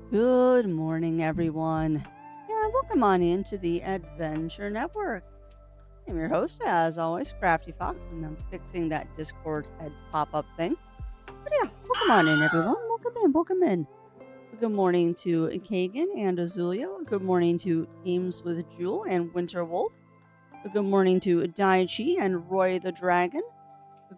Good morning, everyone. Yeah, welcome on into the Adventure Network. I'm your host, as always, Crafty Fox, and I'm fixing that Discord head pop up thing. But yeah, welcome on in, everyone. Welcome in, welcome in. Good morning to Kagan and Azulia. Good morning to Games with Jewel and Winter Wolf. Good morning to Daichi and Roy the Dragon.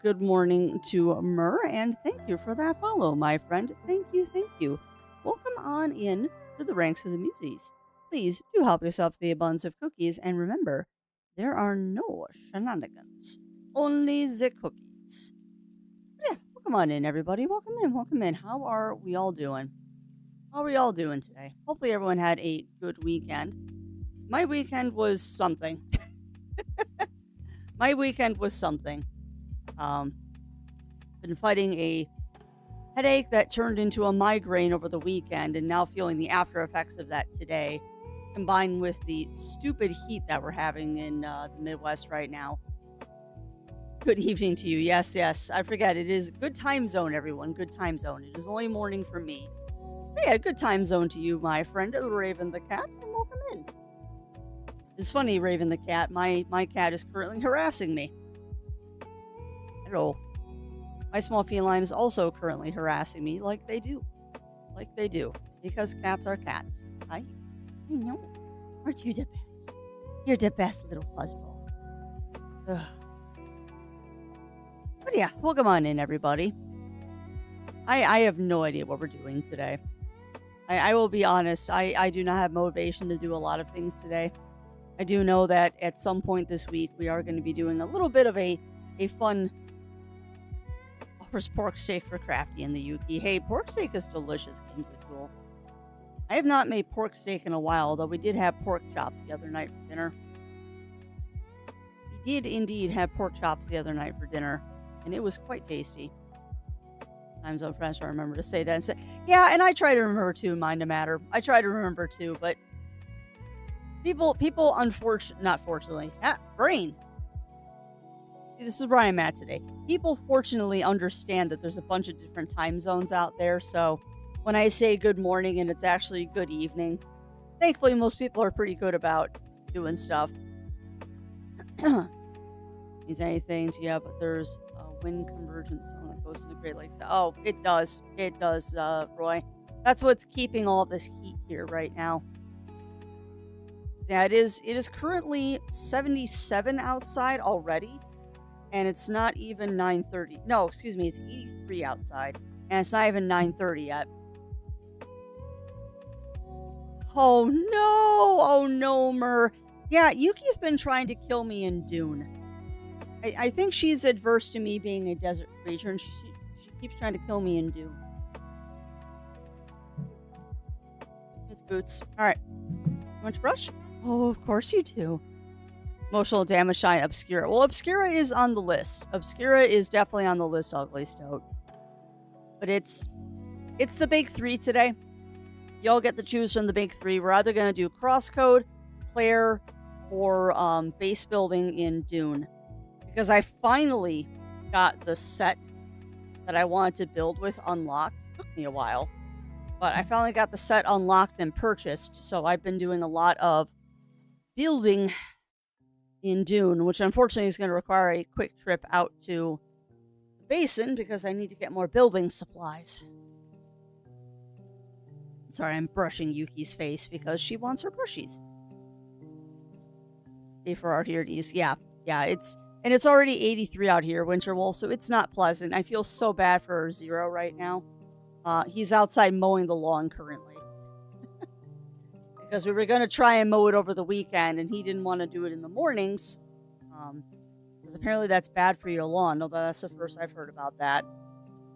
Good morning to Mur, and thank you for that follow, my friend. Thank you, thank you. Welcome on in to the ranks of the Muses. Please do help yourself to the abundance of cookies, and remember, there are no shenanigans, only the cookies. Yeah, welcome on in, everybody. Welcome in, welcome in. How are we all doing? How are we all doing today? Hopefully, everyone had a good weekend. My weekend was something. My weekend was something. Um, been fighting a headache that turned into a migraine over the weekend and now feeling the after effects of that today, combined with the stupid heat that we're having in the Midwest right now. Good evening to you. Yes, yes. I forget. It is good time zone, everyone. Good time zone. It is only morning for me. But yeah, good time zone to you, my friend, Raven the cat, and welcome in. It's funny, Raven the cat. My cat is currently harassing me. Hello. My small feline is also currently harassing me like they do. Like they do. Because cats are cats. I know. Aren't you the best? You're the best little fuzzball. Ugh. But yeah, welcome on in, everybody. I have no idea what we're doing today. I will be honest, I do not have motivation to do a lot of things today. I do know that at some point this week we are going to be doing a little bit of a fun pork steak for Crafty and the Yuki. Hey, pork steak is delicious, Games of Jewel. I have not made pork steak in a while, though we did have pork chops the other night for dinner. We did indeed have pork chops the other night for dinner, and it was quite tasty. Times on French, I remember to say that and say, yeah, and I try to remember too, mind the matter. I try to remember too, but people, not fortunately, brain. This is where I'm at today. People fortunately understand that there's a bunch of different time zones out there, so when I say good morning and it's actually good evening, thankfully most people are pretty good about doing stuff. Means anything to you, but there's a wind convergence zone that goes to the Great Lakes. Oh, it does. It does, Roy. That's what's keeping all this heat here right now. Yeah, it is currently 77 outside already. And it's not even 9:30. No, excuse me, it's 83 outside. And it's not even 9:30 yet. Oh no! Oh no, Mur. Yeah, Yuki's been trying to kill me in Dune. I think she's adverse to me being a desert creature, and she keeps trying to kill me in Dune. It's boots. Alright. You want to brush? Oh, of course you do. Emotional damage shine Obscura. Well, Obscura is on the list. Obscura is definitely on the list, Ugly Stoat. But it's the big three today. Y'all get to choose from the big three. We're either going to do Crosscode, Claire, or base building in Dune. Because I finally got the set that I wanted to build with unlocked. It took me a while. But I finally got the set unlocked and purchased. So I've been doing a lot of building in Dune, which unfortunately is going to require a quick trip out to the basin because I need to get more building supplies. Sorry, I'm brushing Yuki's face because she wants her brushies. Pay for our here to use. Yeah, it's already 83 out here, Winter Wolf, so it's not pleasant. I feel so bad for Zero right now. He's outside mowing the lawn currently. Because we were going to try and mow it over the weekend, and he didn't want to do it in the mornings. Because apparently that's bad for your lawn. Although that's the first I've heard about that.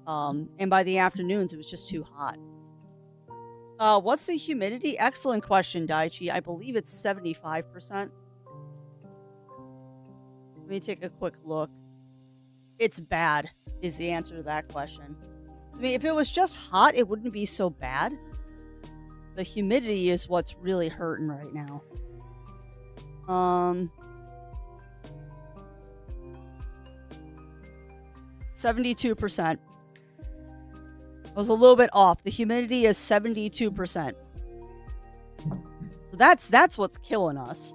And by the afternoons, it was just too hot. What's the humidity? Excellent question, Daichi. I believe it's 75%. Let me take a quick look. It's bad, is the answer to that question. I mean, if it was just hot, it wouldn't be so bad. The humidity is what's really hurting right now. 72%. I was a little bit off. The humidity is 72%. So that's what's killing us.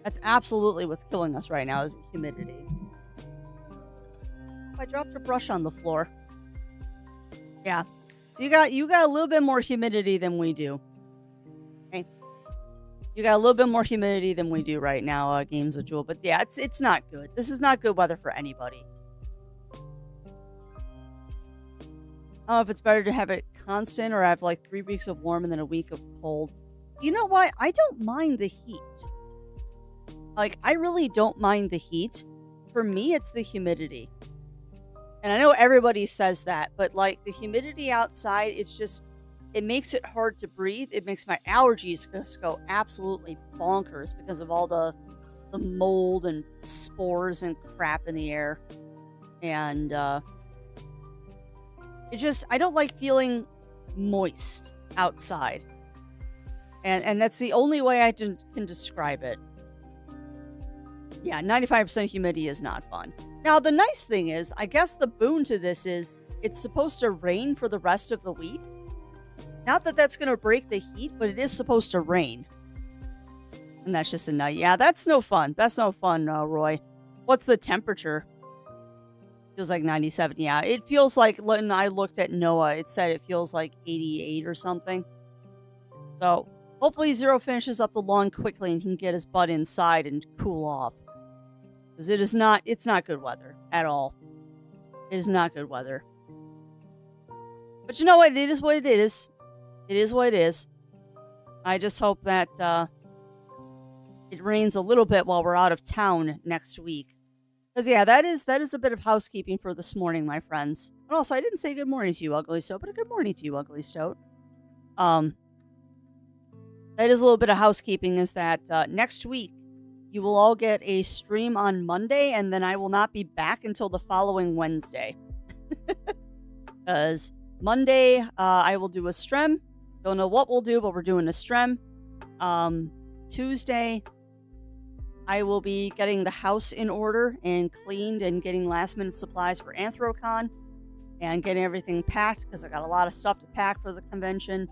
That's absolutely what's killing us right now is the humidity. Oh, I dropped a brush on the floor. Yeah. So you got a little bit more humidity than we do. Okay. You got a little bit more humidity than we do right now, Games with Jewel. But yeah, it's not good. This is not good weather for anybody. I don't know if it's better to have it constant or have like 3 weeks of warm and then a week of cold. You know what? I don't mind the heat. Like, I really don't mind the heat. For me, it's the humidity. And I know everybody says that, but like the humidity outside, it makes it hard to breathe. It makes my allergies just go absolutely bonkers because of all the mold and spores and crap in the air. And I don't like feeling moist outside. And that's the only way I can describe it. Yeah, 95% humidity is not fun. Now, the nice thing is, I guess the boon to this is it's supposed to rain for the rest of the week. Not that that's going to break the heat, but it is supposed to rain. And that's just a night. Yeah, that's no fun. That's no fun, Roy. What's the temperature? Feels like 97. Yeah, it feels like when I looked at NOAA, it said it feels like 88 or something. So hopefully Zero finishes up the lawn quickly and can get his butt inside and cool off. Because it's not good weather at all. It is not good weather. But you know what? It is what it is. It is what it is. I just hope that it rains a little bit while we're out of town next week. Because yeah, that is a bit of housekeeping for this morning, my friends. And also, I didn't say good morning to you, Ugly Stoat, but a good morning to you, Ugly Stoat. That is a little bit of housekeeping. Is that next week you will all get a stream on Monday, and then I will not be back until the following Wednesday. Because Monday I will do a stream. Don't know what we'll do, but we're doing a stream. Tuesday, I will be getting the house in order and cleaned and getting last minute supplies for Anthrocon and getting everything packed because I got a lot of stuff to pack for the convention.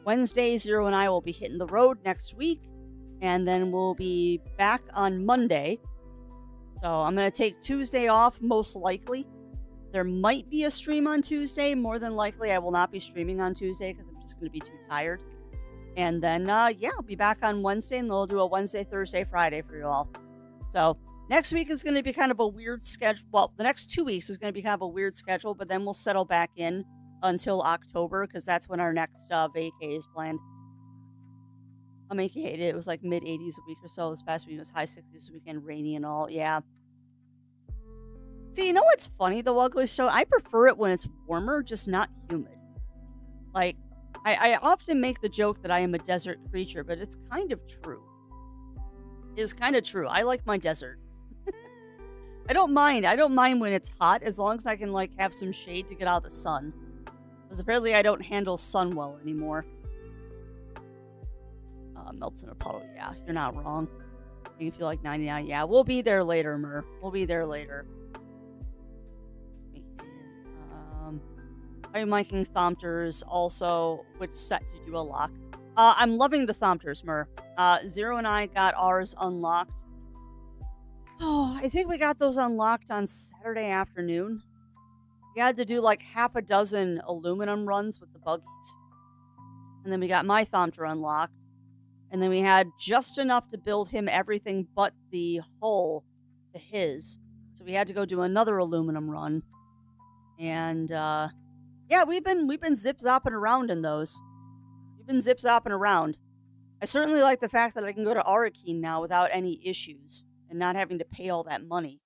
Wednesday, Zero and I will be hitting the road next week, and then we'll be back on Monday. So I'm going to take Tuesday off, most likely. There might be a stream on Tuesday. More than likely, I will not be streaming on Tuesday because I'm just going to be too tired. And then, I'll be back on Wednesday, and they'll do a Wednesday, Thursday, Friday for you all. So next week is going to be kind of a weird schedule. Well, the next 2 weeks is going to be kind of a weird schedule, but then we'll settle back in until October because that's when our next vacay is planned. I'm AKA'd it. It was like mid-80s a week or so. This past week was high 60s this weekend, rainy and all. Yeah. See, you know what's funny, though, Ugly Stoat? I prefer it when it's warmer, just not humid. Like, I often make the joke that I am a desert creature, but it's kind of true. It is kind of true. I like my desert. I don't mind. I don't mind when it's hot, as long as I can, like, have some shade to get out of the sun. Because apparently I don't handle sun well anymore. Melts in a puddle. Yeah, you're not wrong. You feel like 99. Yeah, we'll be there later, Mur. We'll be there later. Are you miking Thomters? Also, which set did you unlock? I'm loving the Thomters, Mur. Zero and I got ours unlocked. Oh, I think we got those unlocked on Saturday afternoon. We had to do like half a dozen aluminum runs with the buggies. And then we got my Thomter unlocked. And then we had just enough to build him everything but the hull to his. So we had to go do another aluminum run. And, yeah, we've been zip-zopping around in those. We've been zip-zopping around. I certainly like the fact that I can go to Arakeen now without any issues and not having to pay all that money.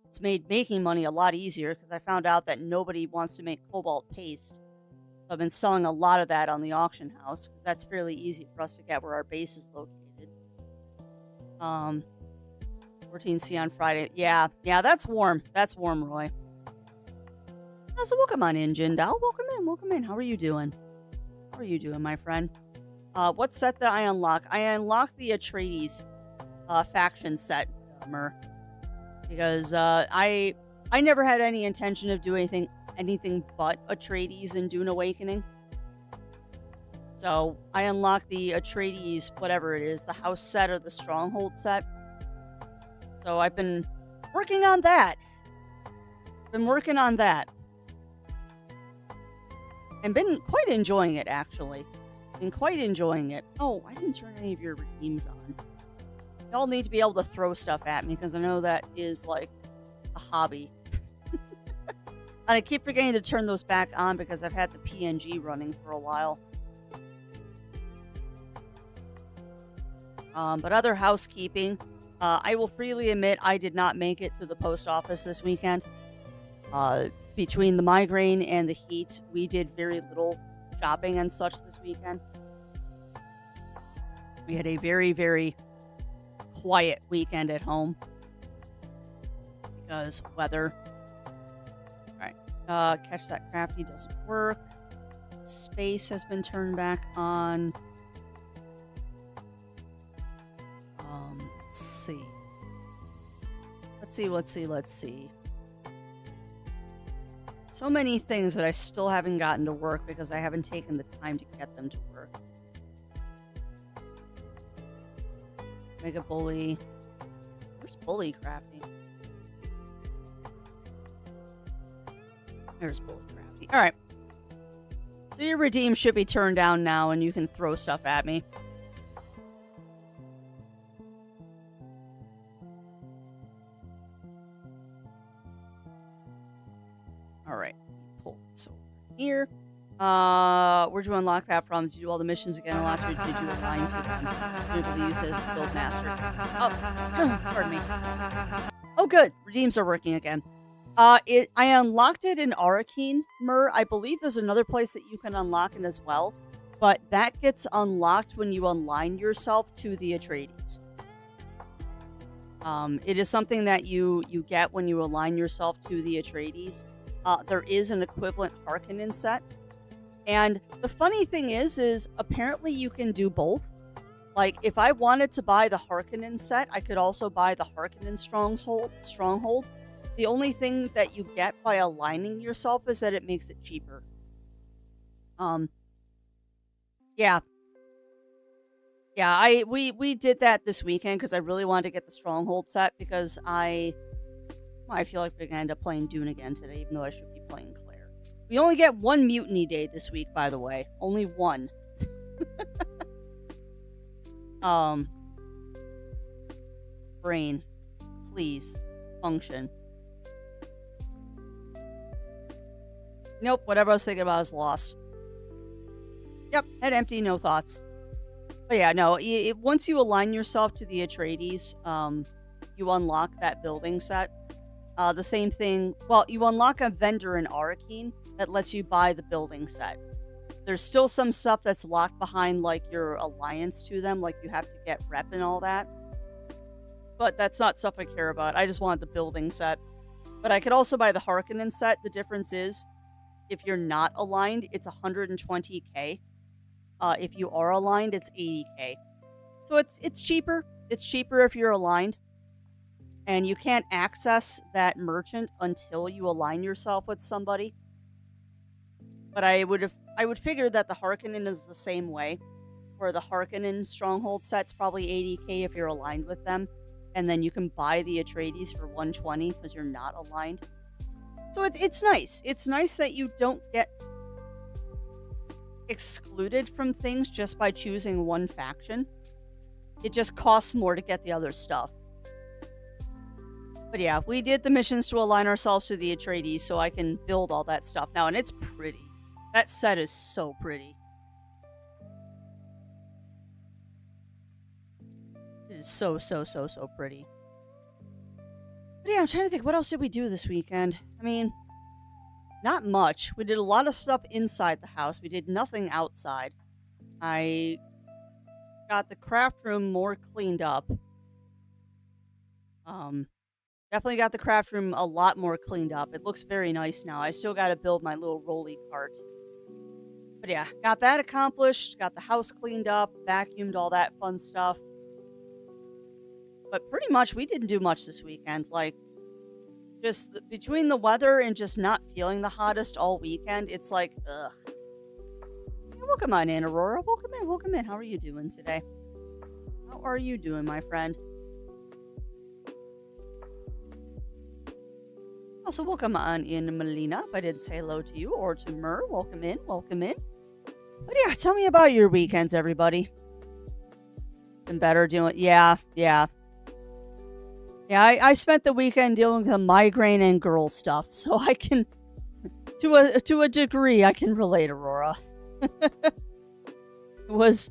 It's made making money a lot easier because I found out that nobody wants to make cobalt paste. So I've been selling a lot of that on the auction house because that's fairly easy for us to get where our base is located. 14C on Friday. Yeah, that's warm. That's warm, Roy. So welcome on in, Jindal. Welcome in. How are you doing? How are you doing, my friend? What set did I unlock? I unlocked the Atreides faction set, Mur. Because I never had any intention of doing anything anything but Atreides in Dune Awakening. So I unlocked the Atreides, whatever it is, the house set or the stronghold set. So I've been working on that. Been working on that. And been quite enjoying it, actually. Been quite enjoying it. Oh, I didn't turn any of your redeems on. Y'all need to be able to throw stuff at me, because I know that is, like, a hobby. And I keep forgetting to turn those back on because I've had the PNG running for a while. But other housekeeping, I will freely admit I did not make it to the post office this weekend. Between the migraine and the heat, we did very little shopping and such this weekend. We had a very, very quiet weekend at home because weather. All right, catch that crafty doesn't work. Space has been turned back on. Let's see. So many things that I still haven't gotten to work because I haven't taken the time to get them to work. Mega Bully. Where's Bully crafting? There's Bully crafting. Alright. So your redeem should be turned down now and you can throw stuff at me. Alright. Pull this over here. Where'd you unlock that from? Did you do all the missions again? Did you align to them? Able to use as the build master. Oh, pardon me. Oh, good. Redeems are working again. I unlocked it in Arakeen, Mur. I believe there's another place that you can unlock it as well, but that gets unlocked when you align yourself to the Atreides. It is something that you get when you align yourself to the Atreides. There is an equivalent Harkonnen set. And the funny thing is apparently you can do both. Like, if I wanted to buy the Harkonnen set, I could also buy the Harkonnen Stronghold. The only thing that you get by aligning yourself is that it makes it cheaper. Yeah. Yeah, we did that this weekend because I really wanted to get the Stronghold set because I feel like we're going to end up playing Dune again today, even though I should be playing Claire. We only get one Mutiny Day this week, by the way. Only one. Brain, please, function. Nope, whatever I was thinking about is lost. Yep, head empty, no thoughts. But yeah, no, once you align yourself to the Atreides, you unlock that building set. The same thing, well, you unlock a vendor in Arakeen that lets you buy the building set. There's still some stuff that's locked behind, like, your alliance to them, like you have to get rep and all that. But that's not stuff I care about. I just want the building set. But I could also buy the Harkonnen set. The difference is, if you're not aligned, it's 120k. If you are aligned, it's 80k. So it's cheaper. It's cheaper if you're aligned. And you can't access that merchant until you align yourself with somebody. But I would figure that the Harkonnen is the same way, where the Harkonnen Stronghold set's probably 80k if you're aligned with them, and then you can buy the Atreides for 120 because you're not aligned. So it's nice. It's nice that you don't get excluded from things just by choosing one faction. It just costs more to get the other stuff. But yeah, we did the missions to align ourselves to the Atreides so I can build all that stuff now, and it's pretty. That set is so pretty. It is so pretty. But yeah, I'm trying to think, what else did we do this weekend? I mean, not much. We did a lot of stuff inside the house. We did nothing outside. I got the craft room more cleaned up. Definitely got the craft room a lot more cleaned up. It looks very nice now. I still got to build my little rolly cart. But yeah, got that accomplished. Got the house cleaned up, vacuumed, all that fun stuff. But pretty much we didn't do much this weekend. Like, Just between the weather and just not feeling the hottest all weekend, it's like, ugh. Hey, welcome on in, Aurora. Welcome in, welcome in. How are you doing today? How are you doing, my friend? Also, welcome on in, Melina. If I did say hello to you, or to Mur, welcome in, welcome in. But yeah, tell me about your weekends, everybody. Been better doing, yeah. Yeah, I spent the weekend dealing with the migraine and girl stuff, so I can, to a degree, I can relate, Aurora. It was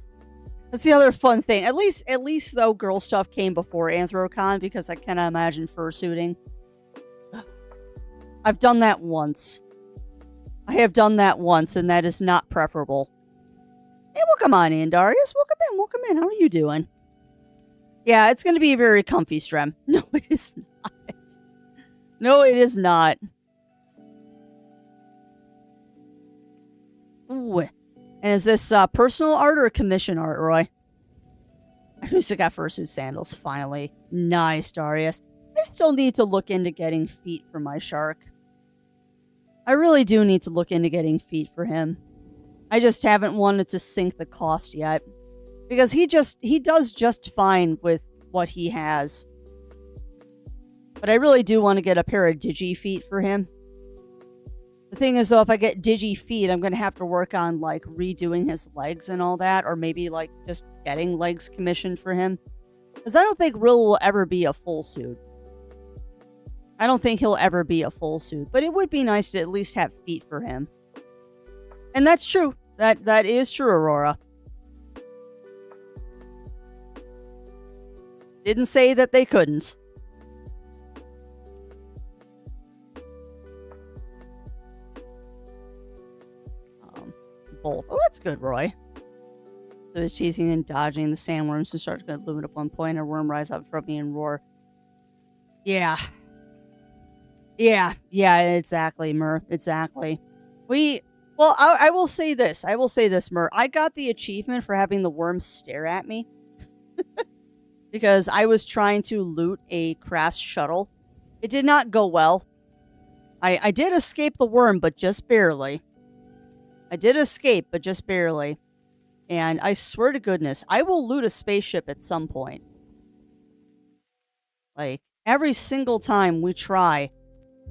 That's the other fun thing. At least though, girl stuff came before Anthrocon because I cannot imagine fursuiting. I've done that once. I have done that once, and that is not preferable. Hey, welcome on in, Darius. Welcome in, welcome in. How are you doing? Yeah, it's going to be a very comfy stream. No, it is not. No, it is not. Ooh. And is this personal art or commission art, Roy? I just got fursuit sandals, finally. Nice, Darius. I still need to look into getting feet for my shark. I really do need to look into getting feet for him. I just haven't wanted to sink the cost yet. Because he does just fine with what he has. But I really do want to get a pair of digi feet for him. The thing is, though, if I get digi feet, I'm going to have to work on, like, redoing his legs and all that. Or maybe, like, just getting legs commissioned for him. Because I don't think Rill will ever be a full suit. I don't think he'll ever be a full suit. But it would be nice to at least have feet for him. And that's true. That is true, Aurora. Didn't say that they couldn't. Both. Oh, that's good, Roy. So he's chasing and dodging the sandworms to start to loom at one point. A worm rise up from me and roar. Yeah. Yeah, exactly, Mur. Exactly. Well, I will say this. Mur. I got the achievement for having the worms stare at me. Because I was trying to loot a crash shuttle. It did not go well. I did escape the worm, but just barely. And I swear to goodness, I will loot a spaceship at some point. Like, every single time we try,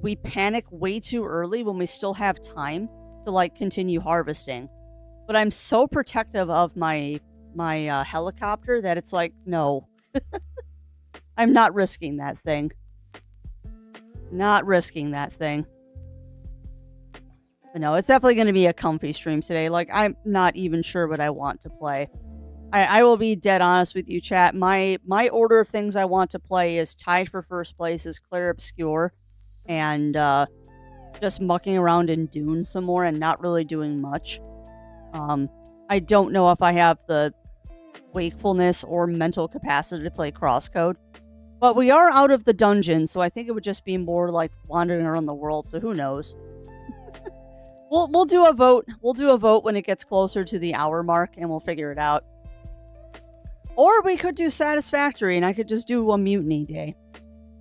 we panic way too early when we still have time to, like, continue harvesting. But I'm so protective of my helicopter that it's like, no. I'm not risking that thing. But no, it's definitely going to be a comfy stream today. Like, I'm not even sure what I want to play. I will be dead honest with you, chat. My order of things I want to play is tied for first place is Clair Obscure. And just mucking around in Dune some more and not really doing much. I don't know if I have the wakefulness or mental capacity to play Crosscode. But we are out of the dungeon, so I think it would just be more like wandering around the world, so who knows. We'll do a vote. We'll do a vote when it gets closer to the hour mark, and we'll figure it out. Or we could do Satisfactory, and I could just do a Mutiny Day.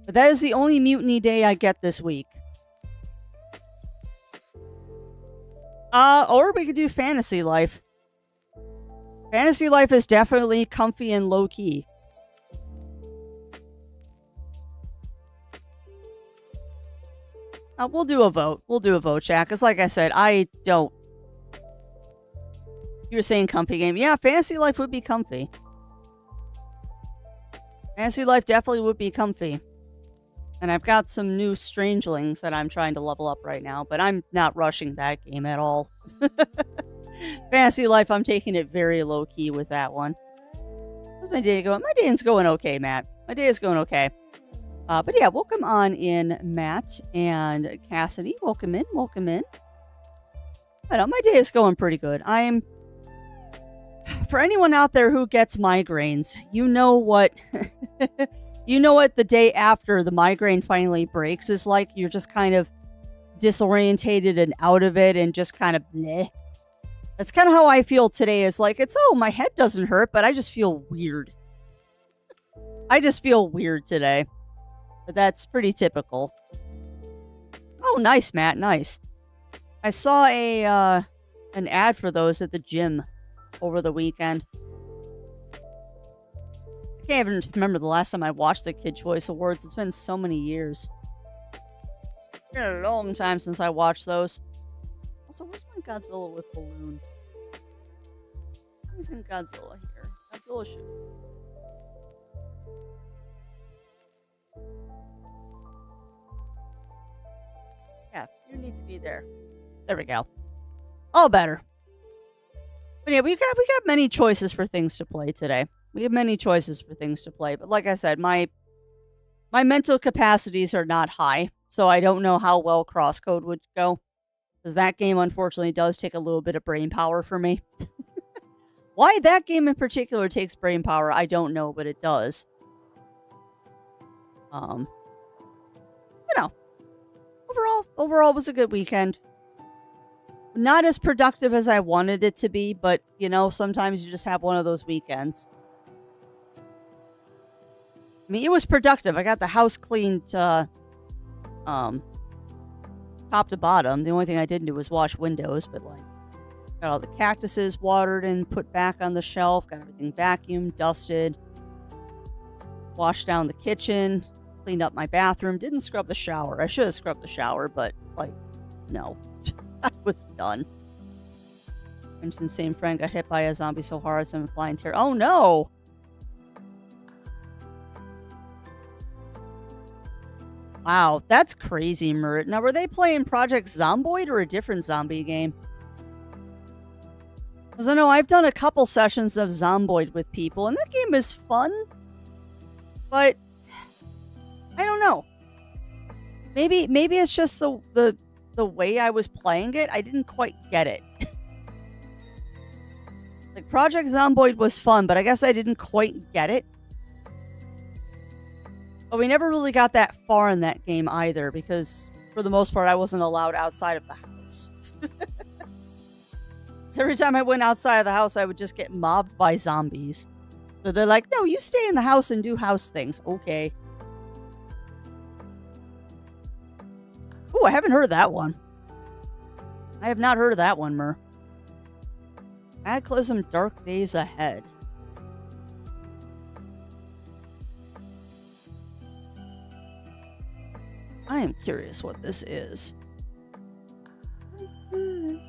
But that is the only Mutiny Day I get this week. Or we could do Fantasy Life. Fantasy Life is definitely comfy and low-key. We'll do a vote. Chat. Because like I said, I don't... You were saying comfy game. Yeah, Fantasy Life would be comfy. Fantasy Life definitely would be comfy. And I've got some new Strangelings that I'm trying to level up right now. But I'm not rushing that game at all. Fantasy Life, I'm taking it very low-key with that one. How's my day going? My day is going okay, Matt. My day is going okay. But yeah, welcome on in, Matt and Cassidy. Welcome in. I know, my day is going pretty good. For anyone out there who gets migraines, you know what the day after the migraine finally breaks is like. You're just kind of disorientated and out of it and just kind of bleh. That's kind of how I feel today. Is like, my head doesn't hurt, but I just feel weird. I just feel weird today. But that's pretty typical. Oh, nice, Matt. Nice. I saw an ad for those at the gym over the weekend. I can't even remember the last time I watched the Kid Choice Awards. It's been so many years. It's been a long time since I watched those. Also, where's my Godzilla with balloon? Who's in Godzilla here? Godzilla should... Yeah, you need to be there. There we go. All better. But yeah, we got many choices for things to play today. We have many choices for things to play, but like I said, my mental capacities are not high, so I don't know how well Crosscode would go. Because that game, unfortunately, does take a little bit of brain power for me. Why that game in particular takes brain power, I don't know, but it does. You know, overall, it was a good weekend. Not as productive as I wanted it to be, but, you know, sometimes you just have one of those weekends. I mean, it was productive. I got the house cleaned, top to bottom. The only thing I didn't do was wash windows, but, like, got all the cactuses watered and put back on the shelf, got everything vacuumed, dusted, washed down the kitchen, cleaned up my bathroom, didn't scrub the shower. I should have scrubbed the shower, but, like, no. I was done. Mentioned same friend got hit by a zombie so hard, some flying tear. Oh no! Wow, that's crazy, Mert. Now, were they playing Project Zomboid or a different zombie game? Because I know I've done a couple sessions of Zomboid with people, and that game is fun. But I don't know. Maybe it's just the way I was playing it. I didn't quite get it. Like, Project Zomboid was fun, but I guess I didn't quite get it. But we never really got that far in that game either, because for the most part, I wasn't allowed outside of the house. So every time I went outside of the house, I would just get mobbed by zombies. So they're like, no, you stay in the house and do house things. Okay. Ooh, I haven't heard of that one. I have not heard of that one, Mer. Cataclysm Dark Days Ahead. I am curious what this is. Ooh,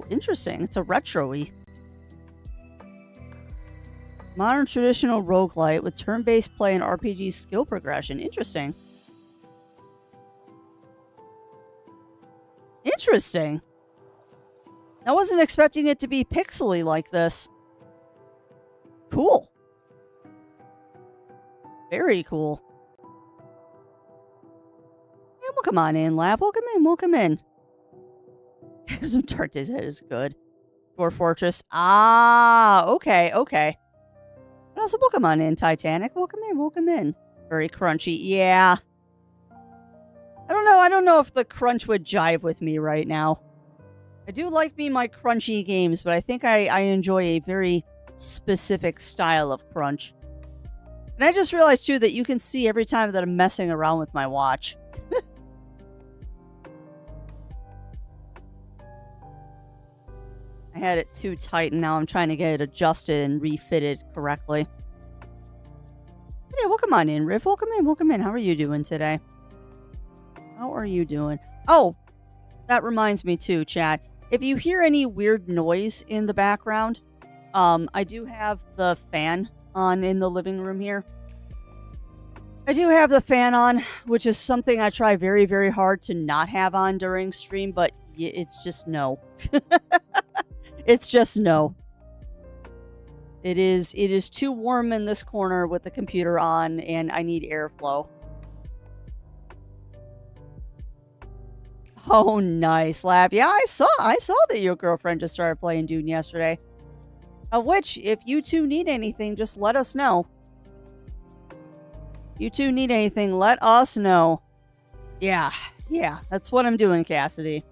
interesting. It's a retro-y. Modern traditional roguelite with turn-based play and RPG skill progression. Interesting. Interesting. I wasn't expecting it to be pixely like this. Cool. Very cool. Yeah, welcome on in, Lab. Welcome in, welcome in. Some Dark Days Ahead is good. Dwarf Fortress. Ah, okay, okay. But also, welcome on in, Titanic. Welcome in, welcome in. Very crunchy. Yeah. I don't know if the crunch would jive with me right now. I do like me my crunchy games, but I think I enjoy a very specific style of crunch. And I just realized, too, that you can see every time that I'm messing around with my watch. I had it too tight, and now I'm trying to get it adjusted and refitted correctly. But yeah, welcome on in, Riff. Welcome in, welcome in. How are you doing today? How are you doing? Oh, that reminds me, too, chat. If you hear any weird noise in the background, I do have the fan on in the living room here. I do have the fan on, which is something I try very, very hard to not have on during stream, but it's just no. It's just no. It is too warm in this corner with the computer on, and I need airflow. Oh, nice, Lab. Yeah, I saw that your girlfriend just started playing Dune yesterday. Of which, if you two need anything, just let us know. You two need anything, let us know. Yeah, that's what I'm doing, Cassidy.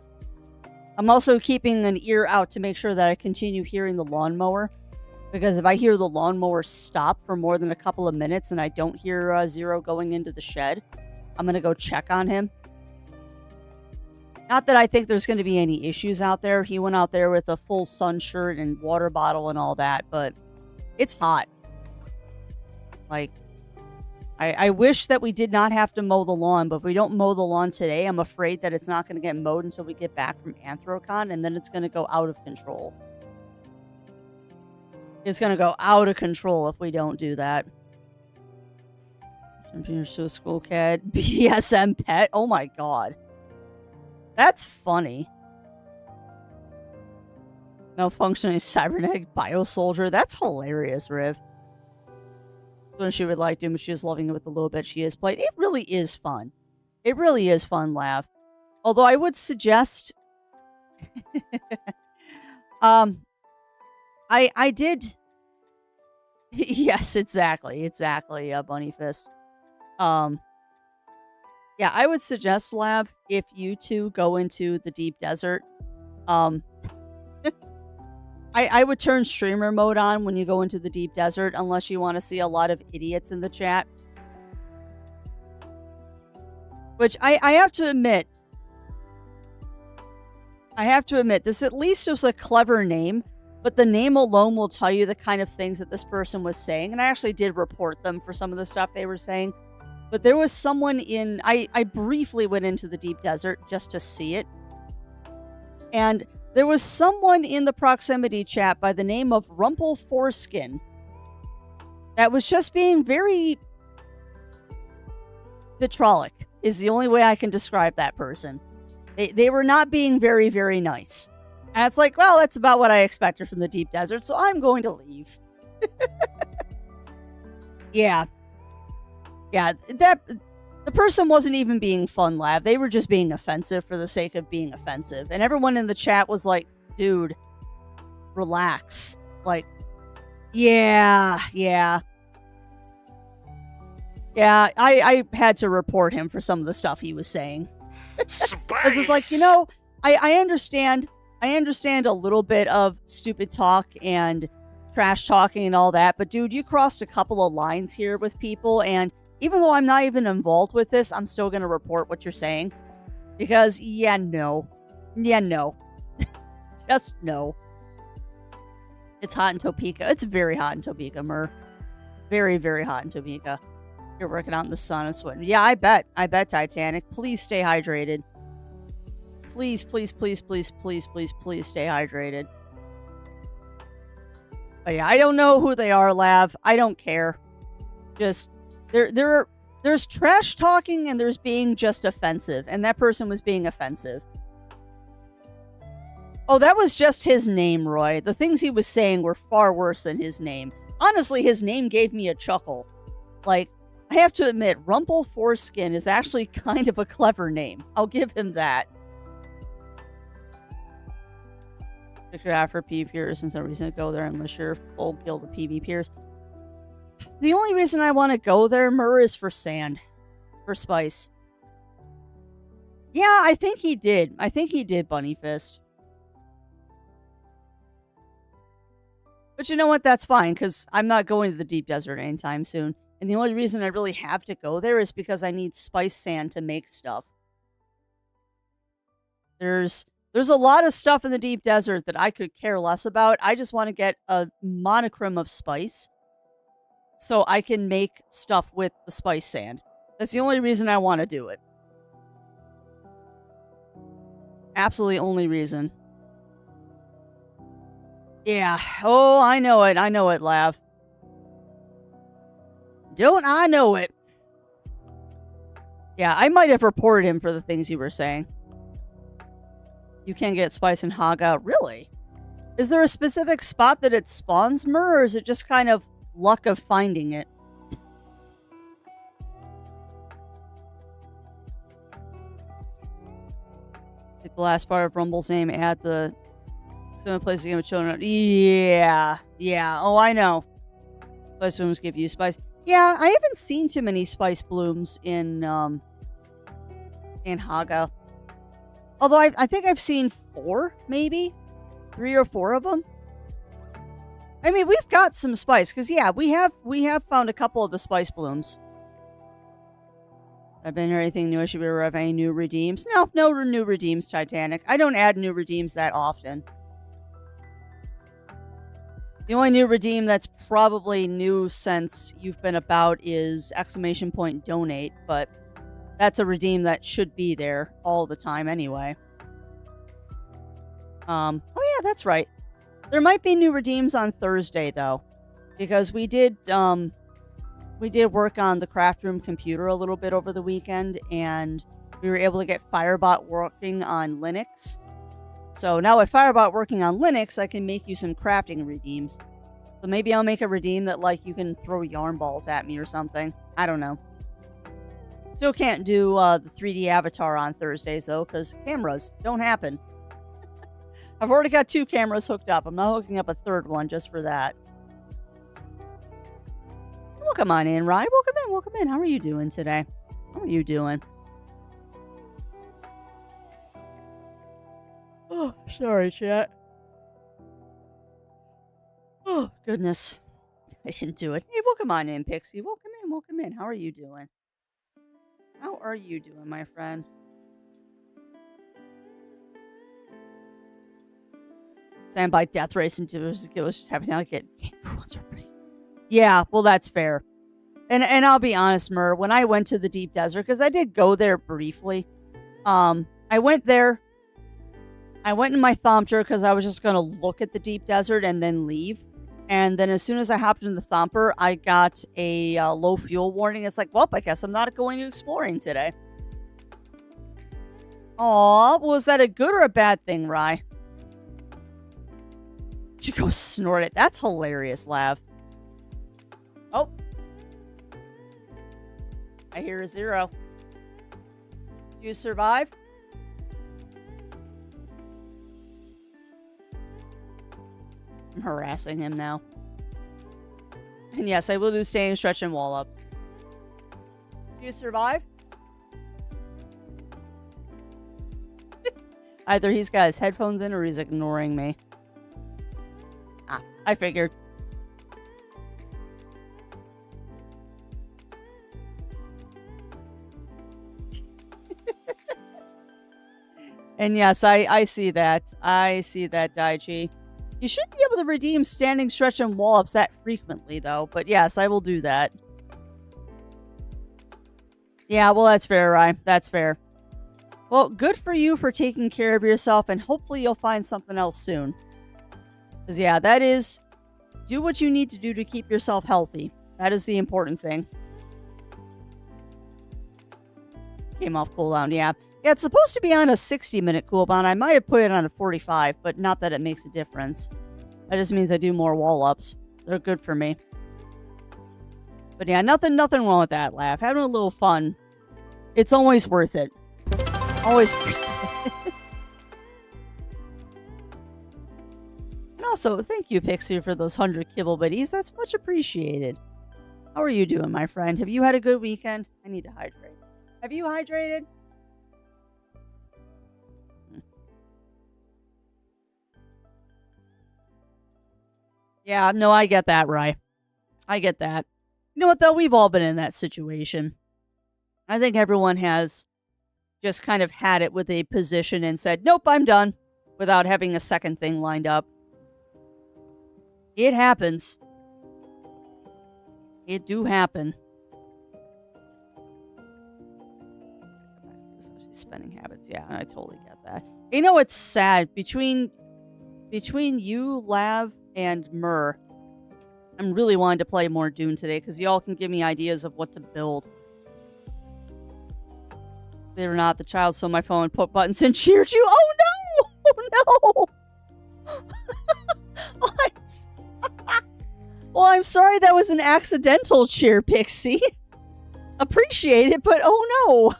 I'm also keeping an ear out to make sure that I continue hearing the lawnmower. Because if I hear the lawnmower stop for more than a couple of minutes and I don't hear Zero going into the shed, I'm going to go check on him. Not that I think there's going to be any issues out there. He went out there with a full sun shirt and water bottle and all that, but it's hot. Like, I wish that we did not have to mow the lawn, but if we don't mow the lawn today, I'm afraid that it's not going to get mowed until we get back from Anthrocon, and then it's going to go out of control. It's going to go out of control if we don't do that. Computers to a school cat. BDSM pet. Oh my god. That's funny. Malfunctioning cybernetic biosoldier. That's hilarious, Riv. When she would like Doom, she is loving it with the little bit she has played. It really is fun. It really is fun, Lav. Although I would suggest... I did... Yes, exactly, Bunny Fist. Yeah, I would suggest, Lav, if you two go into the deep desert, I would turn streamer mode on when you go into the deep desert, unless you want to see a lot of idiots in the chat. Which I have to admit, this at least was a clever name, but the name alone will tell you the kind of things that this person was saying, and I actually did report them for some of the stuff they were saying. But there was someone in... I briefly went into the deep desert just to see it. And there was someone in the proximity chat by the name of Rumple Foreskin that was just being very vitrolic, is the only way I can describe that person. They were not being very, very nice. And it's like, well, that's about what I expected from the deep desert, so I'm going to leave. Yeah. Yeah, the person wasn't even being fun, Lav. They were just being offensive for the sake of being offensive. And everyone in the chat was like, dude, relax. Like, yeah. Yeah, I had to report him for some of the stuff he was saying. Because it's like, you know, I understand a little bit of stupid talk and trash talking and all that, but dude, you crossed a couple of lines here with people, and even though I'm not even involved with this, I'm still going to report what you're saying. Because, no. Just no. It's hot in Topeka. It's very hot in Topeka, Mur. Very, very hot in Topeka. You're working out in the sun and sweating. Yeah, I bet, Titanic. Please stay hydrated. Please, please, please, please, please, please, please stay hydrated. But yeah, I don't know who they are, Lav. I don't care. Just... There's trash talking and there's being just offensive, and that person was being offensive. Oh, that was just his name, Roy. The things he was saying were far worse than his name. Honestly, his name gave me a chuckle. Like, I have to admit, Rumple Foreskin is actually kind of a clever name. I'll give him that. Picture after PvPers, since no reason to go there unless you're full guild of PvPers. The only reason I want to go there, Mur, is for sand. For spice. Yeah, I think he did. Bunny Fist. But you know what? That's fine, because I'm not going to the deep desert anytime soon. And the only reason I really have to go there is because I need spice sand to make stuff. There's a lot of stuff in the deep desert that I could care less about. I just want to get a monochrome of spice, so I can make stuff with the spice sand. That's the only reason I want to do it. Absolutely only reason. Yeah. Oh, I know it, Lav. Don't I know it? Yeah, I might have reported him for the things you were saying. You can get spice in Haga. Really? Is there a specific spot that it spawns, Mur, or is it just kind of luck of finding it? Like the last part of Rumble's name, add the... Someone plays the game of children. Yeah. Oh, I know. Spice blooms give you spice. Yeah, I haven't seen too many spice blooms in Haga. Although I think I've seen 4, maybe? 3 or 4 of them. I mean, we've got some spice because yeah, we have found a couple of the spice blooms. I've been here anything new. I should be aware of any new redeems. No new redeems. Titanic. I don't add new redeems that often. The only new redeem that's probably new since you've been about is exclamation point donate, but that's a redeem that should be there all the time anyway. Oh yeah, that's right. There might be new redeems on Thursday though, because we did work on the craft room computer a little bit over the weekend, and we were able to get Firebot working on Linux. So now with Firebot working on Linux, I can make you some crafting redeems. So maybe I'll make a redeem that like you can throw yarn balls at me or something. I don't know. Still can't do the 3D avatar on Thursdays though, because cameras don't happen. I've already got 2 cameras hooked up. I'm not hooking up a third one just for that. Welcome on in, Rye. Welcome in. How are you doing today? How are you doing? Oh, sorry, chat. Oh, goodness. I didn't do it. Hey, welcome on in, Pixie. Welcome in. How are you doing? How are you doing, my friend? Stand by death race and it was just happening to get yeah, well, that's fair. And I'll be honest, Mur, when I went to the deep desert, because I did go there briefly, I went there. I went in my Thomper because I was just going to look at the deep desert and then leave. And then as soon as I hopped in the Thomper, I got a low fuel warning. It's like, well, I guess I'm not going to exploring today. Aw, was that a good or a bad thing, Rye? She goes snort it. That's hilarious, Lav. Oh. I hear a 0. Do you survive? I'm harassing him now. And yes, I will do standing, stretch, and wall ups. Do you survive? Either he's got his headphones in or he's ignoring me. Ah, I figured. And yes, I see that. I see that, Daichi. You should be able to redeem standing, stretch, and wall ups that frequently, though. But yes, I will do that. Yeah, well, that's fair, Ryan. That's fair. Well, good for you for taking care of yourself, and hopefully you'll find something else soon. Because, yeah, that is... Do what you need to do to keep yourself healthy. That is the important thing. Came off cooldown, yeah. Yeah, it's supposed to be on a 60-minute cooldown. I might have put it on a 45, but not that it makes a difference. That just means I do more wall-ups. They're good for me. But yeah, nothing wrong with that, Laugh. Having a little fun. It's always worth it. Always worth it. And also, thank you, Pixie, for those 100 kibble biddies. That's much appreciated. How are you doing, my friend? Have you had a good weekend? I need to hydrate. Have you hydrated? Yeah, no, I get that, Rye. I get that. You know what, though? We've all been in that situation. I think everyone has just kind of had it with a position and said, nope, I'm done, without having a second thing lined up. It happens. It do happen. Spending habits, yeah, I totally get that. You know, it's sad. Between you, Lav, and Mur, I'm really wanting to play more Dune today because y'all can give me ideas of what to build. They were not the child, so my phone put buttons and cheered you. Oh no! Oh no! Well, I'm sorry that was an accidental cheer, Pixie. Appreciate it, but oh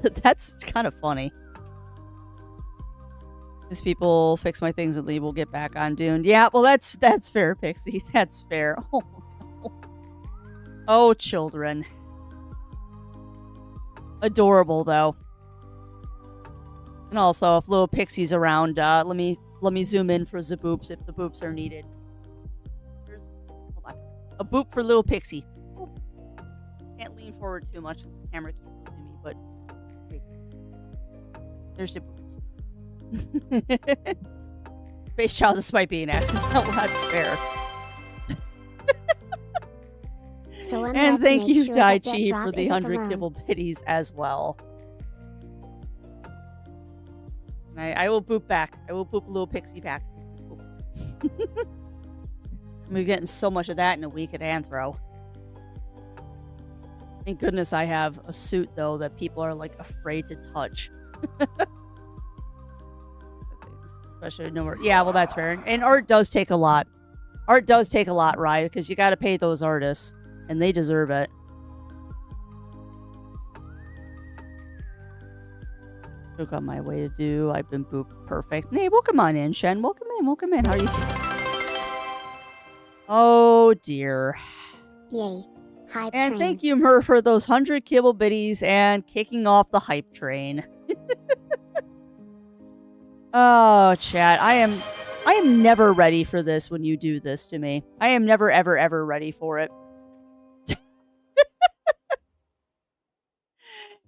no! That's kind of funny. These people fix my things and leave. We'll get back on Dune. Yeah, well, that's fair, Pixie. That's fair. Oh, no. Oh, children. Adorable, though. And also, if little Pixie's around, let me Let me zoom in for the boops if the boops are needed. Hold on. A boop for little Pixie. Boop. Can't lean forward too much because the camera keeps losing me, but wait. There's the boops. Space Child, this might be an accidental. That's fair. And thank you, Tai Chi, for the 100 kibble biddies as well. I will boop back. I will boop a little Pixie back. We're getting so much of that in a week at Anthro. Thank goodness I have a suit, though, that people are, like, afraid to touch. Especially nowhere. Yeah, well, that's fair. And art does take a lot. Art does take a lot, right? Because you got to pay those artists. And they deserve it. Took on my way to do. I've been booped. Perfect. Hey, welcome on in, Shen. Welcome in. Welcome in. How are you? Oh, dear. Yay. Hype and train. Thank you, Mur, for those 100 kibble biddies and kicking off the hype train. Oh, chat. I am never ready for this when you do this to me. I am never, ever, ever ready for it.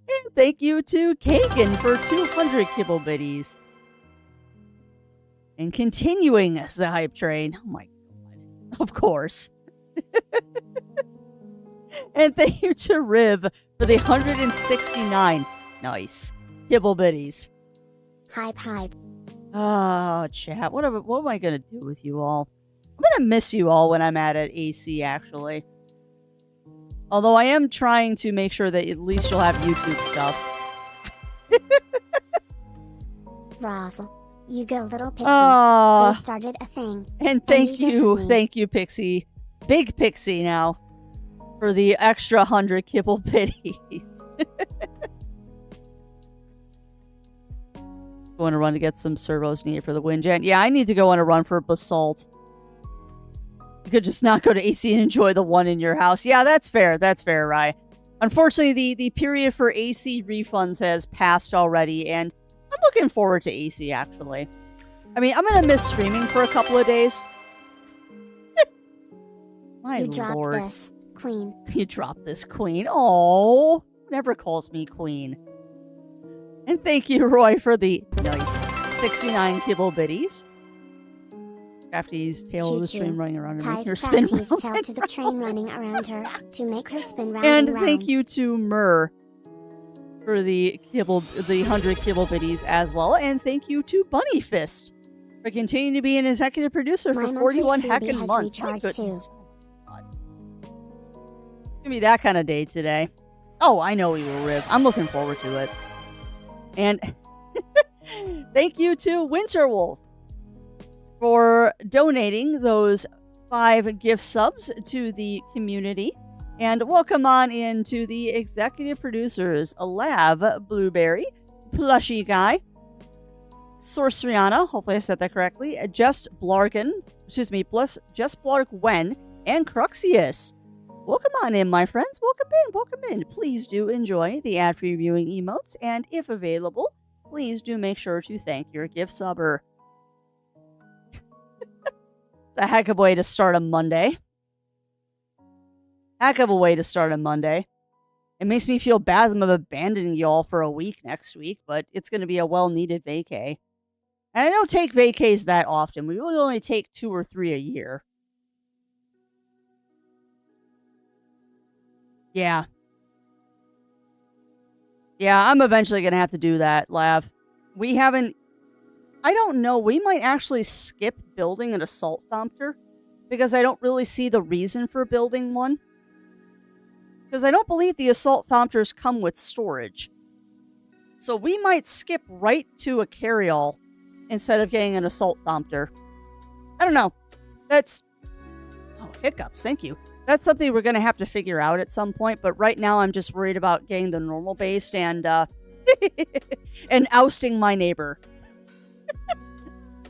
And thank you to Kagan for 200 kibble biddies. And continuing the hype train. Oh my god. Of course. And thank you to Riv for the 169. Nice. Kibble biddies. Hype. Oh, chat. What am I going to do with you all? I'm going to miss you all when I'm at AC, actually. Although I am trying to make sure that at least you'll have YouTube stuff. Bravo. You go, little Pixie. They started a thing. And thank you, Pixie. Big Pixie now. For the extra 100 kibble biddies. Going to run to get some servos needed for the wind gen. Yeah, I need to go on a run for Basalt. You could just not go to AC and enjoy the one in your house. Yeah, that's fair. That's fair, Rye. Unfortunately, the period for AC refunds has passed already, and I'm looking forward to AC, actually. I mean, I'm going to miss streaming for a couple of days. My you lord. dropped this, queen. You dropped this, queen. Oh, never calls me queen. And thank you, Roy, for the nice 69 kibble biddies. Crafty's tail of the stream running around her, making her spin round. Tail to the train running around her to make her spin round and round. Thank you to Mur for the 100 kibble biddies as well. And thank you to Bunny Fist for continuing to be an executive producer for 41 heckin' months. My goodness. Give me that kind of day today. Oh, I know we will, Riv. I'm looking forward to it. And thank you to Winterwolf for donating those 5 gift subs to the community. And welcome on into the executive producers, Lab Blueberry, Plushy Guy, Sorceriana, hopefully I said that correctly, Just Blargen, and Cruxius. Welcome on in, my friends. Welcome in. Please do enjoy the ad-free viewing emotes, and if available, please do make sure to thank your gift subber. It's a heck of a way to start a Monday. It makes me feel bad that I'm abandoning y'all for a week next week, but it's going to be a well-needed vacay. And I don't take vacays that often. We really only take 2 or 3 a year. Yeah. Yeah, I'm eventually going to have to do that, Lav. We haven't... I don't know. We might actually skip building an assault thumpter because I don't really see the reason for building one. Because I don't believe the assault thumpters come with storage. So we might skip right to a carryall instead of getting an assault thumpter. I don't know. That's... Oh, hiccups. Thank you. That's something we're going to have to figure out at some point, but right now I'm just worried about getting the normal based and and ousting my neighbor.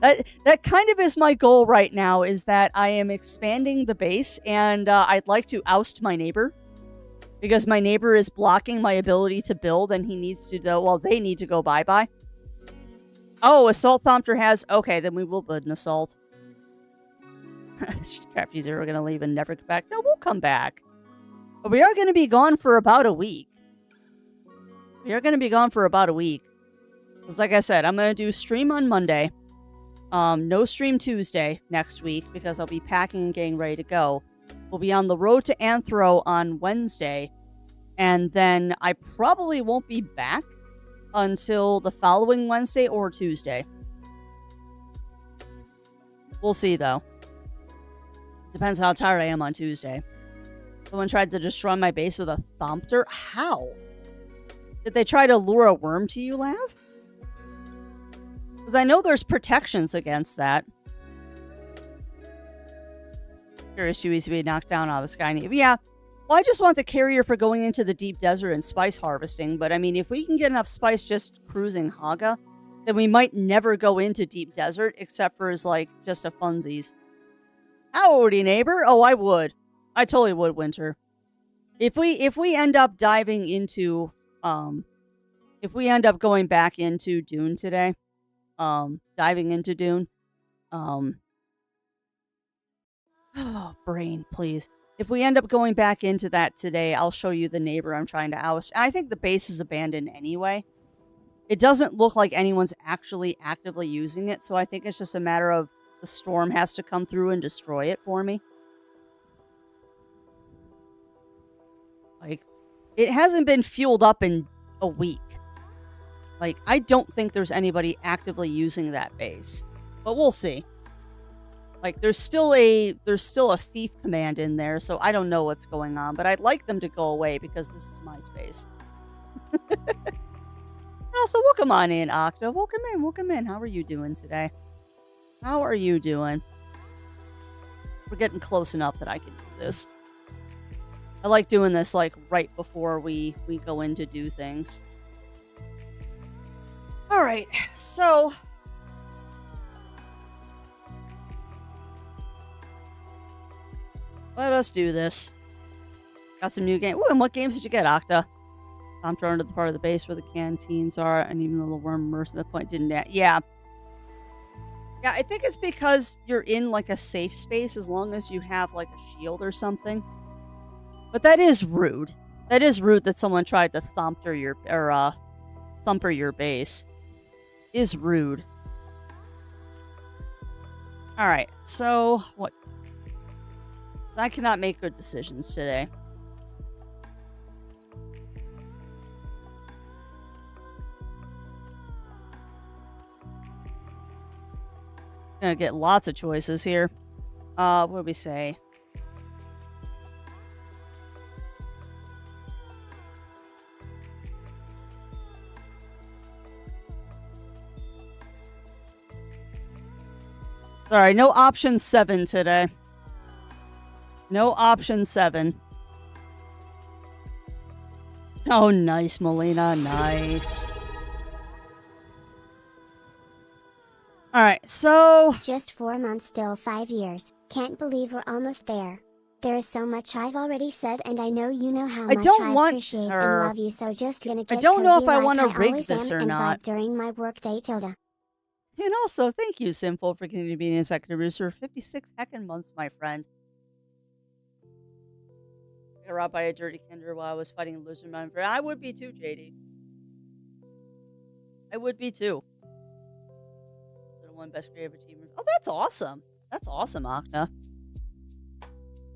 That kind of is my goal right now, is that I am expanding the base, and I'd like to oust my neighbor because my neighbor is blocking my ability to build, and he needs to go, well, they need to go bye-bye. Oh, Assault Thumpter has... Okay, then we will build an Assault. Crafty Zero are going to leave and never come back. No, we'll come back. But we are going to be gone for about a week. Because like I said, I'm going to do stream on Monday. No stream Tuesday next week because I'll be packing and getting ready to go. We'll be on the road to Anthro on Wednesday. And then I probably won't be back until the following Wednesday or Tuesday. We'll see, though. Depends on how tired I am on Tuesday. Someone tried to destroy my base with a Thumpter? How? Did they try to lure a worm to you, Lav? Because I know there's protections against that. Curious UEs to be knocked down out of the sky. Yeah. Well, I just want the carrier for going into the deep desert and spice harvesting. But I mean, if we can get enough spice just cruising Haga, then we might never go into deep desert except for as like just a funsies. Howdy, neighbor. Oh, I would. I totally would, Winter. If we end up diving into if we end up going back into Dune today, diving into Dune, oh, brain, please. If we end up going back into that today, I'll show you the neighbor I'm trying to oust. I think the base is abandoned anyway. It doesn't look like anyone's actually actively using it, so I think it's just a matter of the storm has to come through and destroy it for me. Like, it hasn't been fueled up in a week. Like, I don't think there's anybody actively using that base. But we'll see. Like, there's still a thief command in there, so I don't know what's going on. But I'd like them to go away because this is my space. Also, welcome on in, Octa. Welcome in. How are you doing today? How are you doing? We're getting close enough that I can do this. I like doing this, like, right before we go in to do things. Alright, so... let us do this. Got some new games. Ooh, and what games did you get, Octa? I'm drawn to the part of the base where the canteens are, and even the little worm immersed at the point didn't... Yeah. Yeah, I think it's because you're in, like, a safe space as long as you have, like, a shield or something. But that is rude. That is rude that someone tried to thumper your base. Is rude. Alright, so... what? I cannot make good decisions today. Gonna get lots of choices here. What do we say? Sorry, no option 7 today. No option 7. Oh, nice, Melina. Nice. Alright, so... just 4 months, still 5 years. Can't believe we're almost there. There is so much I've already said, and I know you know how much I appreciate and love you, so just gonna get I don't know if I like want to I rig always this am or and not. vibe during my workday, Tilda. And also, thank you, Simple, for continuing to be an executive producer. 56 heckin' months, my friend. I got robbed by a dirty kinder while I was fighting a lizard man. I would be too, JD. I would be too. So one best creative achievement. Oh, that's awesome. That's awesome, Okta.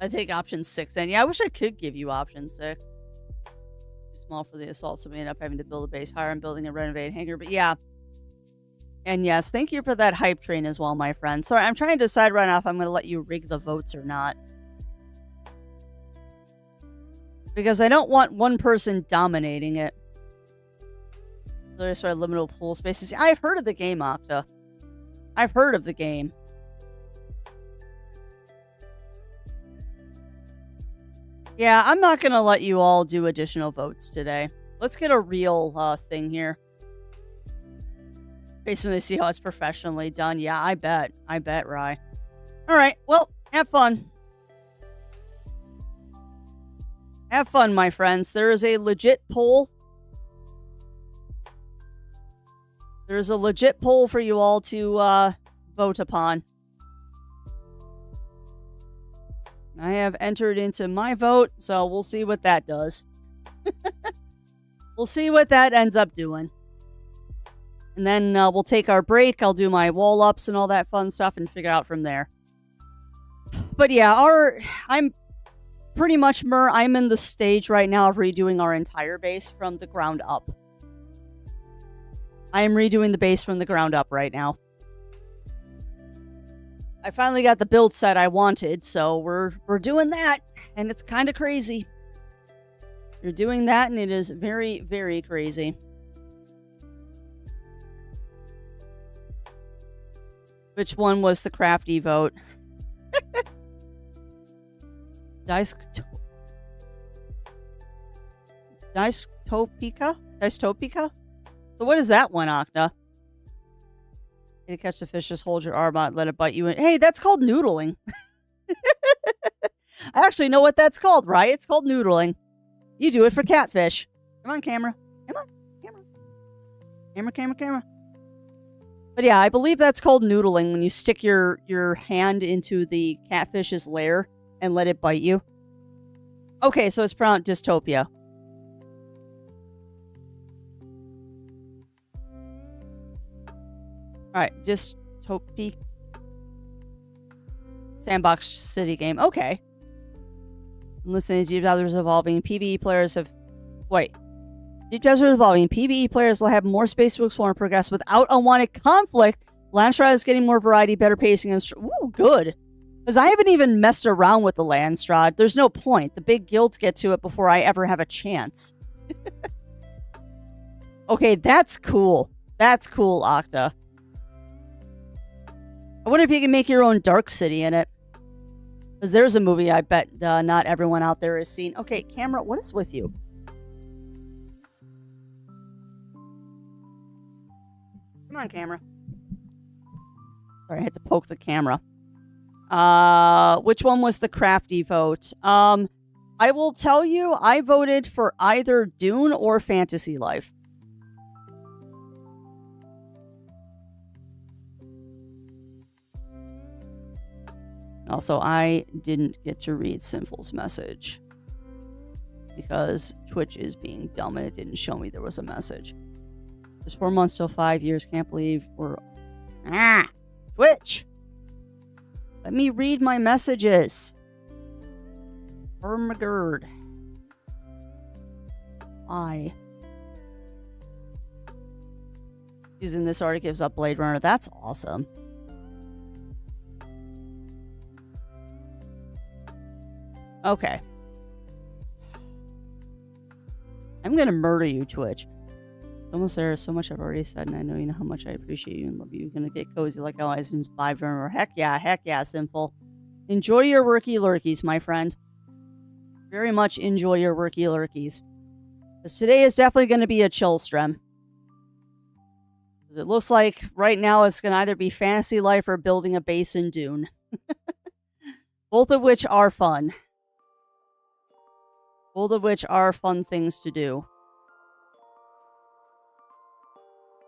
I take option 6 then. Yeah, I wish I could give you option 6. Too small for the assault, so we end up having to build a base higher and building a renovated hangar. But yeah. And yes, thank you for that hype train as well, my friend. Sorry, I'm trying to decide right now if I'm going to let you rig the votes or not. Because I don't want one person dominating it. So there's sort of liminal pool spaces. I've heard of the game, Okta. I've heard of the game. Yeah, I'm not going to let you all do additional votes today. Let's get a real thing here. Based on they see how it's professionally done. Yeah, I bet. I bet, Rye. Alright, well, have fun. Have fun, my friends. There is a legit poll. There's a legit poll for you all to vote upon. I have entered into my vote, so we'll see what that does. We'll see what that ends up doing. And then we'll take our break. I'll do my wall ups and all that fun stuff and figure out from there. But yeah, I'm pretty much, I'm in the stage right now of redoing our entire base from the ground up. I am redoing the base from the ground up right now. I finally got the build set I wanted, so we're doing that, and it's kind of crazy. You're doing that, and it is very, very crazy. Which one was the crafty vote? Dice-topica? So what is that one, Octa? To catch the fish, just hold your arm out, let it bite you in. Hey, that's called noodling. I actually know what that's called, right? It's called noodling. You do it for catfish. Come on, camera. Come on, camera. But yeah, I believe that's called noodling when you stick your hand into the catfish's lair and let it bite you. Okay, so it's pronounced dystopia. Alright, dystopia. Sandbox city game. Okay. Listening to Deep Desert's Evolving, PvE players have... Wait. Deep Desert Evolving, PvE players will have more space to explore and progress without unwanted conflict. Landstride is getting more variety, better pacing, and... Ooh, good. Because I haven't even messed around with the Landstride. There's no point. The big guilds get to it before I ever have a chance. Okay, that's cool. That's cool, Octa. I wonder if you can make your own Dark City in it. Because there's a movie I bet not everyone out there has seen. Okay, camera, what is with you? Come on, camera. Sorry, I had to poke the camera. Which one was the crafty vote? I will tell you, I voted for either Dune or Fantasy Life. Also, I didn't get to read Sinful's message because Twitch is being dumb and it didn't show me there was a message. It's 4 months till 5 years. Can't believe we're... Twitch! Let me read my messages. Ermagerd. Why? Using this art, it gives up Blade Runner. That's awesome. Okay. I'm gonna murder you, Twitch. Almost there. So much I've already said, and I know you know how much I appreciate you and love you. You're gonna get cozy like always since 5 November. Heck yeah, Simple. Enjoy your worky lurkies, my friend. Very much enjoy your worky lurkies. Because today is definitely going to be a chill stream. Because it looks like right now it's going to either be Fantasy Life or building a base in Dune. Both of which are fun. Both of which are fun things to do.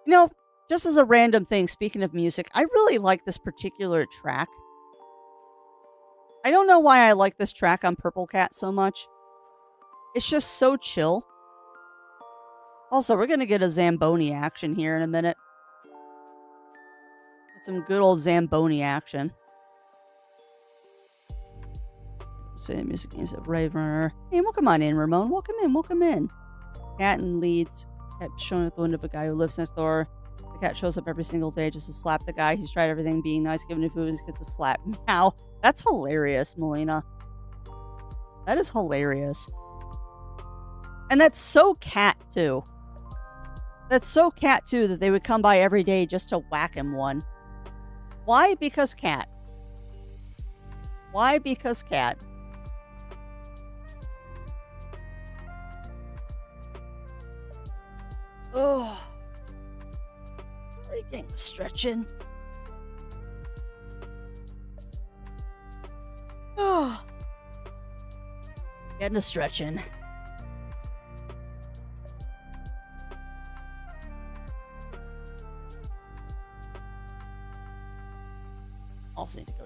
You know, just as a random thing, speaking of music, I really like this particular track. I don't know why I like this track on Purple Cat so much. It's just so chill. Also, we're going to get a Zamboni action here in a minute. Get some good old Zamboni action. Say the music is a Brave Runner. Hey, welcome on in, Ramon. Welcome in. Cat and leads kept showing at the window of a guy who lives next door. The cat shows up every single day just to slap the guy. He's tried everything, being nice, giving him food, and gets to slap. Meow. That's hilarious, Melina. That is hilarious. And that's so cat, too. That's so cat, too, that they would come by every day just to whack him one. Why? Because cat. Why? Because cat. Oh. Freaking stretching. Oh. Getting a stretching.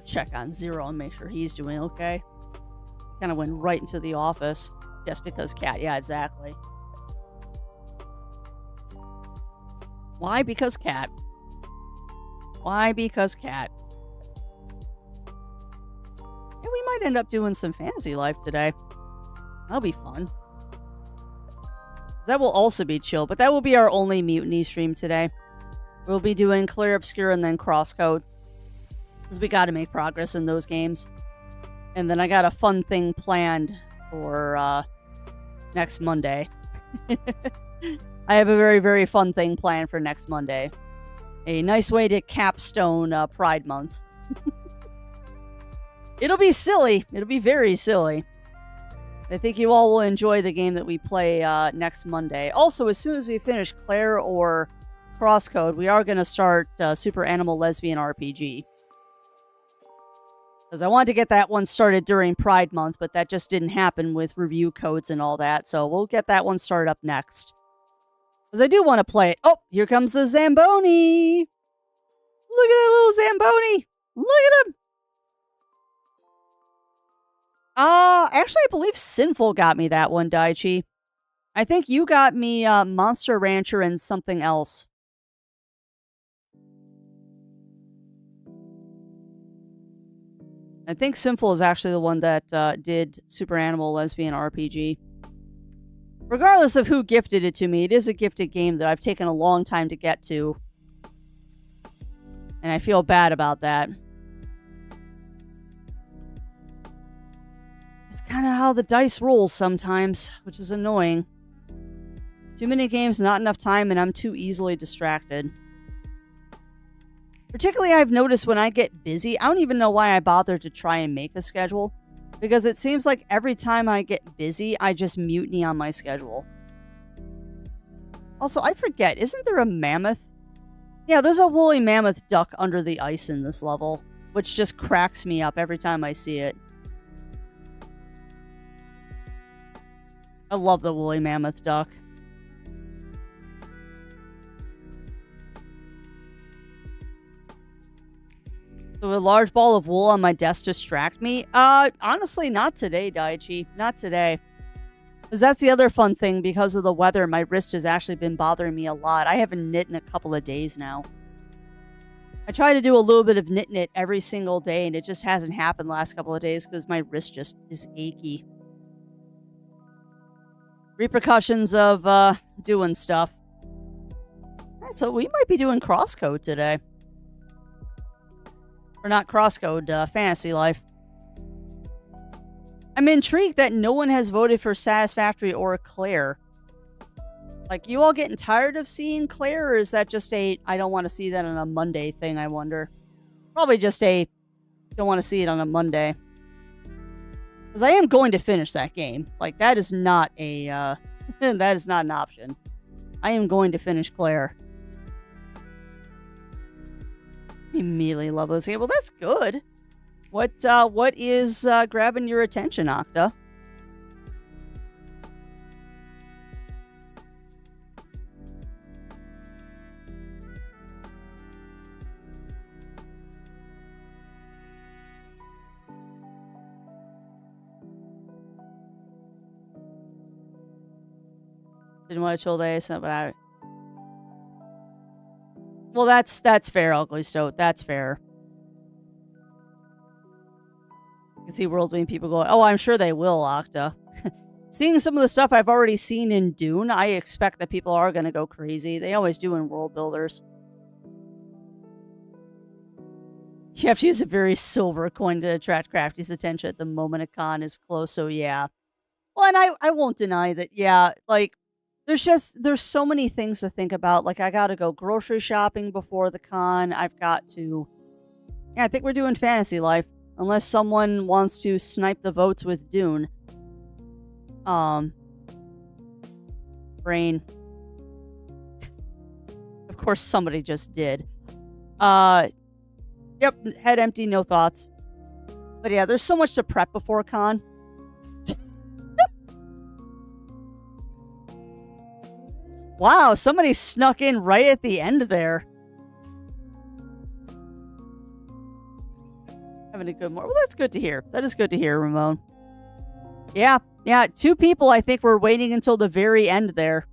check on Zero and make sure he's doing okay. Kind of went right into the office just because Cat. Yeah, exactly. Why? Because Cat. Why? Because Cat. Yeah, we might end up doing some Fantasy Life today. That'll be fun. That will also be chill, but that will be our only Mutiny stream today. We'll be doing Clear Obscure and then Crosscode. Because we got to make progress in those games. And then I got a fun thing planned for next Monday. I have a very, very fun thing planned for next Monday. A nice way to capstone Pride Month. It'll be silly. It'll be very silly. I think you all will enjoy the game that we play next Monday. Also, as soon as we finish Claire or Crosscode, we are going to start Super Animal Lesbian RPG. Because I wanted to get that one started during Pride Month, but that just didn't happen with review codes and all that. So we'll get that one started up next. Because I do want to play it. Oh, here comes the Zamboni. Look at that little Zamboni. Look at him. Actually, I believe Sinful got me that one, Daichi. I think you got me Monster Rancher and something else. I think Sinful is actually the one that did Super Animal Lesbian RPG. Regardless of who gifted it to me, it is a gifted game that I've taken a long time to get to. And I feel bad about that. It's kind of how the dice rolls sometimes, which is annoying. Too many games, not enough time, and I'm too easily distracted. Particularly, I've noticed when I get busy, I don't even know why I bother to try and make a schedule. Because it seems like every time I get busy, I just mutiny on my schedule. Also, I forget, isn't there a mammoth? Yeah, there's a woolly mammoth duck under the ice in this level, which just cracks me up every time I see it. I love the woolly mammoth duck. So a large ball of wool on my desk distract me? Honestly, not today, Daichi. Not today. Because that's the other fun thing. Because of the weather, my wrist has actually been bothering me a lot. I haven't knit in a couple of days now. I try to do a little bit of knit every single day, and it just hasn't happened the last couple of days because my wrist just is achy. Repercussions of doing stuff. Alright, so we might be doing Crosscode today. Or not Crosscode, Fantasy Life. I'm intrigued that no one has voted for Satisfactory or Claire. Like, you all getting tired of seeing Claire, or is that just a I don't want to see that on a Monday thing, I wonder? Probably just a don't want to see it on a Monday. Because I am going to finish that game. Like, that is not a, that is not an option. I am going to finish Claire. Immediately love this game. Well, that's good. What is grabbing your attention, Octa? Didn't want to chill day, so but I. Well, that's fair, Ugly Stoat. That's fair. You can see Worldwing people go, oh, I'm sure they will, Octa. Seeing some of the stuff I've already seen in Dune, I expect that people are going to go crazy. They always do in World Builders. You have to use a very silver coin to attract Crafty's attention at the moment a con is close, so yeah. Well, and I won't deny that, yeah, like, there's so many things to think about. Like, I gotta go grocery shopping before the con. I've got to... Yeah, I think we're doing Fantasy Life. Unless someone wants to snipe the votes with Dune. Brain. Of course, somebody just did. Yep, head empty, no thoughts. But yeah, there's so much to prep before con. Wow, somebody snuck in right at the end there. Having a good morning. Well, that's good to hear. That is good to hear, Ramon. Yeah. 2 people, I think, were waiting until the very end there.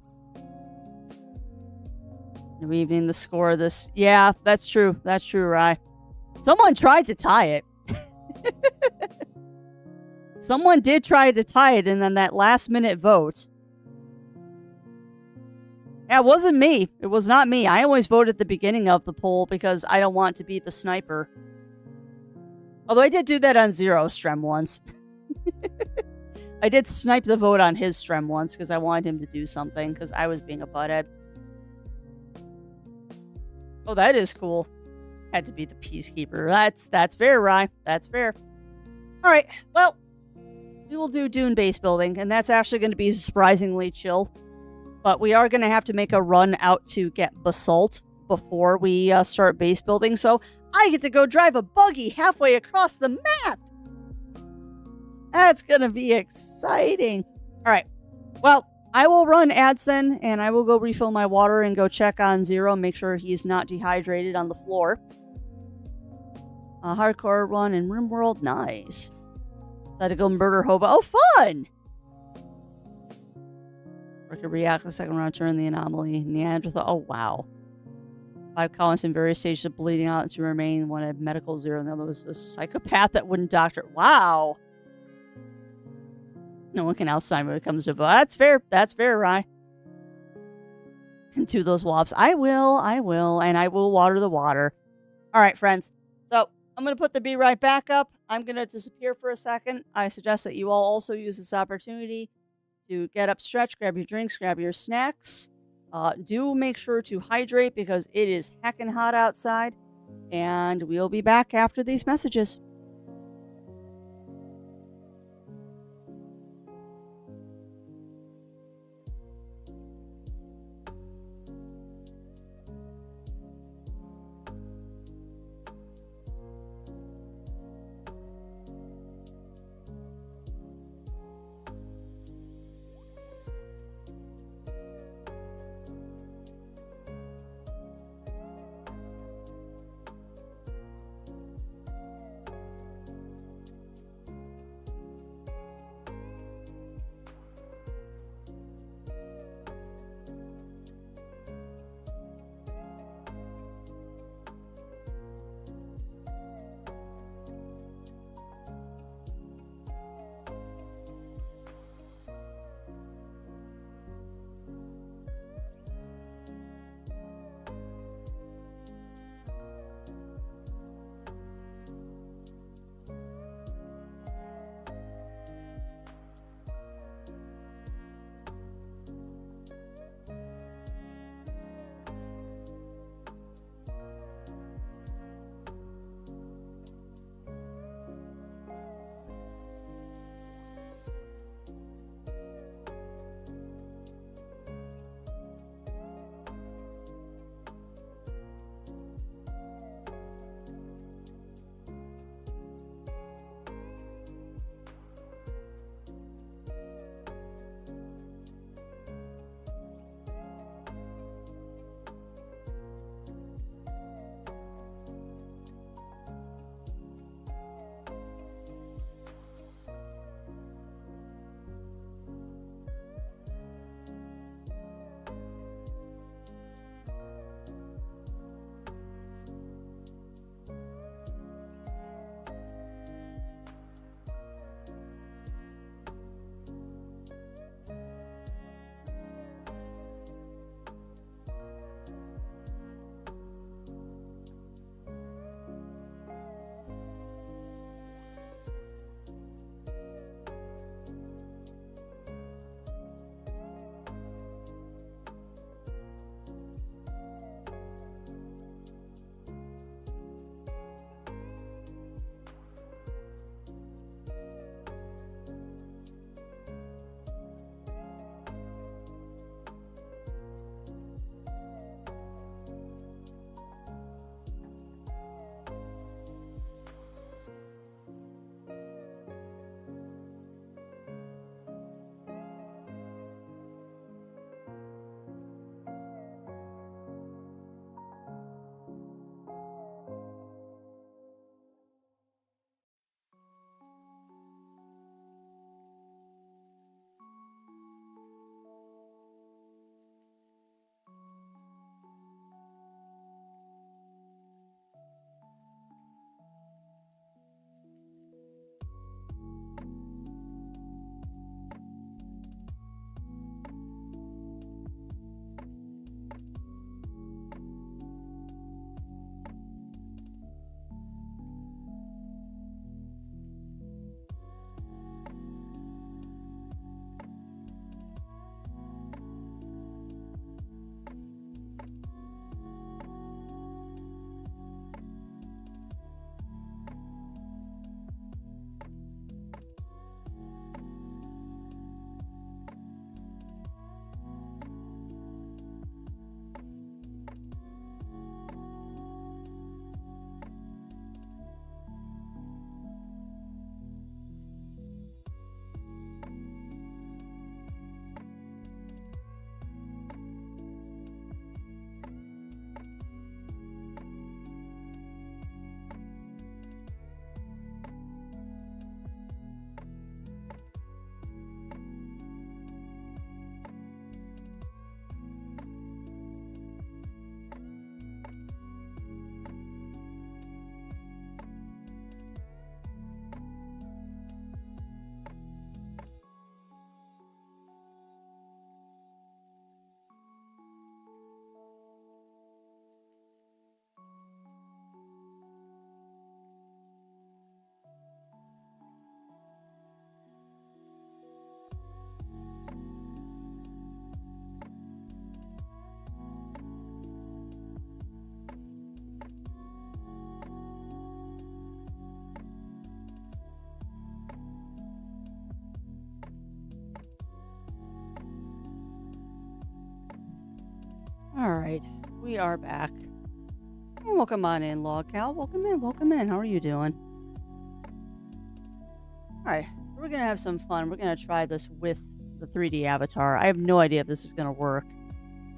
Weaving the score of this. Yeah, that's true. That's true, Rye. Someone tried to tie it. Someone did try to tie it, and then that last-minute vote. Yeah, it wasn't me. It was not me. I always vote at the beginning of the poll because I don't want to be the sniper. Although I did do that on Zero Strem once. I did snipe the vote on his Strem once because I wanted him to do something because I was being a butthead. Oh, that is cool. Had to be the Peacekeeper. That's fair, Rye. That's fair. All right. Well, we will do Dune base building, and that's actually going to be surprisingly chill. But we are going to have to make a run out to get basalt before we start base building. So I get to go drive a buggy halfway across the map. That's going to be exciting. All right. Well, I will run ads then, and I will go refill my water and go check on Zero, make sure he's not dehydrated on the floor. Hardcore run in RimWorld. Nice. Had to go murder Hobo. Oh, fun! Or could react the second round, turn the anomaly. Neanderthal. Oh, wow. 5 colonists in various stages of bleeding out to remain. One had medical 0, and the other was a psychopath that wouldn't doctor. Wow. No one can outside when it comes to vote. That's fair. That's fair, Rye. And to those wops. I will. And I will water the water. All right, friends. So I'm going to put the B right back up. I'm going to disappear for a second. I suggest that you all also use this opportunity to get up, stretch, grab your drinks, grab your snacks. Do make sure to hydrate because it is heckin' hot outside. And we'll be back after these messages. Alright, we are back. And welcome on in, Log Cal. Welcome in, welcome in. How are you doing? Alright, we're gonna have some fun. We're gonna try this with the 3D avatar. I have no idea if this is gonna work.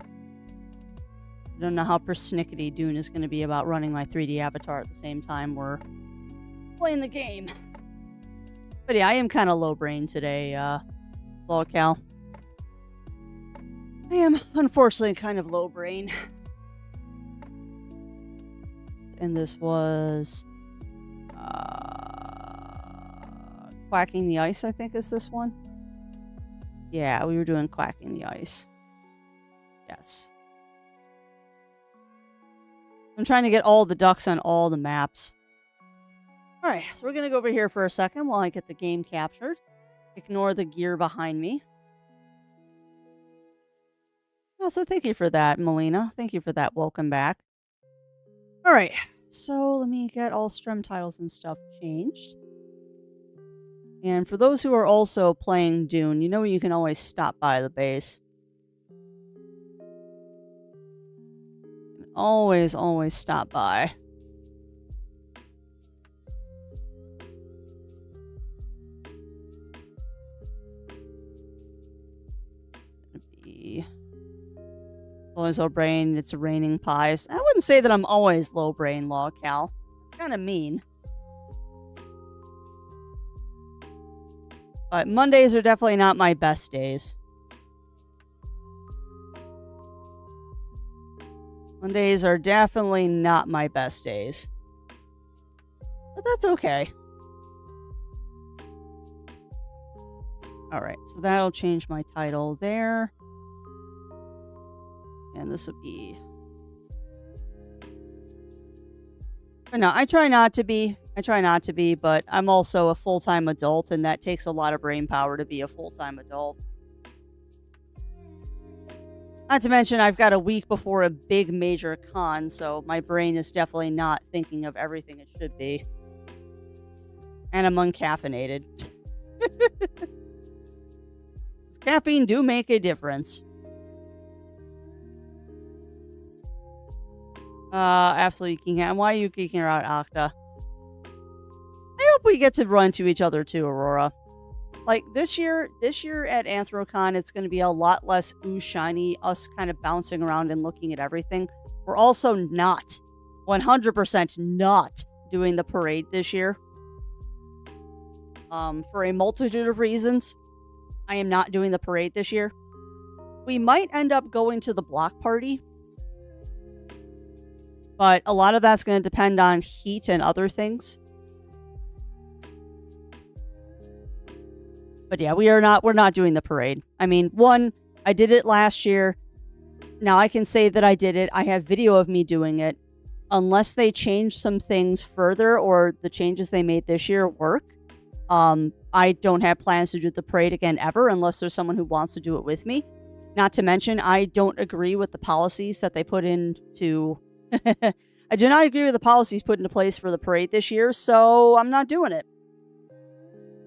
I don't know how persnickety Dune is gonna be about running my 3D avatar at the same time we're playing the game. But yeah, I am kind of low brain today, Log Cal. I am, unfortunately, kind of low brain. And this was Quacking the Ice, I think is this one. Yeah, we were doing Quacking the Ice. Yes. I'm trying to get all the ducks on all the maps. Alright, so we're going to go over here for a second while I get the game captured. Ignore the gear behind me. Also, thank you for that, Melina. Thank you for that. Welcome back. Alright, so let me get all stream titles and stuff changed. And for those who are also playing Dune, you know you can always stop by the base. Always stop by. Always low brain, it's raining pies. I wouldn't say that I'm always low brain, Log Cal. It's kind of mean. But Mondays are definitely not my best days. Mondays are definitely not my best days. But that's okay. Alright, so that'll change my title there. And this would be... No, I try not to be, but I'm also a full-time adult, and that takes a lot of brain power to be a full-time adult. Not to mention, I've got a week before a big major con, so my brain is definitely not thinking of everything it should be. And I'm uncaffeinated. Caffeine do make a difference. Absolutely geeking out. Why are you geeking out, Octa? I hope we get to run to each other too, Aurora. Like this year at Anthrocon, it's going to be a lot less ooh shiny, us kind of bouncing around and looking at everything. We're also not, 100% not doing the parade this year. For a multitude of reasons, I am not doing the parade this year. We might end up going to the block party. But a lot of that's going to depend on heat and other things. But yeah, we're not doing the parade. I mean, one, I did it last year. Now I can say that I did it. I have video of me doing it. Unless they change some things further or the changes they made this year work, I don't have plans to do the parade again ever unless there's someone who wants to do it with me. Not to mention, I don't agree with the policies that they put into... I do not agree with the policies put into place for the parade this year, so I'm not doing it.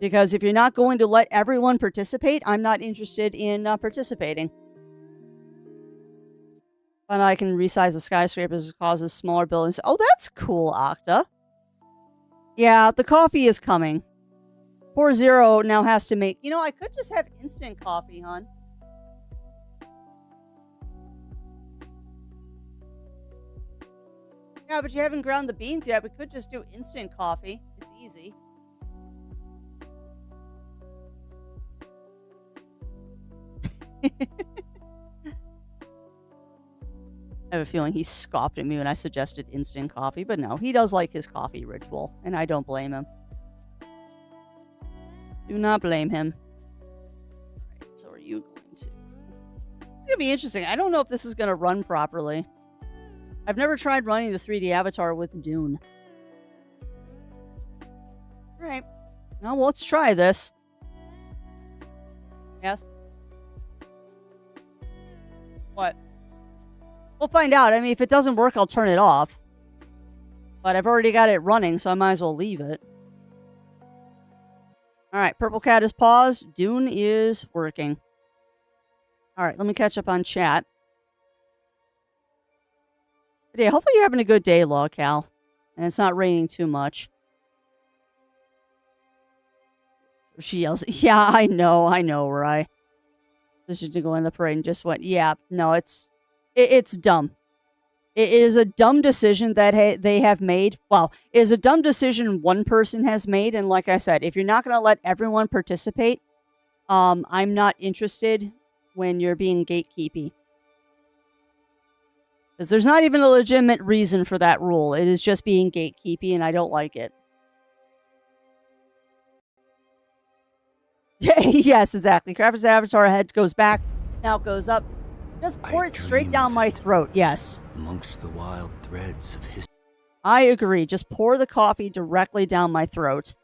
Because if you're not going to let everyone participate, I'm not interested in participating. But I can resize the skyscrapers as causes smaller buildings. Oh, that's cool, Octa. Yeah, the coffee is coming. Poor Zero now has to make... You know, I could just have instant coffee, hon. Yeah, but you haven't ground the beans yet. We could just do instant coffee. It's easy. I have a feeling he scoffed at me when I suggested instant coffee, but no, he does like his coffee ritual, and I don't blame him. Do not blame him. Alright, so are you going to... It's going to be interesting. I don't know if this is going to run properly. I've never tried running the 3D avatar with Dune. Alright. Now let's try this. Yes? What? We'll find out. I mean, if it doesn't work, I'll turn it off. But I've already got it running, so I might as well leave it. Alright, Purple Cat is paused. Dune is working. Alright, let me catch up on chat. But yeah, hopefully you're having a good day, Cal. And it's not raining too much. She yells, yeah, I know, right? This is to go in the parade and just went, yeah, no, it's dumb. It is a dumb decision that they have made. Well, it is a dumb decision one person has made. And like I said, if you're not going to let everyone participate, I'm not interested when you're being gatekeepy. Because there's not even a legitimate reason for that rule. It is just being gatekeepy, and I don't like it. Yes, exactly. Crafter's avatar head goes back, snout goes up. Just pour it straight down my throat. Yes. Amongst the wild threads of history. I agree. Just pour the coffee directly down my throat.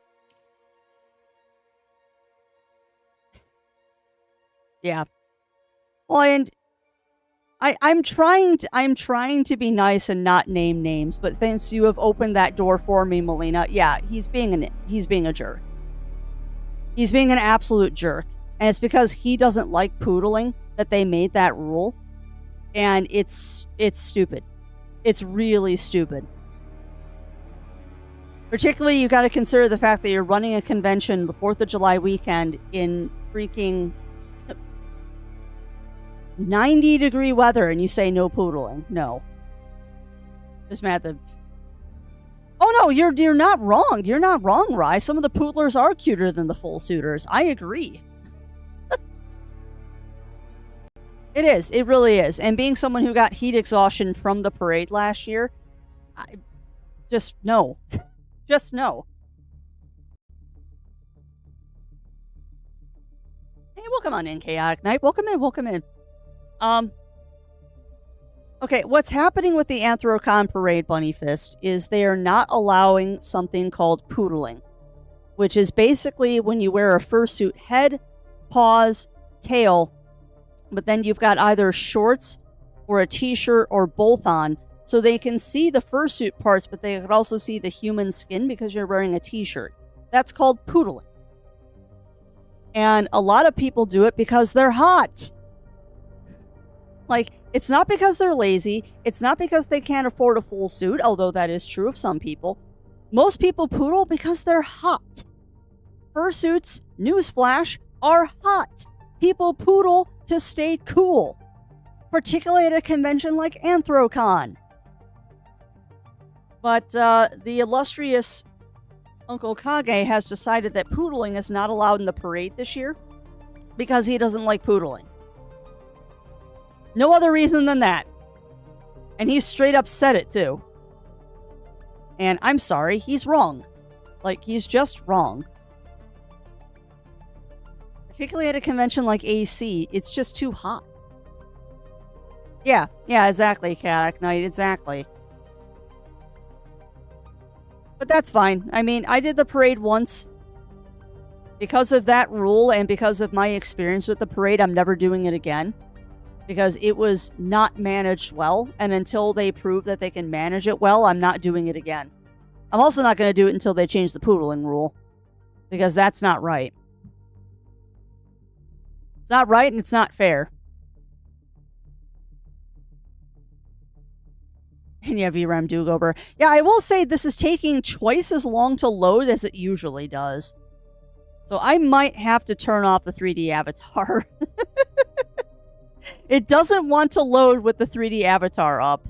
Yeah. Well, and I'm trying to be nice and not name names, but since you have opened that door for me, Melina, yeah, he's being a jerk. He's being an absolute jerk. And it's because he doesn't like poodling that they made that rule. And it's stupid. It's really stupid. Particularly, you got to consider the fact that you're running a convention the 4th of July weekend in freaking 90-degree weather, and you say no poodling. No. Just mad that. Oh no, you're not wrong. You're not wrong, Rye. Some of the poodlers are cuter than the full suitors. I agree. It is. It really is. And being someone who got heat exhaustion from the parade last year, I just no. Just no. Hey, welcome on in, Chaotic Knight. Welcome in. Okay, what's happening with the Anthrocon Parade, Bunny Fist, is they are not allowing something called poodling, which is basically when you wear a fursuit head, paws, tail, but then you've got either shorts or a t-shirt or both on, so they can see the fursuit parts, but they can also see the human skin because you're wearing a t-shirt. That's called poodling. And a lot of people do it because they're hot. Like, it's not because they're lazy. It's not because they can't afford a full suit, although that is true of some people. Most people poodle because they're hot. Fursuits, newsflash, are hot. People poodle to stay cool, particularly at a convention like Anthrocon. But the illustrious Uncle Kage has decided that poodling is not allowed in the parade this year because he doesn't like poodling. No other reason than that. And he straight up said it, too. And I'm sorry, he's wrong. Like, he's just wrong. Particularly at a convention like AC, it's just too hot. Yeah, exactly, Chaotic Knight, exactly. But that's fine. I mean, I did the parade once. Because of that rule and because of my experience with the parade, I'm never doing it again. Because it was not managed well, and until they prove that they can manage it well, I'm not doing it again. I'm also not going to do it until they change the poodling rule. Because that's not right. It's not right and it's not fair. And yeah, VRAM Dugober. Yeah, I will say this is taking twice as long to load as it usually does. So I might have to turn off the 3D avatar. It doesn't want to load with the 3D avatar up.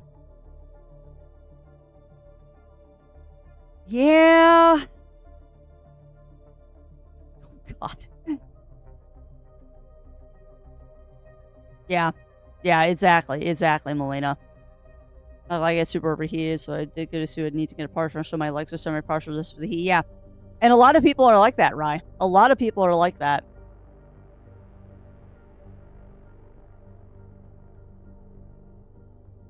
Yeah. Oh, God. Yeah, exactly, Melina. Not like I get super overheated, so I did get a suit. I need to get a partial so my legs are semi-partial just for the heat. Yeah. And a lot of people are like that, Rye. A lot of people are like that.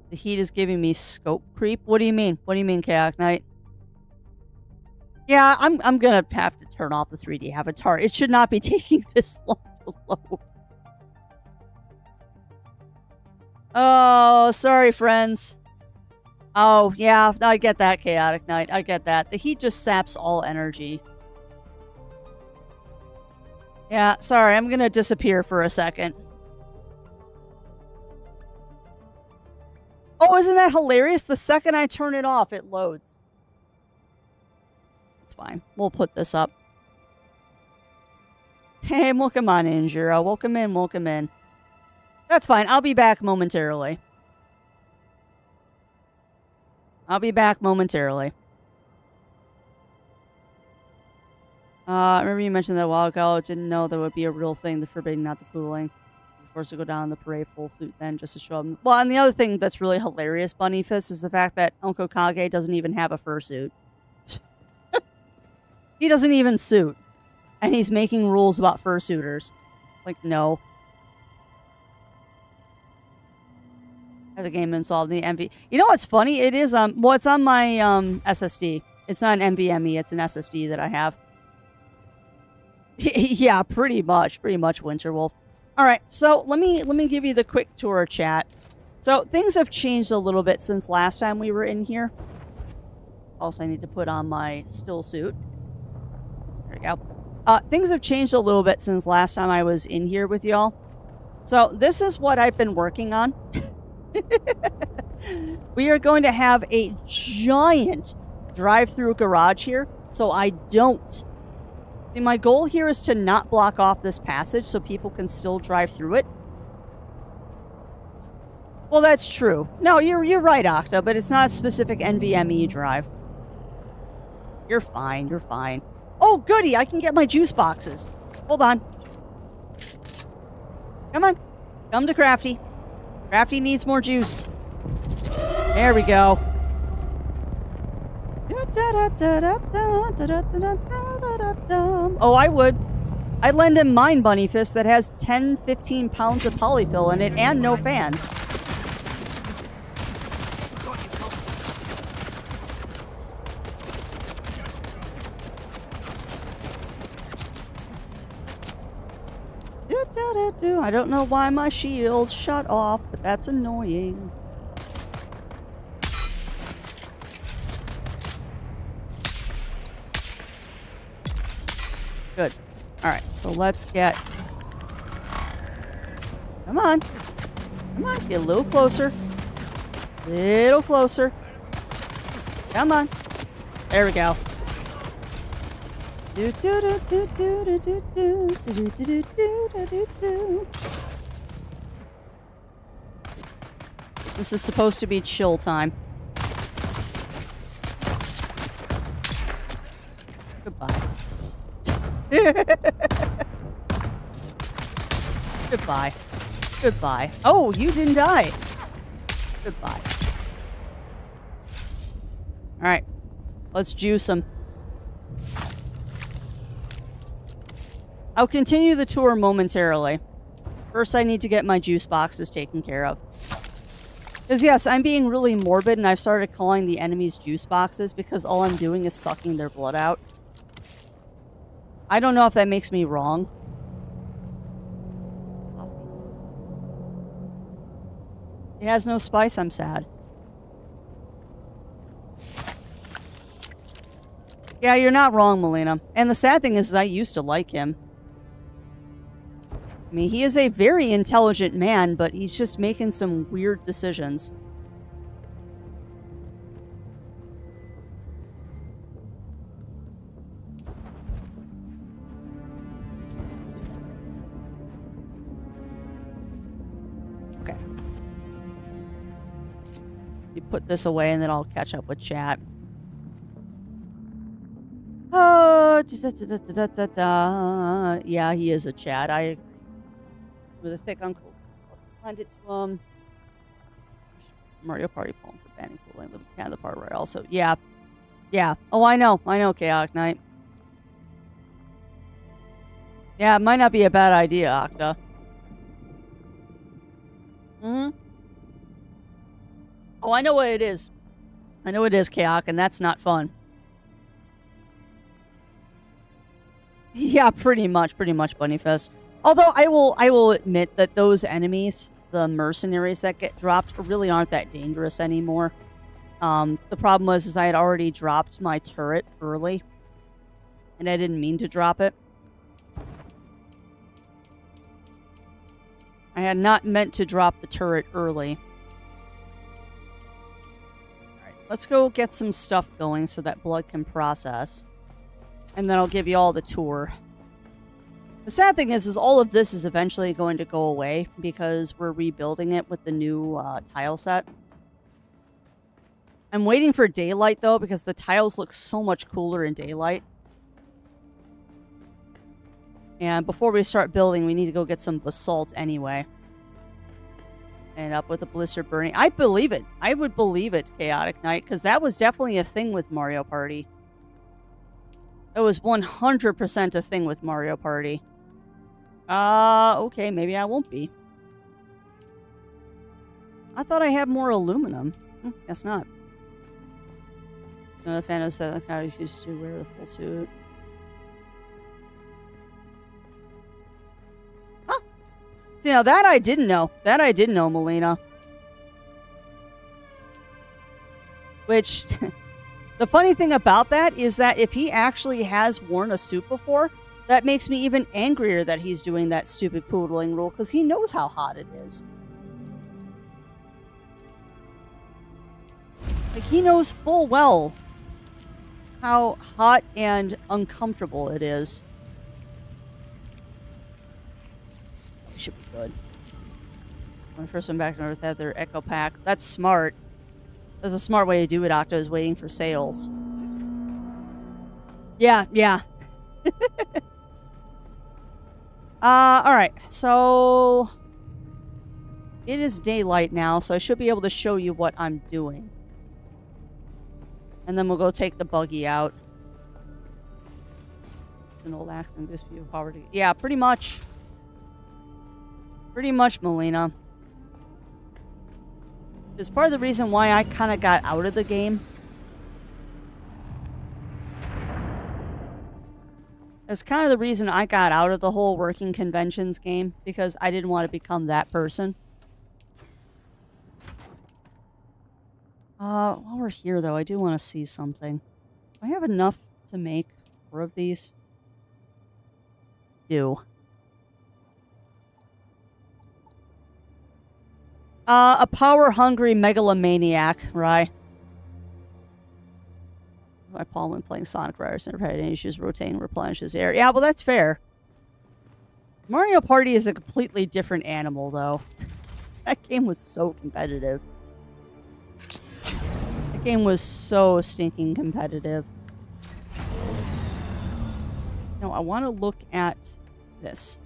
The heat is giving me scope creep. What do you mean? What do you mean, Chaotic Knight? Yeah, I'm gonna have to turn off the 3D avatar. It should not be taking this long to load. Oh, sorry, friends. Oh, yeah, I get that, Chaotic Knight. I get that. The heat just saps all energy. Yeah, sorry, I'm gonna disappear for a second. Oh, isn't that hilarious? The second I turn it off, it loads. It's fine. We'll put this up. Hey, welcome on in, Jiro. Welcome in, welcome in. That's fine. I'll be back momentarily. I remember you mentioned that a while ago. Didn't know there would be a real thing, the forbidding, not the pooling. You're forced to go down the parade full suit then just to show them. Well, and the other thing that's really hilarious, Bunny Fist, is the fact that Uncle Kage doesn't even have a fursuit. He doesn't even suit. And he's making rules about fursuiters. Like, no. Have the game installed in the MV. You know what's funny? It is, well, it's on my SSD. It's not an NVMe, it's an SSD that I have. Yeah, pretty much, Winterwolf. All right, so let me give you the quick tour of chat. So things have changed a little bit since last time we were in here. Also, I need to put on my still suit. There we go. Things have changed a little bit since last time I was in here with y'all. So this is what I've been working on. We are going to have a giant drive-through garage here, so I don't. See, my goal here is to not block off this passage so people can still drive through it. Well, that's true. No, you're right, Octa, but it's not a specific NVMe drive. You're fine, you're fine. Oh, goody, I can get my juice boxes. Hold on. Come on. Come to Crafty. Crafty needs more juice. There we go. Oh, I would. I'd lend him mine, Bunny Fist, that has 10, 15 pounds of polyfill in it and no fans. I don't know why my shield's shut off, but that's annoying. Good. Alright, so let's get... Come on. Come on, get a little closer. Little closer. Come on. There we go. Do do do do do do do do do do do do do. This is supposed to be chill time. Goodbye. Goodbye. Goodbye. Oh, you didn't die. Goodbye. Alright. Let's juice them. I'll continue the tour momentarily. First, I need to get my juice boxes taken care of. Because yes, I'm being really morbid and I've started calling the enemies juice boxes because all I'm doing is sucking their blood out. I don't know if that makes me wrong. It has no spice, I'm sad. Yeah, you're not wrong, Melina. And the sad thing is I used to like him. I mean, he is a very intelligent man, but he's just making some weird decisions. Okay. You put this away and then I'll catch up with chat. Oh, yeah, he is a chat. With a thick uncle. I'll find it to Mario Party poem for banning cooling. Living cat the part where I also yeah. Oh, I know, Chaotic Knight. Yeah, it might not be a bad idea, Octa. Oh, I know what it is. I know it is, Chaotic, and that's not fun. Yeah, pretty much, Bunnyfest. Although I will admit that those enemies, the mercenaries that get dropped, really aren't that dangerous anymore. The problem was I had already dropped my turret early, and I didn't mean to drop it. I had not meant to drop the turret early. Let's go get some stuff going so that blood can process. And then I'll give you all the tour. The sad thing is all of this is eventually going to go away because we're rebuilding it with the new tile set. I'm waiting for daylight, though, because the tiles look so much cooler in daylight. And before we start building, we need to go get some basalt anyway. And up with the blizzard burning. I believe it. I would believe it, Chaotic Knight, because that was definitely a thing with Mario Party. It was 100% a thing with Mario Party. Okay, maybe I won't be. I thought I had more aluminum. Guess not. So the Phantom said I used to wear the full suit. Huh. See, now that I didn't know. That I didn't know, Melina. Which, the funny thing about that is that if he actually has worn a suit before, that makes me even angrier that he's doing that stupid poodling rule, because he knows how hot it is. Like, he knows full well how hot and uncomfortable it is. It should be good. When I first went back to Earth, had their Echo Pack. That's smart. That's a smart way to do it, Octo, is waiting for sales. Yeah. Alright, so it is daylight now, so I should be able to show you what I'm doing. And then we'll go take the buggy out. It's an old accident, dispute of poverty. Yeah, pretty much. Pretty much, Melina. It's part of the reason why I kind of got out of the game. It's kind of the reason I got out of the whole working conventions game, because I didn't want to become that person. While we're here, though, I do want to see something. Do I have enough to make 4 of these? Do. A power-hungry megalomaniac, right? My palm when playing Sonic Riders never had any issues rotating, replenishes air. Yeah, well, that's fair. Mario Party is a completely different animal, though. That game was so competitive. That game was so stinking competitive. No, I want to look at this.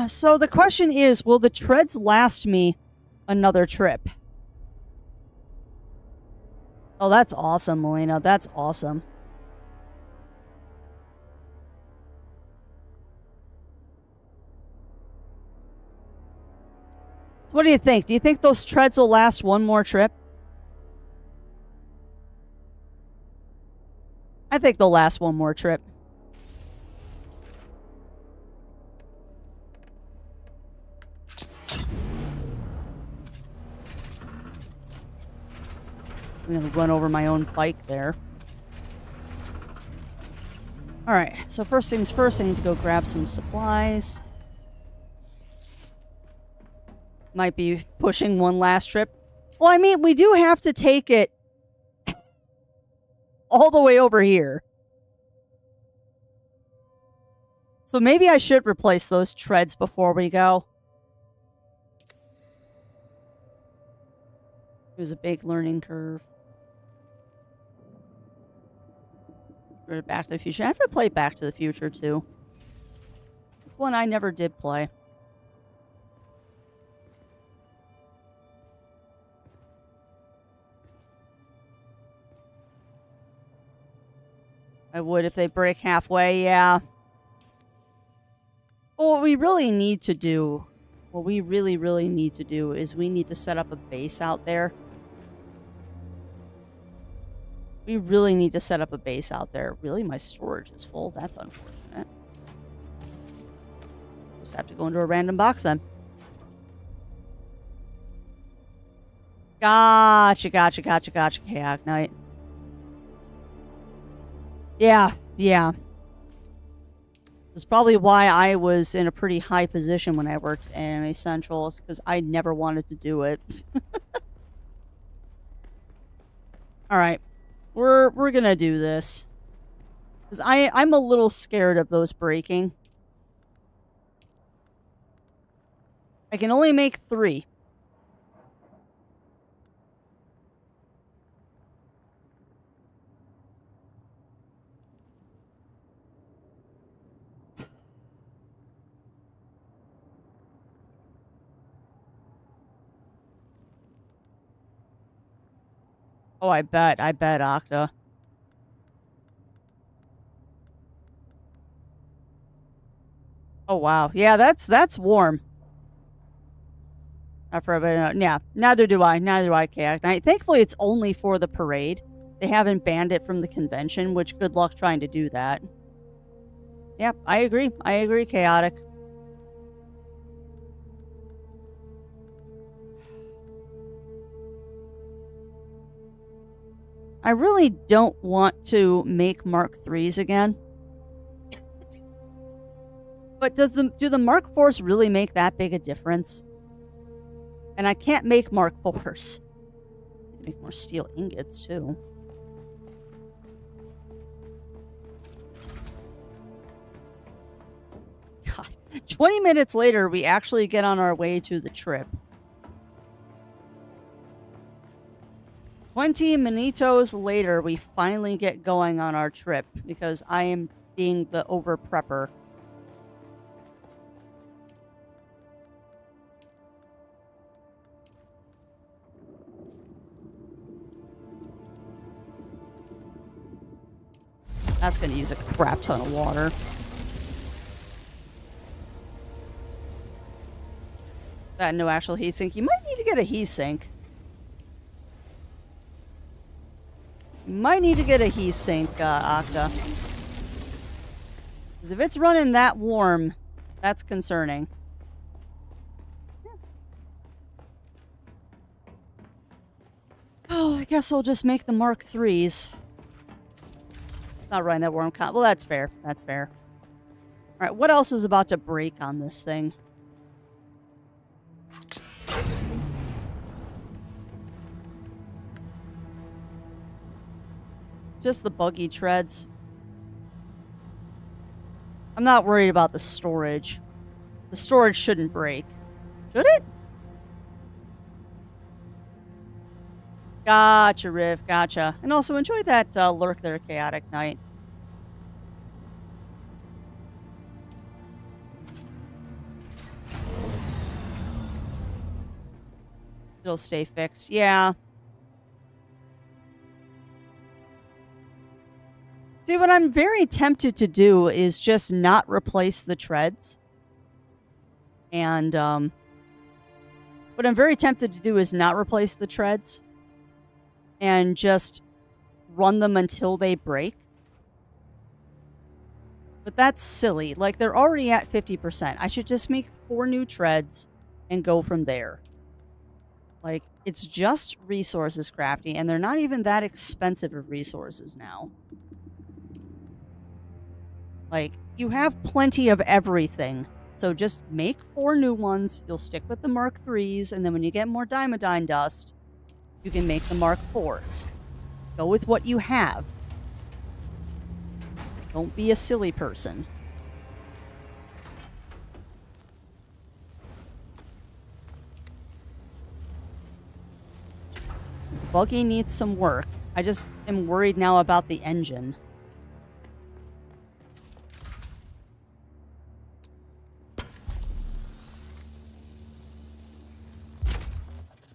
So the question is, will the treads last me another trip? Oh, that's awesome, Melina. That's awesome. So what do you think? Do you think those treads will last one more trip? I think they'll last one more trip. I'm going to run over my own bike there. Alright, so first things first, I need to go grab some supplies. Might be pushing one last trip. Well, I mean, we do have to take it all the way over here. So maybe I should replace those treads before we go. It was a big learning curve. Back to the Future. I have to play Back to the Future, too. It's one I never did play. I would if they break halfway, yeah. Well, what we really need to do, what we really need to do is we need to set up a base out there. We really need to set up a base out there. Really, my storage is full. That's unfortunate. Just have to go into a random box then. Gotcha, Chaotic Knight. Yeah. That's probably why I was in a pretty high position when I worked at Anime Central, because I never wanted to do it. Alright. We're gonna do this. Because I'm a little scared of those breaking. I can only make 3. Oh, I bet, Octa. Oh, wow. Yeah, that's warm. Not for everybody. Yeah, neither do I. Neither do I, Kayak Knight. Thankfully, it's only for the parade. They haven't banned it from the convention, which good luck trying to do that. Yep, I agree. I agree, Chaotic. I really don't want to make Mark 3s again. But do the Mark 4s really make that big a difference? And I can't make Mark 4s. Make more steel ingots, too. God. 20 minutes later, we actually get on our way to the trip. 20 minutos later, we finally get going on our trip because I am being the over-prepper. That's going to use a crap ton of water. That no actual heatsink. You might need to get a heatsink. You might need to get a heatsink, Octa. Because if it's running that warm, that's concerning. Yeah. Oh, I guess I'll just make the Mark 3s. Not running that warm. Well, that's fair. That's fair. All right, what else is about to break on this thing? Just the buggy treads. I'm not worried about the storage. The storage shouldn't break. Should it? Gotcha, Riv. Gotcha. And also enjoy that lurk there, Chaotic Knight. It'll stay fixed. Yeah. See, what I'm very tempted to do is just not replace the treads. And, what I'm very tempted to do is not replace the treads. And just run them until they break. But that's silly. Like, they're already at 50%. I should just make 4 new treads and go from there. Like, it's just resources, Crafty, and they're not even that expensive of resources now. Like, you have plenty of everything. So just make 4 new ones. You'll stick with the Mark 3s, and then when you get more Diamondine dust, you can make the Mark 4s. Go with what you have. Don't be a silly person. Buggy needs some work. I just am worried now about the engine.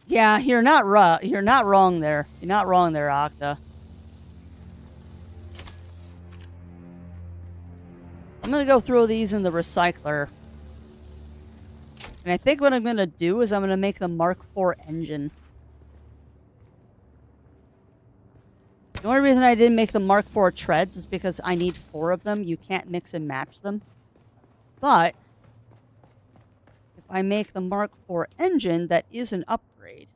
Yeah, you're not wrong there. You're not wrong there, Octa. I'm gonna go throw these in the recycler. And I think what I'm gonna do is I'm gonna make the Mark IV engine. The only reason I didn't make the Mark IV treads is because I need 4 of them. You can't mix and match them. But if I make the Mark IV engine, that is an upgrade.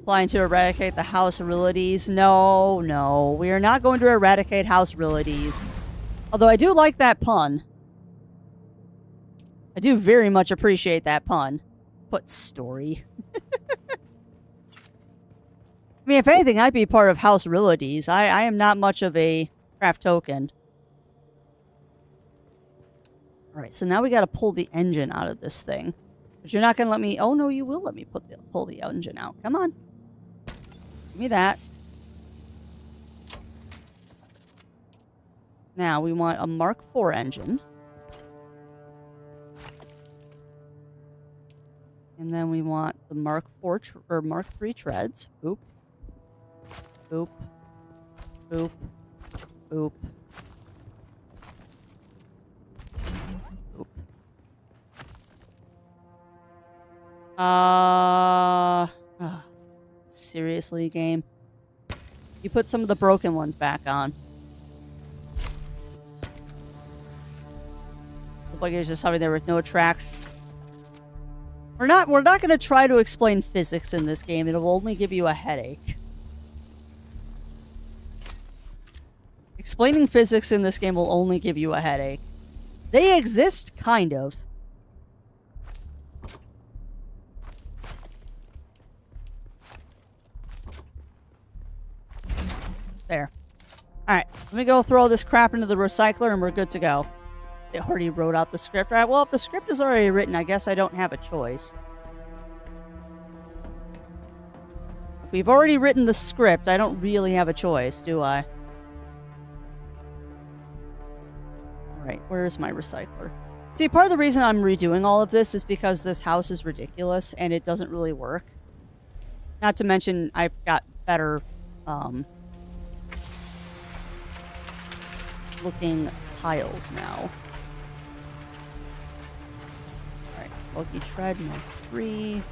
Applying to eradicate the house realities. No, no. We are not going to eradicate house realities. Although I do like that pun. I do very much appreciate that pun. Put story. I mean, if anything, I'd be part of House Realities. I am not much of a craft token. Alright, so now we gotta pull the engine out of this thing. But you're not gonna let me... Oh, no, you will let me pull the engine out. Come on. Give me that. Now, we want a Mark IV engine. And then we want the Mark IV or Mark III treads. Boop. Boop. Boop. Boop. Boop. Seriously, game? You put some of the broken ones back on. Look like it's just something there with no traction. We're not going to try to explain physics in this game. It'll only give you a headache. Explaining physics in this game will only give you a headache. They exist, kind of. There. Alright, let me go throw this crap into the recycler and we're good to go. They already wrote out the script. Alright, well, if the script is already written, I guess I don't have a choice. If we've already written the script, I don't really have a choice, do I? Alright, where's my recycler? See, part of the reason I'm redoing all of this is because this house is ridiculous and it doesn't really work. Not to mention, I've got better, looking tiles now. Alright, bulky tread, Mark 3. Is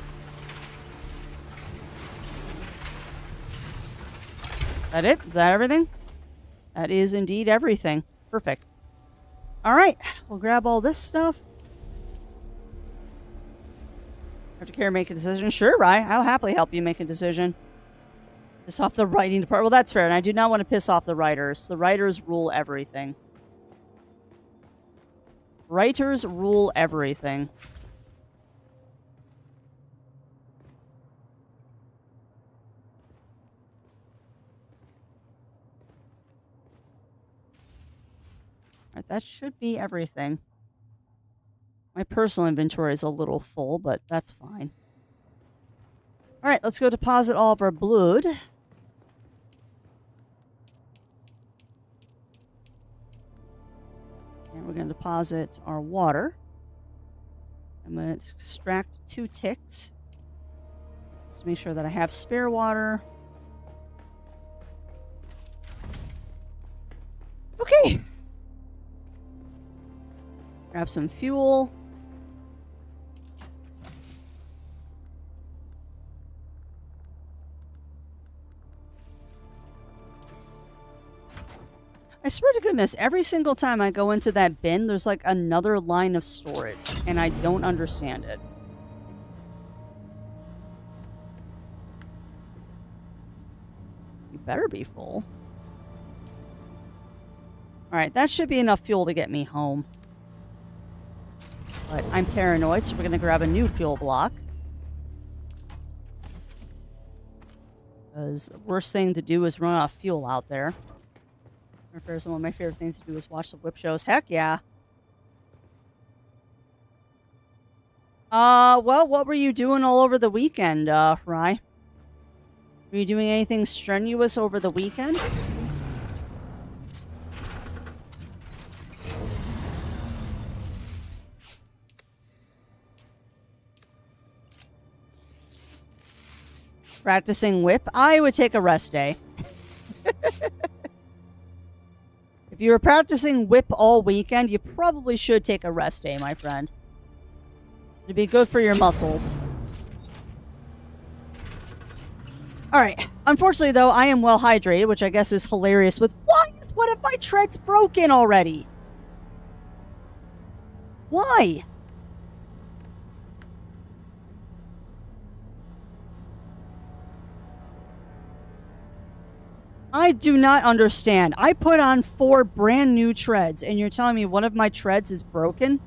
that it? Is that everything? That is indeed everything. Perfect. Alright, we'll grab all this stuff. Have to care make a decision? Sure, Rye. I'll happily help you make a decision. Piss off the writing department. Well, that's fair, and I do not want to piss off the writers. The writers rule everything. Writers rule everything. Alright, that should be everything. My personal inventory is a little full, but that's fine. Alright, let's go deposit all of our blood. And we're going to deposit our water. I'm going to extract 2 ticks. Just make sure that I have spare water. Okay. Grab some fuel. I swear to goodness, every single time I go into that bin, there's like another line of storage, and I don't understand it. You better be full. Alright, that should be enough fuel to get me home. But I'm paranoid, so we're going to grab a new fuel block. Because the worst thing to do is run out of fuel out there. One of my favorite things to do is watch the whip shows. Heck yeah. Well, what were you doing all over the weekend, Rye? Were you doing anything strenuous over the weekend? Practicing whip? I would take a rest day. If you were practicing whip all weekend, you probably should take a rest day, my friend. It'd be good for your muscles. Alright. Unfortunately, though, I am well hydrated, which I guess is hilarious with... Why is one of my treads broken already? Why? I do not understand. I put on 4 brand new treads, and you're telling me one of my treads is broken?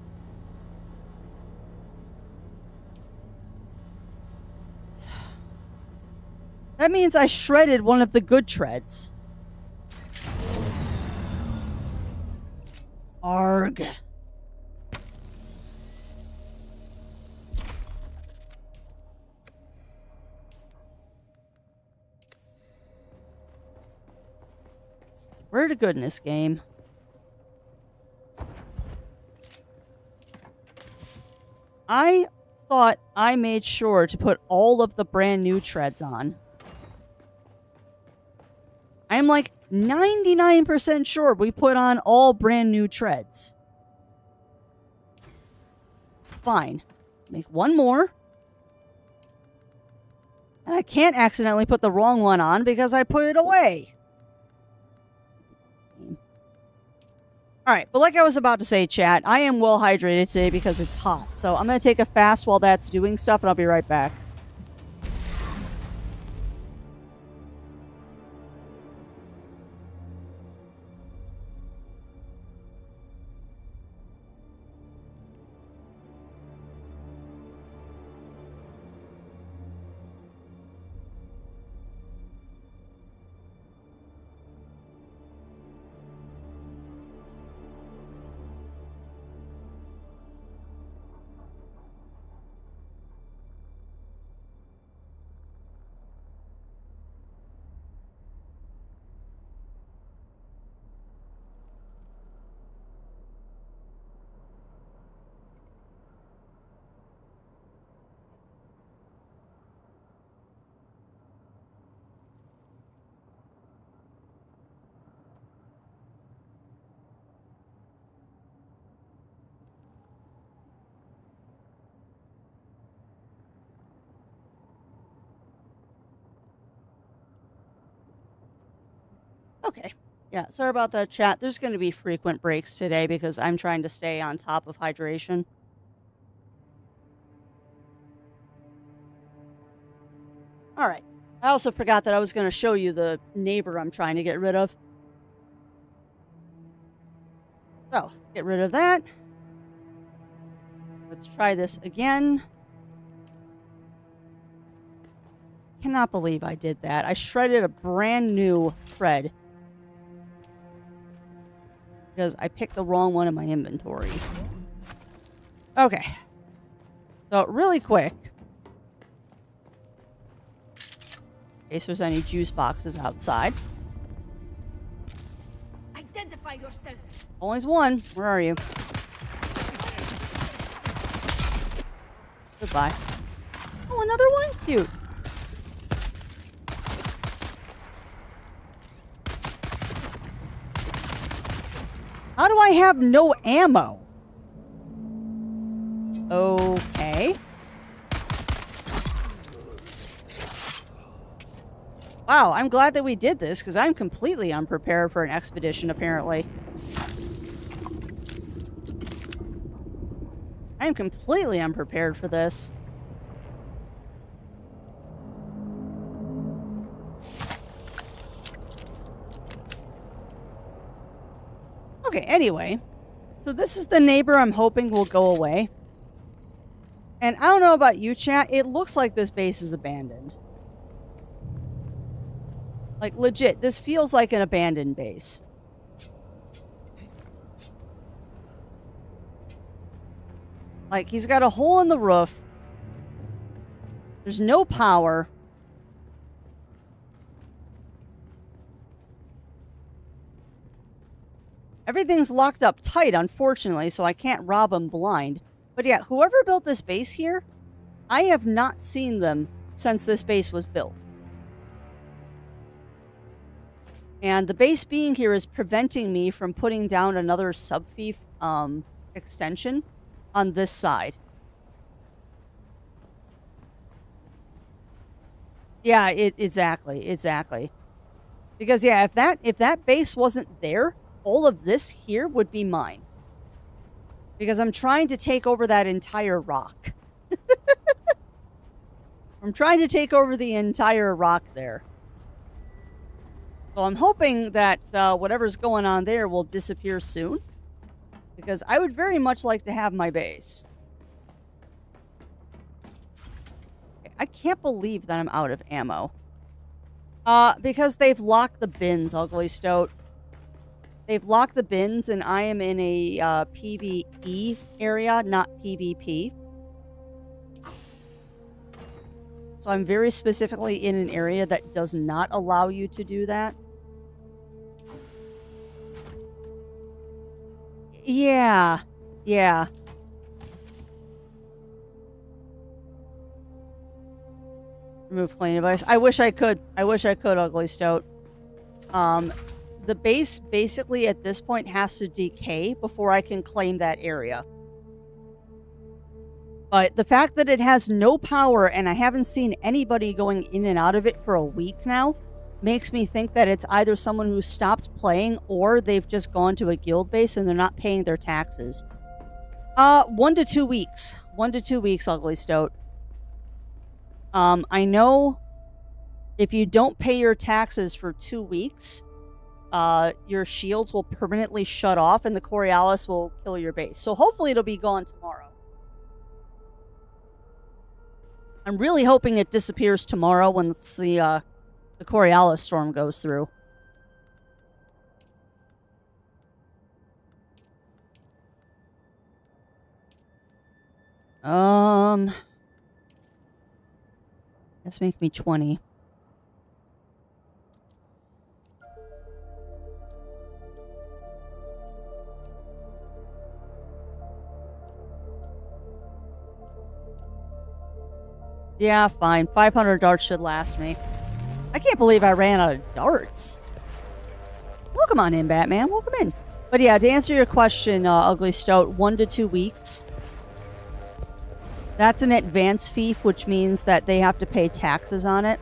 That means I shredded one of the good treads. Arg. Where to goodness game. I thought I made sure to put all of the brand new treads on. I'm like 99% sure we put on all brand new treads. Fine. Make one more. And I can't accidentally put the wrong one on because I put it away. Alright, but like I was about to say, chat, I am well hydrated today because it's hot. So I'm going to take a fast while that's doing stuff, and I'll be right back. Okay. Yeah, sorry about that, chat. There's going to be frequent breaks today because I'm trying to stay on top of hydration. All right. I also forgot that I was going to show you the neighbor I'm trying to get rid of. So, let's get rid of that. Let's try this again. Cannot believe I did that. I shredded a brand new thread because I picked the wrong one in my inventory. Okay. So, really quick. In case there's any juice boxes outside. Identify yourself. Always one. Where are you? Goodbye. Oh, another one? Cute. How do I have no ammo? Okay. Wow, I'm glad that we did this, because I'm completely unprepared for an expedition, apparently. I'm completely unprepared for this. Okay, anyway. So this is the neighbor I'm hoping will go away. And I don't know about you, chat. It looks like this base is abandoned. Like, legit, this feels like an abandoned base. Like, he's got a hole in the roof. There's no power. Everything's locked up tight, unfortunately, so I can't rob him blind. But yeah, whoever built this base here, I have not seen them since this base was built. And the base being here is preventing me from putting down another subfief extension on this side. Yeah, exactly. Because yeah, if that base wasn't there, all of this here would be mine. Because I'm trying to take over that entire rock. I'm trying to take over the entire rock there. So I'm hoping that whatever's going on there will disappear soon. Because I would very much like to have my base. Okay, I can't believe that I'm out of ammo. Because they've locked the bins, Ugly Stoat. They've locked the bins, and I am in a PvE area, not PvP. So I'm very specifically in an area that does not allow you to do that. Yeah. Yeah. Remove claim device. I wish I could. I wish I could, Ugly Stoat. The base basically at this point has to decay before I can claim that area. But the fact that it has no power and I haven't seen anybody going in and out of it for a week now makes me think that it's either someone who stopped playing or they've just gone to a guild base and they're not paying their taxes. 1 to 2 weeks. 1 to 2 weeks, Ugly Stoat. I know if you don't pay your taxes for 2 weeks, your shields will permanently shut off and the Coriolis will kill your base. So hopefully it'll be gone tomorrow. I'm really hoping it disappears tomorrow once the Coriolis storm goes through. Let's make me 20. Yeah, fine. 500 darts should last me. I can't believe I ran out of darts. Welcome on in, Batman. Welcome in. But yeah, to answer your question, Ugly Stoat, 1 to 2 weeks. That's an advance fief, which means that they have to pay taxes on it.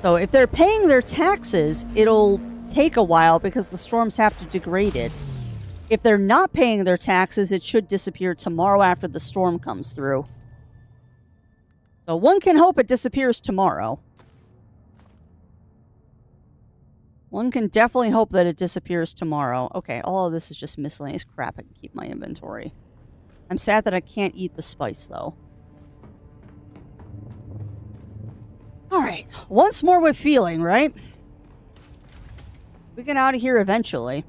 So if they're paying their taxes, it'll take a while because the storms have to degrade it. If they're not paying their taxes, it should disappear tomorrow after the storm comes through. So one can hope it disappears tomorrow. One can definitely hope that it disappears tomorrow. Okay, all of this is just miscellaneous crap I can keep in my inventory. I'm sad that I can't eat the spice, though. Alright, once more with feeling, right? We get out of here eventually.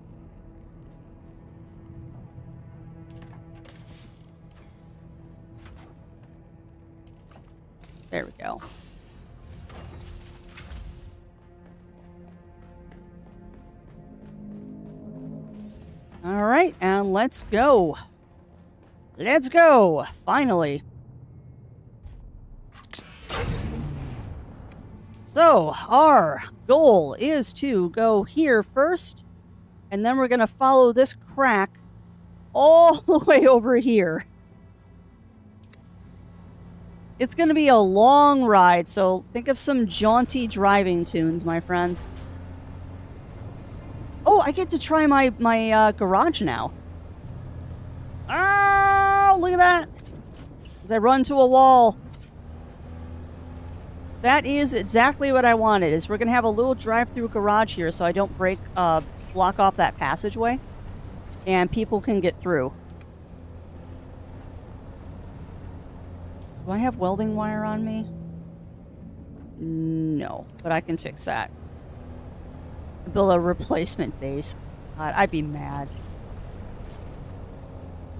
There we go. All right, and let's go. Let's go, finally. So, our goal is to go here first, and then we're going to follow this crack all the way over here. It's going to be a long ride, so think of some jaunty driving tunes, my friends. Oh, I get to try my garage now. Oh, look at that. As I run to a wall. That is exactly what I wanted, is we're going to have a little drive-through garage here so I don't block off that passageway. And people can get through. Do I have welding wire on me? No, but I can fix that. Build a replacement base. God, I'd be mad.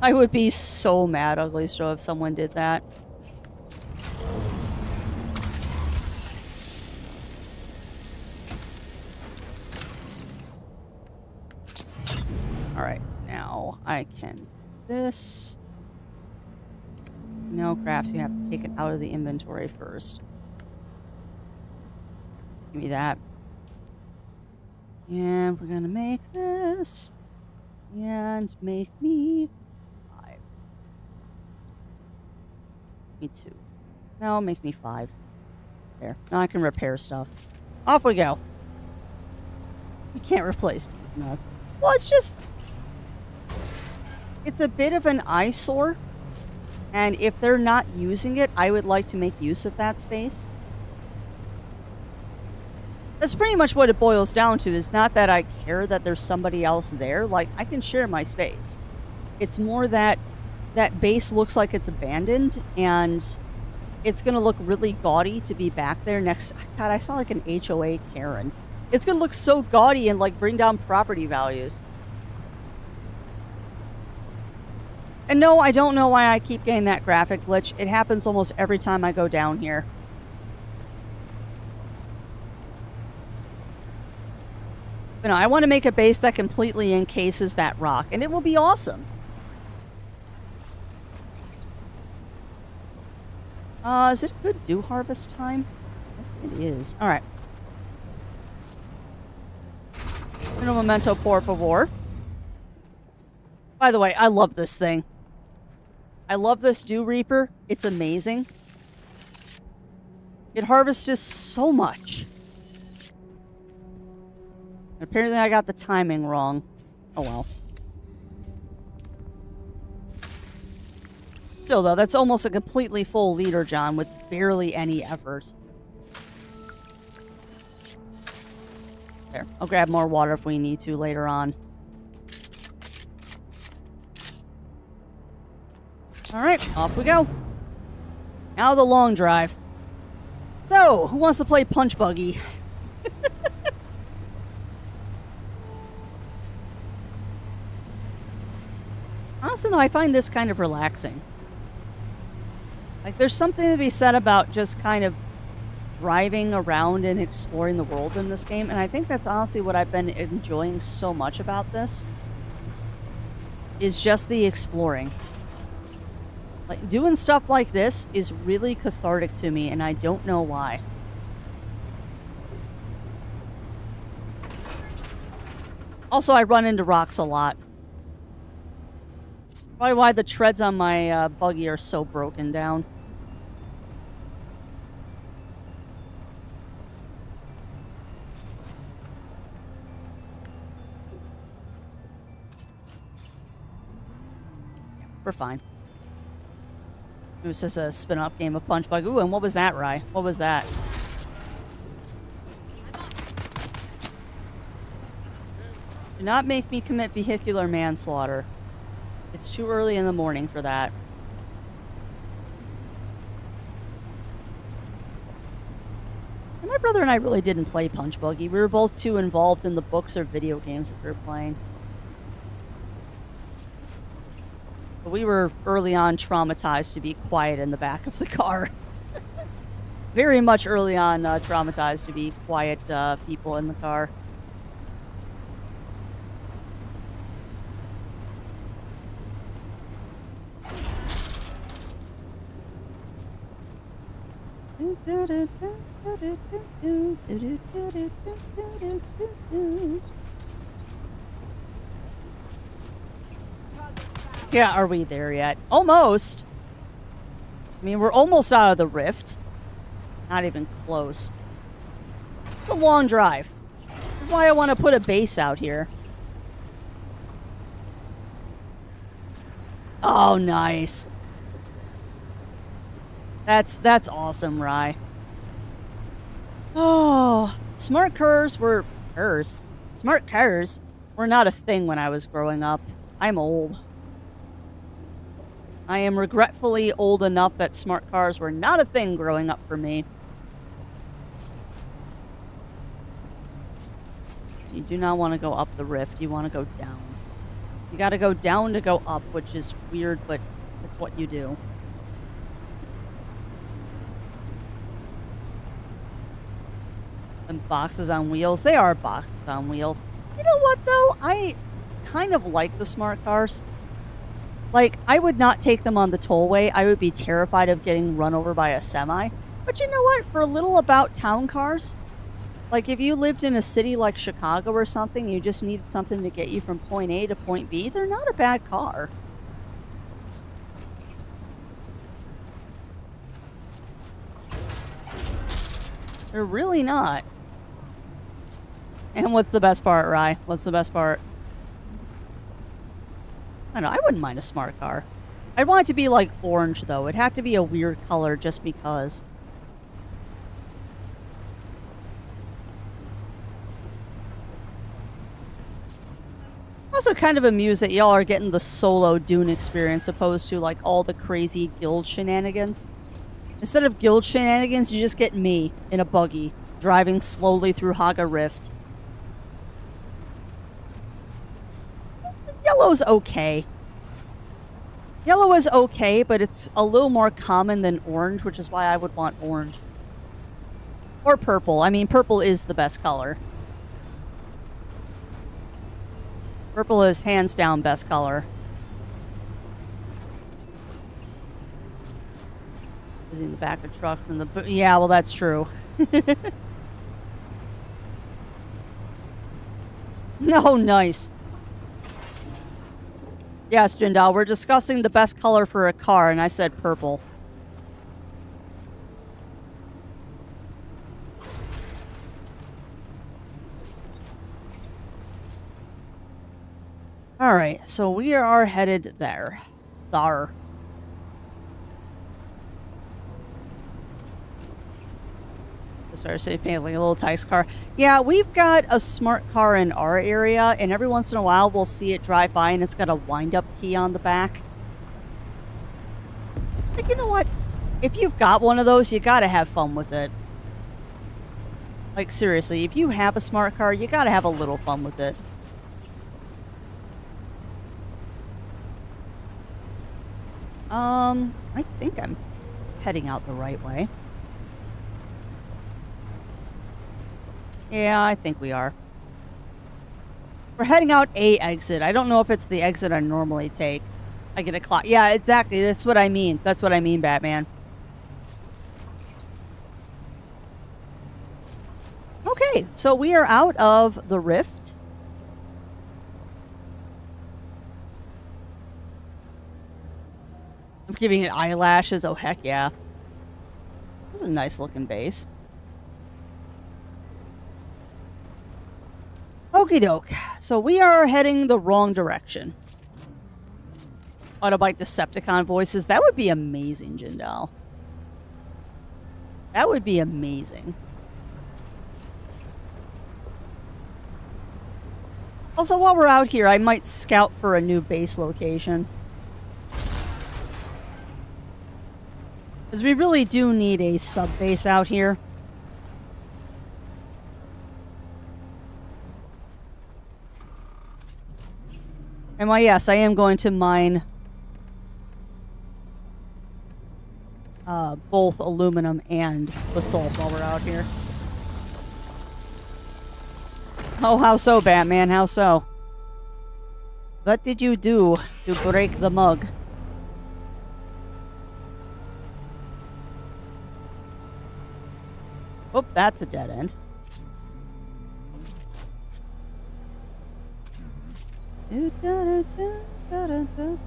I would be so mad, Ugly Stoat, if someone did that. Alright, now I can do this. No, crafts, you have to take it out of the inventory first. Give me that. And we're gonna make this. And make me 5. Me 2. No, make me 5. There. Now I can repair stuff. Off we go. You can't replace these nuts. Well, it's just... It's a bit of an eyesore. And if they're not using it, I would like to make use of that space. That's pretty much what it boils down to. Is not that I care that there's somebody else there. Like, I can share my space. It's more that that base looks like it's abandoned, and it's going to look really gaudy to be back there next. God, I saw like an HOA Karen. It's going to look so gaudy and like bring down property values. And no, I don't know why I keep getting that graphic glitch. It happens almost every time I go down here. But no, I want to make a base that completely encases that rock, and it will be awesome. Is it a good dew harvest time? Yes, it is. All right. Un momento, por favor. By the way, I love this thing. I love this Dew Reaper. It's amazing. It harvests so much. Apparently I got the timing wrong. Oh well. Still though, that's almost a completely full liter, John, with barely any effort. There. I'll grab more water if we need to later on. Alright, off we go. Now the long drive. So, who wants to play Punch Buggy? Honestly, though, I find this kind of relaxing. Like, there's something to be said about just kind of driving around and exploring the world in this game, and I think that's honestly what I've been enjoying so much about this, is just the exploring. Like, doing stuff like this is really cathartic to me, and I don't know why. Also, I run into rocks a lot. Probably why the treads on my buggy are so broken down. We're fine. It was just a spin-off game of Punch Bug. Ooh, and what was that, Rye? What was that? Do not make me commit vehicular manslaughter. It's too early in the morning for that. And my brother and I really didn't play Punch Buggy. We were both too involved in the books or video games that we were playing. But we were early on traumatized to be quiet in the back of the car. Very much early on traumatized to be quiet people in the car. Yeah, are we there yet? Almost. I mean, we're almost out of the rift. Not even close. It's a long drive. This is why I want to put a base out here. Oh, nice. That's awesome, Rye. Oh, smart cars were not a thing when I was growing up. I'm old. I am regretfully old enough that smart cars were not a thing growing up for me. You do not want to go up the rift. You want to go down. You got to go down to go up, which is weird, but it's what you do. And boxes on wheels. They are boxes on wheels. You know what, though? I kind of like the smart cars. Like, I would not take them on the tollway. I would be terrified of getting run over by a semi. But you know what? For little about town cars, like if you lived in a city like Chicago or something, you just needed something to get you from point A to point B, they're not a bad car. They're really not. And what's the best part, Rye? What's the best part? I don't know, I wouldn't mind a smart car. I'd want it to be like orange, though. It'd have to be a weird color just because. Also kind of amused that y'all are getting the solo Dune experience opposed to like all the crazy guild shenanigans. Instead of guild shenanigans, you just get me in a buggy driving slowly through Haga Rift. Yellow's okay. Yellow is okay, but it's a little more common than orange, which is why I would want orange. Or purple. I mean, purple is the best color. Purple is hands down best color. In the back of trucks and the... Yeah, well, that's true. No, nice. Yes, Jindal, we're discussing the best color for a car, and I said purple. Alright, so we are headed there. Thar. Started safe paint like a little tax car. Yeah, we've got a smart car in our area, and every once in a while we'll see it drive by and it's got a wind-up key on the back. Like, you know what? If you've got one of those, you gotta have fun with it. Like, seriously, if you have a smart car, you gotta have a little fun with it. I think I'm heading out the right way. Yeah, I think we are. We're heading out a exit. I don't know if it's the exit I normally take. I get a clock. Yeah, exactly. That's what I mean. That's what I mean, Batman. Okay, so we are out of the rift. I'm giving it eyelashes. Oh, heck yeah. That was a nice looking base. Okie doke. So we are heading the wrong direction. Autobike Decepticon voices. That would be amazing, Jindal. That would be amazing. Also, while we're out here, I might scout for a new base location. Because we really do need a sub-base out here. And why, yes, I am going to mine both aluminum and basalt while we're out here. Oh, how so, Batman? How so? What did you do to break the mug? Oh, that's a dead end.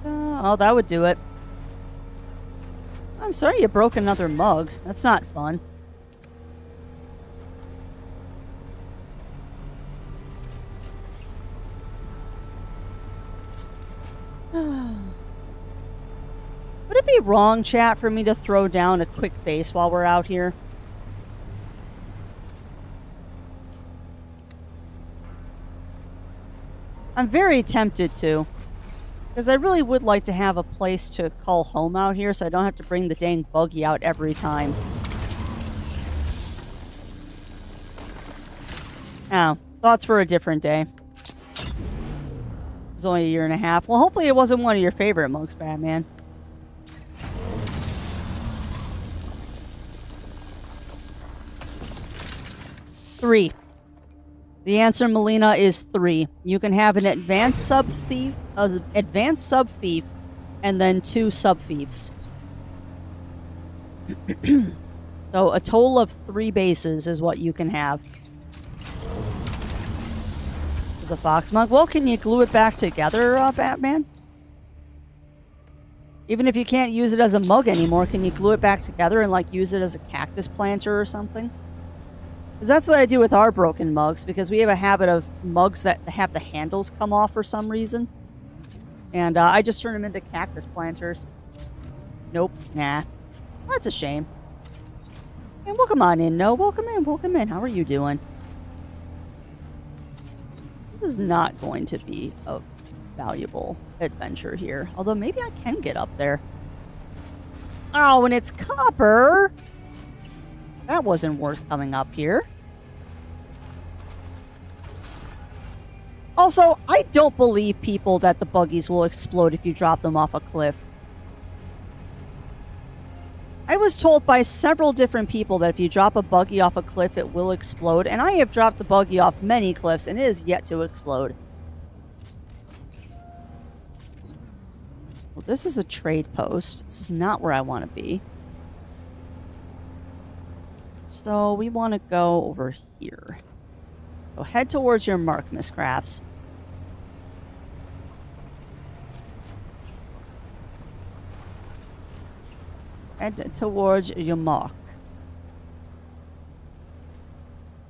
Oh, that would do it. I'm sorry you broke another mug. That's not fun. Would it be wrong, chat, for me to throw down a quick base while we're out here? I'm very tempted to. Because I really would like to have a place to call home out here so I don't have to bring the dang buggy out every time. Oh, thoughts for a different day. It was only a year and a half. Well, hopefully it wasn't one of your favorite mugs, Batman. Three. The answer, Melina, is 3. You can have an advanced sub-thief, and then 2 sub-thieves. So a total of 3 bases is what you can have. Is a fox mug. Well, can you glue it back together, Batman? Even if you can't use it as a mug anymore, can you glue it back together and like use it as a cactus planter or something? Because that's what I do with our broken mugs, because we have a habit of mugs that have the handles come off for some reason. And I just turn them into cactus planters. Nope. Nah. That's a shame. And welcome on in, No. Welcome in, welcome in. How are you doing? This is not going to be a valuable adventure here. Although maybe I can get up there. Oh, and it's copper! That wasn't worth coming up here. Also, I don't believe people that the buggies will explode if you drop them off a cliff. I was told by several different people that if you drop a buggy off a cliff, it will explode. And I have dropped the buggy off many cliffs, and it is yet to explode. Well, this is a trade post. This is not where I want to be. So we want to go over here. So head towards your mark, Miss Crafts. Head towards your mark.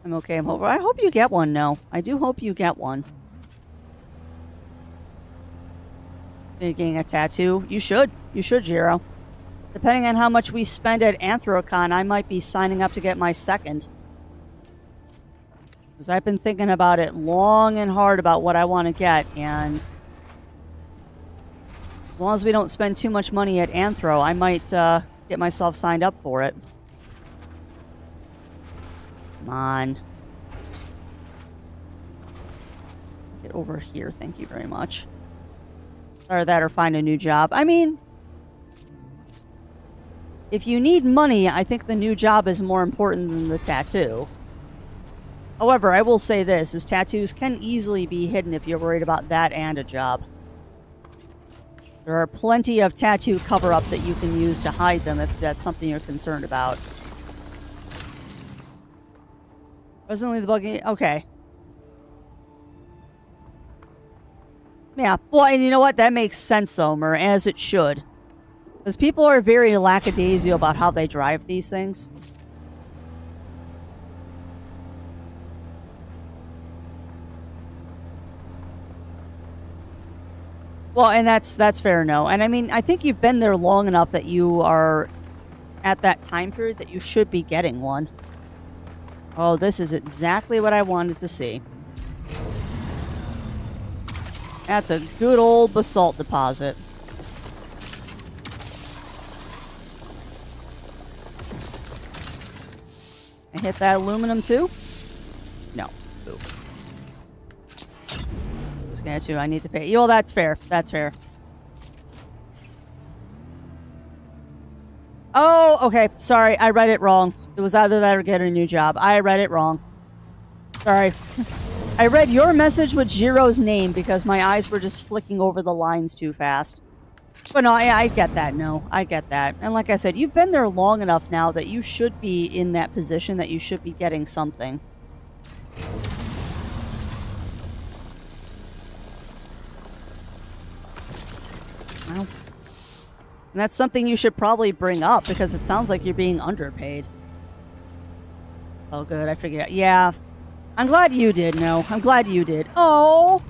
I'm okay. I'm over. I hope you get one, no. I do hope you get one. Getting a tattoo? You should. You should, Jiro. Depending on how much we spend at Anthrocon, I might be signing up to get my second. Because I've been thinking about it long and hard about what I want to get, and as long as we don't spend too much money at Anthro, I might get myself signed up for it. Come on. Get over here, thank you very much. Or that or find a new job. I mean, if you need money, I think the new job is more important than the tattoo. However, I will say this, is tattoos can easily be hidden if you're worried about that and a job. There are plenty of tattoo cover-ups that you can use to hide them if that's something you're concerned about. Presently the buggy... Okay. Yeah, well, and you know what? That makes sense, though, Mer, as it should. Because people are very lackadaisical about how they drive these things. Well, and that's fair, no. And I mean, I think you've been there long enough that you are at that time period that you should be getting one. Oh, this is exactly what I wanted to see. That's a good old basalt deposit. I hit that aluminum too? No. Ooh. I need to pay. Well, that's fair. That's fair. Oh, okay. Sorry, I read it wrong. It was either that or get a new job. I read it wrong. Sorry. I read your message with Jiro's name because my eyes were just flicking over the lines too fast. But no, I get that. No, I get that. And like I said, you've been there long enough now that you should be in that position, that you should be getting something. Well, and that's something you should probably bring up because it sounds like you're being underpaid. Oh, good. I figured out. Yeah. I'm glad you did, no. I'm glad you did. Oh!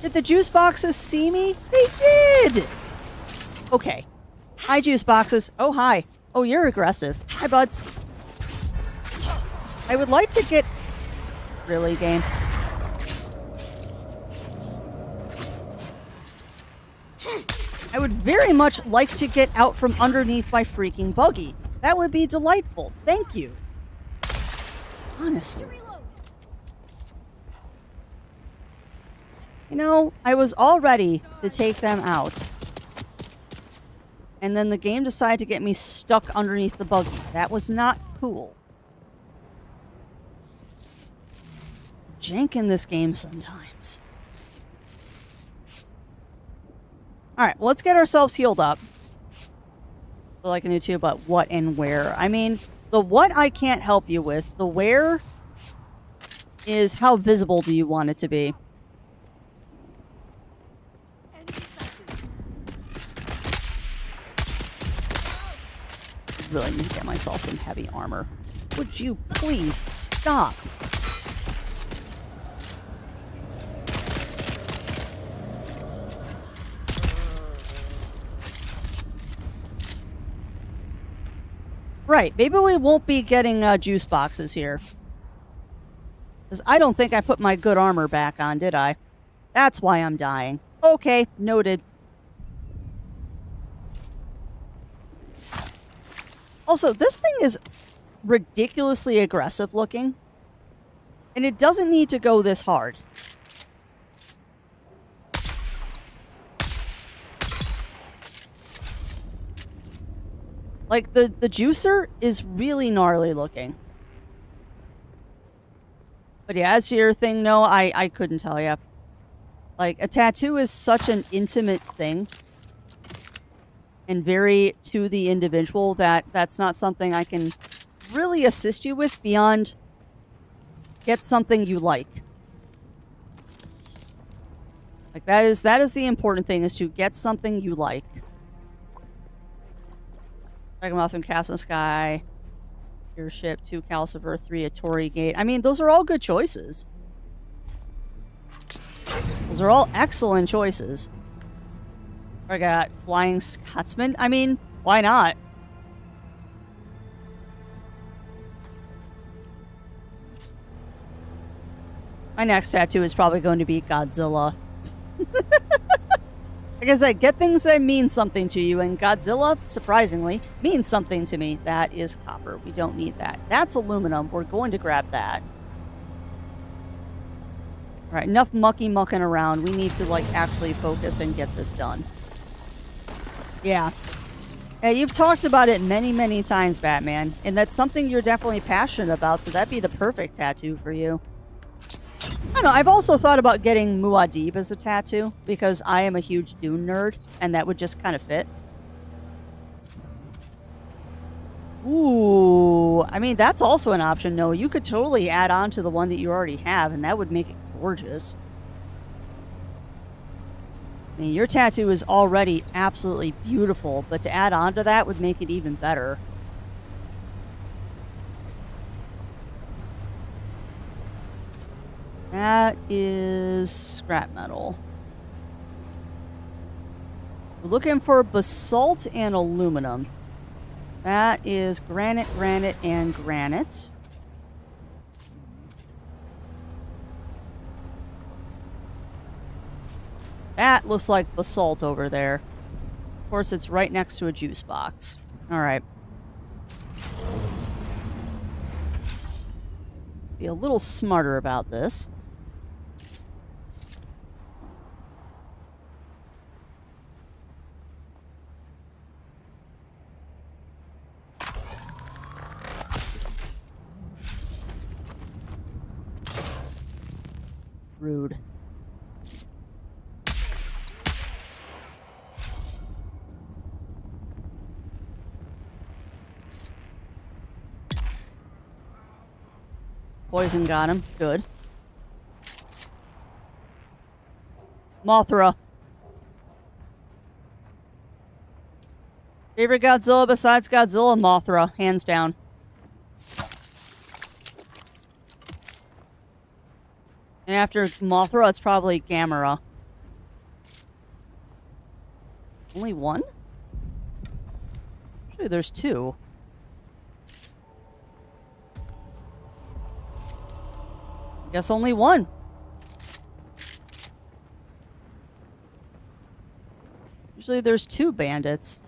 Did the juice boxes see me? They did! Okay. Hi, juice boxes. Oh, hi. Oh, you're aggressive. Hi, buds. I would like to get... Really, game? I would very much like to get out from underneath my freaking buggy. That would be delightful. Thank you. Honestly. You know, I was all ready to take them out. And then the game decided to get me stuck underneath the buggy. That was not cool. Jank in this game sometimes. Alright, well, let's get ourselves healed up. Like a new too, but what and where? I mean, the what I can't help you with. The where is how visible do you want it to be? Really need to get myself some heavy armor. Would you please stop? Right, maybe we won't be getting juice boxes here. Because I don't think I put my good armor back on, did I? That's why I'm dying. Okay, noted. Also, this thing is ridiculously aggressive looking. And it doesn't need to go this hard. Like, the juicer is really gnarly looking. But yeah, as to your thing, no, I couldn't tell you. Like, a tattoo is such an intimate thing. And very to the individual that that's not something I can really assist you with beyond get something you like. Like, that is the important thing, is to get something you like. Ragamuffin, Castle Sky, Airship, 2 Calcifer, 3 a Tory Gate. I mean, those are all good choices. Those are all excellent choices. I got Flying Scotsman. I mean, why not? My next tattoo is probably going to be Godzilla. Like I said, get things that mean something to you, and Godzilla, surprisingly, means something to me. That is copper. We don't need that. That's aluminum. We're going to grab that. All right, enough mucking around. We need to, like, actually focus and get this done. Yeah. Yeah, you've talked about it many, many times, Batman, and that's something you're definitely passionate about, so that'd be the perfect tattoo for you. I don't know, I've also thought about getting Muad'Dib as a tattoo, because I am a huge Dune nerd, and that would just kind of fit. Ooh, I mean, that's also an option. No, you could totally add on to the one that you already have, and that would make it gorgeous. I mean, your tattoo is already absolutely beautiful, but to add on to that would make it even better. That is scrap metal. We're looking for basalt and aluminum. That is granite, and granite. That looks like basalt over there. Of course, it's right next to a juice box. All right. Be a little smarter about this. Rude. Poison got him. Good. Mothra. Favorite Godzilla besides Godzilla? Mothra. Hands down. And after Mothra, it's probably Gamera. Only one? Actually, there's 2. Guess only 1. Usually there's 2 bandits.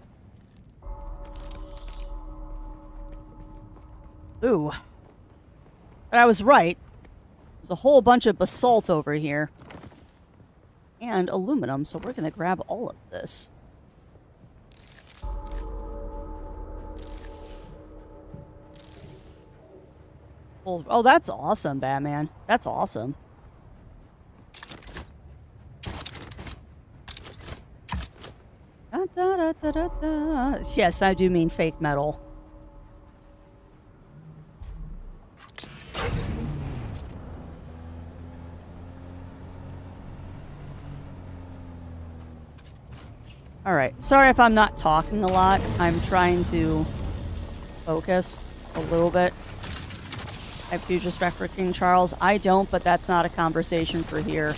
Ooh. But I was right. There's a whole bunch of basalt over here. And aluminum, so we're going to grab all of this. Oh, that's awesome, Batman. That's awesome. Da, da, da, da, da. Yes, I do mean fake metal. Alright, sorry if I'm not talking a lot. I'm trying to focus a little bit. I have huge respect for King Charles. I don't, but that's not a conversation for here.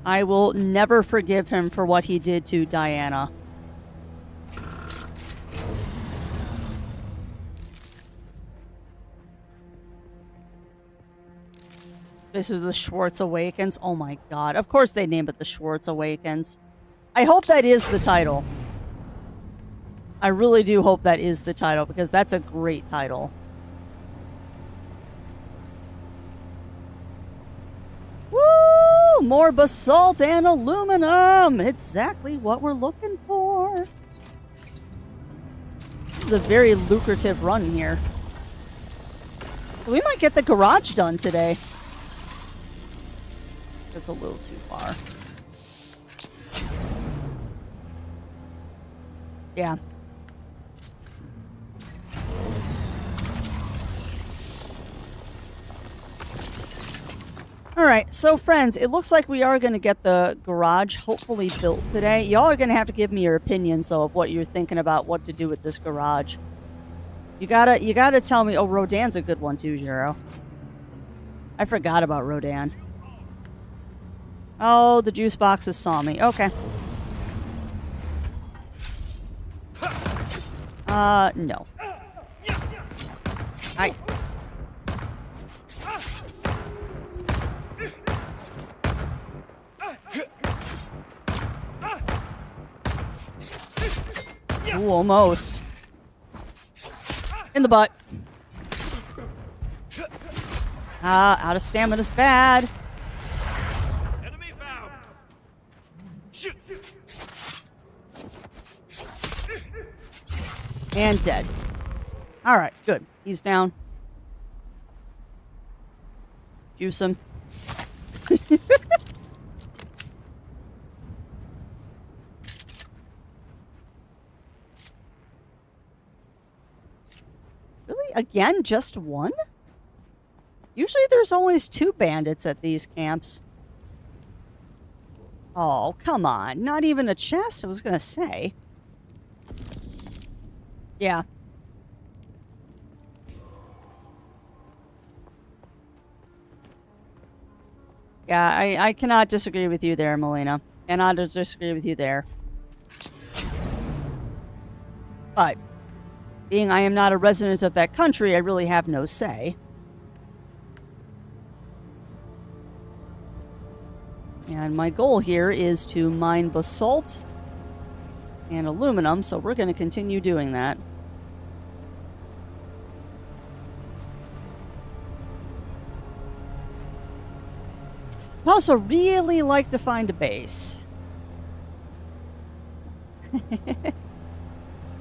I will never forgive him for what he did to Diana. This is the Schwartz Awakens. Oh my god. Of course they named it the Schwartz Awakens. I hope that is the title. I really do hope that is the title, because that's a great title. Woo! More basalt and aluminum! Exactly what we're looking for. This is a very lucrative run here. We might get the garage done today. That's a little too far. Yeah. Alright, so friends, it looks like we are going to get the garage hopefully built today. Y'all are going to have to give me your opinions, though, of what you're thinking about what to do with this garage. You gotta tell me. Oh, Rodan's a good one too, Zero. I forgot about Rodan. Oh, the juice boxes saw me. Okay. No. Ooh, almost. In the butt. Out of stamina's bad. Enemy found. Shoot. And dead. Alright, good. He's down. Juice him. Really? Again, just one? Usually there's always 2 bandits at these camps. Oh, come on. Not even a chest, I was gonna say. Yeah. Yeah, I cannot disagree with you there, Melina. Cannot disagree with you there. But, being I am not a resident of that country, I really have no say. And my goal here is to mine basalt and aluminum, so we're going to continue doing that. I also really like to find a base.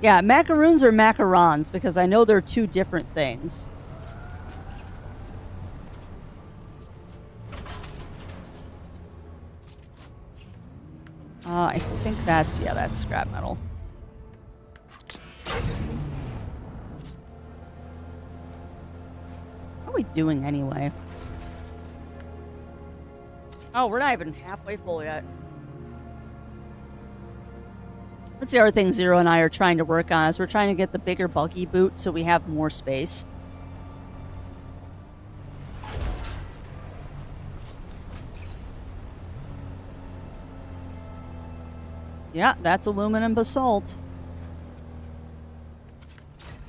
Yeah, macaroons or macarons, because I know they're 2 different things. I think that's scrap metal. How are we doing anyway? Oh, we're not even halfway full yet. That's the other thing Zero and I are trying to work on, is we're trying to get the bigger buggy boot so we have more space. Yeah, that's aluminum basalt.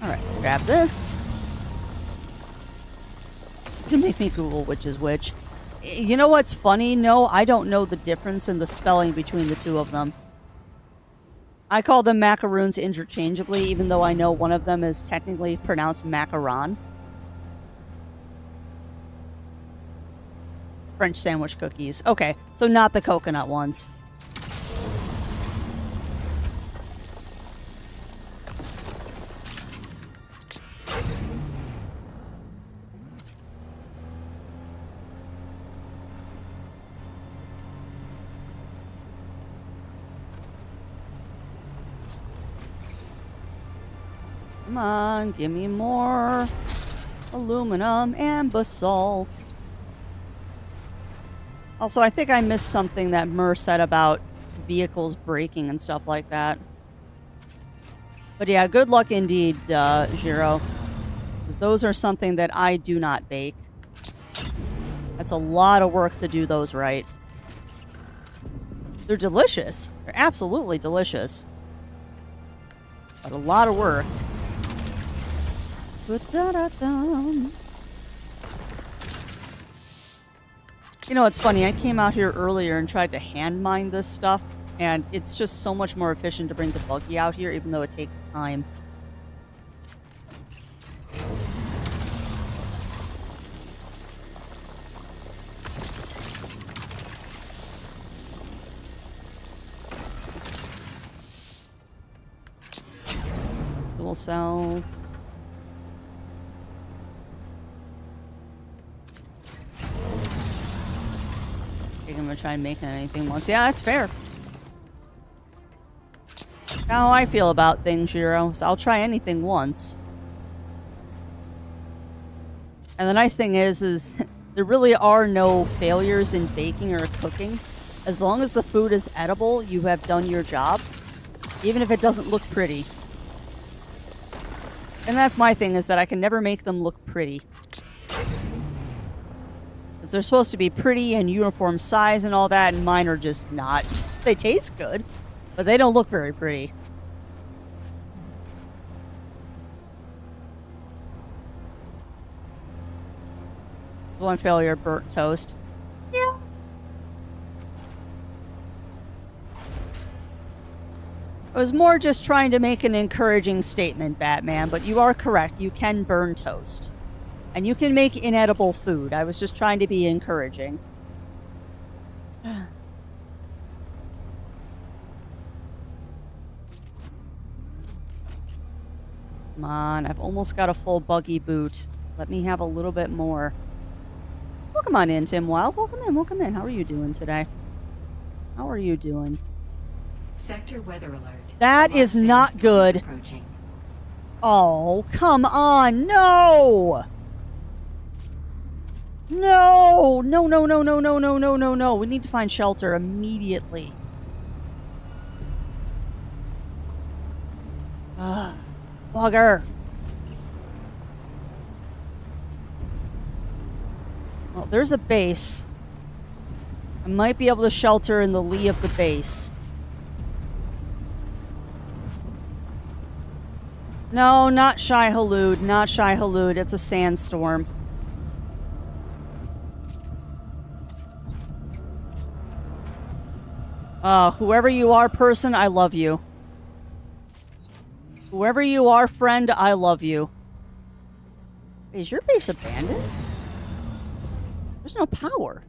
Alright, grab this. You make me Google which is which. You know what's funny? No, I don't know the difference in the spelling between the 2 of them. I call them macaroons interchangeably, even though I know one of them is technically pronounced macaron. French sandwich cookies. Okay, so not the coconut ones. Come on, give me more aluminum and basalt. Also, I think I missed something that Mur said about vehicles braking and stuff like that. But yeah, good luck indeed, Jiro. Because those are something that I do not bake. That's a lot of work to do those right. They're delicious. They're absolutely delicious. But a lot of work. You know, it's funny. I came out here earlier and tried to hand mine this stuff, and it's just so much more efficient to bring the buggy out here, even though it takes time. Fuel cells. I'm gonna try making anything once. Yeah, that's fair. How I feel about things, Shiro. So I'll try anything once. And the nice thing is there really are no failures in baking or cooking. As long as the food is edible, you have done your job, even if it doesn't look pretty. And that's my thing, is that I can never make them look pretty. Because they're supposed to be pretty and uniform size and all that, and mine are just not. They taste good, but they don't look very pretty. One failure, burnt toast. Yeah. I was more just trying to make an encouraging statement, Batman, but you are correct. You can burn toast. And you can make inedible food. I was just trying to be encouraging. Come on, I've almost got a full buggy boot. Let me have a little bit more. Welcome on in, Tim Wild. Welcome in, welcome in. How are you doing today? How are you doing? Sector weather alert. That is not good. Oh, come on. No! No! No, no, no, no, no, no, no, no, no. We need to find shelter immediately. Bugger. Well, there's a base. I might be able to shelter in the lee of the base. No, not Shai Hulud. Not Shai Hulud. It's a sandstorm. Whoever you are, person, I love you. Whoever you are, friend, I love you. Is your base abandoned? There's no power.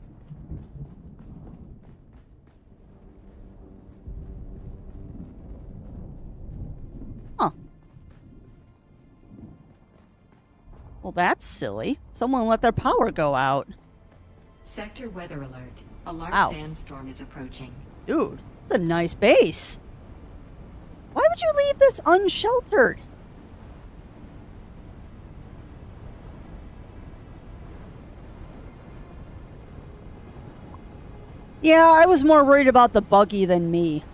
Huh. Well, that's silly. Someone let their power go out. Sector weather alert. A large sandstorm is approaching. Dude, it's a nice base. Why would you leave this unsheltered? Yeah, I was more worried about the buggy than me.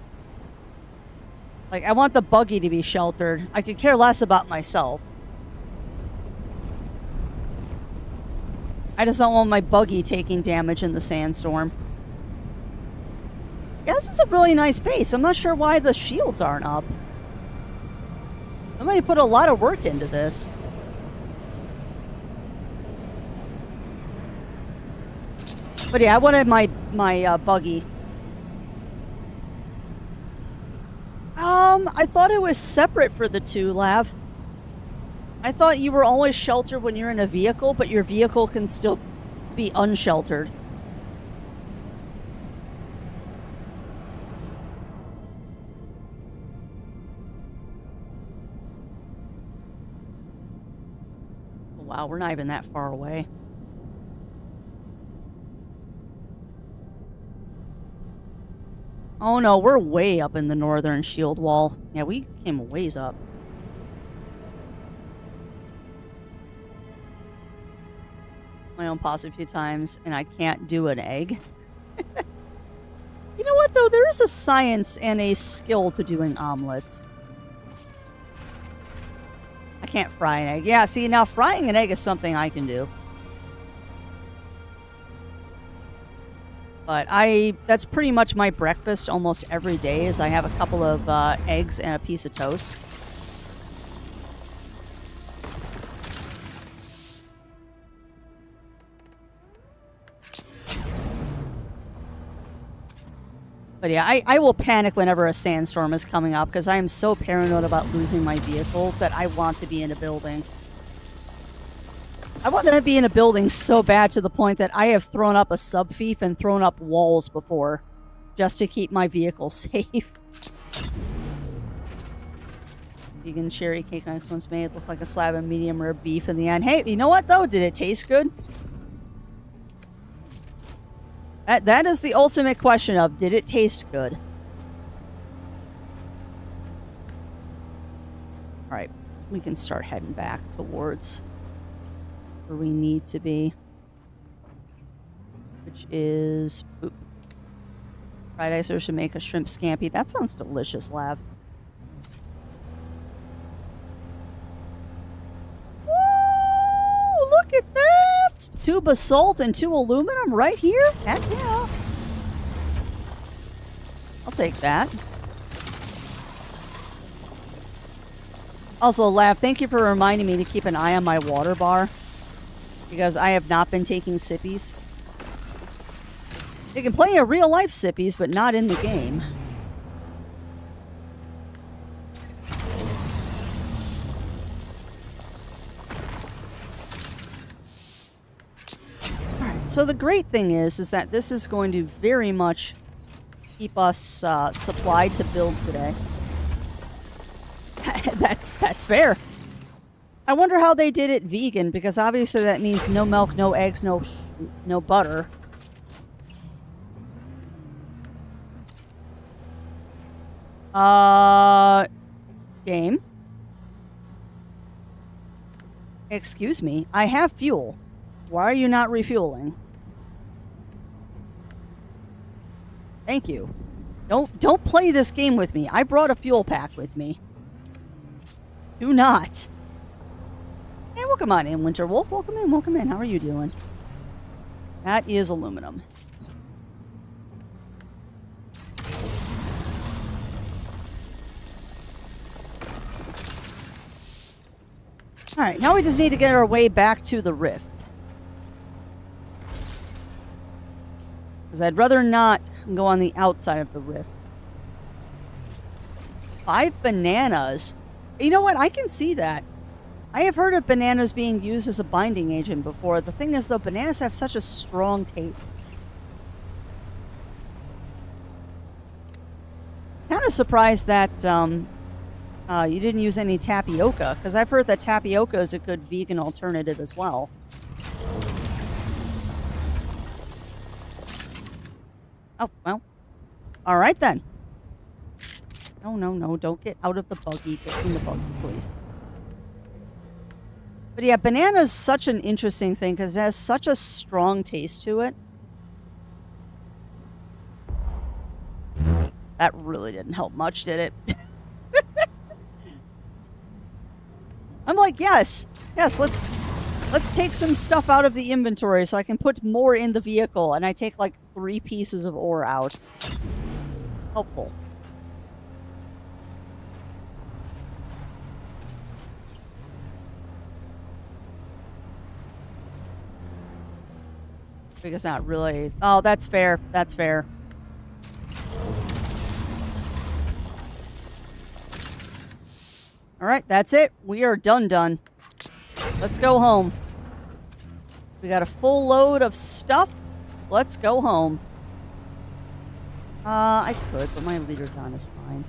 Like, I want the buggy to be sheltered. I could care less about myself. I just don't want my buggy taking damage in the sandstorm. Yeah, this is a really nice base. I'm not sure why the shields aren't up. Somebody put a lot of work into this. But yeah, I wanted my buggy. I thought it was separate for the two, Lav. I thought you were always sheltered when you're in a vehicle, but your vehicle can still be unsheltered. Wow, we're not even that far away. Oh no, we're way up in the northern shield wall. Yeah, we came a ways up. My own pause a few times, and I can't do an egg. You know what, though? There is a science and a skill to doing omelets. I can't fry an egg. Yeah, see, now frying an egg is something I can do. But that's pretty much my breakfast almost every day is I have a couple of eggs and a piece of toast. But yeah, I will panic whenever a sandstorm is coming up because I am so paranoid about losing my vehicles that I want to be in a building. I want to be in a building so bad to the point that I have thrown up a subfief and thrown up walls before just to keep my vehicle safe. Vegan cherry cake I once made looked like a slab of medium rare beef in the end. Hey, you know what though? Did it taste good? That is the ultimate question of, did it taste good? Alright, we can start heading back towards where we need to be. Which is... Oop. Fried icer should make a shrimp scampi. That sounds delicious, Lav. Woo! Look at that! 2 basalt and 2 aluminum right here? Heck yeah. I'll take that. Also, Lav, thank you for reminding me to keep an eye on my water bar. Because I have not been taking sippies. You can play a real-life sippies, but not in the game. So the great thing is that this is going to very much keep us supplied to build today. That's fair. I wonder how they did it vegan, because obviously that means no milk, no eggs, no butter. Game. Excuse me, I have fuel. Why are you not refueling? Thank you. Don't play this game with me. I brought a fuel pack with me. Do not. Hey, welcome on in, Winter Wolf. Welcome in, welcome in. How are you doing? That is aluminum. Alright, now we just need to get our way back to the rift. Because I'd rather not go on the outside of the rift. 5 bananas. You know what? I can see that. I have heard of bananas being used as a binding agent before. The thing is, though, bananas have such a strong taste. Kind of surprised that you didn't use any tapioca, because I've heard that tapioca is a good vegan alternative as well. Oh, well. All right, then. No, don't get out of the buggy. Get in the buggy, please. But yeah, banana is such an interesting thing because it has such a strong taste to it. That really didn't help much, did it? I'm like, yes, let's take some stuff out of the inventory so I can put more in the vehicle, and I take like 3 pieces of ore out. Helpful. Because not really. Oh, that's fair. That's fair. All right, that's it. We are done. Let's go home. We got a full load of stuff. Let's go home. I could, but my leader gun is fine.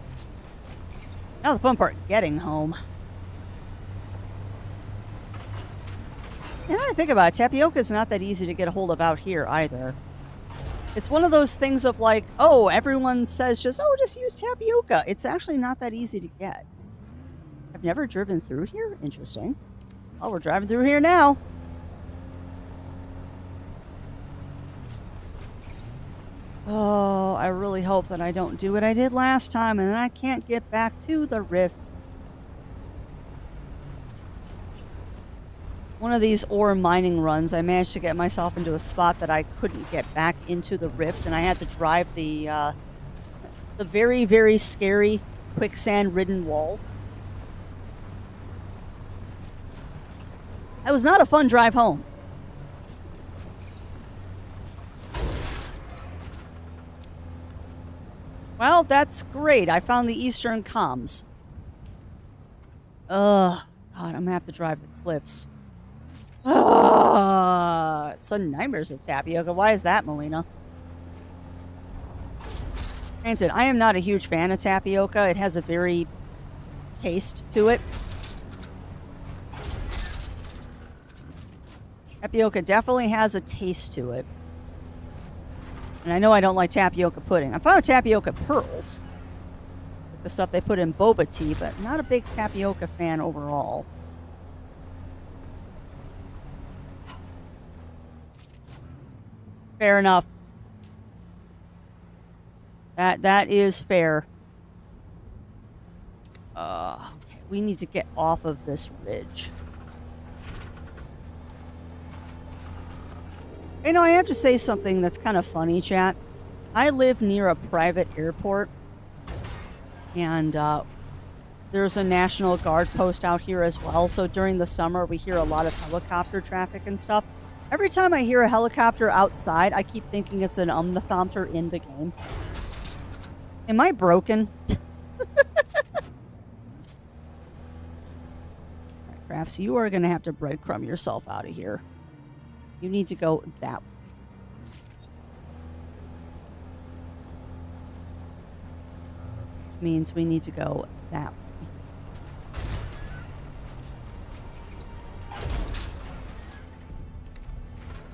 Now the fun part, getting home. And I think about it, tapioca is not that easy to get a hold of out here either. It's one of those things of like, oh, everyone says just use tapioca. It's actually not that easy to get. I've never driven through here? Interesting. Oh, we're driving through here now. Oh, I really hope that I don't do what I did last time and then I can't get back to the rift. one of these ore mining runs, I managed to get myself into a spot that I couldn't get back into the rift, and I had to drive the very, very scary quicksand-ridden walls. That was not a fun drive home. Well, that's great. I found the eastern comms. Ugh. God, I'm gonna have to drive the cliffs. Sudden nightmares of tapioca. Why is that, Melina? Granted, I am not a huge fan of tapioca. It has a very taste to it. Tapioca definitely has a taste to it. And I know I don't like tapioca pudding. I found tapioca pearls. Like the stuff they put in boba tea, but not a big tapioca fan overall. Fair enough. That is fair. Okay, we need to get off of this ridge. You know, I have to say something that's kind of funny, chat. I live near a private airport, and there's a National Guard post out here as well, so during the summer we hear a lot of helicopter traffic and stuff. Every time I hear a helicopter outside, I keep thinking it's an omnithopter in the game. Am I broken? Alright, Crafts, you are going to have to breadcrumb yourself out of here. You need to go that way. Means we need to go that way.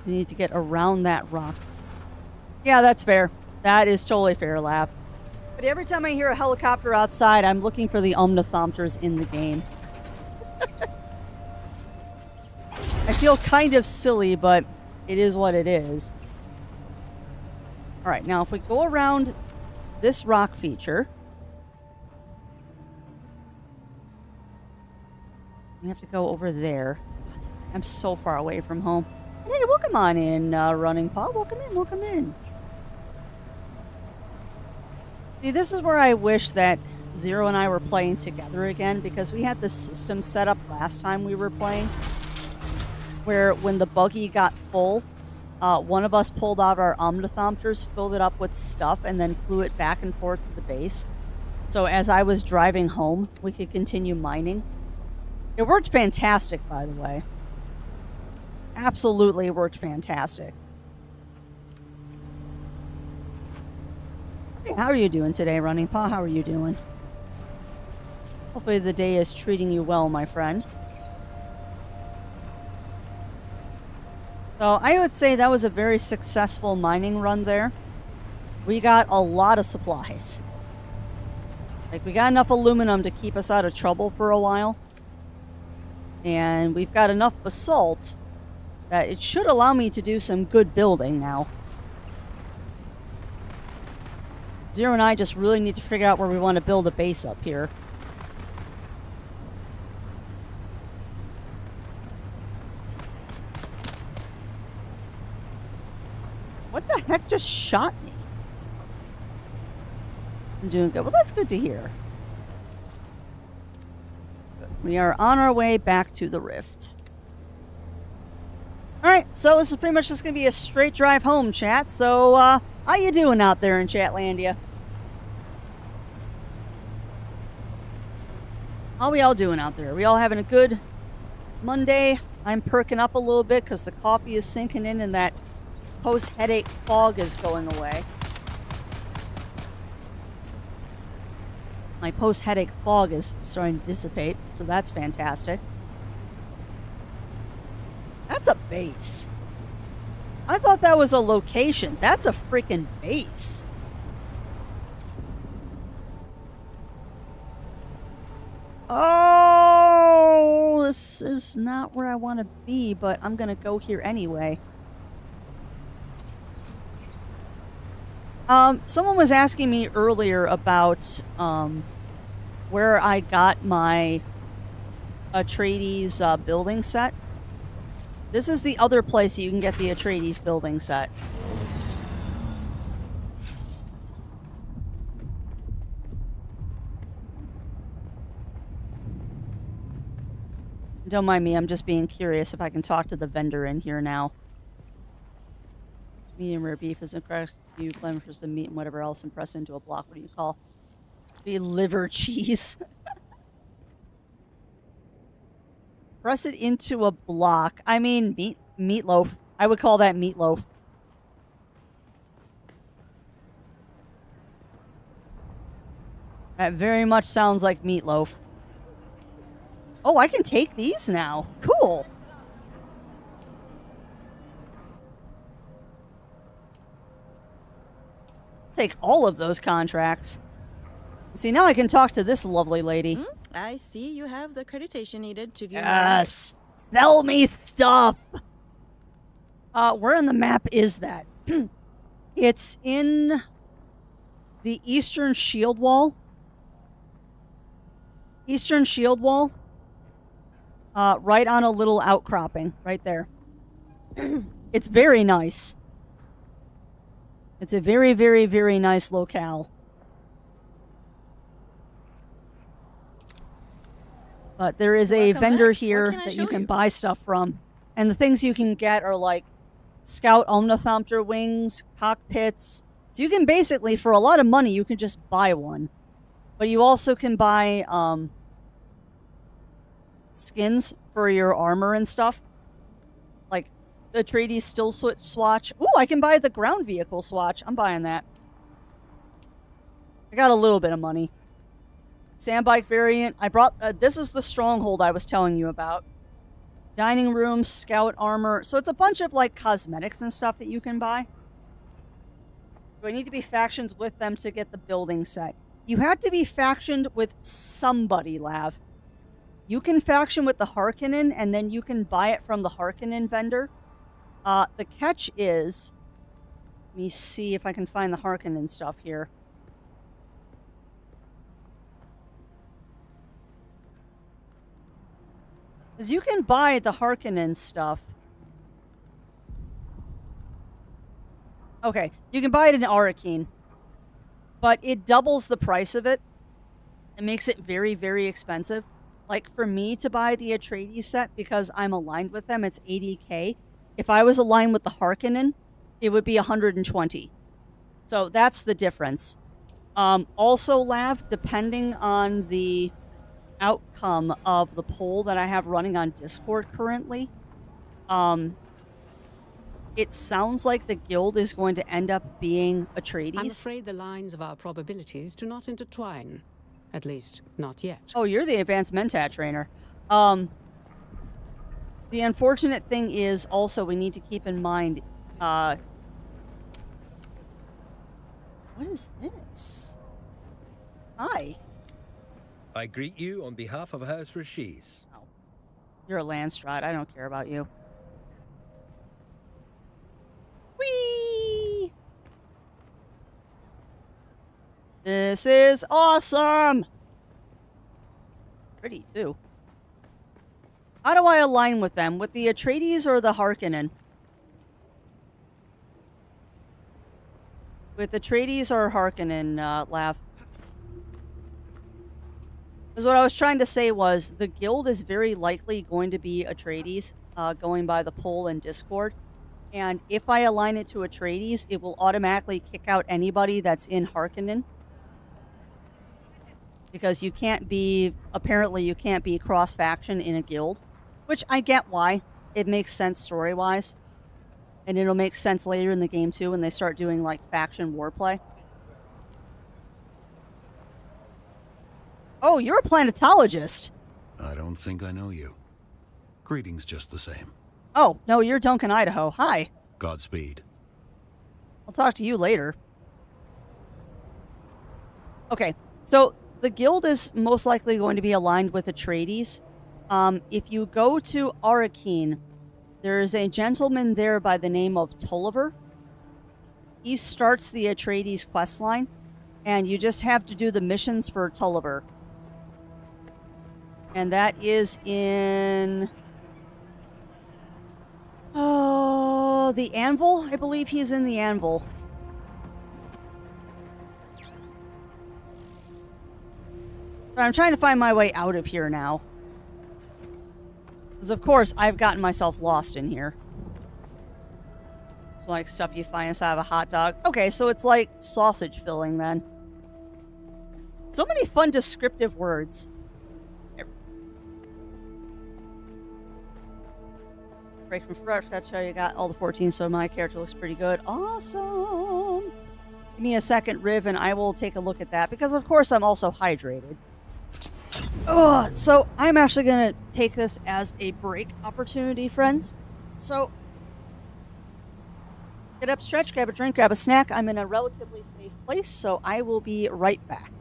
We need to get around that rock. Yeah, that's fair. That is totally fair, Lab. But every time I hear a helicopter outside, I'm looking for the omnithopters in the game. I feel kind of silly, but it is what it is. Alright, now if we go around this rock feature, we have to go over there. I'm so far away from home. Hey, welcome on in, Running Paw. Welcome in, welcome in. See, this is where I wish that Zero and I were playing together again, because we had this system set up last time we were playing, where when the buggy got full, one of us pulled out our omnithopters, filled it up with stuff, and then flew it back and forth to the base. So as I was driving home, we could continue mining. It worked fantastic, by the way. Absolutely worked fantastic. Hey, how are you doing today, Running Paw? How are you doing? Hopefully the day is treating you well, my friend. So I would say that was a very successful mining run there. We got a lot of supplies. Like, we got enough aluminum to keep us out of trouble for a while. And we've got enough basalt that it should allow me to do some good building now. Zero and I just really need to figure out where we want to build a base up here. What the heck just shot me? I'm doing good. Well, that's good to hear. We are on our way back to the rift. Alright, so this is pretty much just going to be a straight drive home, chat. So, how you doing out there in Chatlandia? How we all doing out there? Are we all having a good Monday? I'm perking up a little bit because the coffee is sinking in and that post-headache fog is going away. My post-headache fog is starting to dissipate, so that's fantastic. That's a base. I thought that was a location. That's a freaking base. Oh, this is not where I want to be, but I'm going to go here anyway. Someone was asking me earlier about where I got my Atreides building set. This is the other place you can get the Atreides building set. Don't mind me, I'm just being curious if I can talk to the vendor in here now. Medium rare beef is incorrect. You blemish the meat and whatever else and press into a block. What do you call? The liver cheese. Press it into a block. I mean, meatloaf. I would call that meatloaf. That very much sounds like meatloaf. Oh, I can take these now. Cool. Take all of those contracts. See, now I can talk to this lovely lady. I see you have the accreditation needed to view. Yes. Sell me stuff. Where on the map is that? It's in the Eastern Shield Wall. Eastern Shield Wall. Right on a little outcropping. Right there. It's very nice. It's a very, very, very nice locale. But there is a vendor here that you can buy stuff from. And the things you can get are like Scout Omnithopter wings, cockpits. So you can basically, for a lot of money, you can just buy one. But you also can buy skins for your armor and stuff. Like the Atreides still swatch. Ooh, I can buy the ground vehicle swatch. I'm buying that. I got a little bit of money. Sandbike variant. I brought... this is the stronghold I was telling you about. Dining room, scout armor. So it's a bunch of, like, cosmetics and stuff that you can buy. Do I need to be factions with them to get the building set? You have to be factioned with somebody, Lav. You can faction with the Harkonnen, and then you can buy it from the Harkonnen vendor. The catch is... Let me see if I can find the Harkonnen stuff here. Because you can buy the Harkonnen stuff. Okay, you can buy it in Arrakeen. But it doubles the price of it. It makes it very, very expensive. Like, for me to buy the Atreides set, because I'm aligned with them, it's 80k. If I was aligned with the Harkonnen, it would be 120. So that's the difference. Also, Lav, depending on the outcome of the poll that I have running on Discord currently, it sounds like the guild is going to end up being Atreides. I'm afraid the lines of our probabilities do not intertwine. At least, not yet. Oh, you're the advanced Mentat trainer. The unfortunate thing is also we need to keep in mind, what is this? Hi. I greet you on behalf of House Rashiz. Oh. You're a Landstrad. I don't care about you. Whee! This is awesome! Pretty, too. How do I align with them? With the Atreides or the Harkonnen? With Atreides or Harkonnen, Lav? Because what I was trying to say was the guild is very likely going to be Atreides, going by the poll in Discord. And if I align it to Atreides, it will automatically kick out anybody that's in Harkonnen. Because you can't be... Apparently you can't be cross-faction in a guild. Which I get why. It makes sense story-wise. And it'll make sense later in the game, too, when they start doing, like, faction warplay. Oh, you're a planetologist. I don't think I know you. Greetings just the same. Oh, no, you're Duncan, Idaho. Hi. Godspeed. I'll talk to you later. Okay, so the guild is most likely going to be aligned with Atreides. If you go to Arrakeen, there is a gentleman there by the name of Tulliver. He starts the Atreides questline, and you just have to do the missions for Tulliver. And that is in... Oh, the anvil? I believe he's in the anvil. But I'm trying to find my way out of here now. Because, of course, I've gotten myself lost in here. It's like stuff you find inside of a hot dog. Okay, so it's like sausage filling then. So many fun descriptive words. Break from fresh. That's how you got all the 14, so my character looks pretty good. Awesome! Give me a second, Riv, and I will take a look at that. Because, of course, I'm also hydrated. Ugh, so I'm actually going to take this as a break opportunity, friends. So, get up, stretch, grab a drink, grab a snack. I'm in a relatively safe place, so I will be right back.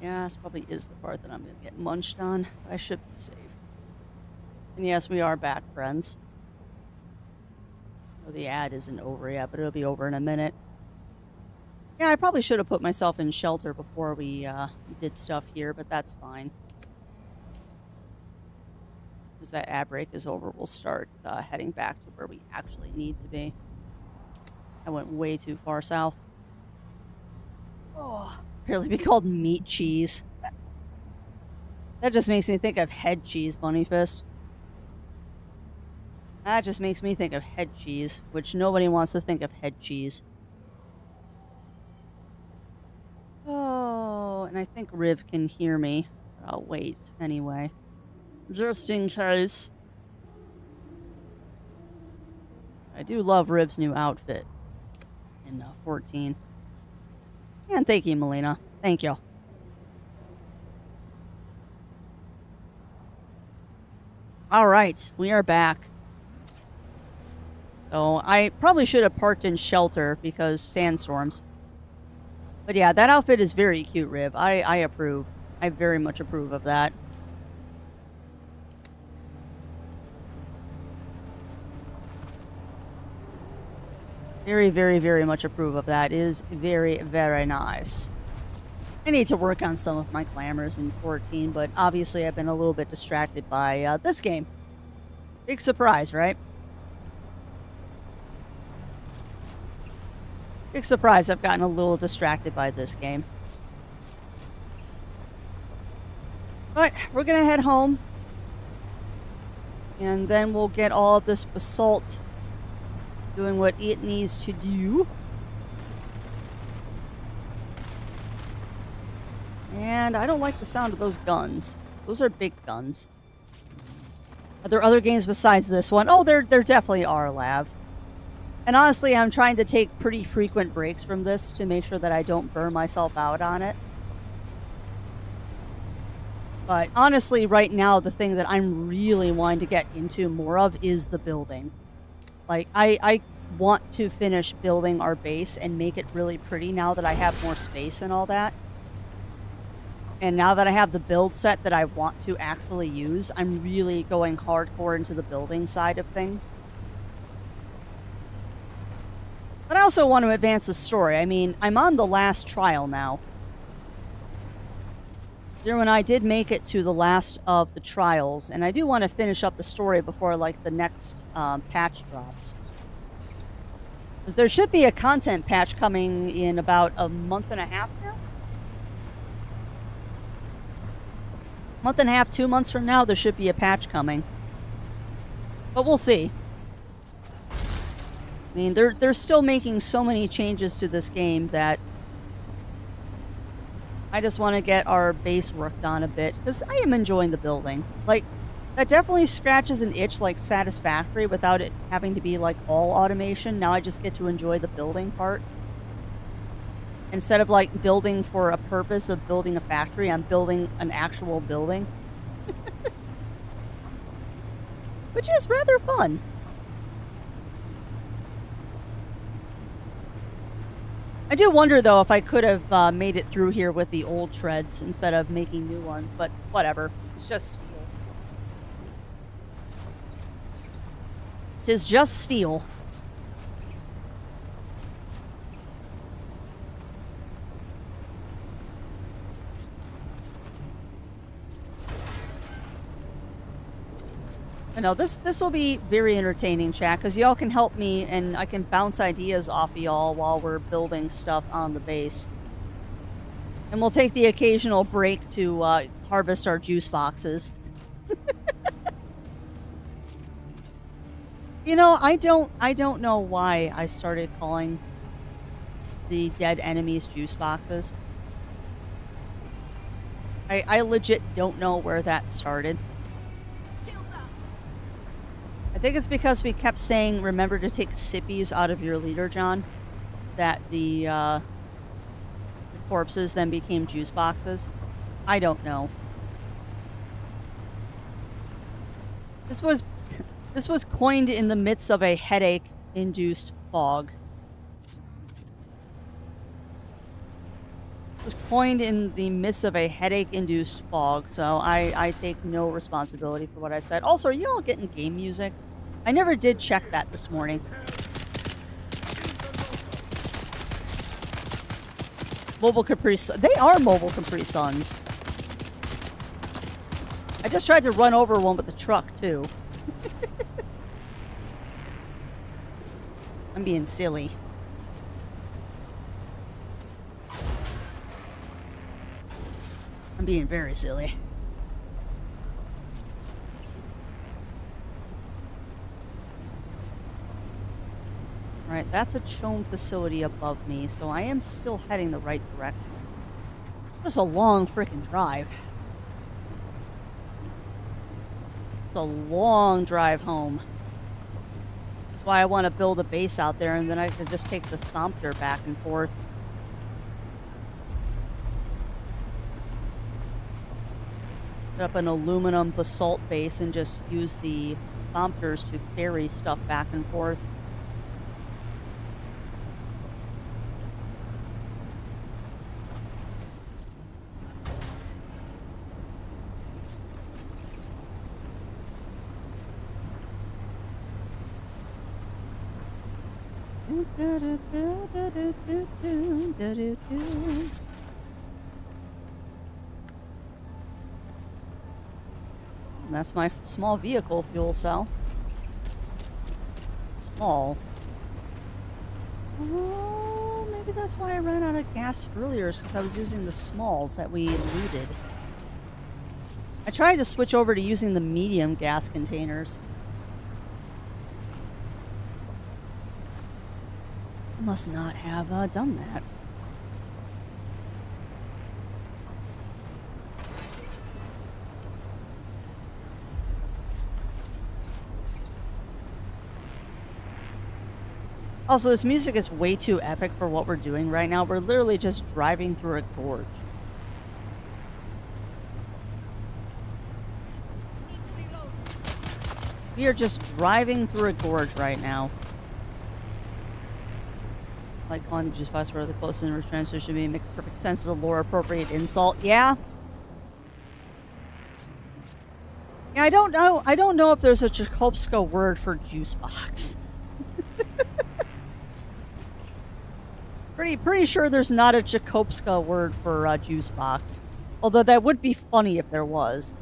Yeah, this probably is the part that I'm going to get munched on. I should be safe. And yes, we are back, friends. Oh, the ad isn't over yet, but it'll be over in a minute. Yeah, I probably should have put myself in shelter before we did stuff here, but that's fine. As that ad break is over, we'll start heading back to where we actually need to be. I went way too far south. Oh, apparently be called meat cheese. That just makes me think of head cheese, Bunny Fist. That just makes me think of head cheese, which nobody wants to think of head cheese. Oh, and I think Riv can hear me. I'll wait anyway. Just in case. I do love Riv's new outfit in 14. And thank you, Melina. Thank you. All right, we are back. So I probably should have parked in shelter because sandstorms. But yeah, that outfit is very cute, Riv. I approve. I very much approve of that. Very, very, very much approve of that. It is very, very nice. I need to work on some of my glamours in 14, but obviously I've been a little bit distracted by this game. Big surprise, right? Big surprise, I've gotten a little distracted by this game. But we're going to head home. And then we'll get all of this basalt doing what it needs to do. And I don't like the sound of those guns. Those are big guns. Are there other games besides this one? Oh, there definitely are, Lav. And honestly, I'm trying to take pretty frequent breaks from this to make sure that I don't burn myself out on it. But honestly, right now, the thing that I'm really wanting to get into more of is the building. Like, I want to finish building our base and make it really pretty now that I have more space and all that. And now that I have the build set that I want to actually use, I'm really going hardcore into the building side of things. But I also want to advance the story. I mean, I'm on the last trial now. Zero and I did make it to the last of the trials, and I do want to finish up the story before, like, the next patch drops. Because there should be a content patch coming in about a month and a half now? Month and a half, 2 months from now, there should be a patch coming. But we'll see. I mean, they're still making so many changes to this game that I just want to get our base worked on a bit, because I am enjoying the building. Like, that definitely scratches an itch, like, Satisfactory without it having to be, like, all automation. Now I just get to enjoy the building part. Instead of, like, building for a purpose of building a factory, I'm building an actual building. Which is rather fun. I do wonder, though, if I could have made it through here with the old treads instead of making new ones, but whatever. It's just steel. Tis just steel. I know this will be very entertaining, chat, because y'all can help me and I can bounce ideas off of y'all while we're building stuff on the base. And we'll take the occasional break to harvest our juice boxes. You know, I don't know why I started calling the dead enemies juice boxes. I legit don't know where that started. I think it's because we kept saying, remember to take sippies out of your leader, John, that the corpses then became juice boxes. I don't know. This was coined in the midst of a headache-induced fog. It was coined in the midst of a headache-induced fog, so I take no responsibility for what I said. Also, are you all getting game music? I never did check that this morning. Mobile Capri Sun. They are mobile Capri Suns. I just tried to run over one with the truck, too. I'm being silly. I'm being very silly. Alright, that's a Chome facility above me, so I am still heading the right direction. This is a long freaking drive. It's a long drive home. That's why I want to build a base out there, and then I can just take the Thompter back and forth. Put up an aluminum basalt base and just use the Thompters to ferry stuff back and forth. That's my small vehicle fuel cell. Small. Oh, maybe that's why I ran out of gas earlier, since I was using the smalls that we looted. I tried to switch over to using the medium gas containers. I must not have done that. Also, this music is way too epic for what we're doing right now. We're literally just driving through a gorge. We are just driving through a gorge right now. Like calling the juice box where the closest inverse transfer should be, make perfect sense as a lore appropriate insult. Yeah. Yeah, I don't know. I don't know if there's a Chekhovska word for juice box. Pretty sure there's not a Chekhovska word for juice box. Although that would be funny if there was.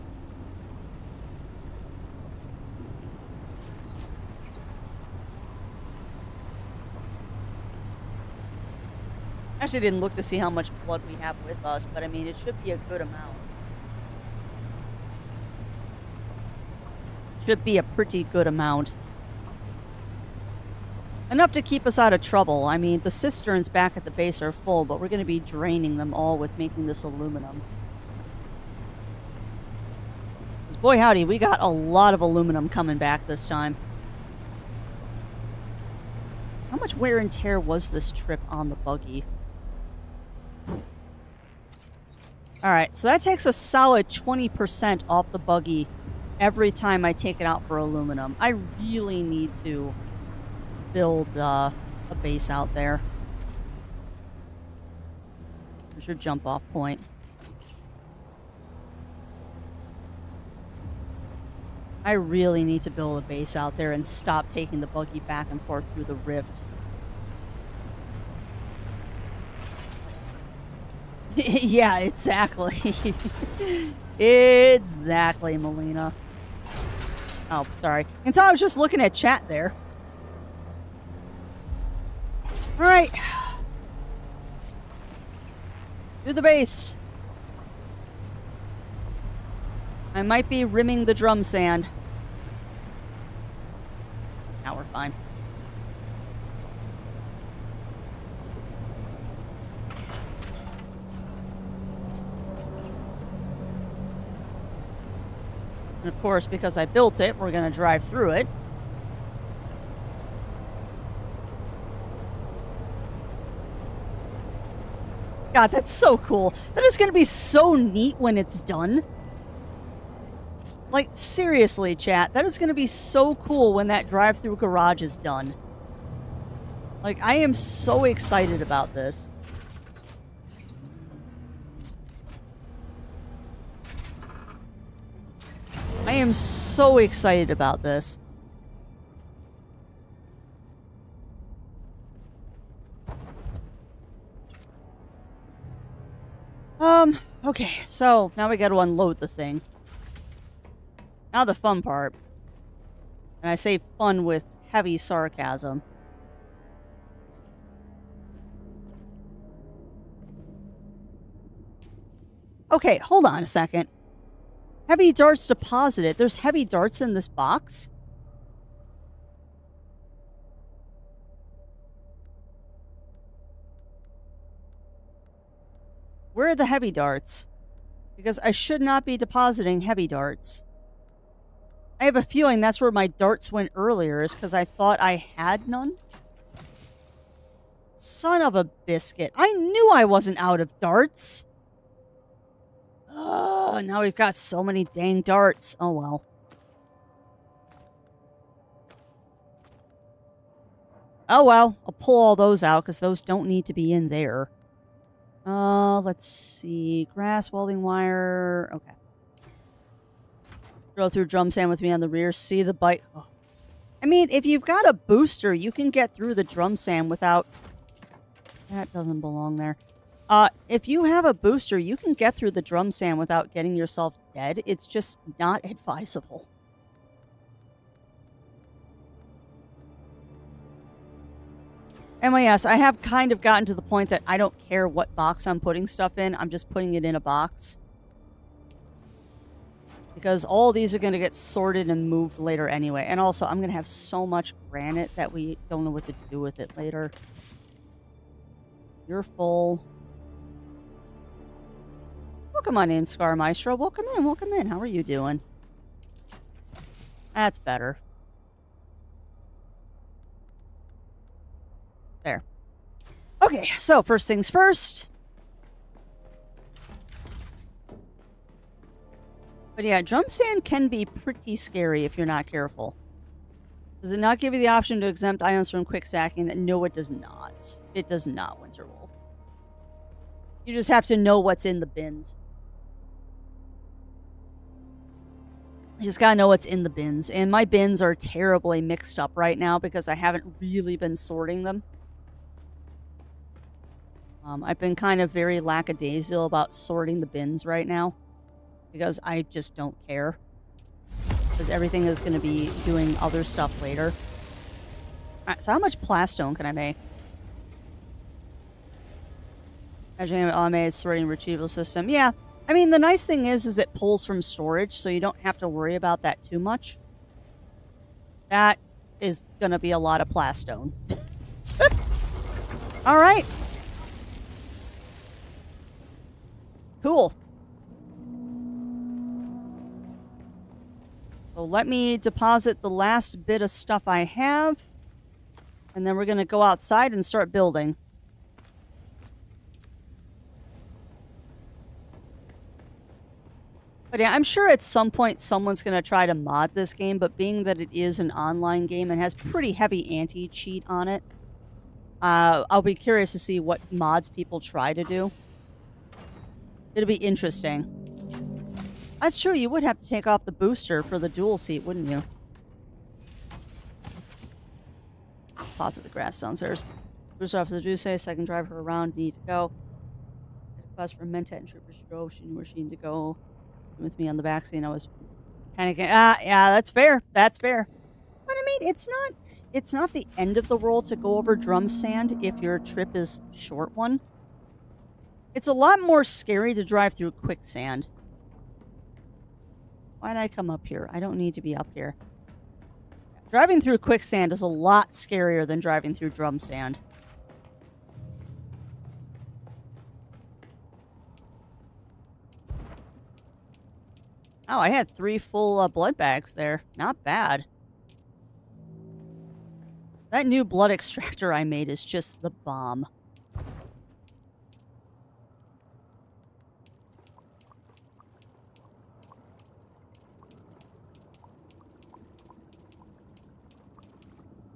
Actually didn't look to see how much blood we have with us, but I mean, it should be a good amount. Should be a pretty good amount. Enough to keep us out of trouble. I mean, the cisterns back at the base are full, but we're going to be draining them all with making this aluminum. 'Cause boy howdy, we got a lot of aluminum coming back this time. How much wear and tear was this trip on the buggy? Alright, so that takes a solid 20% off the buggy every time I take it out for aluminum. I really need to build a base out there. There's your jump off point. I really need to build a base out there and stop taking the buggy back and forth through the rift. Yeah, exactly. Exactly, Melina. Oh, sorry. And so I was just looking at chat there. Alright. Do the base. I might be rimming the drum sand. Now we're fine. And of course, because I built it, we're going to drive through it. God, that's so cool. That is going to be so neat when it's done. Like, seriously, chat. That is going to be so cool when that drive-through garage is done. Like, I am so excited about this. I am so excited about this. Okay, so now we got to unload the thing. Now the fun part. And I say fun with heavy sarcasm. Okay, hold on a second. Heavy darts deposited. There's heavy darts in this box? Where are the heavy darts? Because I should not be depositing heavy darts. I have a feeling that's where my darts went earlier, is because I thought I had none. Son of a biscuit. I knew I wasn't out of darts. Now we've got so many dang darts. Oh well. Oh well. I'll pull all those out because those don't need to be in there. Let's see. Grass, welding wire. Okay. Go through drum sand with me on the rear. See the bike. Oh. I mean, if you've got a booster, you can get through the drum sand without... That doesn't belong there. If you have a booster, you can get through the drum sand without getting yourself dead. It's just not advisable. Anyway, yes, I have kind of gotten to the point that I don't care what box I'm putting stuff in. I'm just putting it in a box. Because all these are going to get sorted and moved later anyway. And also, I'm going to have so much granite that we don't know what to do with it later. You're full. Welcome on in, Scar Maestro. Welcome in, welcome in. How are you doing? That's better. Okay, so first things first. But yeah, drum sand can be pretty scary if you're not careful. Does it not give you the option to exempt items from quick stacking? No, it does not. It does not, Winterwolf. You just have to know what's in the bins. You just gotta know what's in the bins. And my bins are terribly mixed up right now because I haven't really been sorting them. I've been kind of very lackadaisical about sorting the bins right now because I just don't care. Because everything is going to be doing other stuff later. Alright, so how much plastone can I make? Imagining an automated sorting retrieval system. Yeah, I mean, the nice thing is it pulls from storage, so you don't have to worry about that too much. That is going to be a lot of plastone. Alright. Cool. So let me deposit the last bit of stuff I have. And then we're going to go outside and start building. But yeah, I'm sure at some point someone's going to try to mod this game. But being that it is an online game and has pretty heavy anti-cheat on it, I'll be curious to see what mods people try to do. It'll be interesting. That's true, you would have to take off the booster for the dual seat, wouldn't you? Pause the grass downstairs. Booster officer do say second driver around, need to go. Request for Mentat and Trooper Stroh. She knew where she needed to go. With me on the backseat, and I was panicking. Yeah, that's fair. That's fair. But I mean, it's not the end of the world to go over drum sand if your trip is a short one. It's a lot more scary to drive through quicksand. Why'd I come up here? I don't need to be up here. Driving through quicksand is a lot scarier than driving through drum sand. Oh, I had 3 full blood bags there. Not bad. That new blood extractor I made is just the bomb.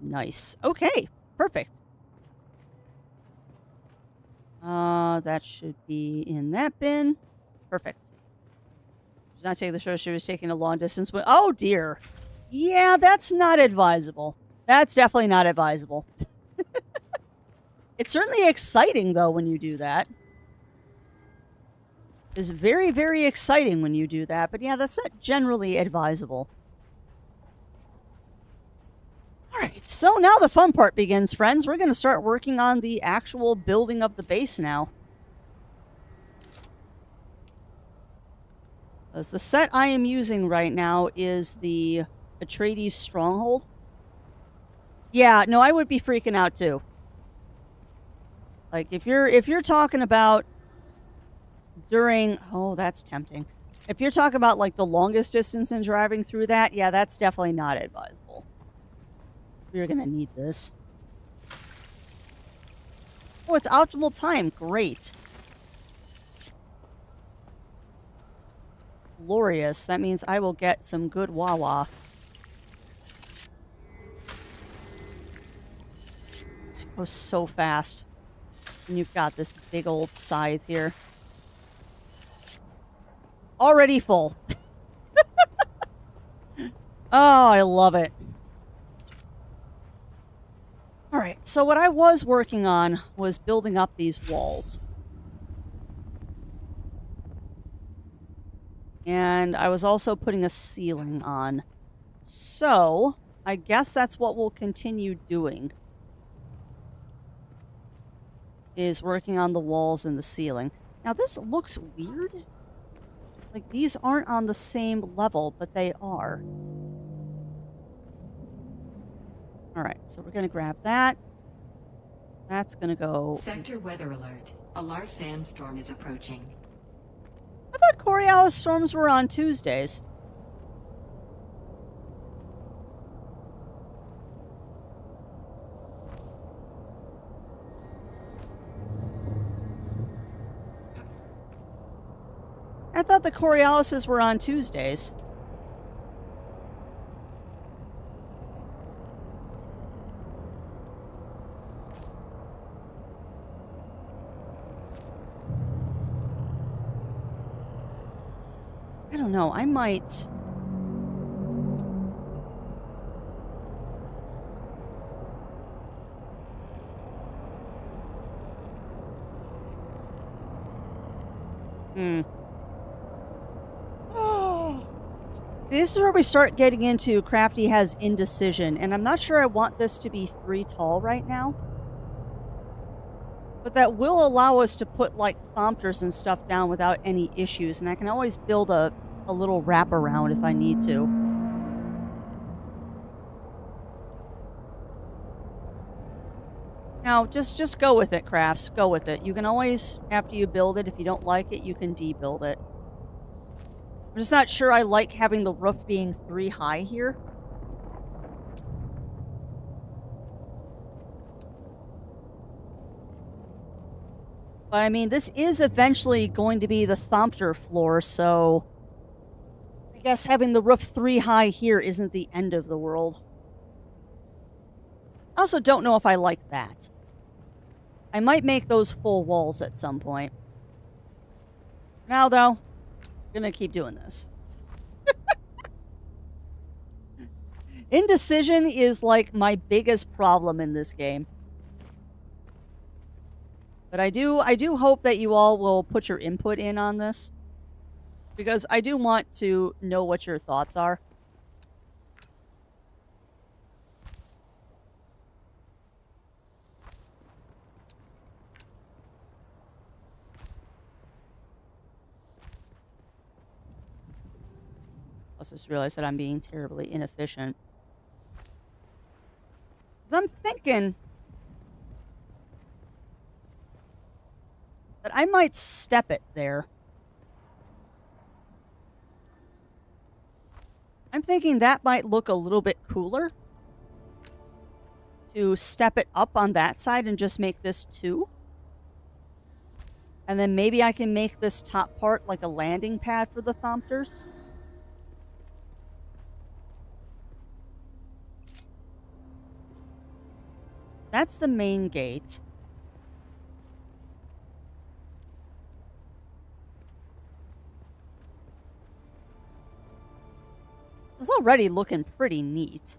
Nice. Okay. Perfect. That should be in that bin. Perfect. She was not taking the show. She was taking a long distance. Oh, dear. Yeah, that's not advisable. That's definitely not advisable. It's certainly exciting, though, when you do that. It's very, very exciting when you do that. But yeah, that's not generally advisable. Alright, so now the fun part begins, friends. We're going to start working on the actual building of the base now. As the set I am using right now is the Atreides Stronghold. Yeah, no, I would be freaking out too. Like, if you're talking about during... Oh, that's tempting. If you're talking about, like, the longest distance in driving through that, yeah, that's definitely not advisable. We're gonna need this. Oh, it's optimal time. Great. Glorious. That means I will get some good Wawa. It goes so fast. And you've got this big old scythe here. Already full. Oh, I love it. Alright, so what I was working on was building up these walls. And I was also putting a ceiling on. So, I guess that's what we'll continue doing. Is working on the walls and the ceiling. Now, this looks weird. Like, these aren't on the same level, but they are. Alright, so we're going to grab that. That's going to go... Sector weather alert. A large sandstorm is approaching. I thought Coriolis storms were on Tuesdays. thought the Coriolisuses were on Tuesdays. I don't know. I might... This is where we start getting into Crafty has indecision, and I'm not sure I want this to be 3 tall right now. But that will allow us to put, like, Thopters and stuff down without any issues, and I can always build a little wraparound if I need to. Now, just go with it, Crafts. Go with it. You can always, after you build it, if you don't like it, you can debuild it. I'm just not sure I like having the roof being 3 high here. But I mean, this is eventually going to be the Thopter floor, so I guess having the roof 3 high here isn't the end of the world. I also don't know if I like that. I might make those full walls at some point. Now, though, I'm gonna keep doing this. Indecision is like my biggest problem in this game. But I do hope that you all will put your input in on this, because I do want to know what your thoughts are. I just realized that I'm being terribly inefficient. 'Cause I'm thinking that I might step it there. I'm thinking that might look a little bit cooler. To step it up on that side and just make this 2. And then maybe I can make this top part like a landing pad for the Thopters. That's the main gate. It's already looking pretty neat.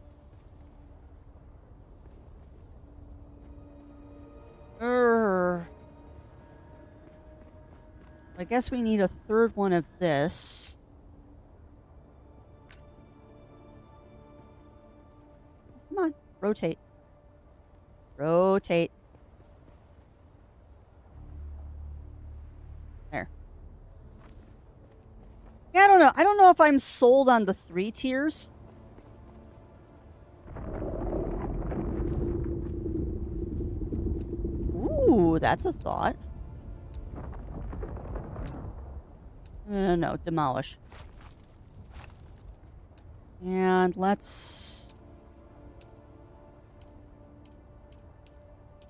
I guess we need a 3rd one of this. Come on, rotate. Rotate. There. Yeah, I don't know. I don't know if I'm sold on the 3 tiers. Ooh, that's a thought. No, demolish. And let's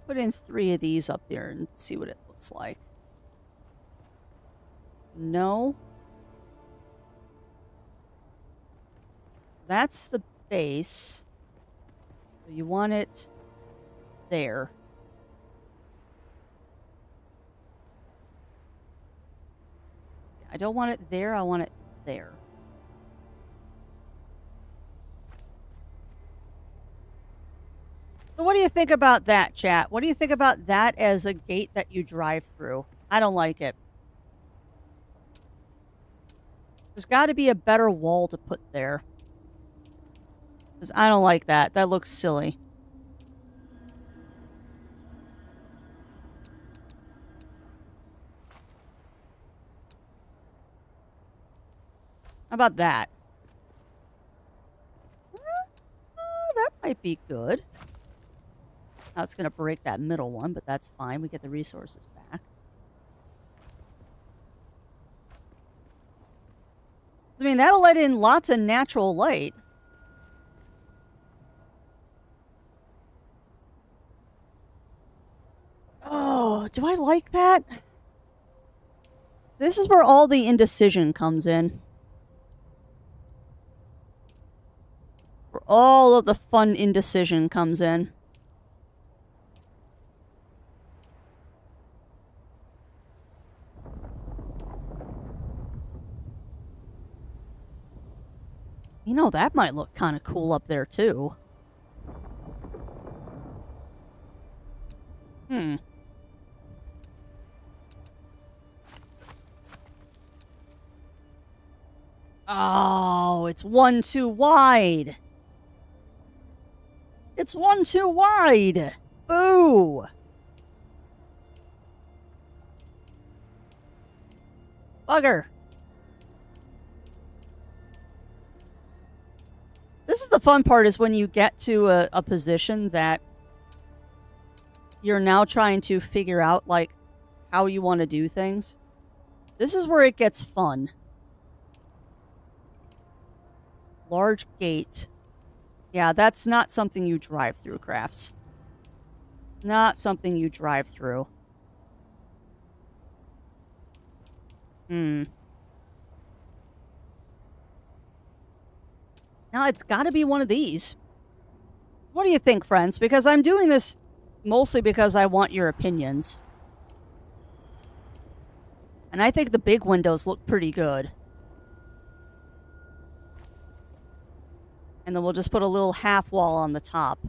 put in 3 of these up there and see what it looks like. No. That's the base. So you want it there. I don't want it there, I want it there. So what do you think about that, chat? What do you think about that as a gate that you drive through? I don't like it. There's got to be a better wall to put there. Because I don't like that. That looks silly. How about that? That might be good. Now it's going to break that middle one, but that's fine. We get the resources back. I mean, that'll let in lots of natural light. Oh, do I like that? This is where all the indecision comes in. Where all of the fun indecision comes in. You know, that might look kind of cool up there, too. Oh, it's one too wide. It's one too wide. Boo. Bugger. This is the fun part, is when you get to a position that you're now trying to figure out, like, how you want to do things. This is where it gets fun. Large gate. Yeah, that's not something you drive through, Crafts. Not something you drive through. Now, it's got to be one of these. What do you think, friends? Because I'm doing this mostly because I want your opinions. And I think the big windows look pretty good. And then we'll just put a little half wall on the top.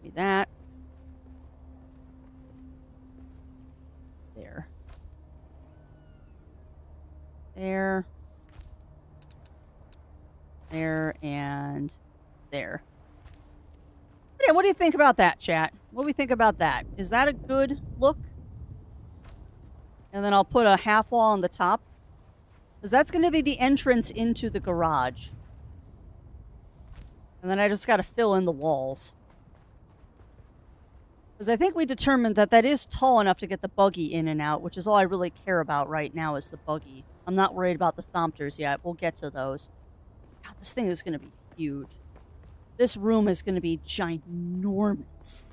Maybe that. There. There. There and there. Yeah, what do you think about that, chat? What do we think about that? Is that a good look? And then I'll put a half wall on the top. Because that's going to be the entrance into the garage. And then I just got to fill in the walls. Because I think we determined that that is tall enough to get the buggy in and out, which is all I really care about right now is the buggy. I'm not worried about the Thompters yet. We'll get to those. God, this thing is going to be huge. This room is going to be ginormous.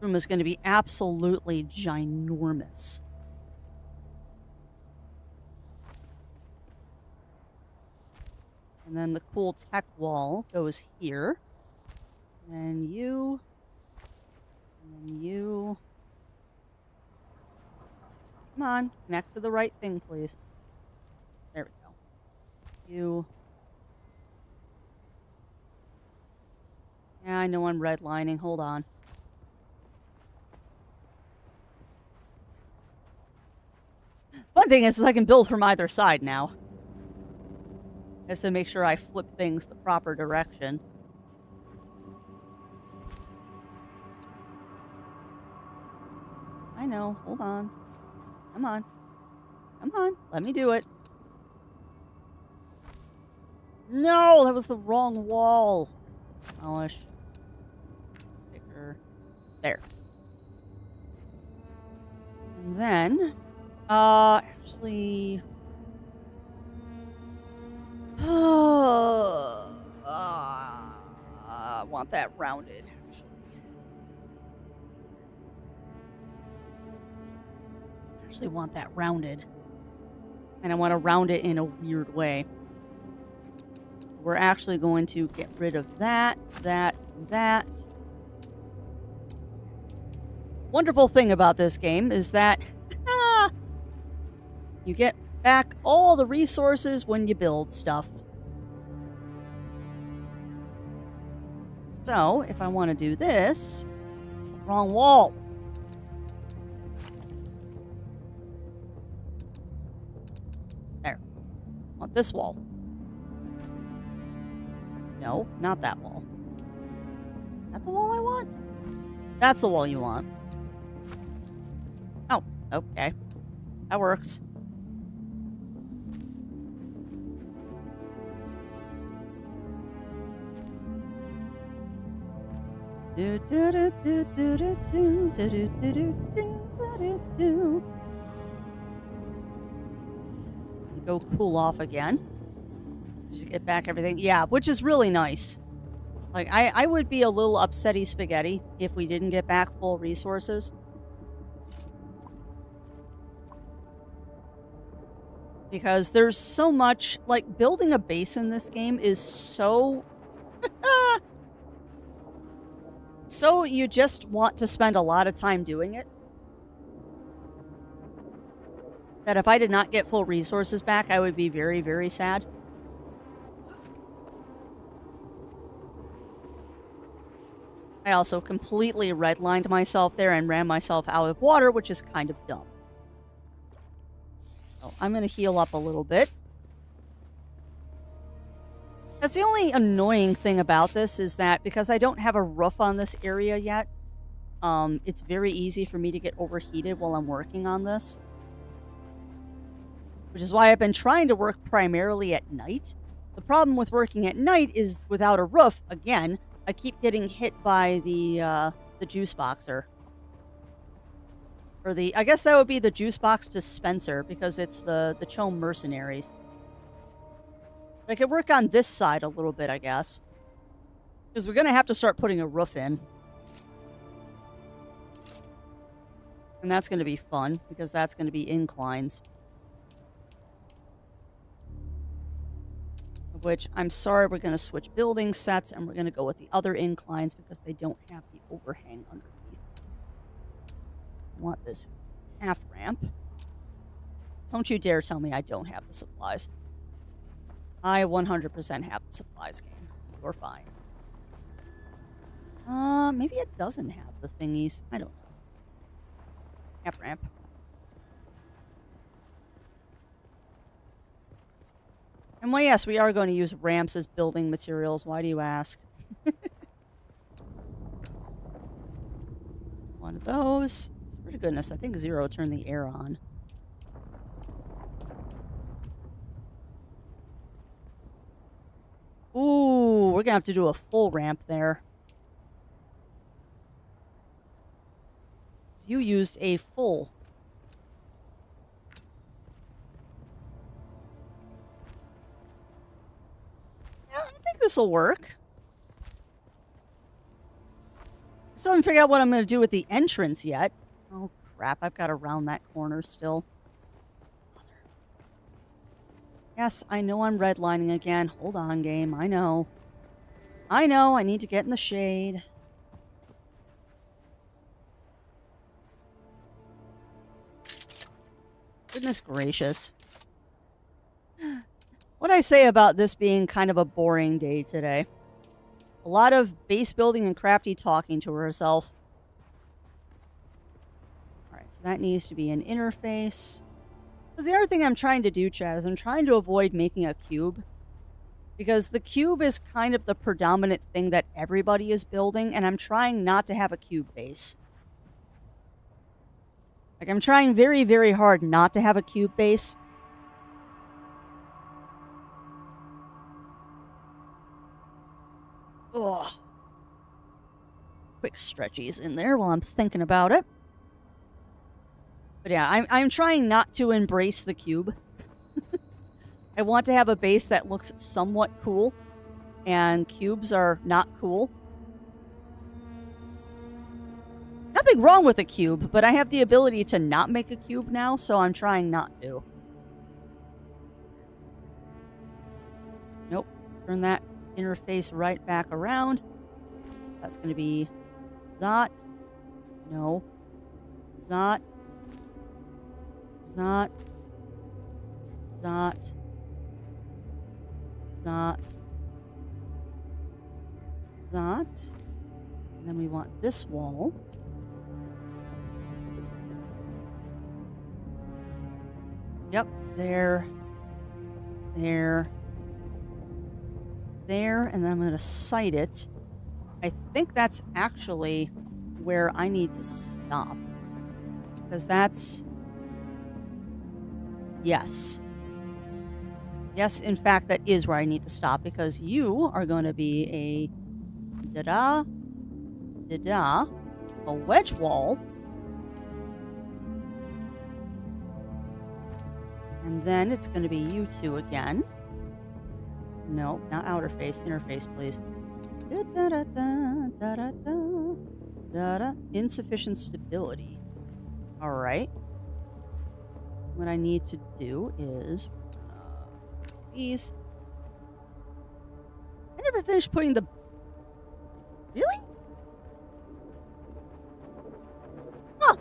Room is going to be absolutely ginormous. And then the cool tech wall goes here. And you. And you. Come on, connect to the right thing, please. There we go. You. Yeah, I know I'm redlining. Hold on. One thing is I can build from either side now. Just to make sure I flip things the proper direction. I know. Hold on. Come on. Come on. Let me do it. No, that was the wrong wall. Polish. Sticker. There. And then, actually, I want that rounded. Actually want that rounded. And I want to round it in a weird way. We're actually going to get rid of that, that, and that. Wonderful thing about this game is that you get back all the resources when you build stuff. So, if I want to do this, it's the wrong wall. There. I want this wall. No, not that wall. Is that the wall I want? That's the wall you want. Oh, okay. That works. Go cool off again. Just get back everything. Yeah, which is really nice. Like, I would be a little upsetty spaghetti if we didn't get back full resources. Because there's so much... Like, building a base in this game is so... so you just want to spend a lot of time doing it. That if I did not get full resources back, I would be very, very sad. I also completely redlined myself there and ran myself out of water, which is kind of dumb. So I'm going to heal up a little bit. That's the only annoying thing about this is that because I don't have a roof on this area yet, it's very easy for me to get overheated while I'm working on this. Which is why I've been trying to work primarily at night. The problem with working at night is without a roof, again, I keep getting hit by the juice boxer. Or I guess that would be the juice box dispenser because it's the Chome mercenaries. But I could work on this side a little bit, I guess. Because we're going to have to start putting a roof in. And that's going to be fun because that's going to be inclines. Which, I'm sorry, we're going to switch building sets and we're going to go with the other inclines because they don't have the overhang underneath. I want this half ramp. Don't you dare tell me I don't have the supplies. I 100% have the supplies, game. You're fine. Maybe it doesn't have the thingies. I don't know. Half ramp. And well, yes, we are going to use ramps as building materials. Why do you ask? One of those. Swear to goodness, I think Zero turned the air on. Ooh, we're going to have to do a full ramp there. You used a full. This will work. So I haven't figured out what I'm going to do with the entrance yet. Oh, crap. I've got to round that corner still. Yes, I know I'm redlining again. Hold on, game. I know. I know. I need to get in the shade. Goodness gracious. What'd I say about this being kind of a boring day today? A lot of base building and Crafty talking to herself. Alright, so that needs to be an interface. Because the other thing I'm trying to do, Chad, is I'm trying to avoid making a cube. Because the cube is kind of the predominant thing that everybody is building, and I'm trying not to have a cube base. Like, I'm trying very, very hard not to have a cube base. Ugh. Quick stretchies in there while I'm thinking about it. But yeah, I'm trying not to embrace the cube. I want to have a base that looks somewhat cool. And cubes are not cool. Nothing wrong with a cube, but I have the ability to not make a cube now, so I'm trying not to. Nope. Turn that interface right back around. That's going to be Zot. No. Zot. Zot. Zot. Zot. Zot. And then we want this wall. Yep, there. There. There, and then I'm going to site it. I think that's actually where I need to stop. Because that's... Yes. Yes, in fact, that is where I need to stop. Because you are going to be a... Da-da. Da-da. A wedge wall. And then it's going to be you two again. No, not outer face. Inner face, please. Insufficient stability. All right. What I need to do is... these. I never finished putting the... Really? Huh.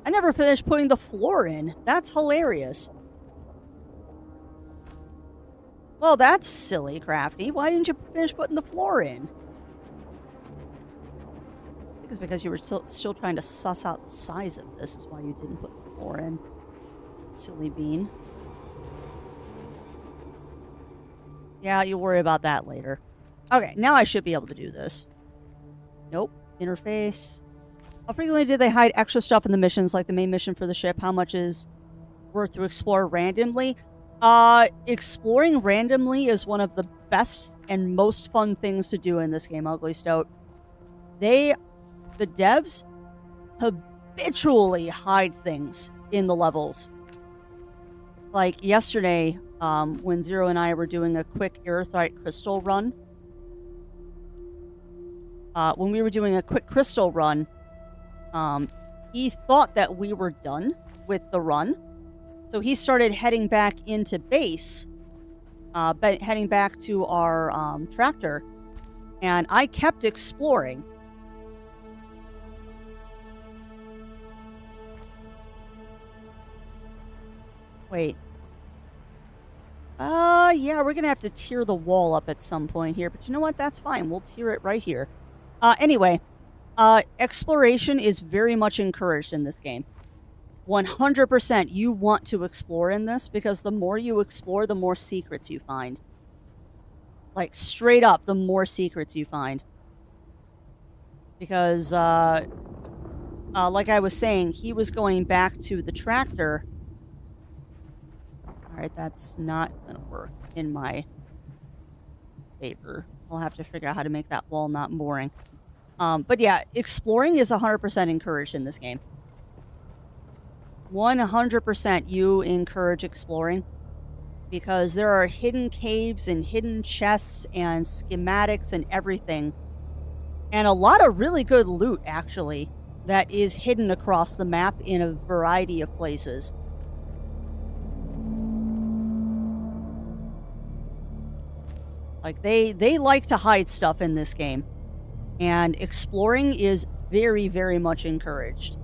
I never finished putting the floor in. That's hilarious. Well, that's silly, Crafty. Why didn't you finish putting the floor in? I think it's because you were still trying to suss out the size of this is why you didn't put the floor in. Silly bean. Yeah, you'll worry about that later. Okay, now I should be able to do this. Nope. Interface. How frequently do they hide extra stuff in the missions, like the main mission for the ship? How much is worth to explore randomly? Exploring randomly is one of the best and most fun things to do in this game, Ugly Stoat. The devs habitually hide things in the levels. Like yesterday, when Zero and I were doing a quick Aerothite crystal run. When we were doing a quick crystal run, he thought that we were done with the run. So he started heading back into base, heading back to our tractor, and I kept exploring. Wait. Yeah, we're gonna have to tear the wall up at some point here, but you know what? That's fine. We'll tear it right here. Anyway, exploration is very much encouraged in this game. 100% you want to explore in this because the more you explore, the more secrets you find. Like, straight up, the more secrets you find. Because, like I was saying, he was going back to the tractor. Alright, that's not gonna work in my favor. I'll have to figure out how to make that wall not boring. But yeah, exploring is 100% encouraged in this game. 100% you encourage exploring because there are hidden caves and hidden chests and schematics and everything. And a lot of really good loot, actually, that is hidden across the map in a variety of places. Like, they like to hide stuff in this game. And exploring is very, very much encouraged.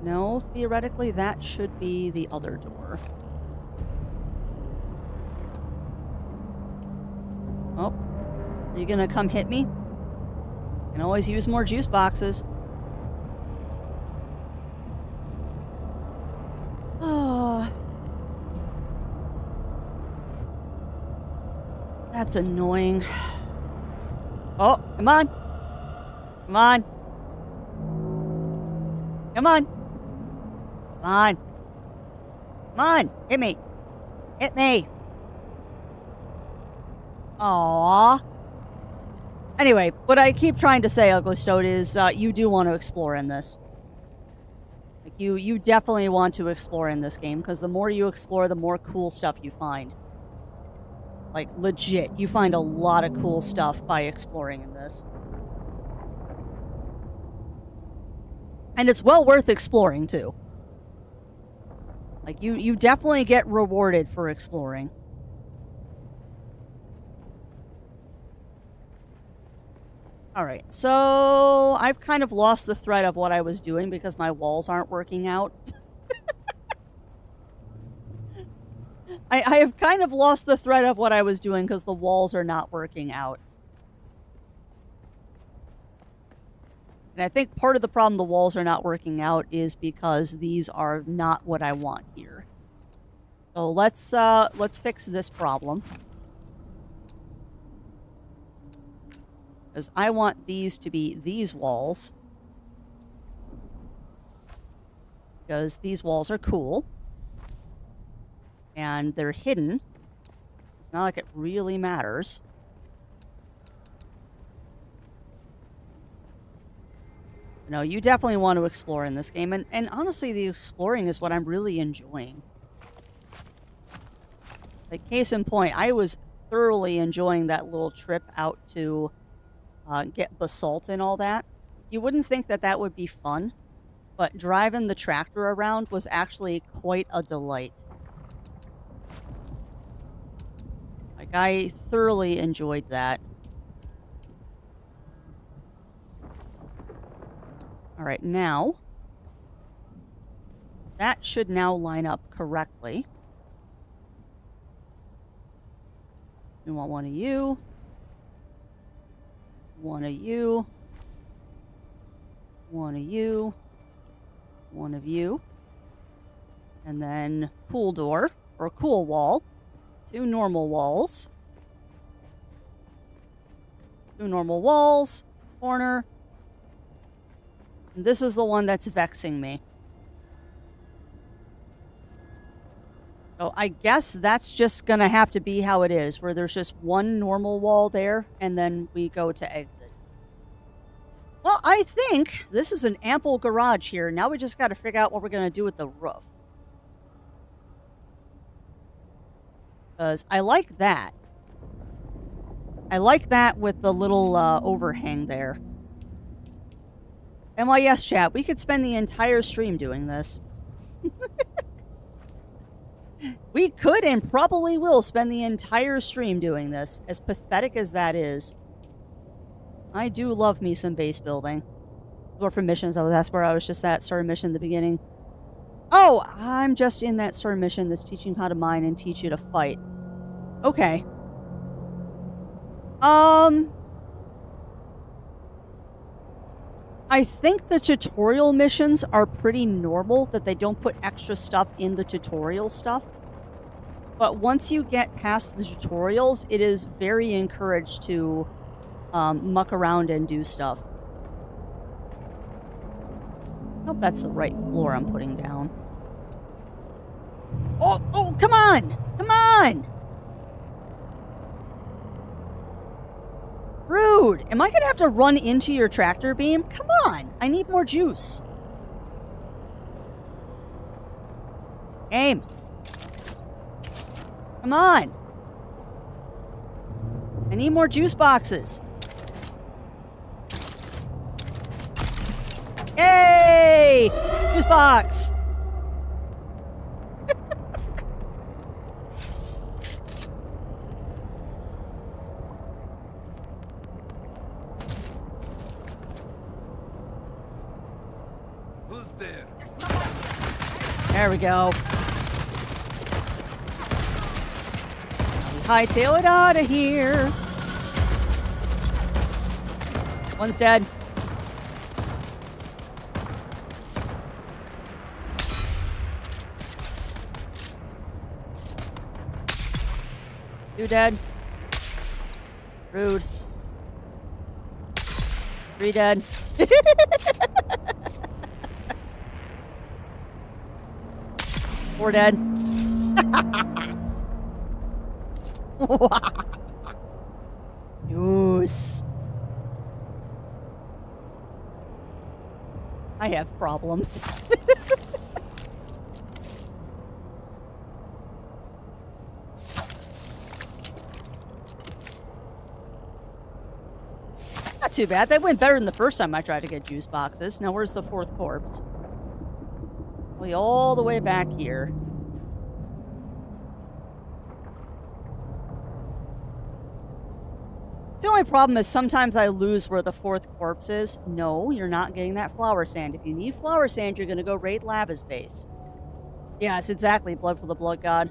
No, theoretically, that should be the other door. Oh, are you gonna come hit me? Can always use more juice boxes. Oh, that's annoying. Oh, come on. Come on. Come on. Come on. Come on. Hit me. Hit me. Aww. Anyway, what I keep trying to say, Ugly Stoat, is you do want to explore in this. Like, you definitely want to explore in this game, because the more you explore, the more cool stuff you find. Like, legit, you find a lot of cool stuff by exploring in this. And it's well worth exploring, too. Like, you definitely get rewarded for exploring. Alright, so I've kind of lost the thread of what I was doing because my walls aren't working out. I have kind of lost the thread of what I was doing because the walls are not working out. And I think part of the problem the walls are not working out is because these are not what I want here. So let's fix this problem. Because I want these to be these walls. Because these walls are cool. And they're hidden. It's not like it really matters. No, you definitely want to explore in this game. And honestly, the exploring is what I'm really enjoying. Like, case in point, I was thoroughly enjoying that little trip out to get basalt and all that. You wouldn't think that that would be fun, but driving the tractor around was actually quite a delight. Like, I thoroughly enjoyed that. All right, now, that should now line up correctly. We want one of you. One of you. One of you. One of you. And then cool door, or cool wall. 2 normal walls. 2 normal walls. Corner. And this is the one that's vexing me. So I guess that's just going to have to be how it is, where there's just 1 normal wall there, and then we go to exit. Well, I think this is an ample garage here. Now we just got to figure out what we're going to do with the roof. Because I like that. I like that with the little overhang there. And well, yes, chat, we could spend the entire stream doing this. We could and probably will spend the entire stream doing this, as pathetic as that is. I do love me some base building. Or for missions, that's where I was just at. Started mission in the beginning. Oh, I'm just in that story mission that's teaching how to mine and teach you to fight. Okay. I think the tutorial missions are pretty normal, that they don't put extra stuff in the tutorial stuff. But once you get past the tutorials, it is very encouraged to muck around and do stuff. I hope that's the right floor I'm putting down. Oh, come on! Come on! Rude! Am I gonna have to run into your tractor beam? Come on! I need more juice. Aim. Come on! I need more juice boxes. Yay! Juice box! Who's there? There we go. Hightail it out of here. One's dead. Two dead. Rude. 3 dead. 4 dead. Yes. I have problems. Not too bad. That went better than the first time I tried to get juice boxes. Now where's the 4th corpse? All the way back here. The only problem is sometimes I lose where the 4th corpse is. No, you're not getting that flower sand. If you need flower sand, you're going to go raid Lava's base. Yes, exactly. Blood for the blood god.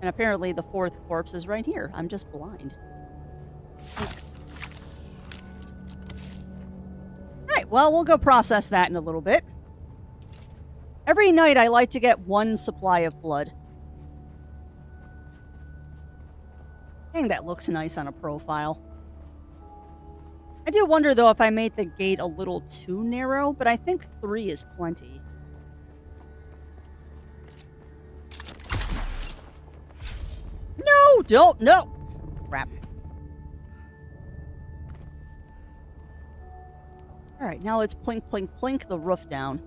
And apparently the 4th corpse is right here. I'm just blind. Alright, well, we'll go process that in a little bit. Every night I like to get 1 supply of blood. Dang, that looks nice on a profile. I do wonder, though, if I made the gate a little too narrow, but I think 3 is plenty. No, don't, no! Crap. Alright, now let's plink, plink, plink the roof down.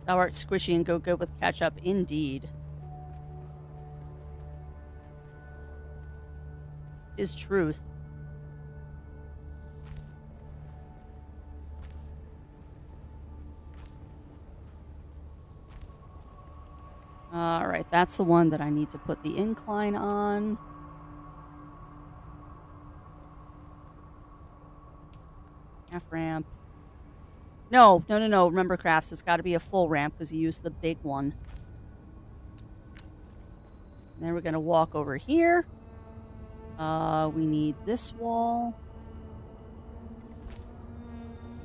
Thou art squishy and go good with ketchup, indeed. Is truth. Alright, that's the one that I need to put the incline on. Half ramp. No. Remember, Crafts, it's got to be a full ramp because you used the big one. And then we're going to walk over here. We need this wall.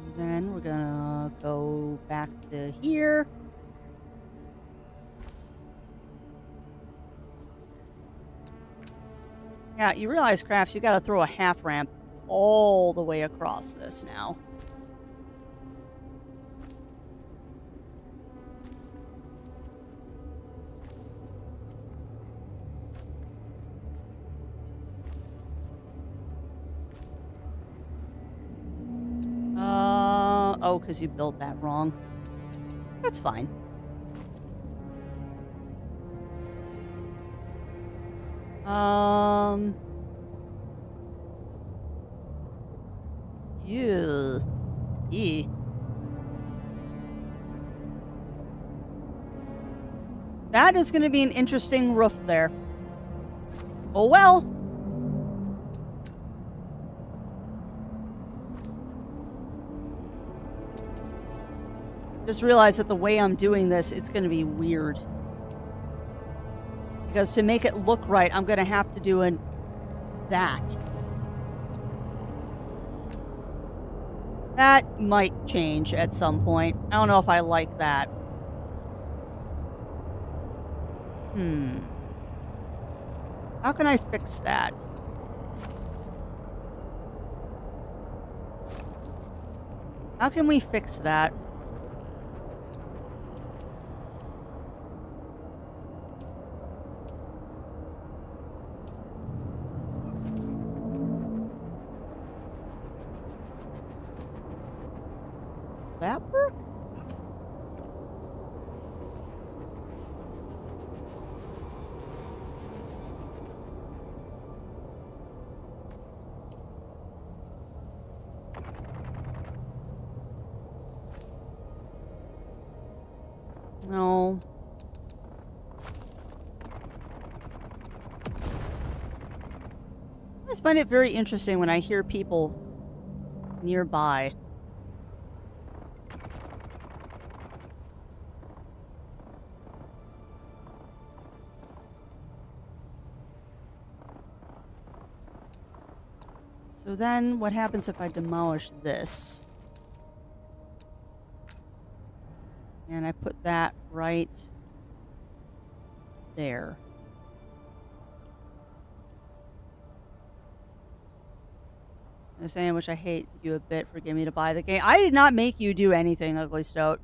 And then we're going to go back to here. Yeah, you realize, Crafts, you got to throw a half ramp all the way across this now. Oh, because you built that wrong. That's fine. That is going to be an interesting roof there. Oh well. Just realize that the way I'm doing this, it's going to be weird. Because to make it look right, I'm going to have to do that. That might change at some point. I don't know if I like that. How can I fix that? How can we fix that? That work? No. I just find it very interesting when I hear people nearby. So then, what happens if I demolish this? And I put that right there. I'm saying, which I hate you a bit for getting me to buy the game. I did not make you do anything, Ugly Stoat.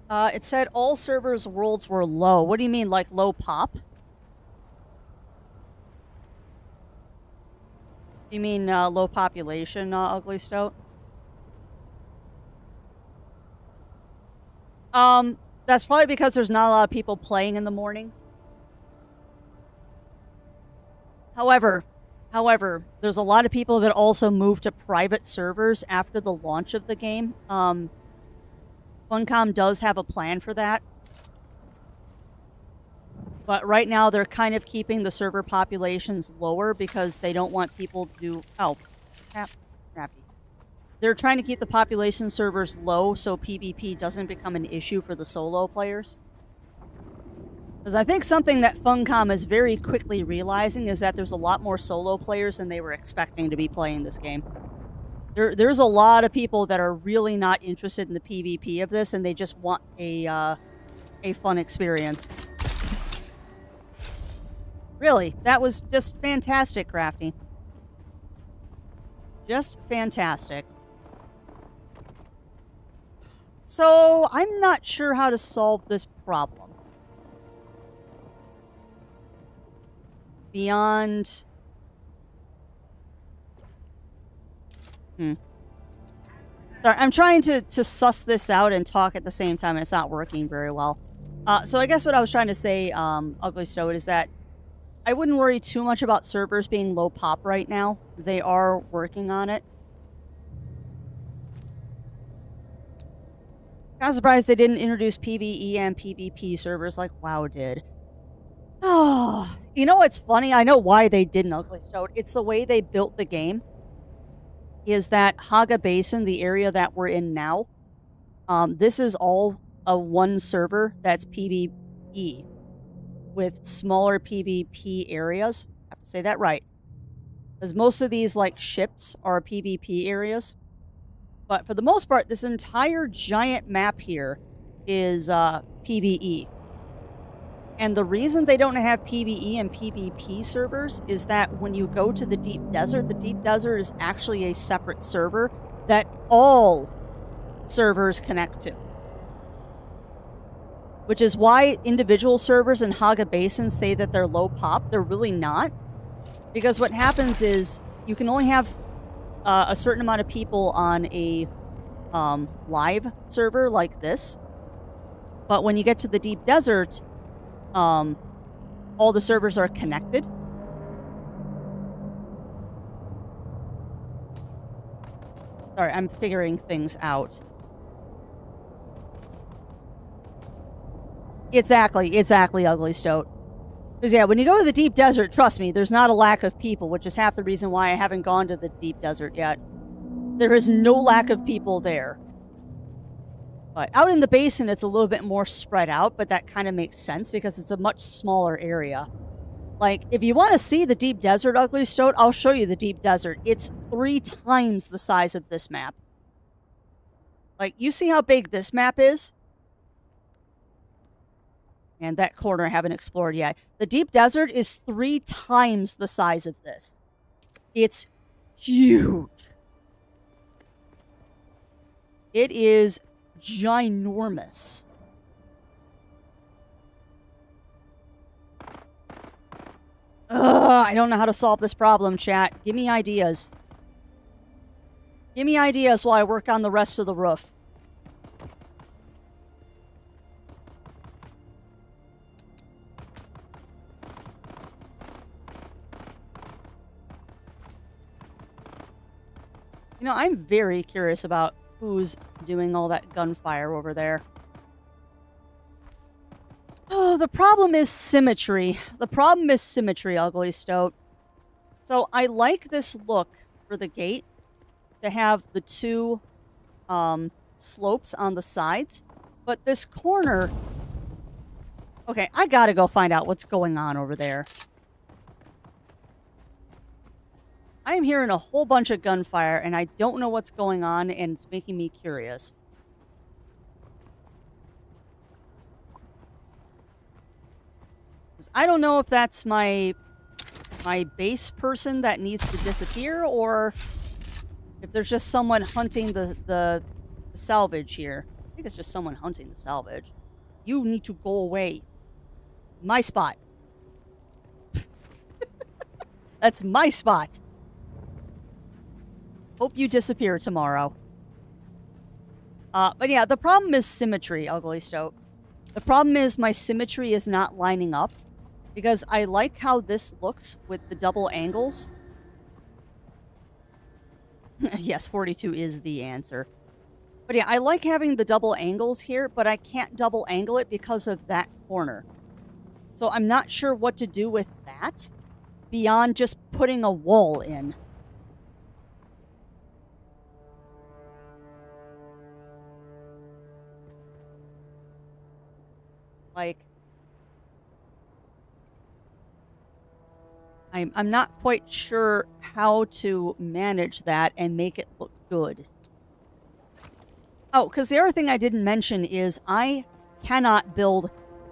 It said all servers' worlds were low. What do you mean, like low pop? You mean low population, Ugly Stoat? That's probably because there's not a lot of people playing in the mornings. However, there's a lot of people that also moved to private servers after the launch of the game. Funcom does have a plan for that. But right now, they're kind of keeping the server populations lower because they don't want people to do... Oh, crappy. They're trying to keep the population servers low so PvP doesn't become an issue for the solo players. Because I think something that Funcom is very quickly realizing is that there's a lot more solo players than they were expecting to be playing this game. There's a lot of people that are really not interested in the PvP of this, and they just want a fun experience. Really, that was just fantastic, Crafty. Just fantastic. So, I'm not sure how to solve this problem. Beyond... Sorry, I'm trying to suss this out and talk at the same time, and it's not working very well. So I guess what I was trying to say, Ugly Stoat, is that I wouldn't worry too much about servers being low pop right now. They are working on it. Kind of surprised they didn't introduce PvE and PvP servers like WoW did. Oh, you know what's funny? I know why they didn't, Ugly Stoat. It's the way they built the game. Is that Haga Basin, the area that we're in now, this is all a one server that's PvE with smaller PvP areas. I have to say that right. Because most of these, like, ships are PvP areas. But for the most part, this entire giant map here is PvE. And the reason they don't have PvE and PvP servers is that when you go to the Deep Desert is actually a separate server that all servers connect to. Which is why individual servers in Haga Basin say that they're low pop. They're really not. Because what happens is you can only have a certain amount of people on a live server like this. But when you get to the Deep Desert... all the servers are connected. Sorry, I'm figuring things out. Exactly, Ugly Stoat. Because yeah, when you go to the Deep Desert, trust me, there's not a lack of people, which is half the reason why I haven't gone to the Deep Desert yet. There is no lack of people there. But out in the basin, it's a little bit more spread out, but that kind of makes sense because it's a much smaller area. Like, if you want to see the Deep Desert, Ugly Stoat, I'll show you the Deep Desert. It's 3 times the size of this map. Like, you see how big this map is? And that corner I haven't explored yet. The Deep Desert is 3 times the size of this. It's huge. It is ginormous. I don't know how to solve this problem, chat. Give me ideas. Give me ideas while I work on the rest of the roof. You know, I'm very curious about who's doing all that gunfire over there. Oh, the problem is symmetry. The problem is symmetry, Ugly Stoat. So I like this look for the gate to have the 2 slopes on the sides. But this corner... Okay, I gotta go find out what's going on over there. I'm hearing a whole bunch of gunfire, and I don't know what's going on, and it's making me curious. I don't know if that's my base person that needs to disappear, or if there's just someone hunting the salvage here. I think it's just someone hunting the salvage. You need to go away. My spot. That's my spot. Hope you disappear tomorrow. But yeah, the problem is symmetry, Ugly Stoat. The problem is my symmetry is not lining up. Because I like how this looks with the double angles. Yes, 42 is the answer. But yeah, I like having the double angles here, but I can't double angle it because of that corner. So I'm not sure what to do with that beyond just putting a wall in. Like, I'm not quite sure how to manage that and make it look good. Oh, because the other thing I didn't mention is I cannot build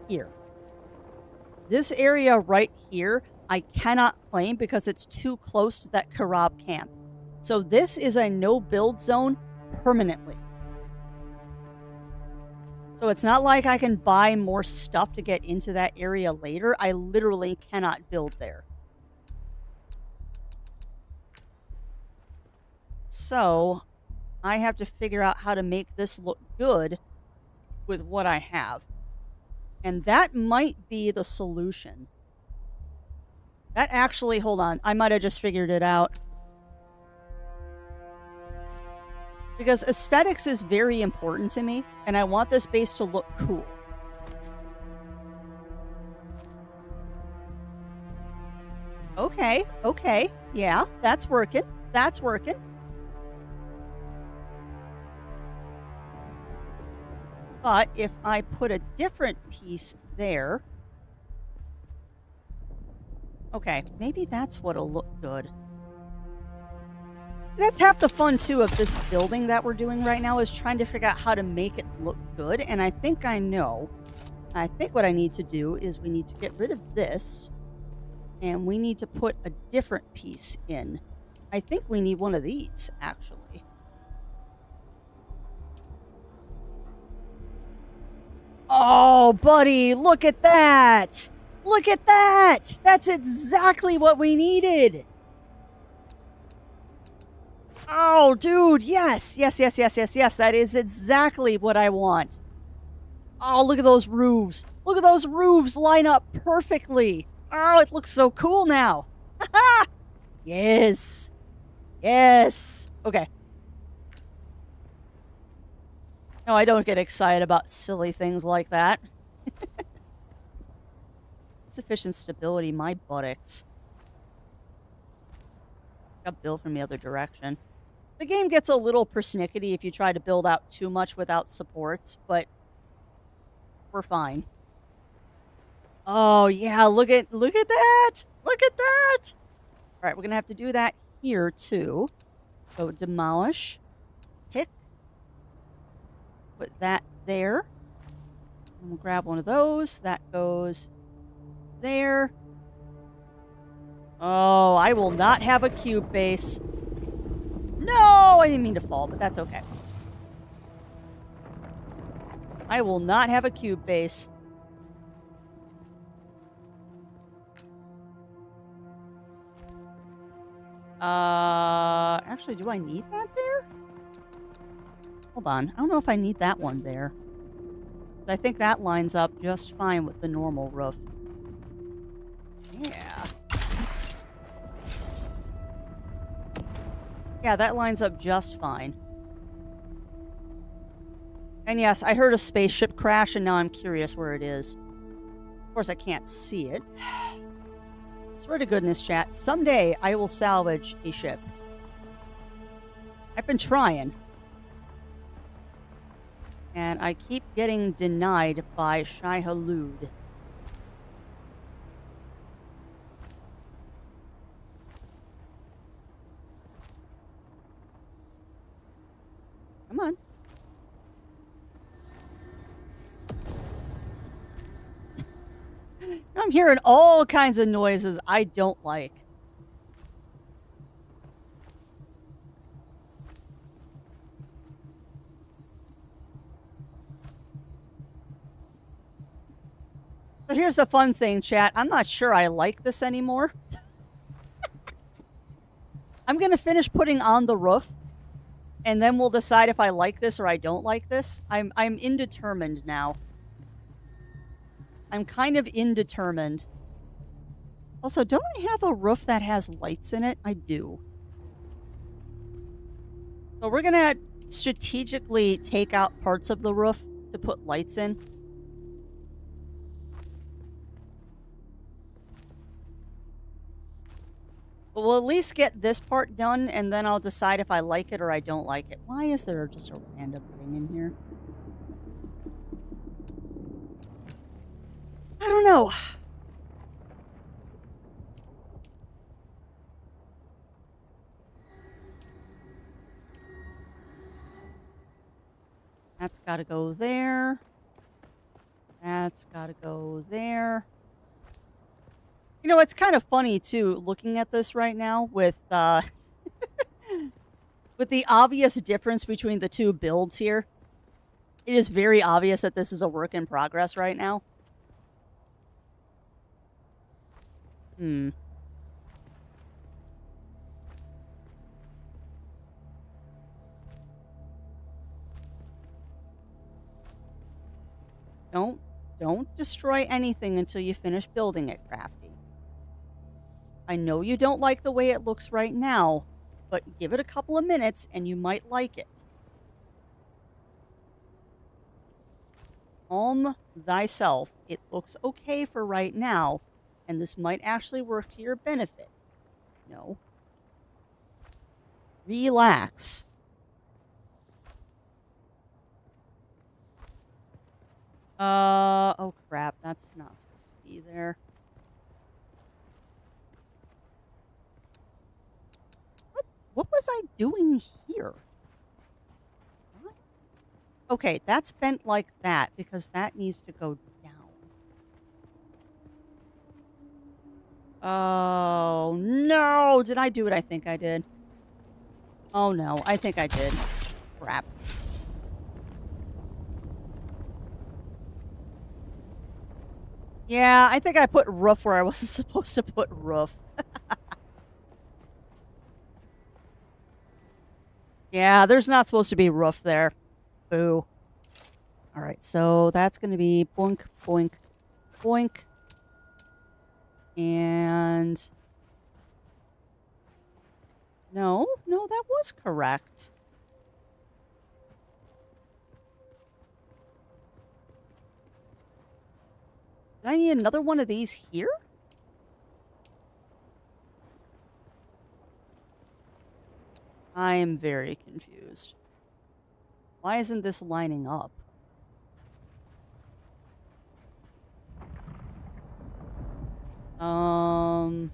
here. This area right here, I cannot claim because it's too close to that Karab camp. So this is a no-build zone permanently. So it's not like I can buy more stuff to get into that area later. I literally cannot build there. So I have to figure out how to make this look good with what I have. And that might be the solution. That actually, hold on, I might have just figured it out. Because aesthetics is very important to me, and I want this base to look cool. Okay, okay, yeah, that's working. That's working. But if I put a different piece there... Okay, maybe that's what'll look good. That's half the fun, too, of this building that we're doing right now, is trying to figure out how to make it look good, and I think I know. I think what I need to do is we need to get rid of this, and we need to put a different piece in. I think we need one of these, actually. Oh, buddy, look at that! Look at that! That's exactly what we needed! Oh, dude, yes! Yes, yes, yes, yes, yes. That is exactly what I want. Oh, look at those roofs. Look at those roofs line up perfectly. Oh, it looks so cool now. Yes. Yes. Okay. No, I don't get excited about silly things like that. Sufficient stability, my buttocks. Got built from the other direction. The game gets a little persnickety if you try to build out too much without supports, but we're fine. Oh yeah, look at that! Look at that! Alright, we're gonna have to do that here too. So demolish. Pick. Put that there. And we'll grab one of those. That goes there. Oh, I will not have a cube base. No, I didn't mean to fall, but that's okay. I will not have a cube base. Actually, do I need that there? Hold on. I don't know if I need that one there. I think that lines up just fine with the normal roof. Yeah. Yeah, that lines up just fine. And yes, I heard a spaceship crash, and now I'm curious where it is. Of course, I can't see it. Swear to goodness, chat, someday I will salvage a ship. I've been trying. And I keep getting denied by Shai Hulud. Come on. I'm hearing all kinds of noises I don't like. So here's the fun thing, chat. I'm not sure I like this anymore. I'm going to finish putting on the roof, and then we'll decide if I like this or I don't like this. I'm indetermined now. I'm kind of indetermined. Also, don't I have a roof that has lights in it? I do. So we're going to strategically take out parts of the roof to put lights in. But we'll at least get this part done, and then I'll decide if I like it or I don't like it. Why is there just a random thing in here? I don't know. That's got to go there. That's got to go there. You know, it's kind of funny, too, looking at this right now with, with the obvious difference between the two builds here. it is very obvious that this is a work in progress right now. Don't destroy anything until you finish building it, Crafty. I know you don't like the way it looks right now, but give it a couple of minutes and you might like it. Calm thyself. It looks okay for right now, and this might actually work to your benefit. No. Relax. Oh crap, that's not supposed to be there. What was I doing here? What? Okay, that's bent like that because that needs to go down. Oh, no! Did I do what I think I did? Oh no, I think I did. Crap. Yeah, I think I put roof where I wasn't supposed to put roof. Yeah, there's not supposed to be roof there. Boo. Alright, so that's going to be boink, boink, boink. And... No, that was correct. Did I need another one of these here? I am very confused. Why isn't this lining up? Oh,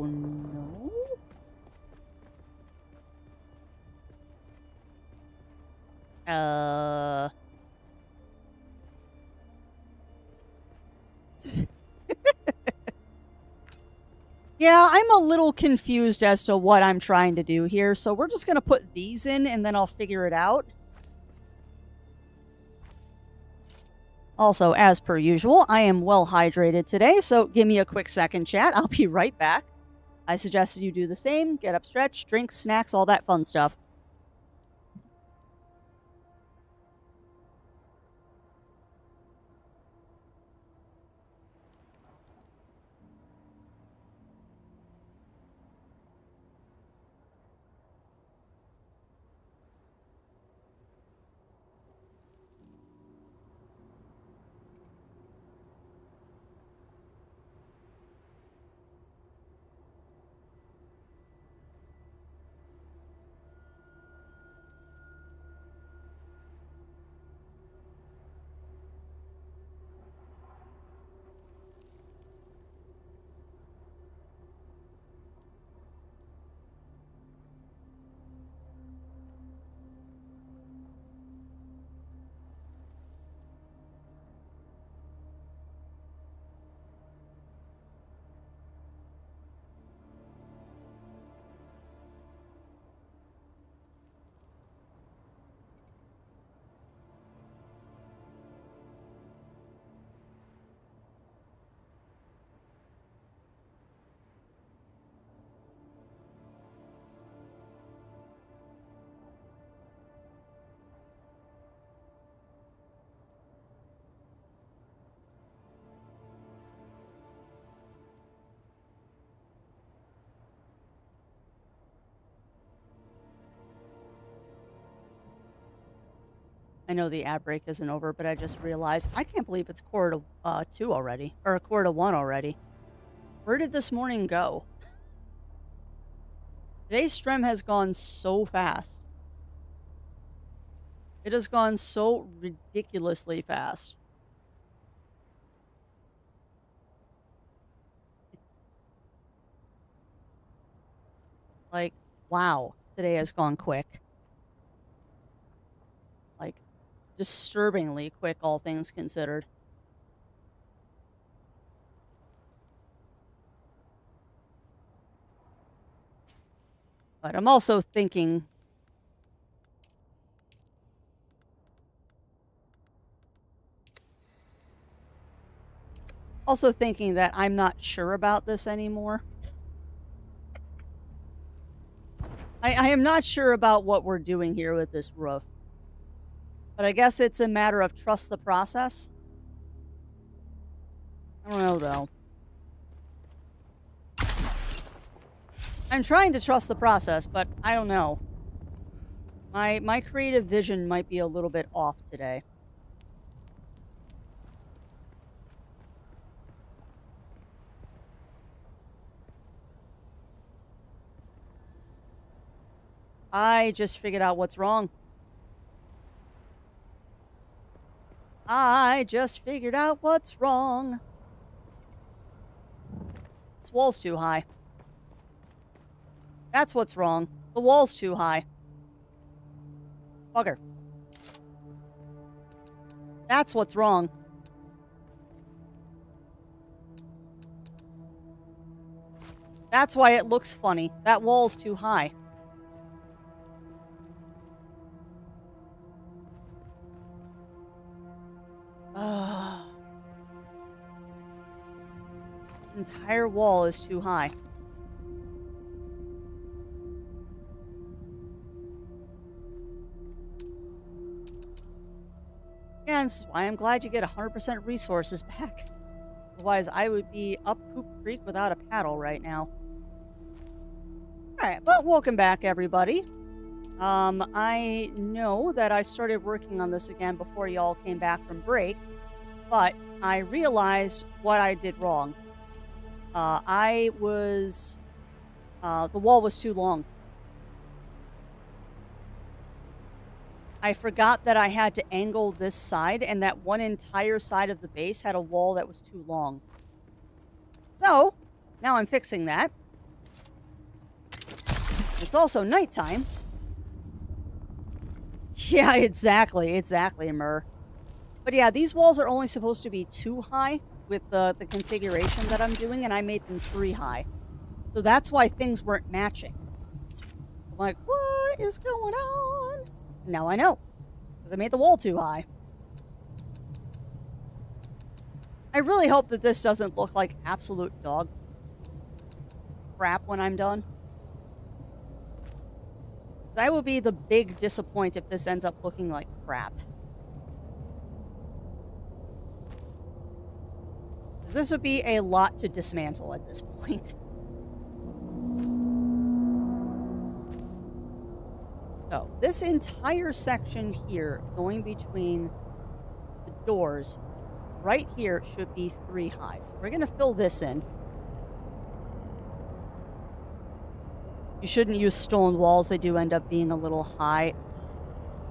no? Yeah, I'm a little confused as to what I'm trying to do here, so we're just going to put these in and then I'll figure it out. Also, as per usual, I am well hydrated today, so give me a quick second, chat. I'll be right back. I suggest you do the same. Get up, stretch, drinks, snacks, all that fun stuff. I know the ad break isn't over, but I just realized I can't believe it's 2 already, or 1 already. Where did this morning go? Today's stream has gone so fast. It has gone so ridiculously fast. Like, wow, today has gone quick. Like, disturbingly quick, all things considered. But I'm also thinking... that I'm not sure about this anymore. I am not sure about what we're doing here with this roof. But I guess it's a matter of trust the process. I don't know, though. I'm trying to trust the process, but I don't know. My creative vision might be a little bit off today. I just figured out what's wrong. I just figured out what's wrong. This wall's too high. That's what's wrong. The wall's too high. Bugger. That's what's wrong. That's why it looks funny. That wall's too high. This entire wall is too high. Yeah, and this is why I'm glad you get 100% resources back. Otherwise, I would be up Poop Creek without a paddle right now. Alright, but welcome back, everybody. I know that I started working on this again before y'all came back from break, but I realized what I did wrong. The wall was too long. I forgot that I had to angle this side, and that one entire side of the base had a wall that was too long. So, now I'm fixing that. It's also nighttime. Yeah, exactly, Mur. But yeah, these walls are only supposed to be 2 high with the configuration that I'm doing, and I made them 3 high. So that's why things weren't matching. I'm like, what is going on? Now I know, because I made the wall too high. I really hope that this doesn't look like absolute dog crap when I'm done. I will be the big disappoint if this ends up looking like crap. Because this would be a lot to dismantle at this point. So, this entire section here, going between the doors, right here should be 3 high. So we're going to fill this in. You shouldn't use stone walls. They do end up being a little high.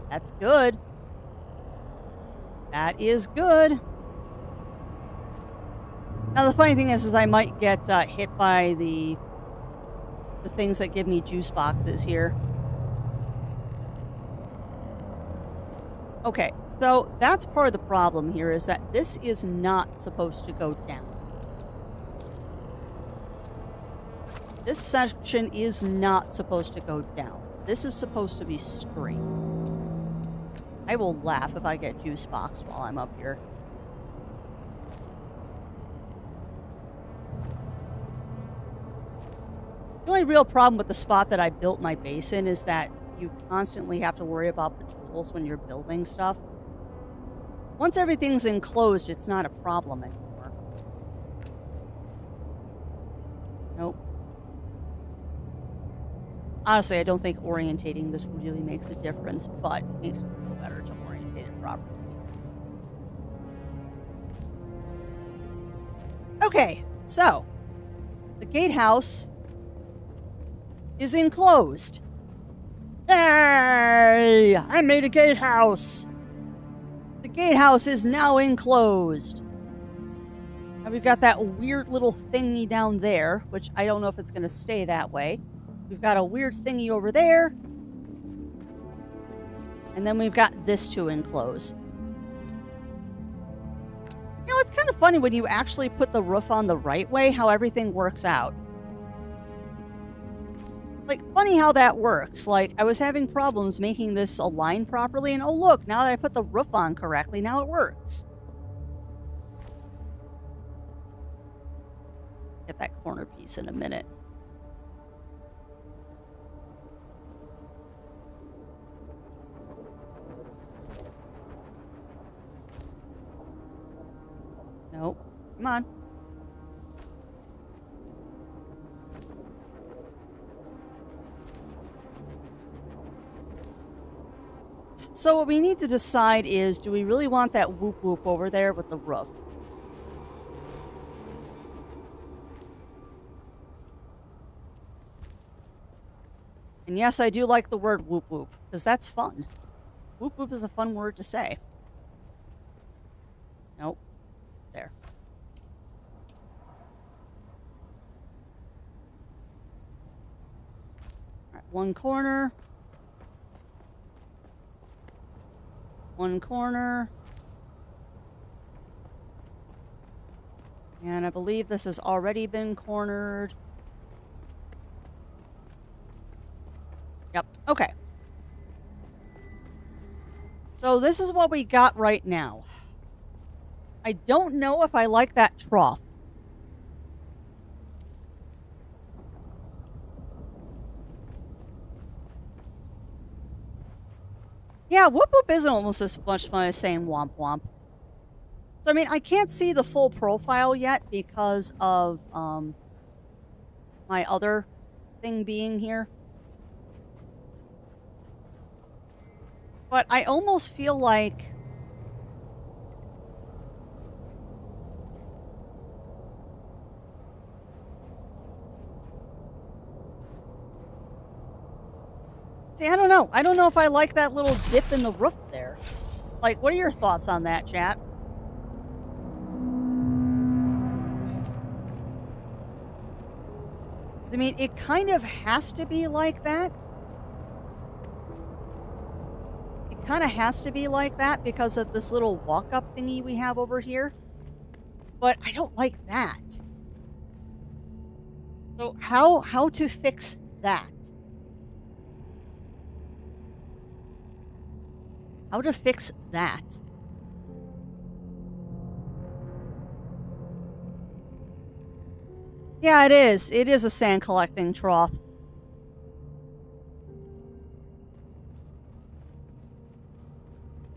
That's good. That is good. Now, the funny thing is I might get hit by the things that give me juice boxes here. Okay, so that's part of the problem here, is that this is not supposed to go down. This section is not supposed to go down. This is supposed to be straight. I will laugh if I get juice box while I'm up here. The only real problem with the spot that I built my base in is that you constantly have to worry about patrols when you're building stuff. Once everything's enclosed, it's not a problem anymore. Nope. Honestly, I don't think orientating this really makes a difference, but it makes me feel better to orientate it properly. Okay, so the gatehouse is enclosed. Hey! I made a gatehouse! The gatehouse is now enclosed. And we've got that weird little thingy down there, which I don't know if it's going to stay that way. We've got a weird thingy over there. And then we've got this to enclose. You know, it's kind of funny when you actually put the roof on the right way, how everything works out. Like, funny how that works. Like, I was having problems making this align properly, and oh look, now that I put the roof on correctly, now it works. Get that corner piece in a minute. Nope. Come on. So what we need to decide is, do we really want that whoop whoop over there with the roof? And yes, I do like the word whoop whoop, because that's fun. Whoop whoop is a fun word to say. Nope. There. All right, one corner. One corner. And I believe this has already been cornered. Yep. Okay. So this is what we got right now. I don't know if I like that trough. Yeah, whoop whoop isn't almost as much fun as saying womp womp. So, I mean, I can't see the full profile yet because of my other thing being here. But I almost feel like... See, I don't know. I don't know if I like that little dip in the roof there. Like, what are your thoughts on that, chat? I mean, it kind of has to be like that. It kind of has to be like that because of this little walk-up thingy we have over here. But I don't like that. So how to fix that? How to fix that? Yeah, it is. It is a sand collecting trough.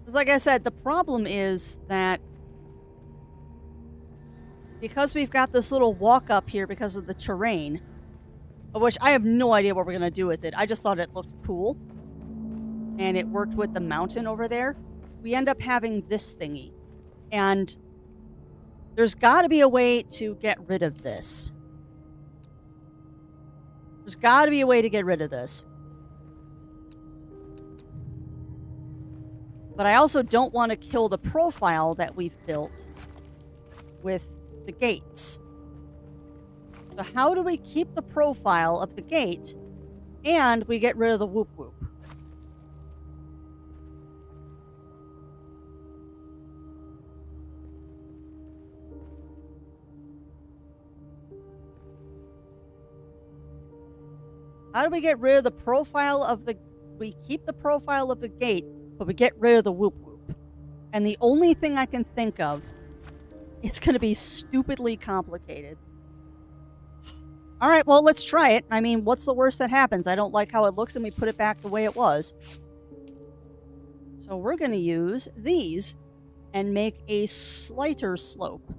Like I said, the problem is that because we've got this little walk up here because of the terrain, of which I have no idea what we're going to do with it. I just thought it looked cool. And it worked with the mountain over there. We end up having this thingy. And there's got to be a way to get rid of this. There's got to be a way to get rid of this. But I also don't want to kill the profile that we've built with the gates. So how do we keep the profile of the gate and we get rid of the whoop whoop? How do we get rid of the profile of the... We keep the profile of the gate, but we get rid of the whoop whoop. And the only thing I can think of, it's going to be stupidly complicated. All right, well, let's try it. I mean, what's the worst that happens? I don't like how it looks and we put it back the way it was. So we're going to use these and make a slighter slope.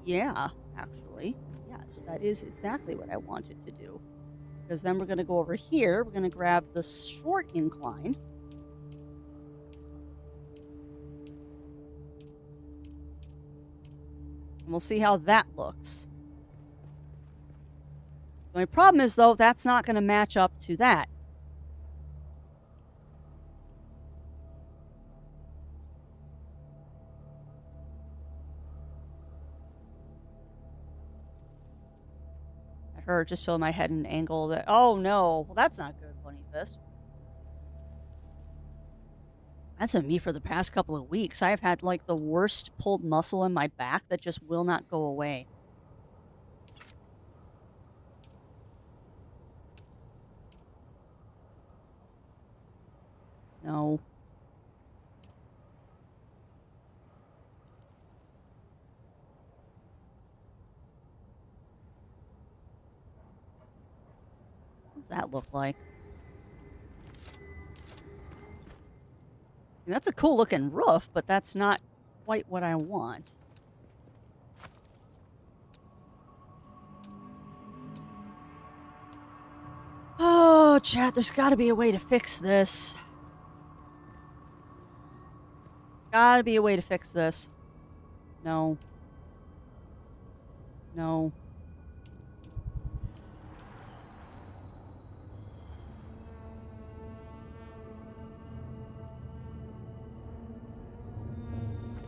Yeah, actually. Yes, that is exactly what I wanted to do. Because then we're going to go over here. We're going to grab the short incline. And we'll see how that looks. The only problem is, though, that's not going to match up to that. Her just showing my head in an angle that, oh no, well, that's not good, Bunny Fist. That's been me for the past couple of weeks. I've had like the worst pulled muscle in my back that just will not go away. No. What does that look like? I mean, that's a cool looking roof, but that's not quite what I want. Oh, chat, there's got to be a way to fix this. Gotta be a way to fix this. No. No.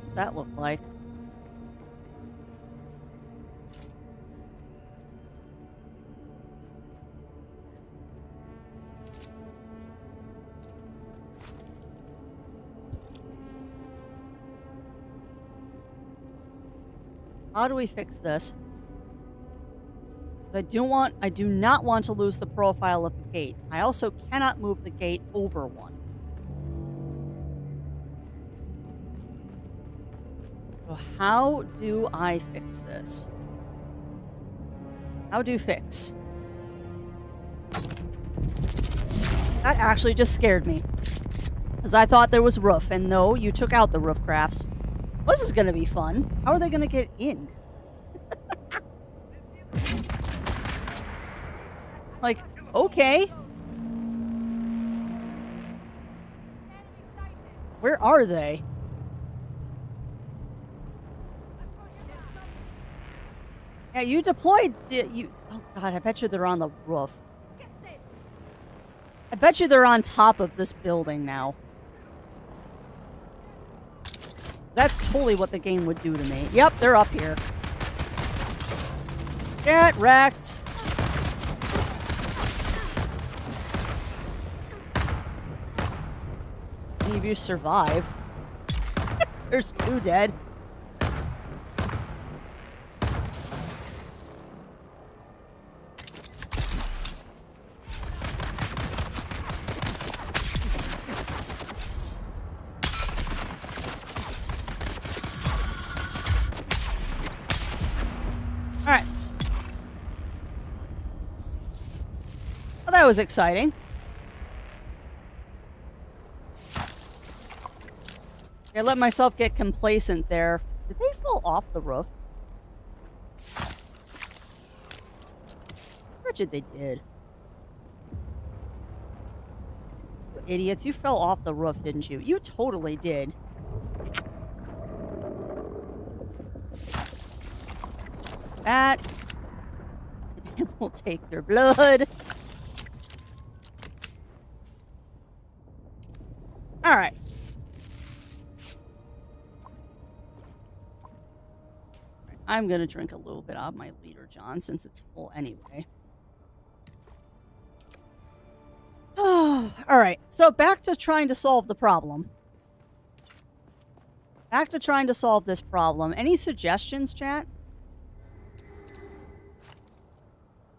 What's that look like? How do we fix this? I do not want to lose the profile of the gate. I also cannot move the gate over one. So how do I fix this? How do fix? That actually just scared me. Because I thought there was roof, and no, you took out the roof crafts. This is gonna be fun. How are they gonna get in? Like, okay. Where are they? Yeah, you deployed. Oh god, I bet you they're on the roof. I bet you they're on top of this building now. That's totally what the game would do to me. Yep, they're up here. Get wrecked. Any of you survive? There's 2 dead. Alright. Well, that was exciting. I let myself get complacent there. Did they fall off the roof? I bet you they did. You idiots, you fell off the roof, didn't you? You totally did. That will take your blood. All right. I'm going to drink a little bit out of my Leader John since it's full anyway. All right. So back to trying to solve the problem. Back to trying to solve this problem. Any suggestions, chat?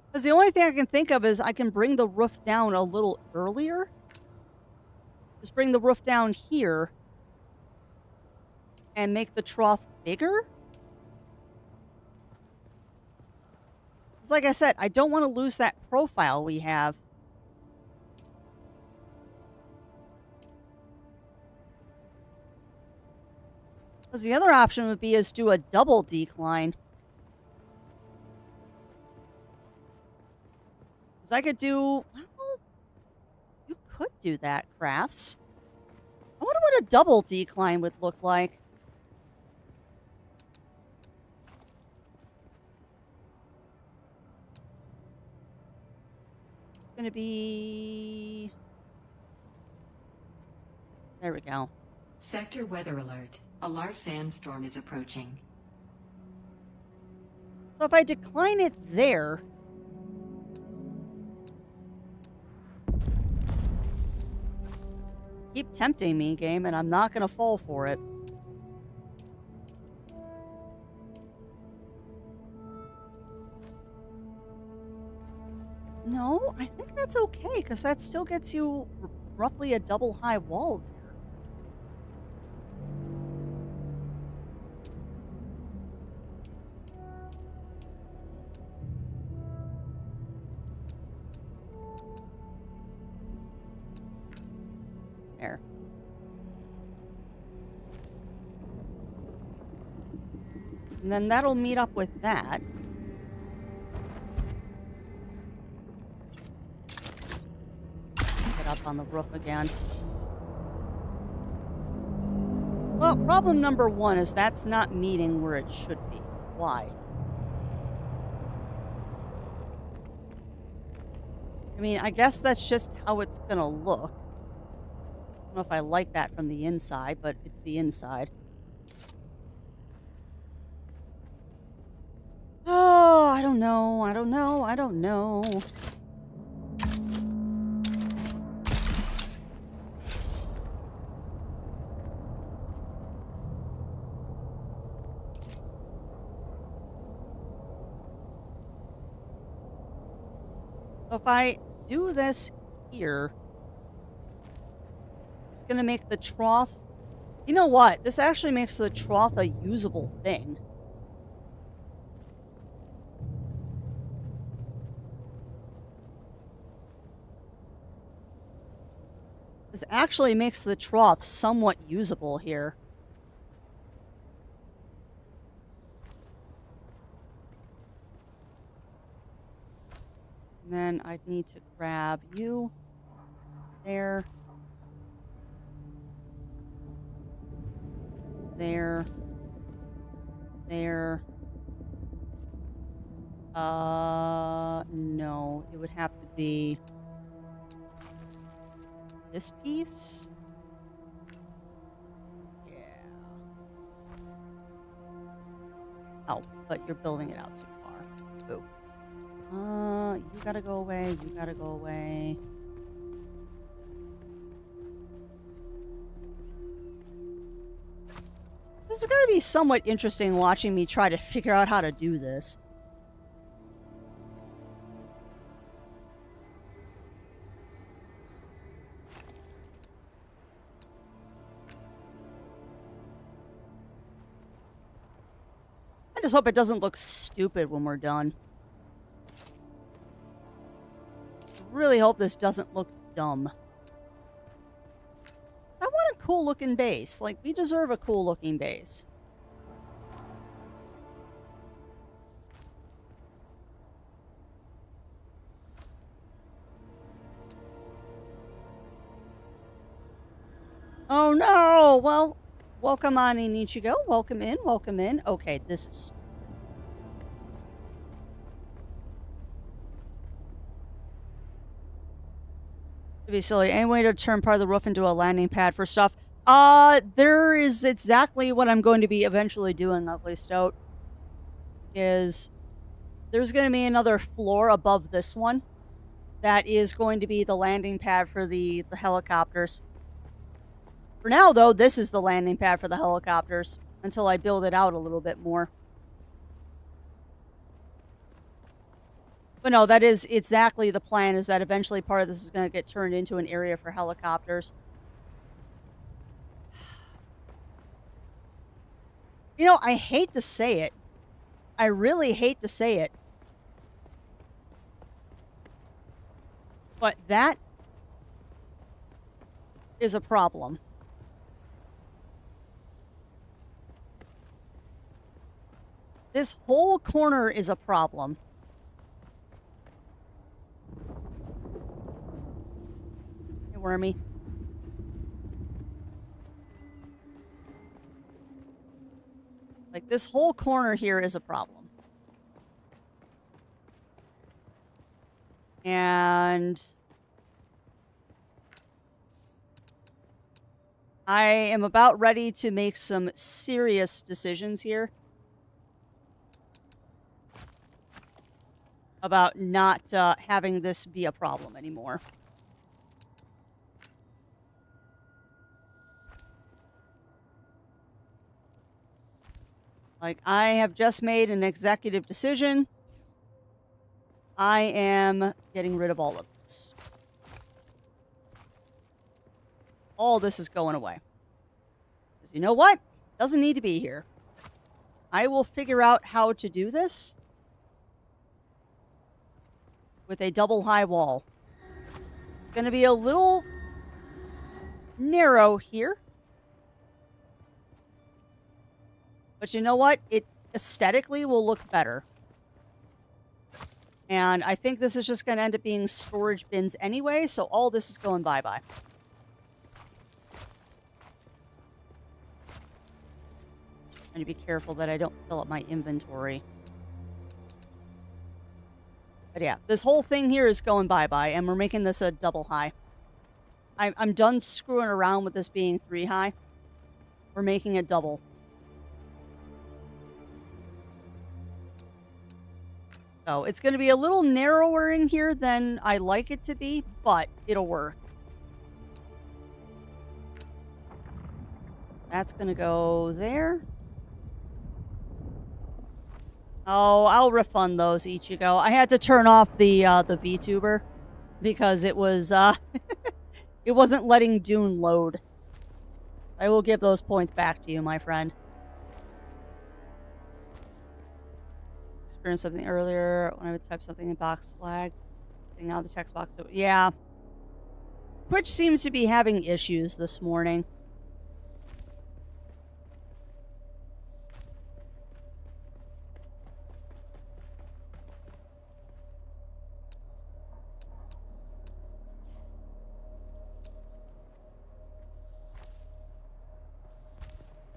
Because the only thing I can think of is I can bring the roof down a little earlier. Just bring the roof down here and make the trough bigger. Because like I said, I don't want to lose that profile we have. Because the other option would be is do a double decline. Because I could do... Well, you could do that, Crafts. I wonder what a double decline would look like. It's going to be... There we go. Sector weather alert. A large sandstorm is approaching. So if I decline it there... Keep tempting me, game, and I'm not gonna fall for it. No, I think that's okay, because that still gets you roughly a double high wall there. There. And then that'll meet up with that. Get up on the roof again. Well, problem number one is that's not meeting where it should be. Why? I mean, I guess that's just how it's gonna look. I don't know if I like that from the inside, but it's the inside. Oh, I don't know. I don't know. I don't know. So if I do this here, it's going to make the trough... You know what? This actually makes the trough a usable thing. This actually makes the trough somewhat usable here. And then I'd need to grab you. There. There. There. No. It would have to be this piece. Yeah. Oh, but you're building it out too far. Boo. You gotta go away. You gotta go away. This is gonna be somewhat interesting watching me try to figure out how to do this. I just hope it doesn't look stupid when we're done. Really hope this doesn't look dumb. I want a cool looking base. Like, we deserve a cool looking base. Oh no! Well, welcome on in, Ichigo. Welcome in, welcome in. Okay, this is... To be silly. Any way to turn part of the roof into a landing pad for stuff? There is exactly what I'm going to be eventually doing, Ugly Stoat. Is there's going to be another floor above this one that is going to be the landing pad for the helicopters. For now, though, this is the landing pad for the helicopters until I build it out a little bit more. But no, that is exactly the plan, is that eventually part of this is going to get turned into an area for helicopters. You know, I hate to say it. I really hate to say it. But that is a problem. This whole corner is a problem. Hey, Wormy. Like, this whole corner here is a problem. And I am about ready to make some serious decisions here about not having this be a problem anymore. Like, I have just made an executive decision. I am getting rid of all of this. All this is going away. Because you know what? Doesn't need to be here. I will figure out how to do this with a double high wall. It's going to be a little narrow here. But you know what? It aesthetically will look better. And I think this is just going to end up being storage bins anyway, so all this is going bye-bye. I need to be careful that I don't fill up my inventory. But yeah, this whole thing here is going bye-bye, and we're making this a double high. I'm done screwing around with this being 3 high. We're making it double. So it's going to be a little narrower in here than I like it to be, but it'll work. That's going to go there. Oh, I'll refund those, Ichigo. I had to turn off the VTuber because it was it wasn't letting Dune load. I will give those points back to you, my friend. Experienced something earlier when I would type something in box lag. Getting out of the text box. Yeah. Twitch seems to be having issues this morning.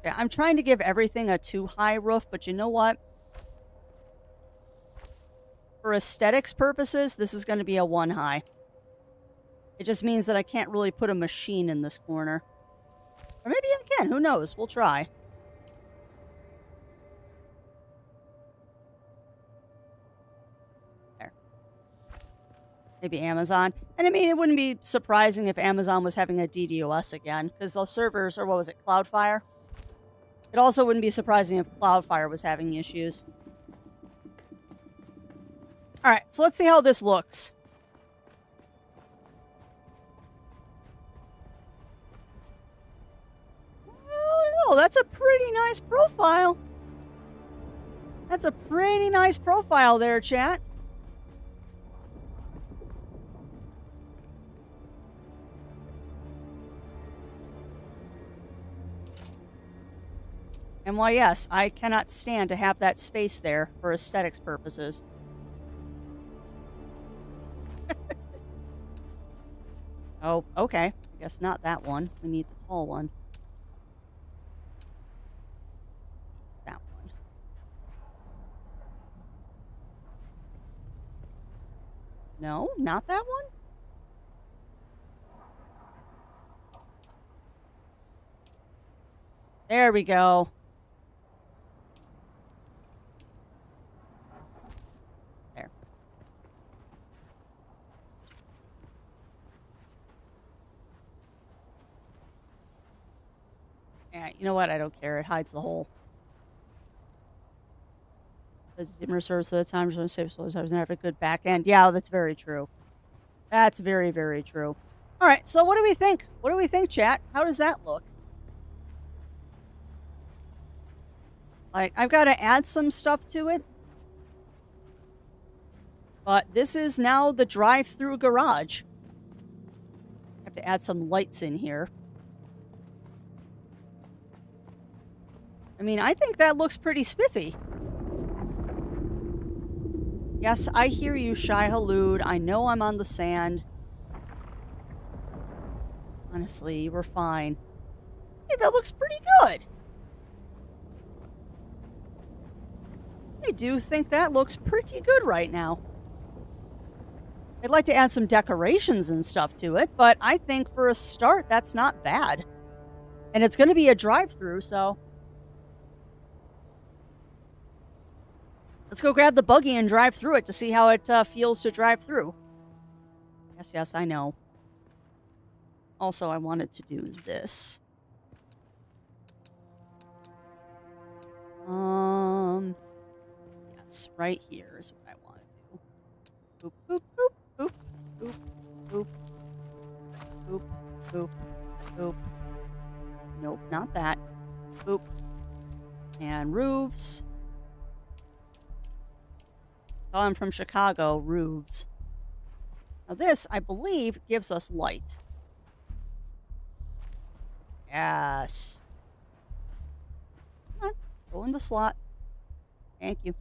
Yeah, I'm trying to give everything a 2 high roof, but you know what? For aesthetics purposes, this is going to be a 1 high. It just means that I can't really put a machine in this corner. Or maybe I can. Who knows? We'll try. There. Maybe Amazon. And I mean, it wouldn't be surprising if Amazon was having a DDoS again, because those servers, or what was it, Cloudflare? It also wouldn't be surprising if Cloudflare was having issues. Alright, so let's see how this looks. Oh, that's a pretty nice profile. That's a pretty nice profile there, chat. And why, yes, I cannot stand to have that space there for aesthetics purposes. Oh, okay. I guess not that one. We need the tall one. That one. No, not that one? There we go. There. Yeah, you know what? I don't care. It hides the hole. The dimmer source of the time zone safe so I was never a good back end. Yeah, that's very true. That's very, very true. All right, so what do we think? What do we think, chat? How does that look? Like, I've got to add some stuff to it. But this is now the drive-through garage. I have to add some lights in here. I mean, I think that looks pretty spiffy. Yes, I hear you, Shy Halud. I know I'm on the sand. Honestly, we're fine. Hey, that looks pretty good. I do think that looks pretty good right now. I'd like to add some decorations and stuff to it, but I think for a start, that's not bad. And it's going to be a drive-through, so... Let's go grab the buggy and drive through it to see how it feels to drive through. Yes, I know. Also, I wanted to do this. Yes, right here is what I want to do. Boop, boop, boop, boop, boop, boop, boop, boop, boop. Nope, not that. Boop. And roofs. Oh, I'm from Chicago. Roofs. Now this, I believe, gives us light. Yes. Come on. Go in the slot. Thank you.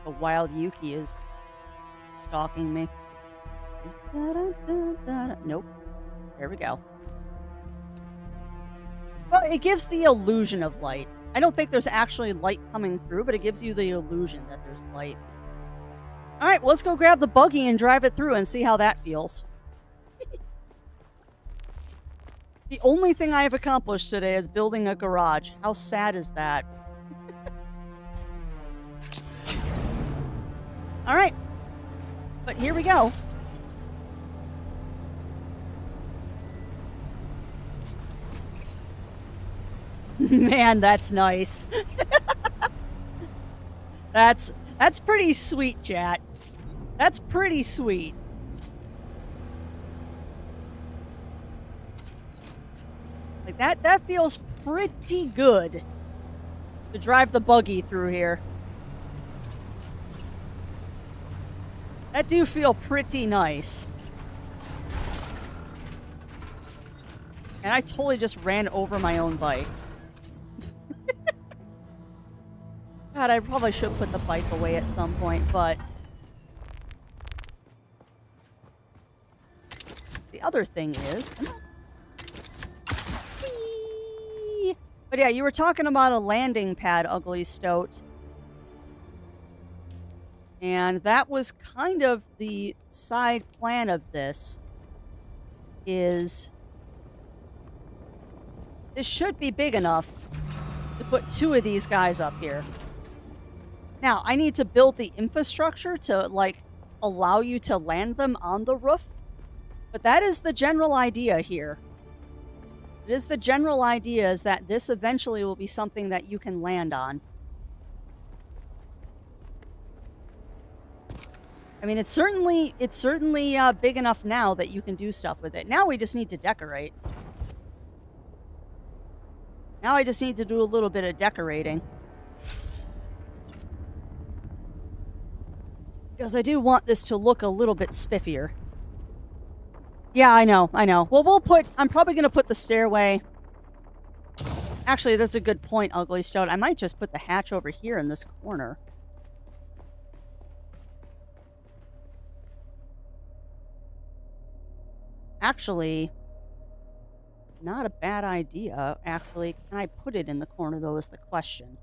The wild Yuki is stalking me. Nope. There we go. Well, it gives the illusion of light. I don't think there's actually light coming through, but it gives you the illusion that there's light. All right, well, let's go grab the buggy and drive it through and see how that feels. The only thing I have accomplished today is building a garage. How sad is that? All right. But here we go. Man, that's nice. That's pretty sweet, chat. That's pretty sweet. Like that feels pretty good to drive the buggy through here. That do feel pretty nice. And I totally just ran over my own bike. God, I probably should put the bike away at some point, but the other thing is, but yeah, you were talking about a landing pad, Ugly Stoat. And that was kind of the side plan of this, is this should be big enough to put 2 of these guys up here. Now, I need to build the infrastructure to, like, allow you to land them on the roof. But that is the general idea here. It is the general idea is that this eventually will be something that you can land on. I mean, it's certainly big enough now that you can do stuff with it. Now we just need to decorate. Now I just need to do a little bit of decorating. Because I do want this to look a little bit spiffier. Yeah, I know. Well, I'm probably going to put the stairway. Actually, that's a good point, Ugly Stoat. I might just put the hatch over here in this corner. Actually, not a bad idea. Actually, can I put it in the corner, though, is the question.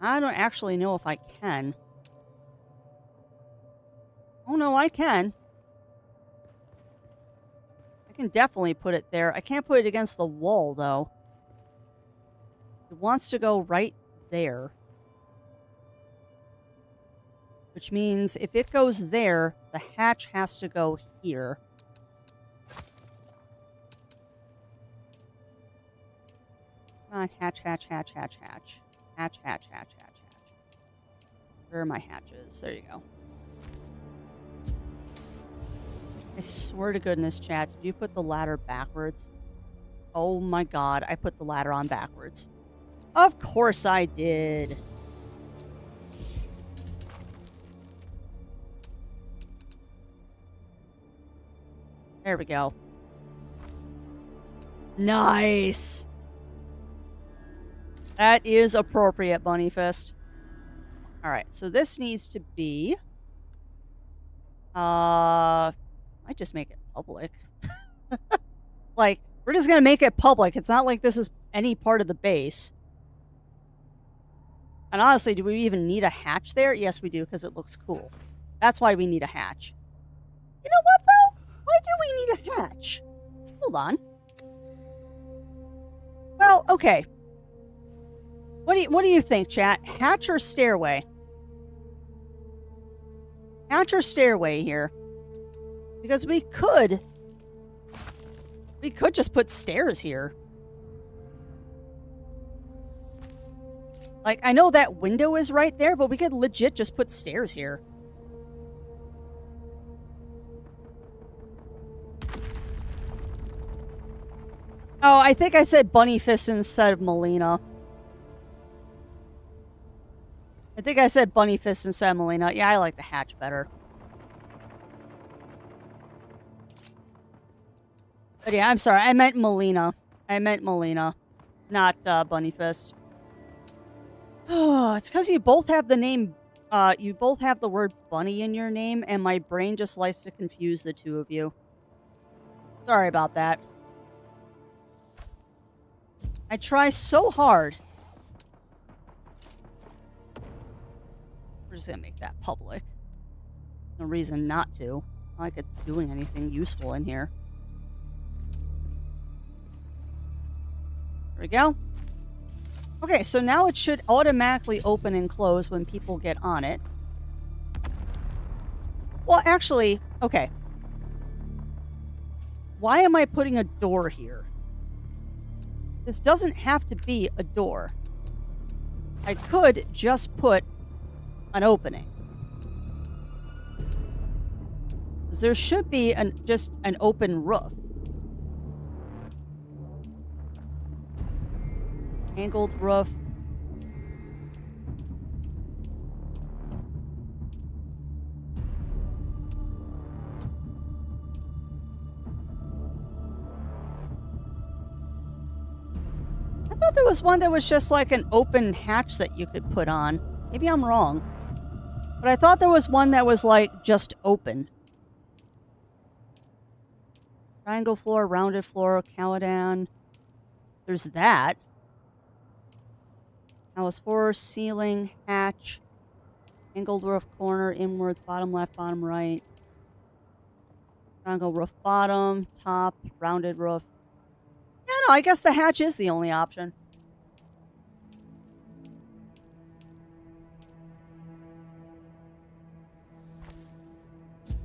I don't actually know if I can. Oh, no, I can. I can definitely put it there. I can't put it against the wall, though. It wants to go right there. Which means if it goes there, the hatch has to go here. Come on, hatch. Hatch. Where are my hatches? There you go. I swear to goodness, chat, did you put the ladder backwards? Oh my god, I put the ladder on backwards. Of course I did. There we go. Nice. That is appropriate, Bunny Fist. Alright, so this needs to be... might just make it public. Like, we're just gonna make it public. It's not like this is any part of the base. And honestly, do we even need a hatch there? Yes, we do, because it looks cool. That's why we need a hatch. You know what, though? Why do we need a hatch? Hold on. Well, okay. What do you think, chat? Hatch or stairway? Hatch or stairway here? Because we could just put stairs here. Like, I know that window is right there, but we could legit just put stairs here. Oh, I think I said Bunny Fist instead of Melina. I think I said Bunny Fist instead of Melina. Yeah, I like the hatch better. But yeah, I'm sorry. I meant Melina. Not Bunny Fist. Oh, it's because you both have the name, you both have the word bunny in your name, and my brain just likes to confuse the two of you. Sorry about that. I try so hard. We're just gonna make that public. No reason not to. Not like it's doing anything useful in here. There we go. Okay, so now it should automatically open and close when people get on it. Well, actually, okay. Why am I putting a door here? This doesn't have to be a door. I could just put an opening. Because there should be just an open roof. Angled roof. I thought there was one that was just like an open hatch that you could put on. Maybe I'm wrong. But I thought there was one that was like just open. Triangle floor, rounded floor, Caladan. There's that. House 4, ceiling, hatch, angled roof corner, inwards, bottom left, bottom right. Triangle roof bottom, top, rounded roof. Yeah, no, I guess the hatch is the only option.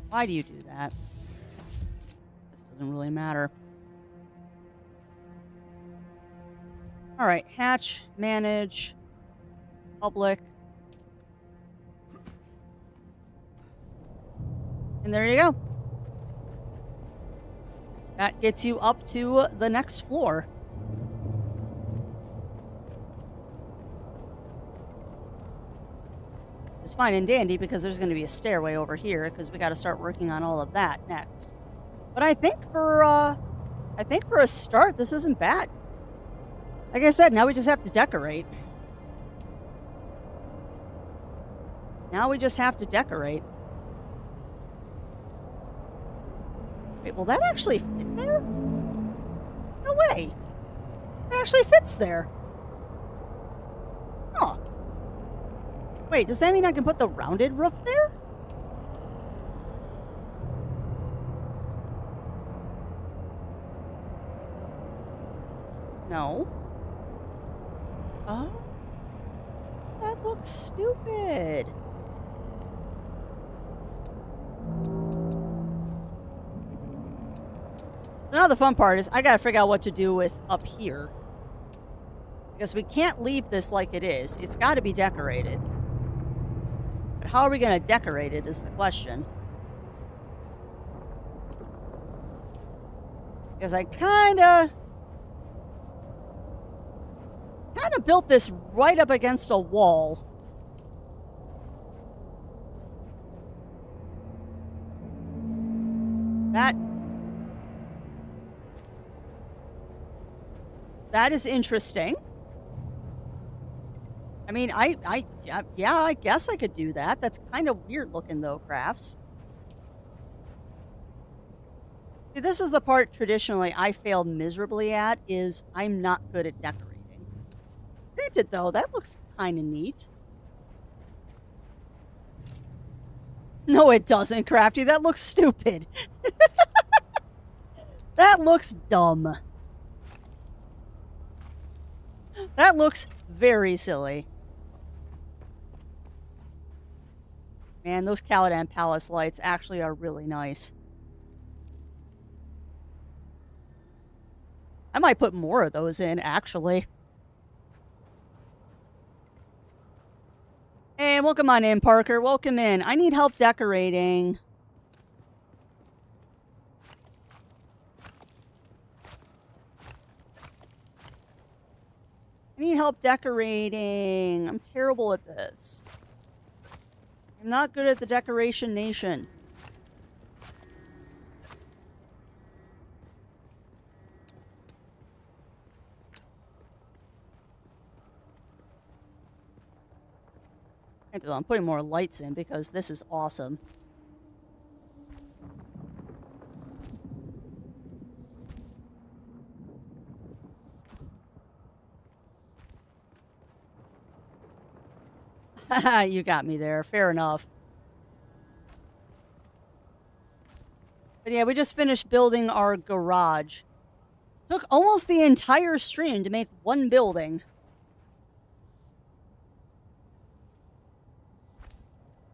Why do you do that? This doesn't really matter. Alright, hatch, manage, public. And there you go. That gets you up to the next floor. It's fine and dandy because there's going to be a stairway over here because we got to start working on all of that next. But I think for a start, this isn't bad. Like I said, now we just have to decorate. Now we just have to decorate. Wait, will that actually fit there? No way. It actually fits there. Huh. Wait, does that mean I can put the rounded roof there? No. Oh. That looks stupid. So now the fun part is I gotta figure out what to do with up here. Because we can't leave this like it is. It's gotta be decorated. But how are we gonna decorate it is the question. Because I kinda built this right up against a wall. That is interesting. I mean, yeah, I guess I could do that. That's kind of weird looking though, Crafts. See, this is the part traditionally I failed miserably at, is I'm not good at decorating. Granted though, that looks kind of neat. No, it doesn't, Crafty. That looks stupid. That looks dumb. That looks Very silly. Man, those Caladan Palace lights actually are really nice. I might put more of those in, actually. Hey, welcome on in, Parker. Welcome in. I need help decorating. I need help decorating. I'm terrible at this. I'm not good at the decoration nation. I'm putting more lights in because this is awesome. You got me there. Fair enough. But yeah, we just finished building our garage. Took almost the entire stream to make one building.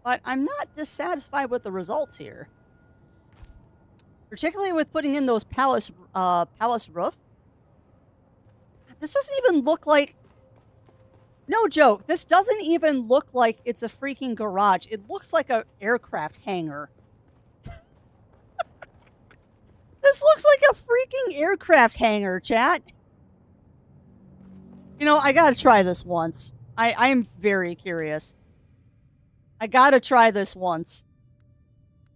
But I'm not dissatisfied with the results here. Particularly with putting in those palace roof. This doesn't even look like... No joke, this doesn't even look like it's a freaking garage. It looks like an aircraft hangar. This looks like a freaking aircraft hangar, chat. You know, I gotta try this once. I am very curious. I gotta try this once.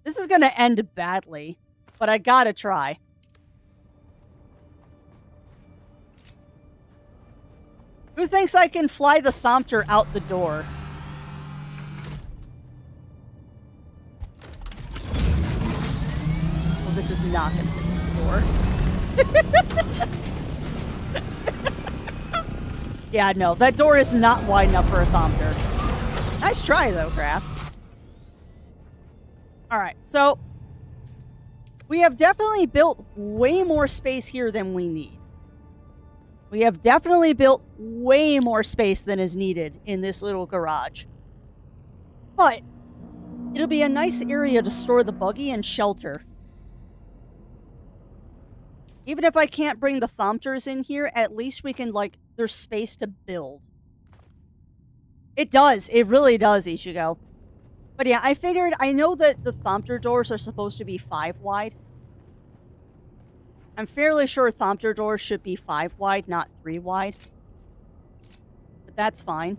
This is gonna end badly, but I gotta try. Who thinks I can fly the Thomter out the door? Well, this is not gonna fit the door. Yeah, no, that door is not wide enough for a Thomter. Nice try, though, Crafts. Alright, so... we have definitely built way more space here than we need. We have definitely built way more space than is needed in this little garage. But it'll be a nice area to store the buggy and shelter. Even if I can't bring the Thomters in here, at least we can, like, there's space to build. It does. It really does, Ichigo. But yeah, I figured, I know that the Thomter doors are supposed to be 5 wide. I'm fairly sure Thomter doors should be 5 wide, not 3 wide. But that's fine.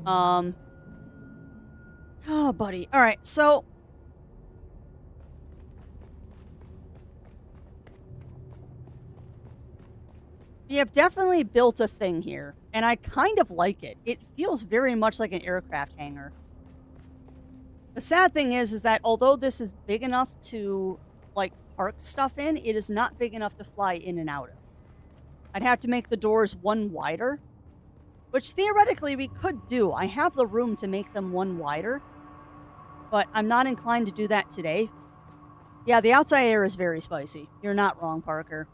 Oh, buddy. Alright, so... we have definitely built a thing here, and I kind of like it. It feels very much like an aircraft hangar. The sad thing is that although this is big enough to, like, park stuff in, it is not big enough to fly in and out of. I'd have to make the doors 1 wider, which theoretically we could do. I have the room to make them 1 wider, but I'm not inclined to do that today. Yeah, the outside air is very spicy. You're not wrong, Parker.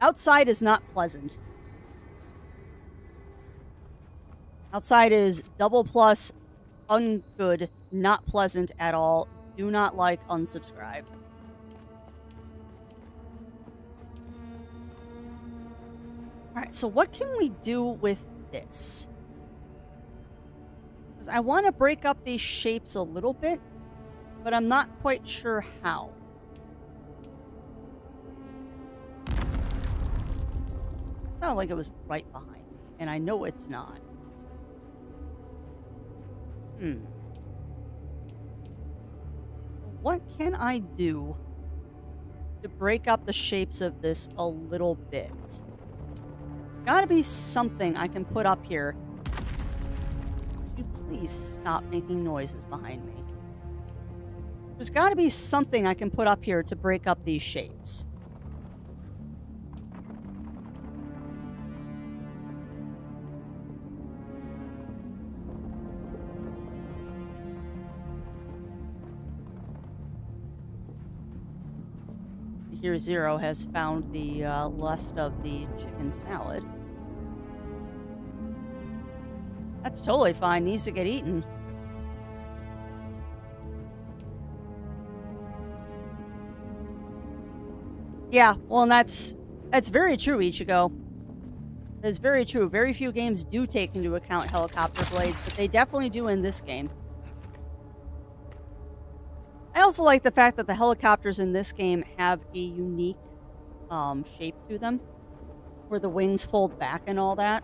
Outside is not pleasant. Outside is double plus ungood, not pleasant at all. Do not like, unsubscribe. Alright, so what can we do with this? Because I want to break up these shapes a little bit, but I'm not quite sure how. It sounded like it was right behind me, and I know it's not. So what can I do to break up the shapes of this a little bit? There's gotta be something I can put up here. Would you please stop making noises behind me? There's gotta be something I can put up here to break up these shapes. Here Zero has found the rest of the chicken salad. That's totally fine. Needs to get eaten. Yeah, well, and that's very true, Ichigo. It's very true. Very few games do take into account helicopter blades, but they definitely do in this game. I also like the fact that the helicopters in this game have a unique shape to them, where the wings fold back and all that.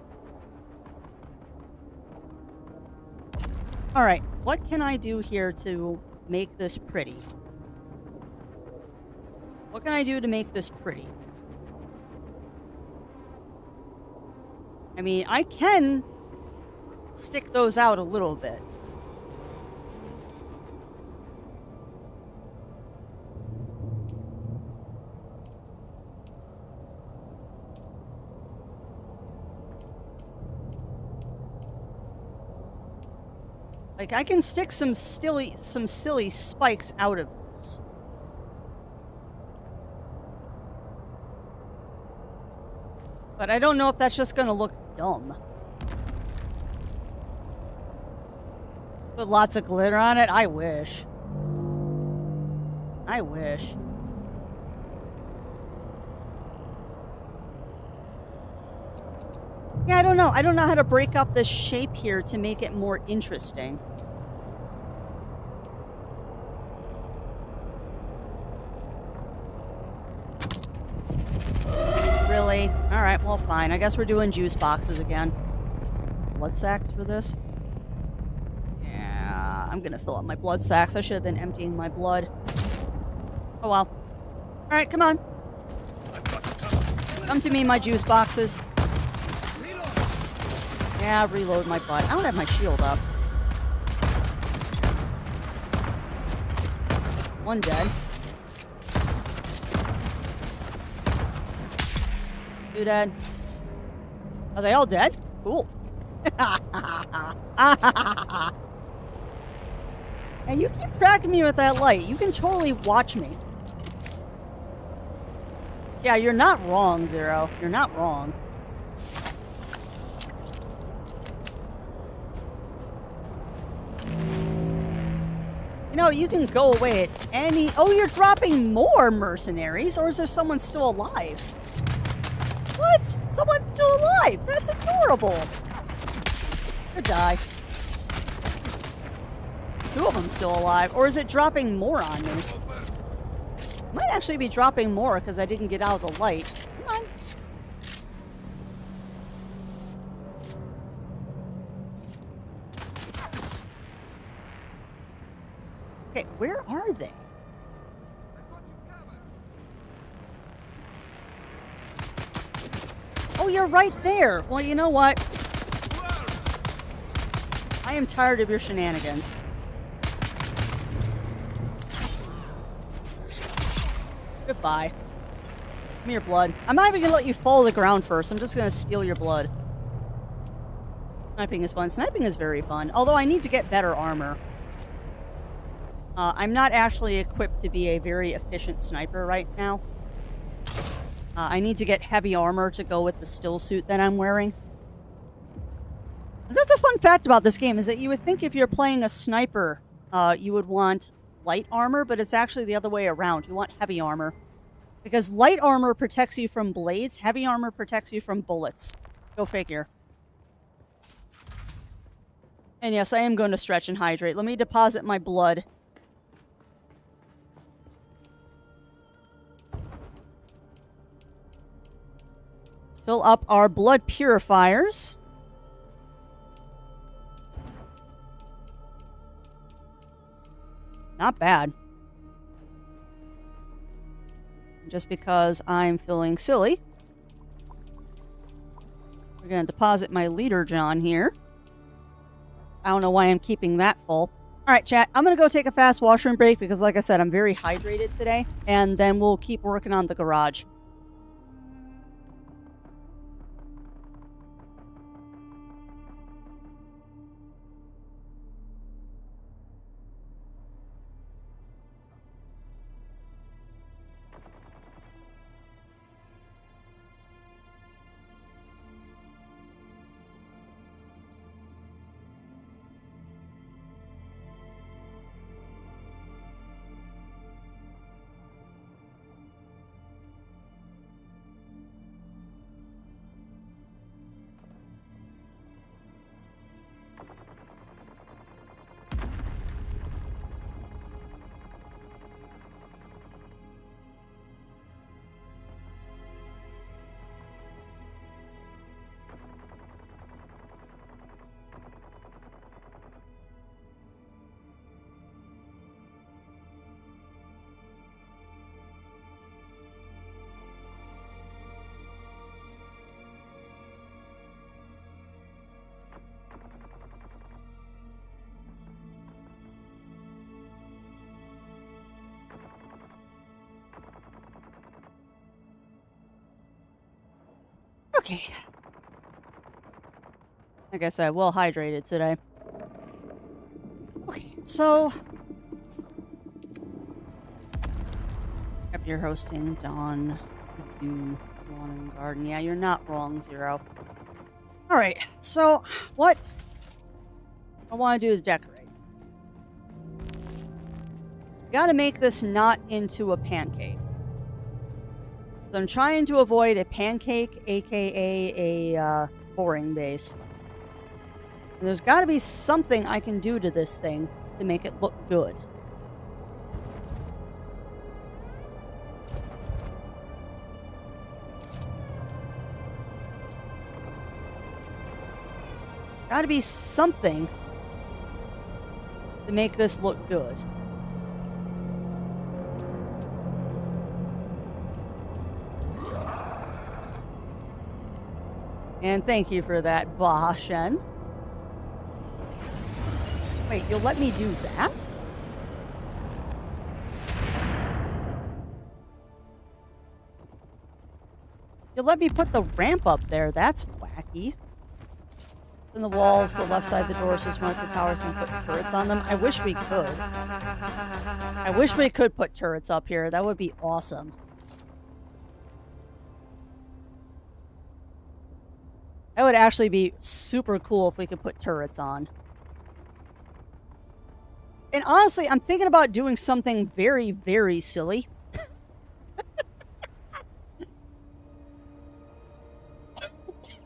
Alright, what can I do here to make this pretty? What can I do to make this pretty? I mean, I can stick those out a little bit. Like, I can stick some silly spikes out of this. But I don't know if that's just gonna look dumb. Put lots of glitter on it? I wish. I wish. Yeah, I don't know. I don't know how to break up this shape here to make it more interesting. Really? Alright, well, fine. I guess we're doing juice boxes again. Blood sacks for this? Yeah, I'm gonna fill up my blood sacks. I should have been emptying my blood. Oh well. Alright, come on. Come to me, my juice boxes. Yeah, reload my butt. I don't have my shield up. One dead. Two dead. Are they all dead? Cool. And you keep tracking me with that light. You can totally watch me. Yeah, you're not wrong, Zero. You're not wrong. You know, you can go away at any... Oh, you're dropping more mercenaries? Or is there someone still alive? What? Someone's still alive! That's adorable! Or die. Two of them still alive. Or is it dropping more on me? It might actually be dropping more because I didn't get out of the light. Come on. Okay, where are they? Oh, you're right there. Well, you know what? I am tired of your shenanigans. Goodbye. Give me your blood. I'm not even gonna let you fall to the ground first. I'm just gonna steal your blood. Sniping is fun. Sniping is very fun. Although I need to get better armor. I'm not actually equipped to be a very efficient sniper right now. I need to get heavy armor to go with the still suit that I'm wearing. That's a fun fact about this game, is that you would think if you're playing a sniper, you would want light armor, but it's actually the other way around. You want heavy armor. Because light armor protects you from blades, heavy armor protects you from bullets. Go figure. And yes, I am going to stretch and hydrate. Let me deposit my blood. Fill up our blood purifiers. Not bad. Just because I'm feeling silly. We're going to deposit my leader John here. I don't know why I'm keeping that full. Alright, chat. I'm going to go take a fast washroom break because, like I said, I'm very hydrated today. And then we'll keep working on the garage. Okay. Like I said, well hydrated today. Okay, so yep, you're hosting Dawn, Dune, Lawn and Garden. Yeah, you're not wrong, Zero. All right, so what I want to do is decorate. So we got to make this not into a pancake. So I'm trying to avoid a pancake, aka a boring base. And there's got to be something I can do to this thing to make it look good. Got to be something to make this look good. And thank you for that, Bahashen. Wait, you'll let me do that? You'll let me put the ramp up there. That's wacky. In the walls, the left side of the doors, just mark the towers and put turrets on them. I wish we could. I wish we could put turrets up here. That would be awesome. That would actually be super cool if we could put turrets on. And honestly, I'm thinking about doing something very, very silly.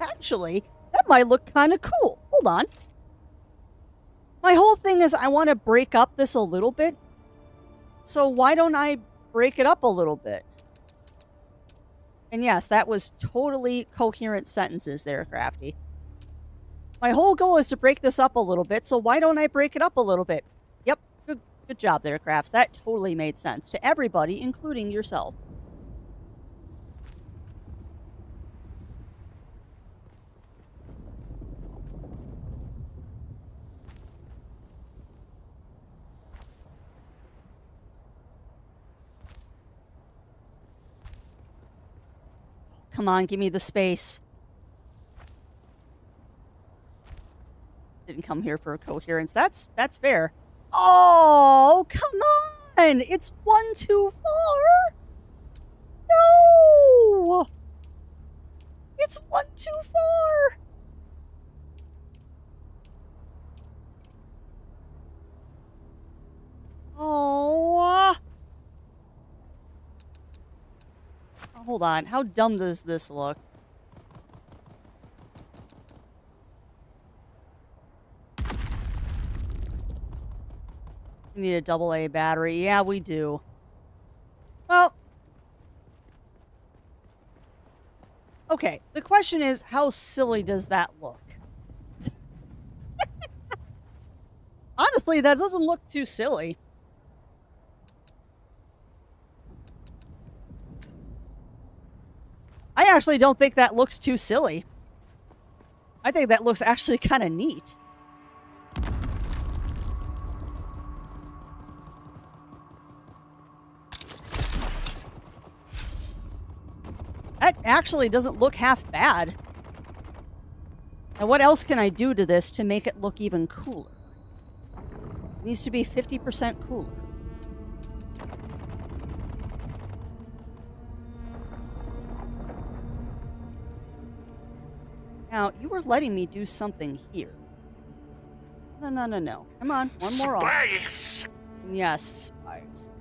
Actually, that might look kind of cool. Hold on. My whole thing is I want to break up this a little bit. So why don't I break it up a little bit? And yes, that was totally coherent sentences there, Crafty. My whole goal is to break this up a little bit, so why don't I break it up a little bit? Yep, good job there, Crafts. That totally made sense to everybody, including yourself. Come on, give me the space. Didn't come here for coherence. That's fair. Oh, come on! It's one too far! No! It's one too far! Oh. Hold on. How dumb does this look? We need a AA battery. Yeah, we do. Well. Okay. The question is, how silly does that look? Honestly, that doesn't look too silly. I actually don't think that looks too silly. I think that looks actually kind of neat. That actually doesn't look half bad. Now, what else can I do to this to make it look even cooler? It needs to be 50% cooler. Now, you were letting me do something here. No. Come on, one more off. Space! Yes, spice.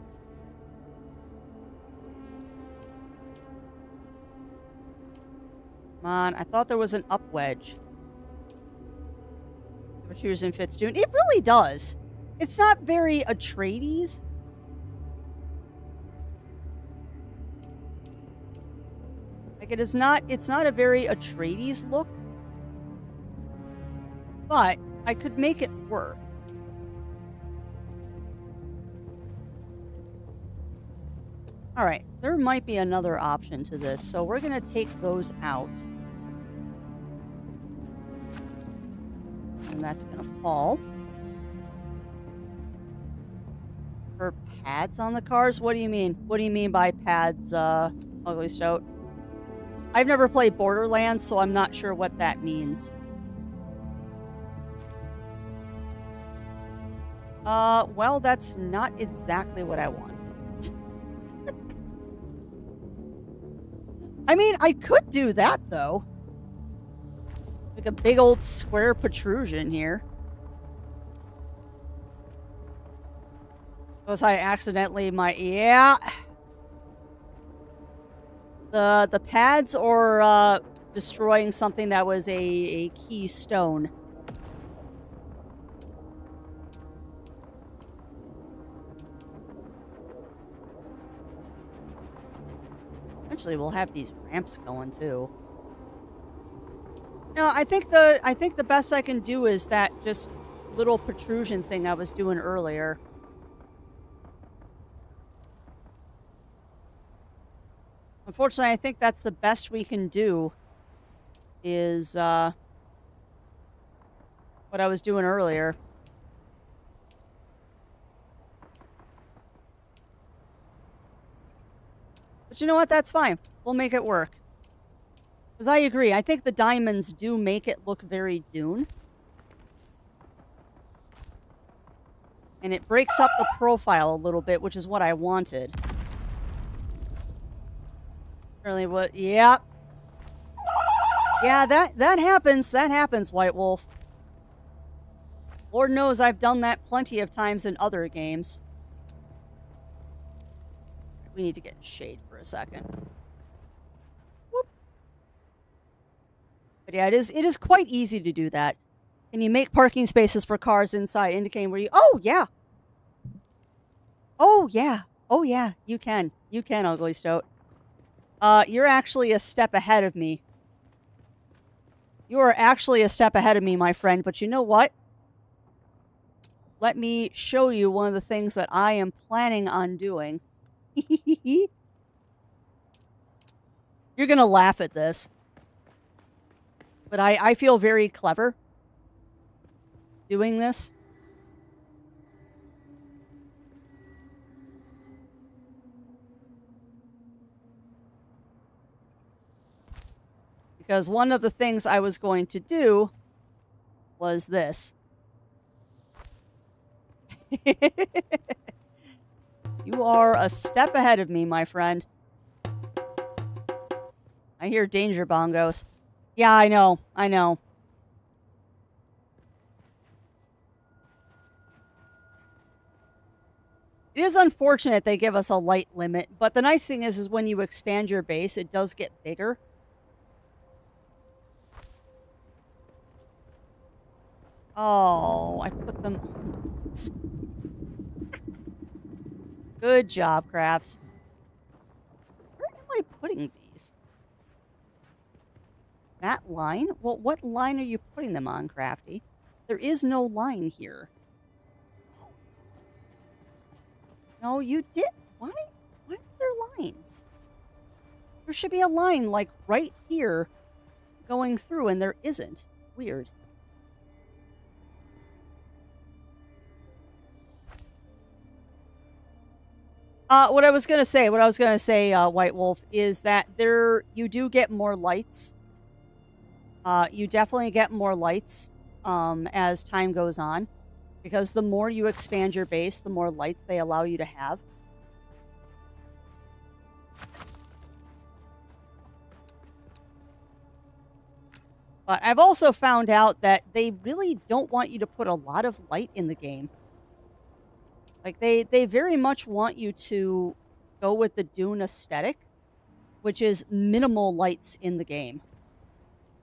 Come on, I thought there was an up wedge. protrusion fits Dune. It really does. It's not very Atreides. Like it's not a very Atreides look. But I could make it work. All right, there might be another option to this, so we're going to take those out. And that's going to fall. For pads on the cars? What do you mean? What do you mean by pads, Ugly Stoat? I've never played Borderlands, so I'm not sure what that means. Well, that's not exactly what I want. I mean, I could do that, though. Like a big old square protrusion here. Was I accidentally yeah. The pads or destroying something that was a keystone. Eventually we'll have these ramps going too. No, I think the best I can do is that just little protrusion thing I was doing earlier. Unfortunately, I think that's the best we can do is what I was doing earlier. But you know what? That's fine. We'll make it work. Because I agree. I think the diamonds do make it look very Dune. And it breaks up the profile a little bit, which is what I wanted. Really what? Yeah. Yeah, that happens. That happens, White Wolf. Lord knows I've done that plenty of times in other games. We need to get in shade for a second. Whoop. But yeah, it is quite easy to do that. Can you make parking spaces for cars inside indicating where you... Oh, yeah. Oh, yeah. Oh, yeah. You can. You can, Ugly Stoat. You're actually a step ahead of me. You are actually a step ahead of me, my friend. But you know what? Let me show you one of the things that I am planning on doing. You're gonna laugh at this. But I feel very clever doing this. Because one of the things I was going to do was this. You are a step ahead of me, my friend. I hear danger bongos. Yeah, I know. I know. It is unfortunate they give us a light limit, but the nice thing is when you expand your base, it does get bigger. Oh, I put them... Good job, Crafts. Where am I putting these? That line? Well, what line are you putting them on, Crafty? There is no line here. No, you did. Why are there lines? There should be a line, like, right here going through, and there isn't. Weird. What I was gonna say, White Wolf, is that you do get more lights. You definitely get more lights, as time goes on. Because the more you expand your base, the more lights they allow you to have. But I've also found out that they really don't want you to put a lot of light in the game. Like, they very much want you to go with the Dune aesthetic, which is minimal lights in the game.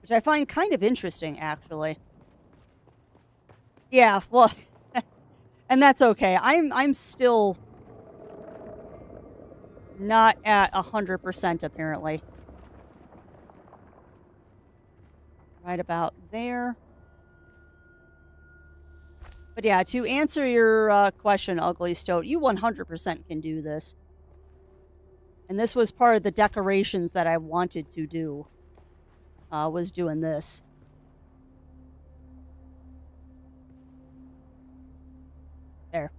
Which I find kind of interesting, actually. Yeah, well, and that's okay. I'm still not at 100% apparently. Right about there. But yeah, to answer your question, Ugly Stoat, you 100% can do this. And this was part of the decorations that I wanted to do, was doing this. There.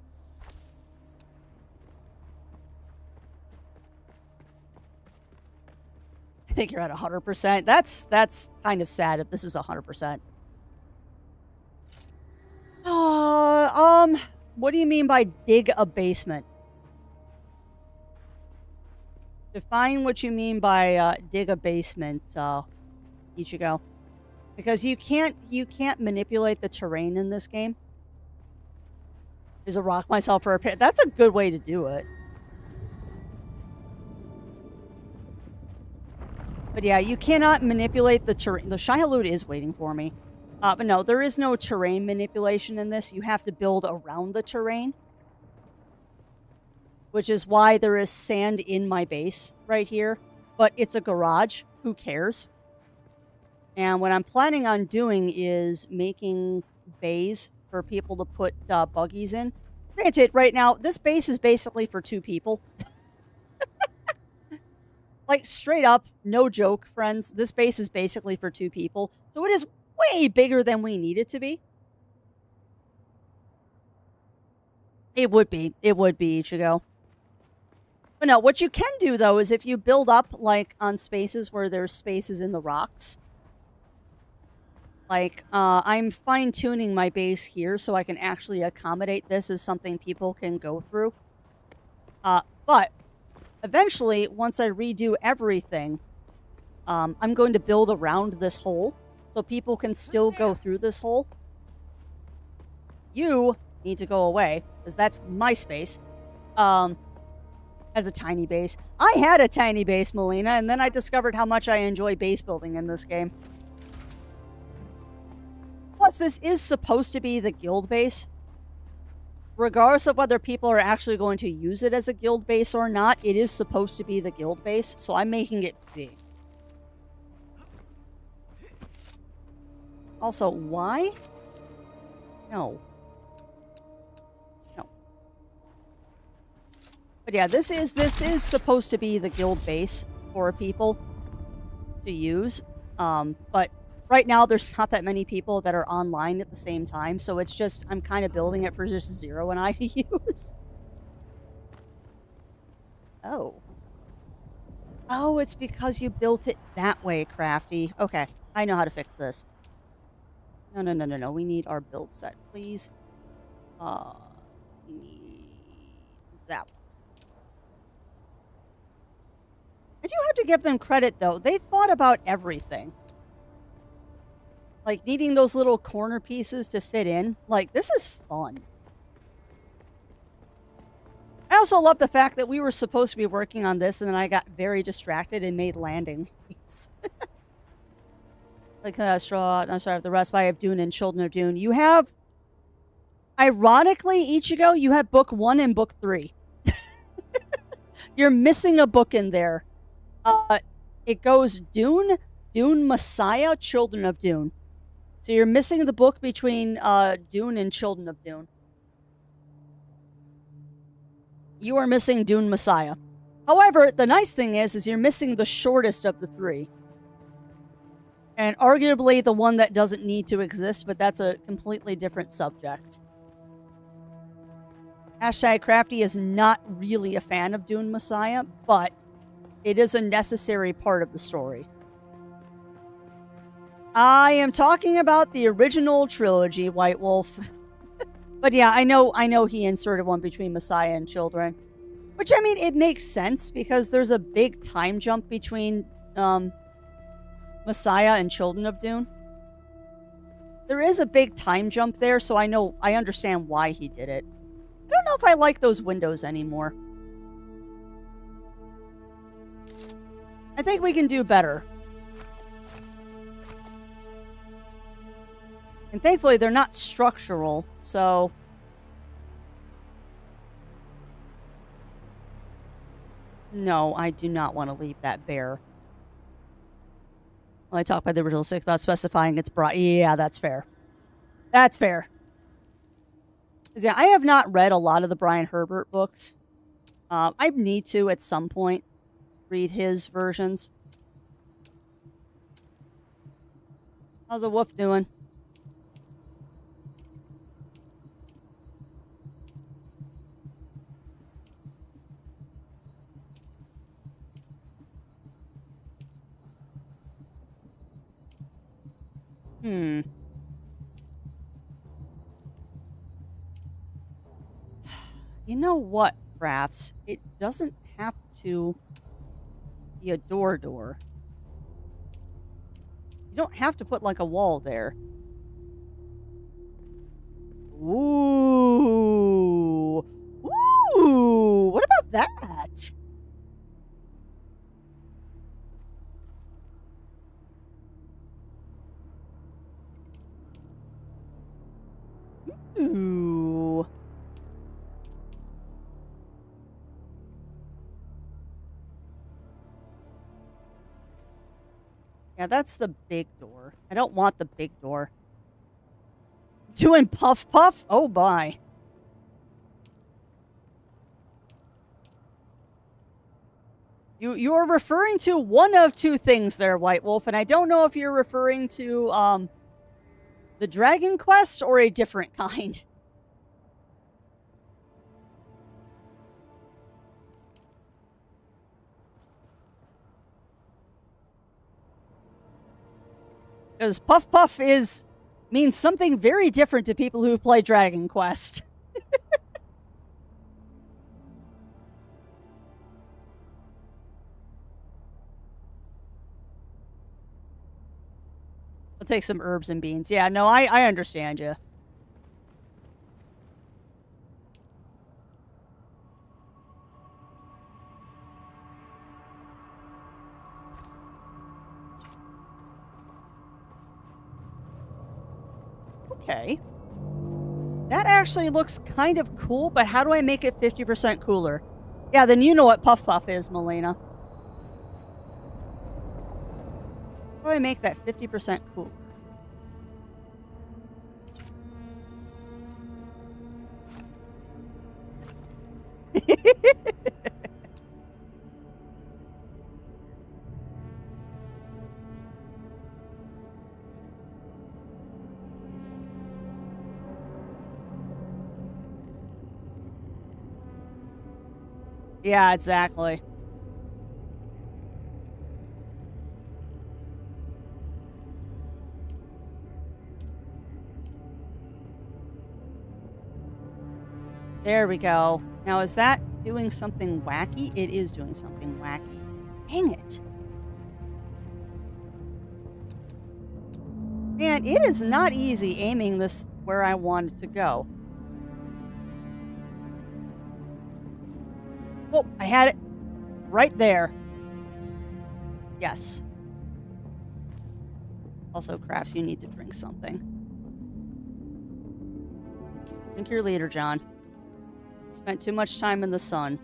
I think you're at 100%. That's kind of sad if this is 100%. What do you mean by dig a basement? Define what you mean by dig a basement, Ichigo. Because you can't manipulate the terrain in this game. There's a rock myself for a pit. That's a good way to do it. But yeah, you cannot manipulate the terrain. The Shai-Hulud is waiting for me. But no, there is no terrain manipulation in this. You have to build around the terrain. Which is why there is sand in my base right here. But it's a garage. Who cares? And what I'm planning on doing is making bays for people to put buggies in. Granted, right now, this base is basically for 2 people. Like, straight up, no joke, friends. This base is basically for 2 people. So it is way bigger than we need it to be. It would be, Ichigo. But no, what you can do, though, is if you build up, like, on spaces where there's spaces in the rocks. Like, I'm fine-tuning my base here so I can actually accommodate this as something people can go through. But eventually, once I redo everything, I'm going to build around this hole so people can still go through this hole. You need to go away, because that's my space. As a tiny base. I had a tiny base, Melina, and then I discovered how much I enjoy base building in this game. Plus, this is supposed to be the guild base. Regardless of whether people are actually going to use it as a guild base or not, it is supposed to be the guild base, so I'm making it big. Also, why? No. But yeah, this is supposed to be the guild base for people to use. But right now there's not that many people that are online at the same time, so it's just I'm kind of building it for just Zero and I to use. Oh. Oh, it's because you built it that way, Crafty. Okay, I know how to fix this. No. We need our build set, please. We need that one. I do have to give them credit, though. They thought about everything. Like, needing those little corner pieces to fit in. Like, this is fun. I also love the fact that we were supposed to be working on this, and then I got very distracted and made landing lights. Like, Straw, I'm sorry, the rest of Dune and Children of Dune. You have, ironically, Ichigo, you have book 1 and book 3. You're missing a book in there. It goes Dune, Dune Messiah, Children of Dune. So you're missing the book between Dune and Children of Dune. You are missing Dune Messiah. However, the nice thing is you're missing the shortest of the 3. And arguably the one that doesn't need to exist, but that's a completely different subject. #Crafty is not really a fan of Dune Messiah, but it is a necessary part of the story. I am talking about the original trilogy, White Wolf. But yeah, I know he inserted one between Messiah and Children. Which, I mean, it makes sense because there's a big time jump between Messiah and Children of Dune. There is a big time jump there, so I understand why he did it. I don't know if I like those windows anymore. I think we can do better. And thankfully, they're not structural, so... No, I do not want to leave that bare. Well, I talk by the original six without specifying it's brought. Yeah, that's fair. That's fair. Yeah, I have not read a lot of the Brian Herbert books. I need to, at some point, read his versions. How's a whoop doing? You know what, Fraps? It doesn't have to be a door. You don't have to put, like, a wall there. Ooh. Ooh. What about that? Ooh. Yeah, that's the big door. I don't want the big door. Doing puff puff? Oh, bye. You are referring to one of two things there, White Wolf, and I don't know if you're referring to the Dragon Quest or a different kind. Because Puff Puff means something very different to people who play Dragon Quest. I'll take some herbs and beans. Yeah, no, I understand you. Okay. That actually looks kind of cool, but how do I make it 50% cooler? Yeah, then you know what Puff Puff is, Melina. How do I make that 50% cooler? Yeah, exactly. There we go. Now, is that doing something wacky? It is doing something wacky. Dang it. Man, it is not easy aiming this where I want it to go. Oh, I had it right there. Yes. Also, Crafts, you need to drink something. Drink your leader, John. Spent too much time in the sun.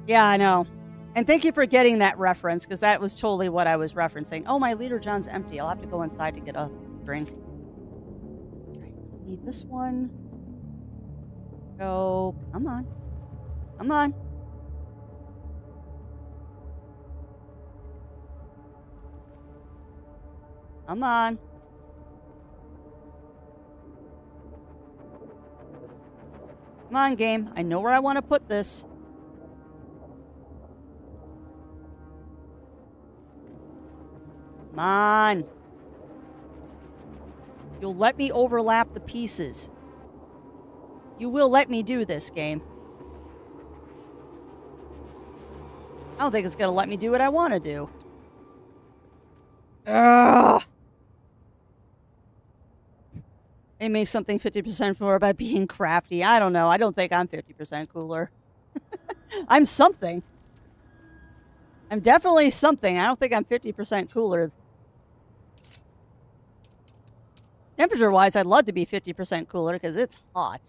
Yeah, I know. And thank you for getting that reference, because that was totally what I was referencing. Oh, my leader John's empty. I'll have to go inside to get a drink. All right, we need this one. Go. Come on. Come on. Come on. Come on, game. I know where I want to put this. Come on. You'll let me overlap the pieces. You will let me do this, game. I don't think it's going to let me do what I want to do. Ugh. It makes something 50% more by being crafty. I don't know. I don't think I'm 50% cooler. I'm something. I'm definitely something. I don't think I'm 50% cooler. Temperature-wise, I'd love to be 50% cooler because it's hot.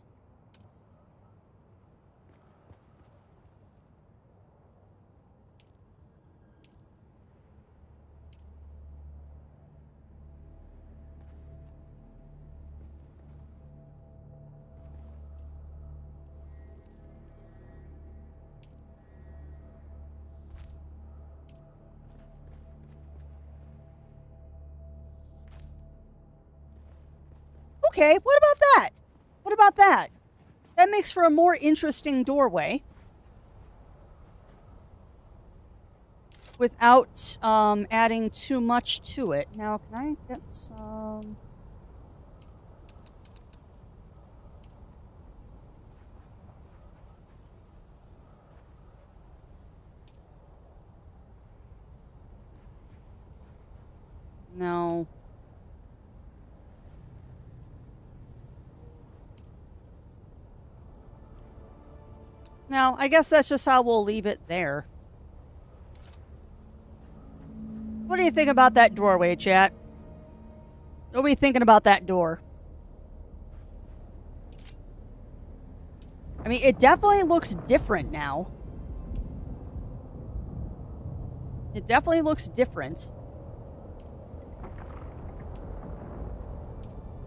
Okay, what about that? What about that? That makes for a more interesting doorway. Without adding too much to it. Now, can I get some... No. No, I guess that's just how we'll leave it there. What do you think about that doorway, chat? What are we thinking about that door? I mean, it definitely looks different now. It definitely looks different.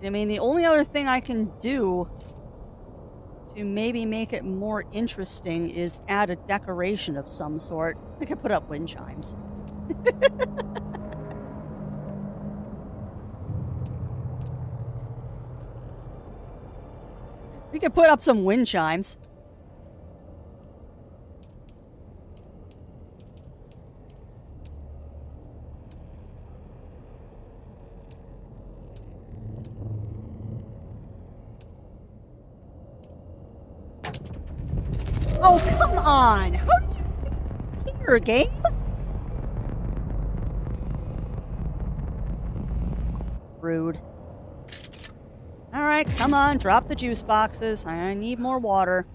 I mean, the only other thing I can do to maybe make it more interesting is add a decoration of some sort. I could put up wind chimes. We could put up some wind chimes. Oh, come on! How did you see here, game? Rude. Alright, come on, drop the juice boxes. I need more water.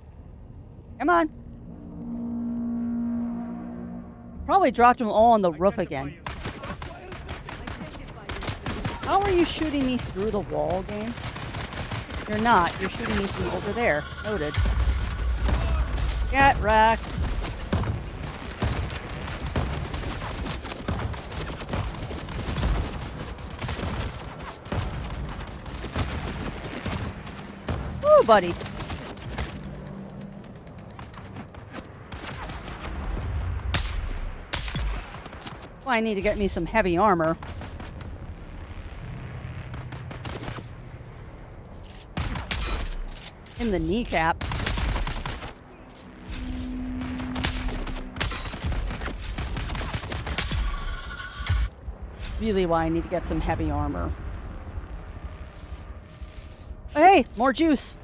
Come on. Probably dropped them all on the roof again. How are you shooting me through the wall, game? You're not. You're shooting me from over there. Noted. Get wrecked. Woo, buddy. Well, I need to get me some heavy armor. In the kneecap. Really why I need to get some heavy armor. But hey, more juice.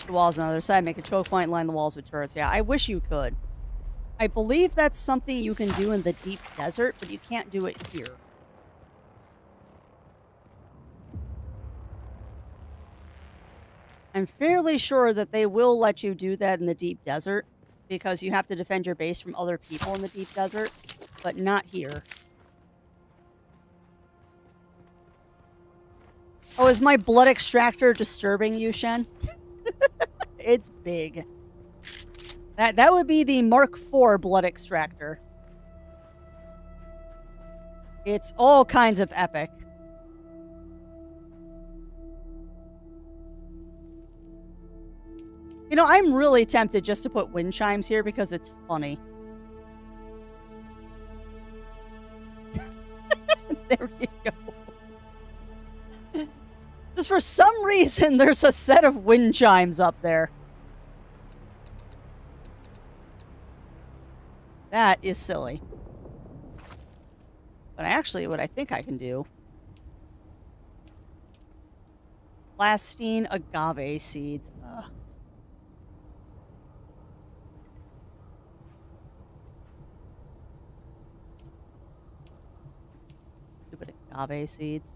The walls on the other side. Make a choke point and line the walls with turrets. Yeah, I wish you could. I believe that's something you can do in the deep desert, but you can't do it here. I'm fairly sure that they will let you do that in the deep desert because you have to defend your base from other people in the deep desert, but not here. Oh, is my blood extractor disturbing you, Shen? It's big. That would be the Mark IV blood extractor. It's all kinds of epic. You know, I'm really tempted just to put wind chimes here because it's funny. There you go. Just for some reason, there's a set of wind chimes up there. That is silly. But actually, what I think I can do... Plastine agave seeds. Ugh. Stupid agave seeds.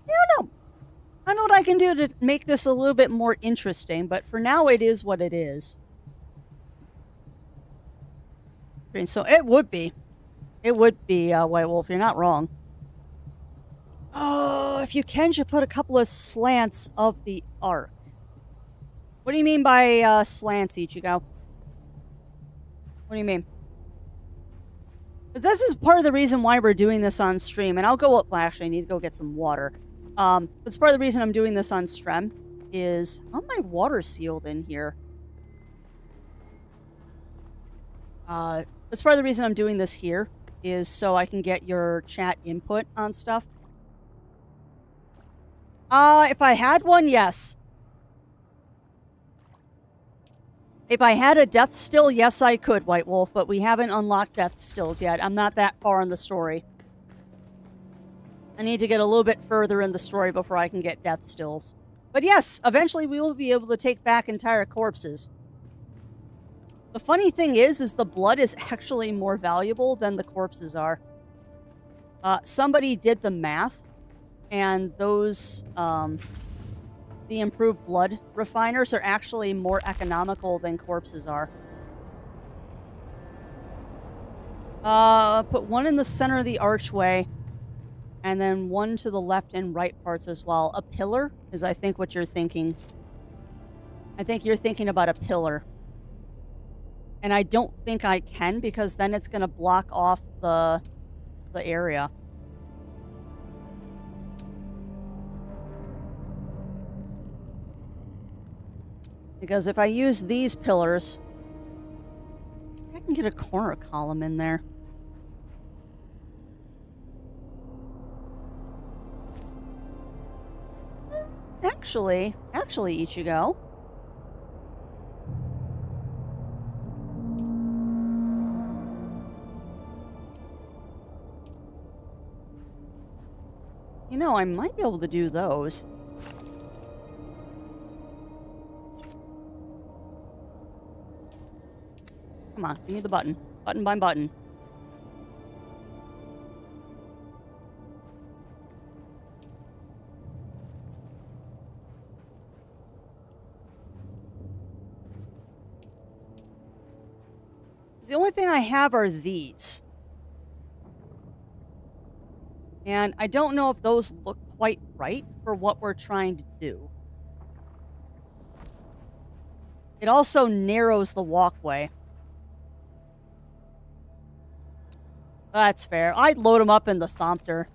Yeah, no. I know what I can do to make this a little bit more interesting, but for now it is what it is. So it would be. It would be White Wolf. You're not wrong. if you can, just put a couple of slants of the arc. What do you mean by slants, Ichigo? What do you mean? Because this is part of the reason why we're doing this on stream. And I'll go up. Well, actually, I need to go get some water. It's part of the reason I'm doing this on stream is... How am I water sealed in here? That's part of the reason I'm doing this here is so I can get your chat input on stuff. If I had one, yes. If I had a death still, yes, I could, White Wolf, but we haven't unlocked death stills yet. I'm not that far in the story. I need to get a little bit further in the story before I can get death stills. But yes, eventually we will be able to take back entire corpses. The funny thing is the blood is actually more valuable than the corpses are. Somebody did the math, and those, the improved blood refiners are actually more economical than corpses are. Put one in the center of the archway, and then one to the left and right parts as well. A pillar is, I think, what you're thinking. I think you're thinking about a pillar. And I don't think I can, because then it's going to block off the area. Because if I use these pillars, I can get a corner column in there. Actually, Ichigo. You know, I might be able to do those. Come on, give me the button. Button by button. The only thing I have are these. And I don't know if those look quite right for what we're trying to do. It also narrows the walkway. That's fair. I'd load them up in the Thompter.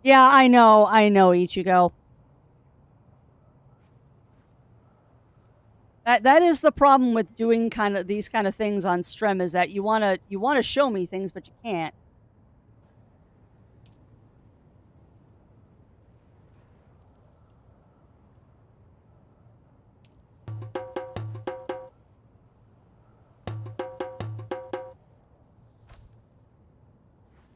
Yeah, I know, Ichigo. That is the problem with doing these kind of things on stream, is that you wanna show me things, but you can't.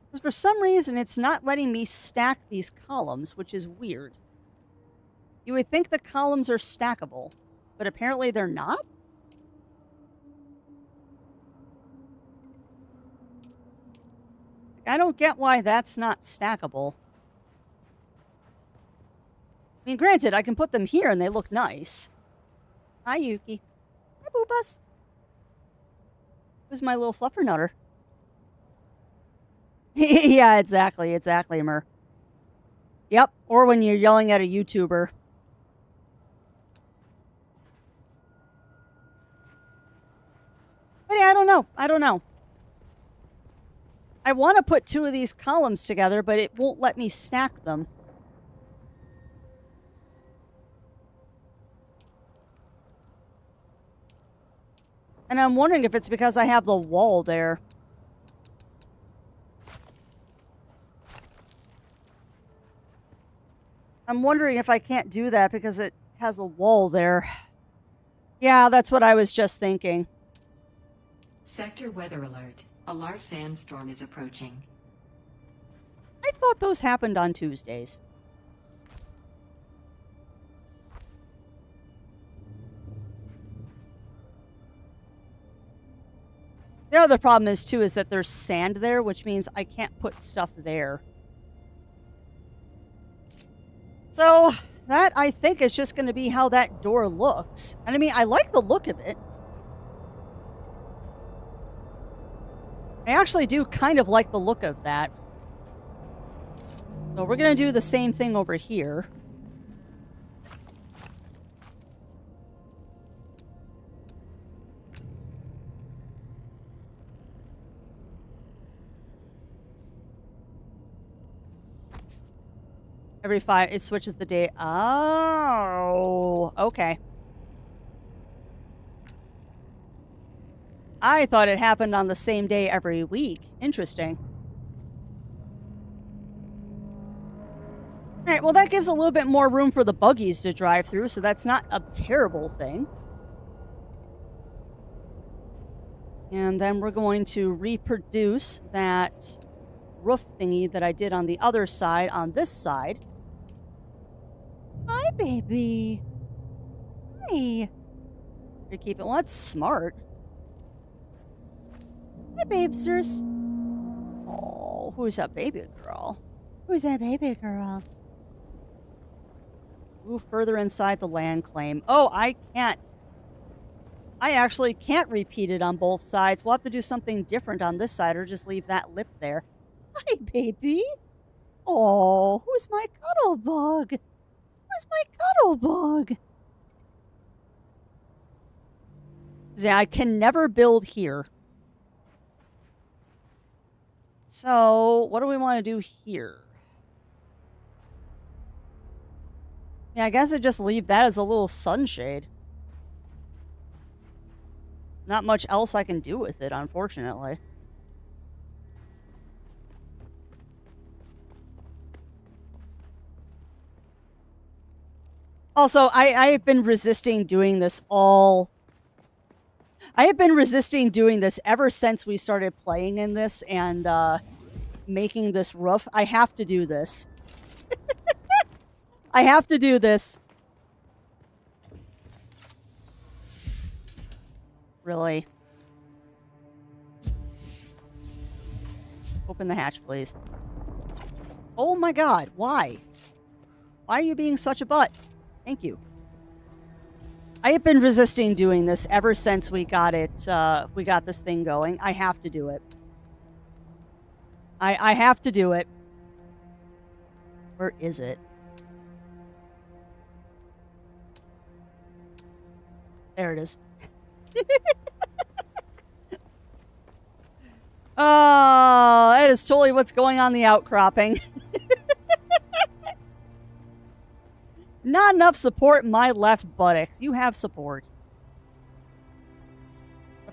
Because for some reason, it's not letting me stack these columns, which is weird. You would think the columns are stackable, but apparently they're not? I don't get why that's not stackable. I mean, granted, I can put them here and they look nice. Hi, Yuki. Hi, Boobas. Who's my little fluffernutter? Yeah, exactly, Mer. Yep, or when you're yelling at a YouTuber. But yeah, I don't know. I want to put two of these columns together, but it won't let me stack them. And I'm wondering if it's because I have the wall there. I'm wondering if I can't do that because it has a wall there. Yeah, that's what I was just thinking. Sector weather alert. A large sandstorm is approaching. I thought those happened on Tuesdays. The other problem is, too, is that there's sand there, which means I can't put stuff there. So, that, I think, is just going to be how that door looks. And I mean, I like the look of it. I actually do kind of like the look of that. So we're going to do the same thing over here. Every 5, it switches the day. Oh, okay. I thought it happened on the same day every week. Interesting. Alright, well that gives a little bit more room for the buggies to drive through, so that's not a terrible thing. And then we're going to reproduce that roof thingy that I did on the other side on this side. Hi, baby. Hi. You keep it. Well, that's smart. Hi, babesters. Oh, who's that baby girl? Who's that baby girl? Move further inside the land claim. Oh, I can't. I actually can't repeat it on both sides. We'll have to do something different on this side or just leave that lip there. Hi, baby. Oh, who's my cuddle bug? Where's my cuddle bug? Yeah, I can never build here. So, what do we want to do here? Yeah, I guess I just leave that as a little sunshade. Not much else I can do with it, unfortunately. Also, I have been resisting doing this all... I have been resisting doing this ever since we started playing in this and making this roof. I have to do this. I have to do this. Really? Open the hatch, please. Oh my god, why? Why are you being such a butt? Thank you. I have been resisting doing this ever since we got it, we got this thing going. I have to do it. I have to do it. Where is it? There it is. Oh, that is totally what's going on the outcropping. Not enough support in my left buttocks. You have support.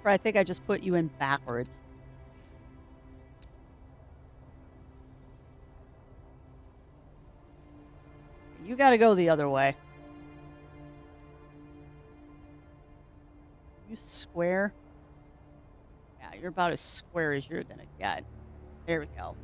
I think I just put you in backwards. You gotta go the other way. You square? Yeah, you're about as square as you're gonna get. There we go.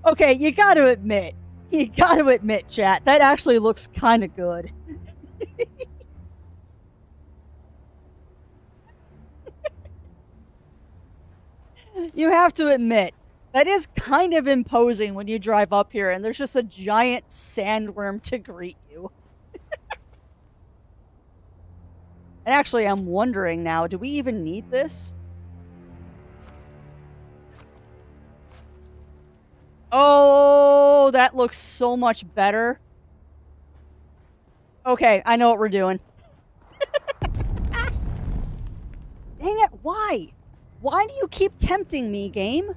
Okay, you gotta admit, chat, that actually looks kind of good. You have to admit, that is kind of imposing when you drive up here and there's just a giant sandworm to greet you. And actually, I'm wondering now, do we even need this? Oh, that looks so much better. Okay, I know what we're doing. Dang it, why? Why do you keep tempting me, game?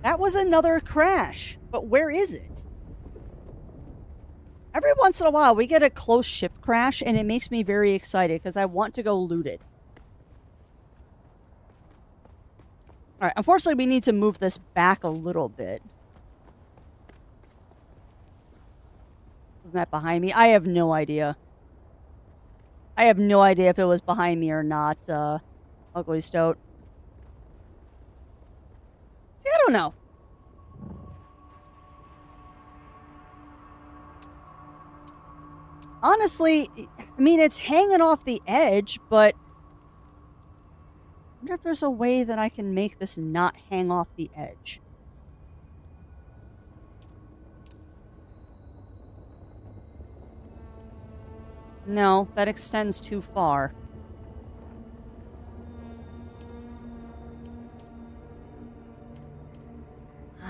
That was another crash, but where is it? Every once in a while, we get a close ship crash, and it makes me very excited, because I want to go loot it. Alright, unfortunately, we need to move this back a little bit. Isn't that behind me? I have no idea. I have no idea if it was behind me or not, Ugly Stoat. See, I don't know. Honestly, I mean, it's hanging off the edge, but I wonder if there's a way that I can make this not hang off the edge. No, that extends too far.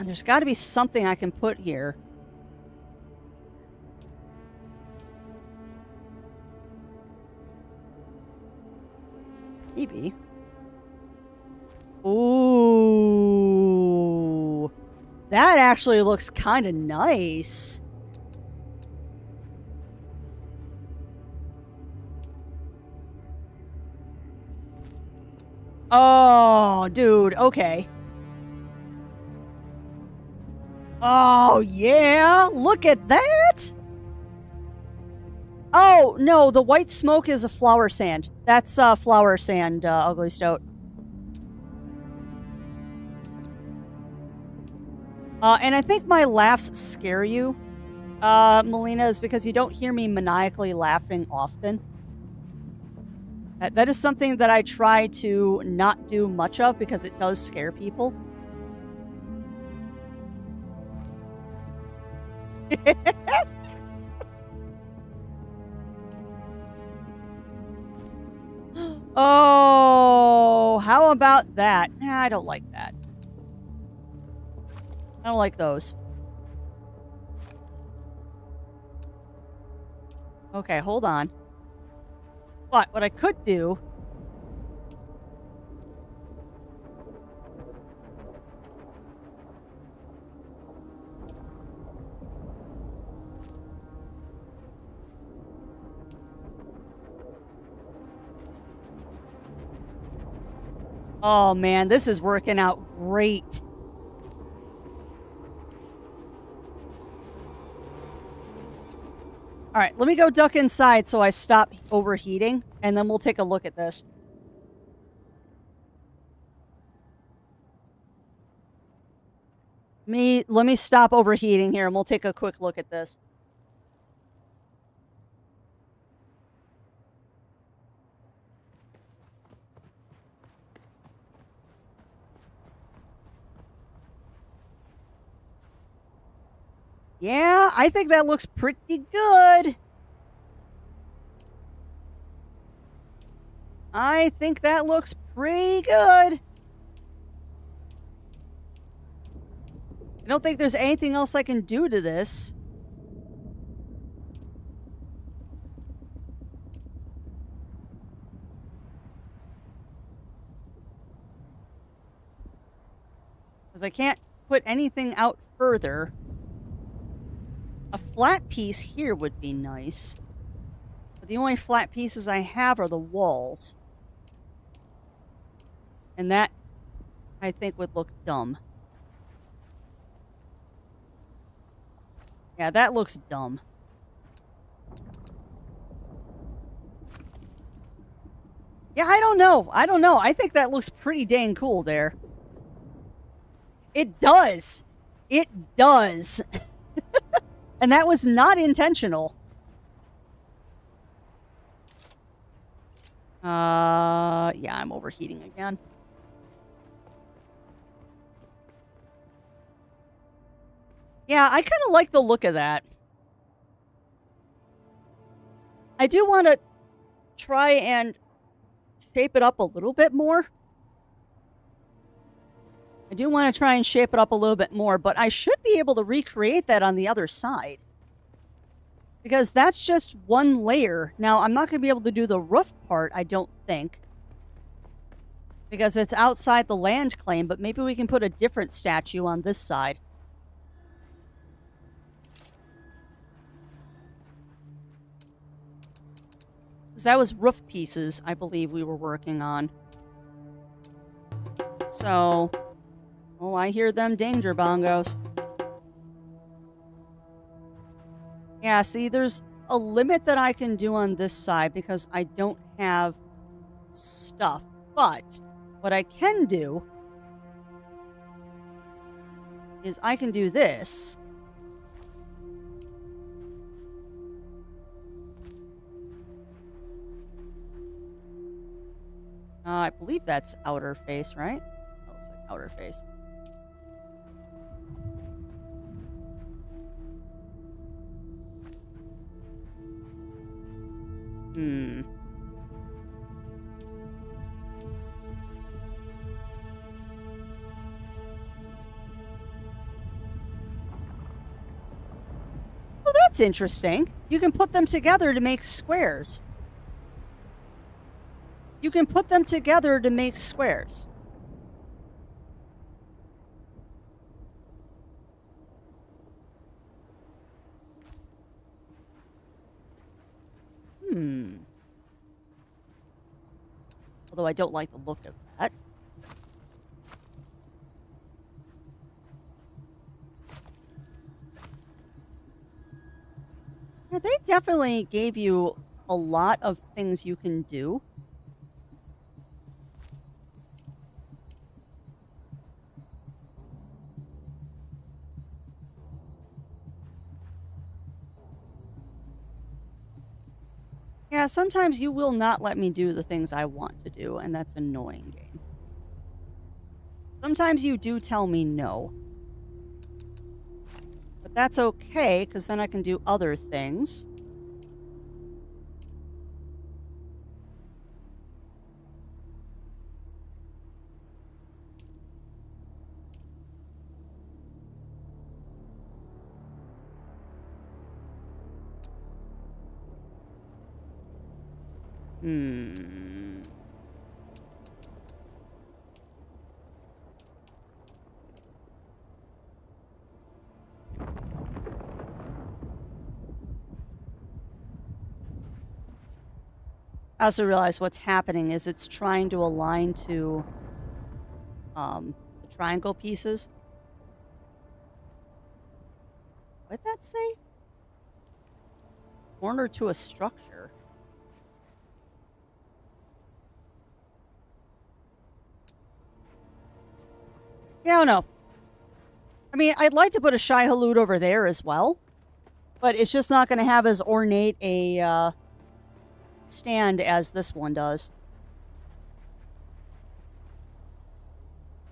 There's got to be something I can put here. Maybe. Ooh. That actually looks kind of nice. Oh, dude. Okay. Oh, yeah. Look at that. Oh, no. The white smoke is a flower sand. That's flower sand, Ugly Stoat. And I think my laughs scare you, Melina, is because you don't hear me maniacally laughing often. That is something that I try to not do much of because it does scare people. Oh, how about that? Nah, I don't like that. I don't like those. Okay, hold on. But what I could do... Oh, man, this is working out great. All right, let me go duck inside so I stop overheating, and then we'll take a look at this. Let me stop overheating here, and we'll take a quick look at this. Yeah, I think that looks pretty good. I think that looks pretty good. I don't think there's anything else I can do to this. Because I can't put anything out further. A flat piece here would be nice. But the only flat pieces I have are the walls. And that, I think, would look dumb. Yeah, that looks dumb. Yeah, I don't know. I don't know. I think that looks pretty dang cool there. It does. It does. And that was not intentional. Yeah, I'm overheating again. Yeah, I kind of like the look of that. I do want to try and shape it up a little bit more. I do want to try and shape it up a little bit more, but I should be able to recreate that on the other side. Because that's just one layer. Now, I'm not going to be able to do the roof part, I don't think. Because it's outside the land claim, but maybe we can put a different statue on this side. Because that was roof pieces, I believe we were working on. So... Oh, I hear them danger bongos. Yeah, see, there's a limit that I can do on this side because I don't have stuff. But what I can do is I can do this. I believe that's outer face, right? That looks like outer face. Hmm. Well, that's interesting. You can put them together to make squares. You can put them together to make squares. Although I don't like the look of that. Yeah, they definitely gave you a lot of things you can do. Yeah, sometimes you will not let me do the things I want to do, and that's annoying, game. Sometimes you do tell me no. But that's okay, because then I can do other things. I also realize what's happening is it's trying to align to the triangle pieces. What'd that say? Corner to a structure. Yeah, I don't know. I mean, I'd like to put a Shai-Hulud over there as well, but it's just not going to have as ornate a stand as this one does.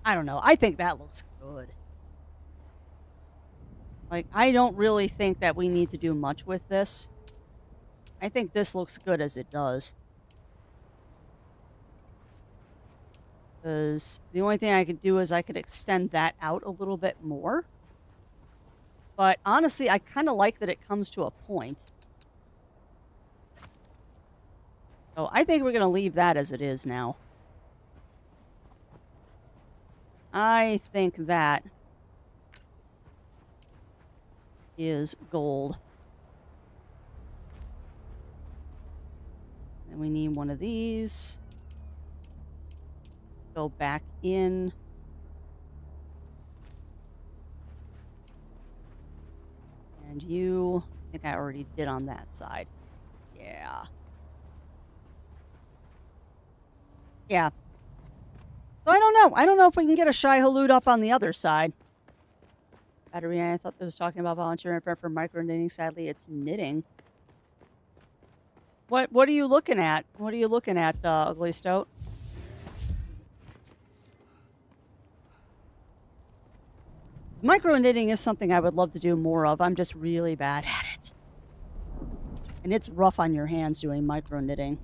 I don't know. I think that looks good. Like, I don't really think that we need to do much with this. I think this looks good as it does. Because the only thing I could do is I could extend that out a little bit more. But honestly, I kind of like that it comes to a point. So I think we're going to leave that as it is now. I think that is gold. And we need one of these. Go back in. And you, I think I already did on that side. Yeah. Yeah. So I don't know. I don't know if we can get a Shai-Hulud up on the other side. Battery, I thought it was talking about volunteering for micro knitting. Sadly, it's knitting. What are you looking at? What are you looking at, Ugly Stoat? Micro knitting is something I would love to do more of. I'm just really bad at it. And it's rough on your hands doing micro knitting.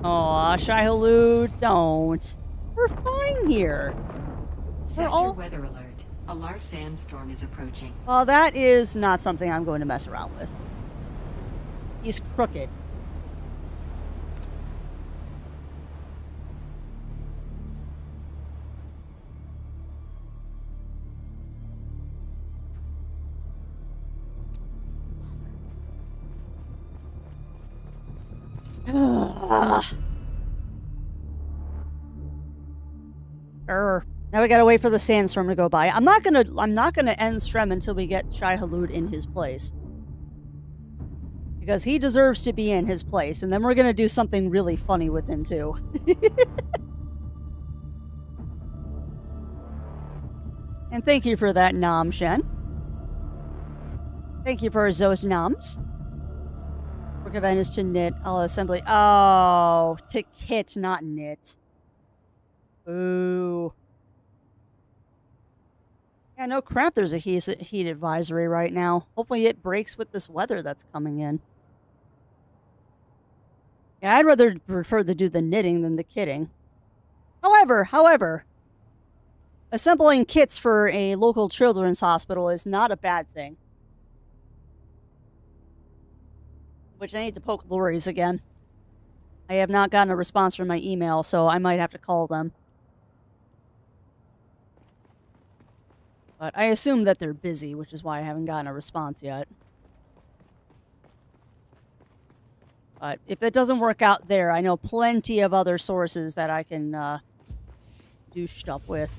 Aw, Shai-Hulud, don't. We're fine here. Sector weather alert. A large sandstorm is approaching. Well, that is not something I'm going to mess around with. He's crooked. Now we gotta wait for the sandstorm to go by. I'm not gonna end Strem until we get Shai-Hulud in his place. Because he deserves to be in his place, and then we're gonna do something really funny with him too. And thank you for that, Nam Shen. Thank you for those noms. Work event is to knit. I'll assembly. Oh, to kit, not knit. Ooh. Yeah, no crap, there's a heat advisory right now. Hopefully it breaks with this weather that's coming in. Yeah, I'd rather prefer to do the knitting than the kitting. However, assembling kits for a local children's hospital is not a bad thing. Which I need to poke Lori's again. I have not gotten a response from my email, so I might have to call them. But I assume that they're busy, which is why I haven't gotten a response yet. But if it doesn't work out there, I know plenty of other sources that I can do stuff with.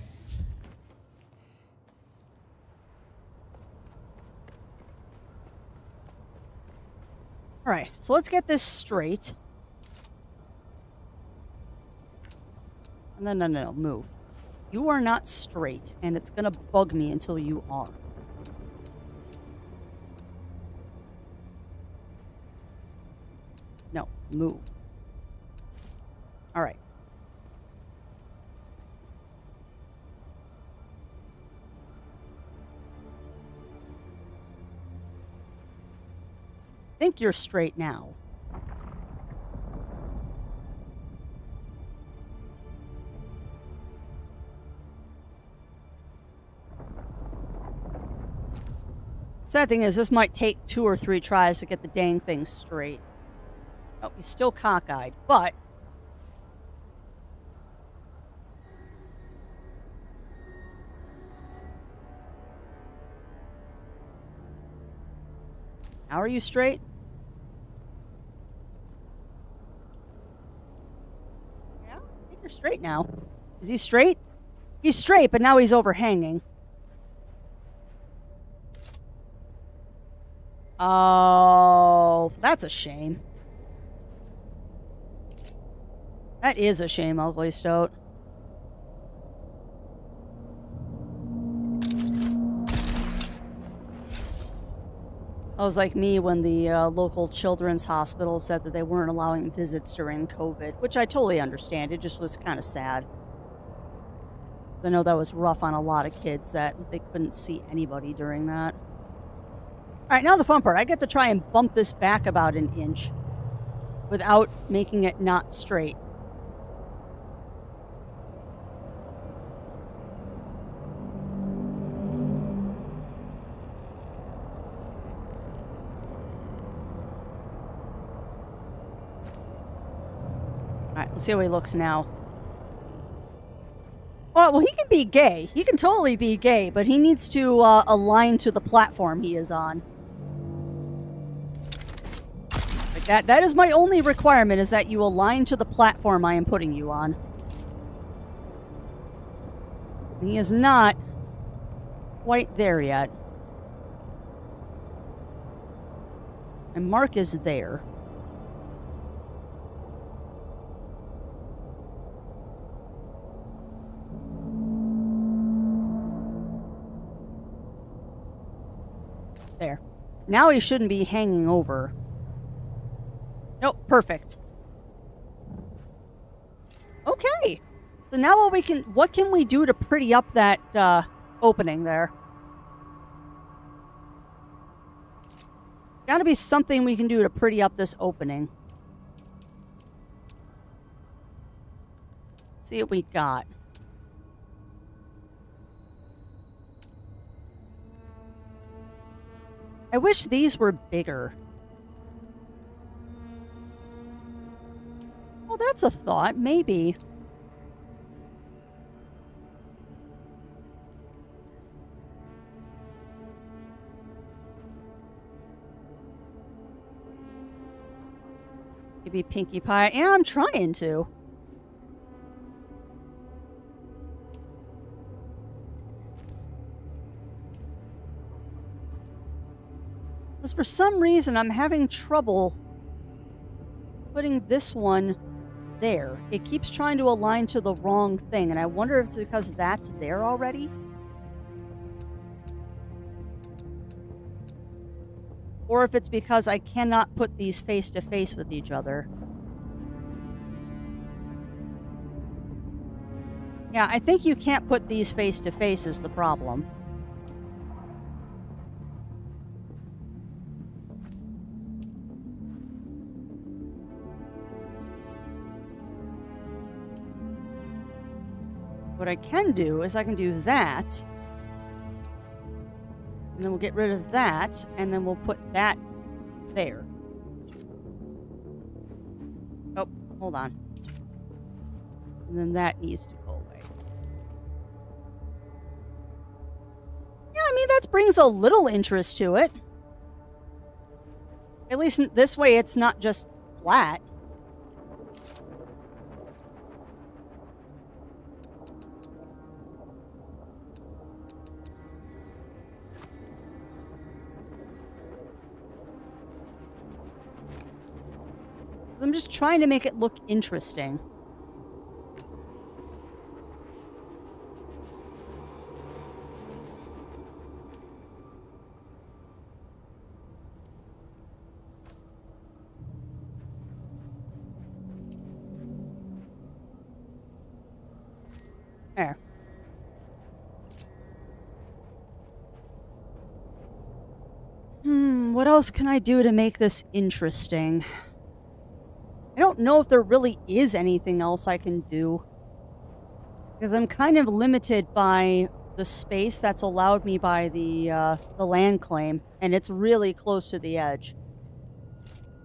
Alright, so let's get this straight. No, move. You are not straight, and it's gonna bug me until you are. No, move. Alright. I think you're straight now. Sad thing is, this might take 2 or 3 tries to get the dang thing straight. Oh, he's still cockeyed, but... Now are you straight? Yeah, I think you're straight now. Is he straight? He's straight, but now he's overhanging. Oh, that's a shame. That is a shame, Ugly Stoat. That was like me when the local children's hospital said that they weren't allowing visits during COVID, which I totally understand. It just was kind of sad. I know that was rough on a lot of kids that they couldn't see anybody during that. Alright, now the fun part. I get to try and bump this back about an inch without making it not straight. Alright, let's see how he looks now. Well, he can be gay. He can totally be gay, but he needs to align to the platform he is on. Like that is my only requirement, is that you align to the platform I am putting you on. He is not quite there yet. And Mark is there. There. Now he shouldn't be hanging over. Nope, perfect. Okay. So now what can we do to pretty up that opening there? Gotta be something we can do to pretty up this opening. Let's see what we got. I wish these were bigger. Well, that's a thought. Maybe. Maybe Pinkie Pie. Yeah, I'm trying to. Because for some reason, I'm having trouble putting this one there. It keeps trying to align to the wrong thing, and I wonder if it's because that's there already. or if it's because I cannot put these face to face with each other. Yeah, I think you can't put these face to face is the problem. What I can do is I can do that. And then we'll get rid of that, and then we'll put that there. Oh, hold on. And then that needs to go away. Yeah, I mean, that brings a little interest to it. At least this way it's not just flat. I'm just trying to make it look interesting. There. What else can I do to make this interesting? I don't know if there really is anything else I can do. Because I'm kind of limited by the space that's allowed me by the land claim. And it's really close to the edge.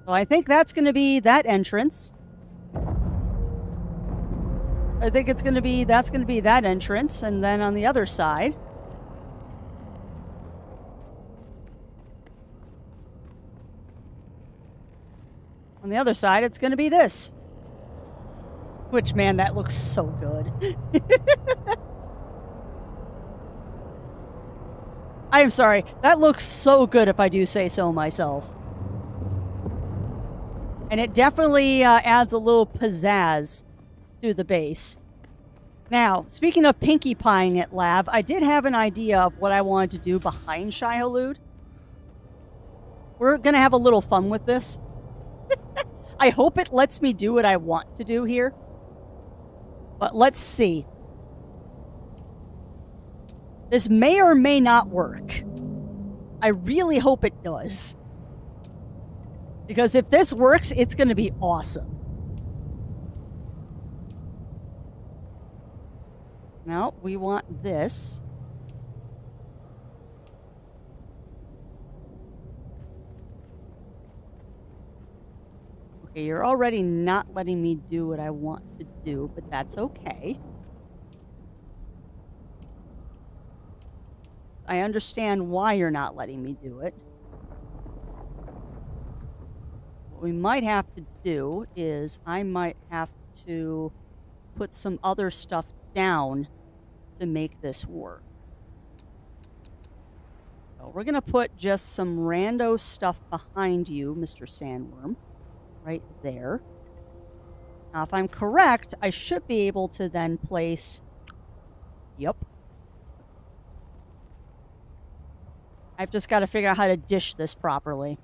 So I think that's going to be that entrance. I think that's going to be that entrance. And then on the other side... On the other side, it's going to be this. Which, man, that looks so good. I am sorry. That looks so good if I do say so myself. And it definitely adds a little pizzazz to the base. Now, speaking of Pinkie Pieing it, Lav, I did have an idea of what I wanted to do behind Shai-Hulud. We're going to have a little fun with this. I hope it lets me do what I want to do here. But let's see. This may or may not work. I really hope it does. Because if this works, it's going to be awesome. Now, we want this. Okay, you're already not letting me do what I want to do, but that's okay. I understand why you're not letting me do it. What we might have to do is I might have to put some other stuff down to make this work. So we're going to put just some rando stuff behind you, Mr. Sandworm. Right there. Now, if I'm correct, I should be able to then place... Yep. I've just got to figure out how to dish this properly.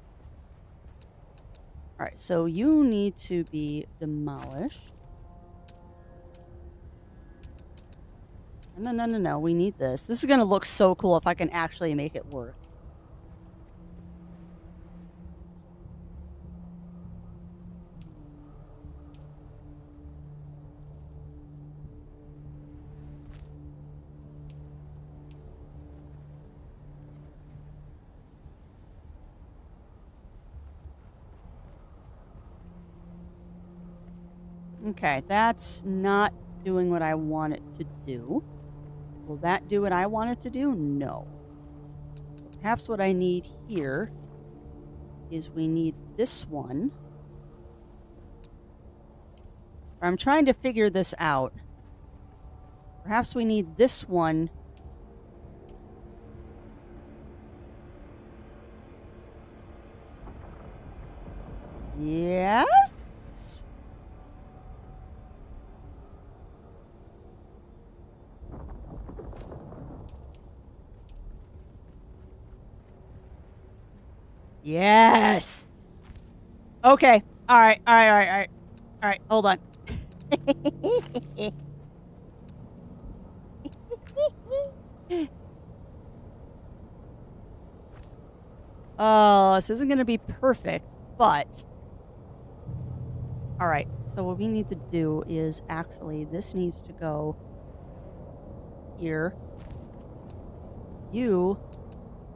Alright, so you need to be demolished. No. We need this. This is going to look so cool if I can actually make it work. Okay, that's not doing what I want it to do. Will that do what I want it to do? No. Perhaps what I need here is we need this one. I'm trying to figure this out. Perhaps we need this one. Yes? Yes! Okay. Alright, alright. Alright, hold on. Oh, this isn't going to be perfect, but... Alright, so what we need to do is actually, this needs to go here. You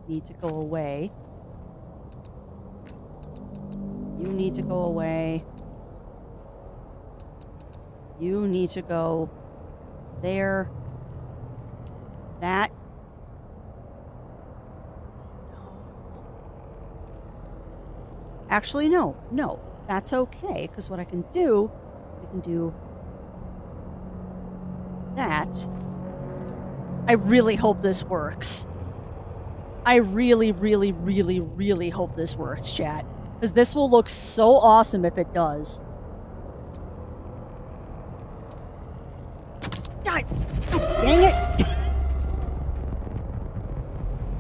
need to go away. You need to go away. You need to go there. That. Actually, no. No. That's okay, because what I can do that. I really hope this works. I really, really, really, really hope this works, chat. Because this will look so awesome if it does. God, dang it!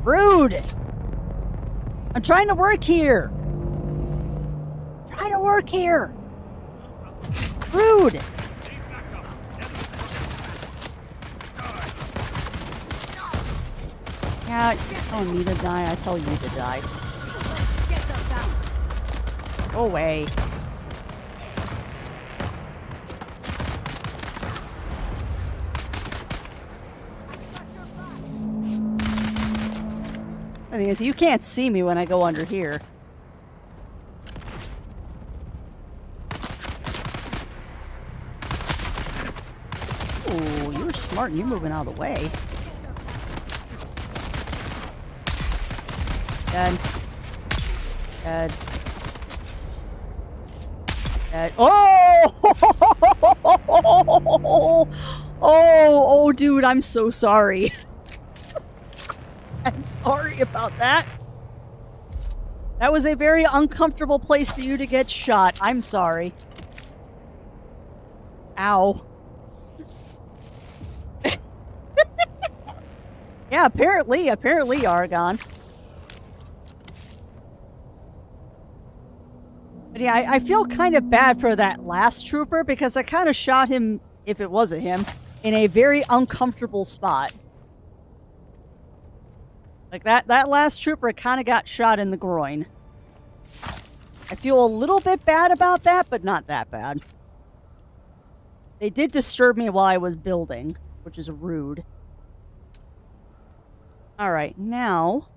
Rude! I'm trying to work here! Rude! Yeah, you tell me to die, I tell you to die. Go away. The thing is, you can't see me when I go under here. Ooh, you're smart and you're moving out of the way. Dead. Dead. Dead. Oh! Oh, dude, I'm so sorry. I'm sorry about that. That was a very uncomfortable place for you to get shot. I'm sorry. Ow. Yeah, apparently, Argon. But yeah, I feel kind of bad for that last trooper because I kind of shot him, if it wasn't him, in a very uncomfortable spot. Like that last trooper kind of got shot in the groin. I feel a little bit bad about that, but not that bad. They did disturb me while I was building, which is rude. Alright, now...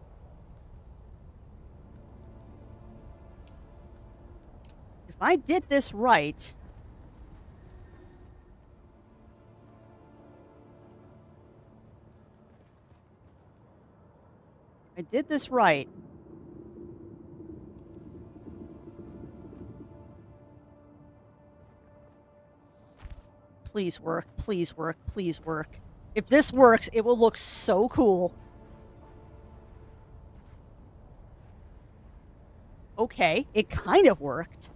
if I did this right... I did this right. Please work, please work, please work. If this works, it will look so cool. Okay, it kind of worked.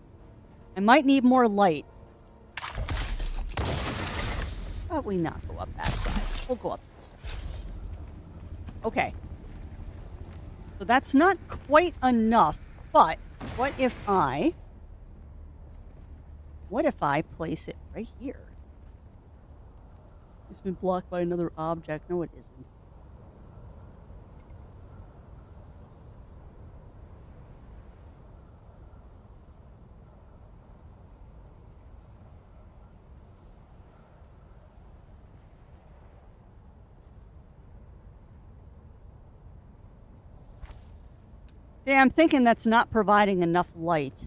I might need more light. Probably not go up that side. We'll go up this side. Okay. So that's not quite enough, but what if I place it right here? It's been blocked by another object. No, it isn't. Yeah, I'm thinking that's not providing enough light.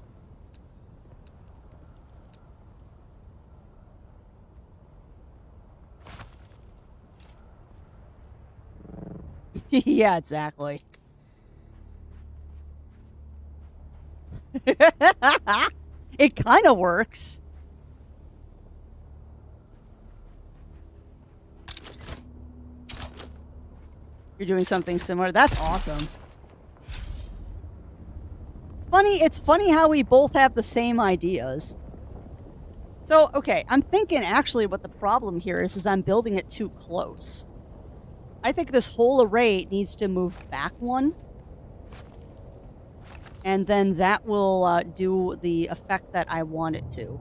Yeah, exactly. It kind of works. You're doing something similar. That's awesome. It's funny how we both have the same ideas. So, okay, I'm thinking actually what the problem here is I'm building it too close. I think this whole array needs to move back one. And then that will do the effect that I want it to.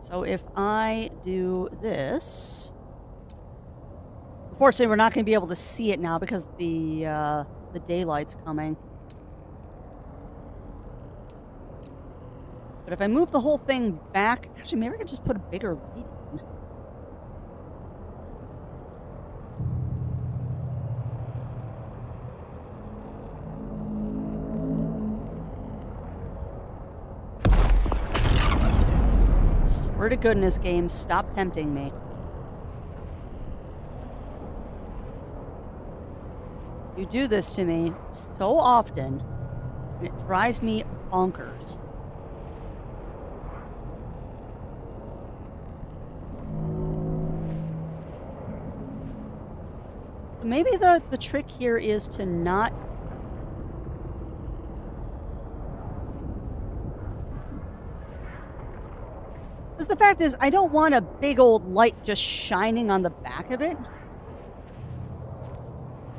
So if I do this... Unfortunately, we're not going to be able to see it now because the daylight's coming. But if I move the whole thing back... Actually, maybe I could just put a bigger light in. Swear to goodness, games, stop tempting me. You do this to me so often, and it drives me bonkers. So maybe the trick here is to not... Because the fact is, I don't want a big old light just shining on the back of it.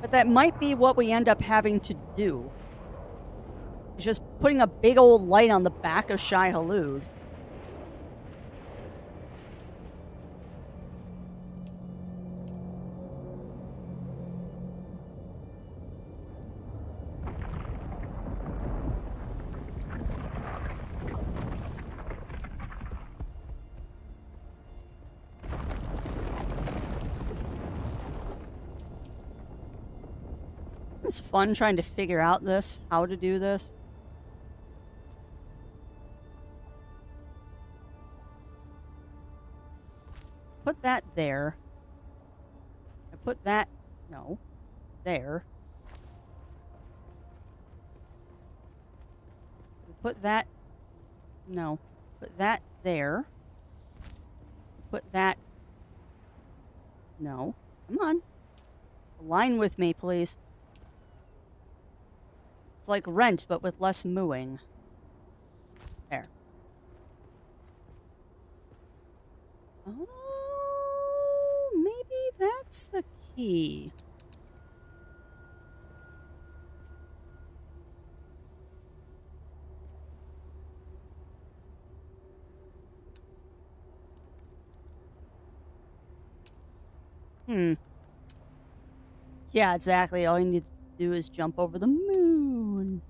But that might be what we end up having to do. It's just putting a big old light on the back of Shai Hulud. It's fun trying to figure out how to do this. Put that there. I put that, no, there. Put that, no, put that there. Put that, no, come on. Align with me, please. It's like Rent, but with less mooing. There. Oh, maybe that's the key. Yeah, exactly. All you need to do is jump over the moon.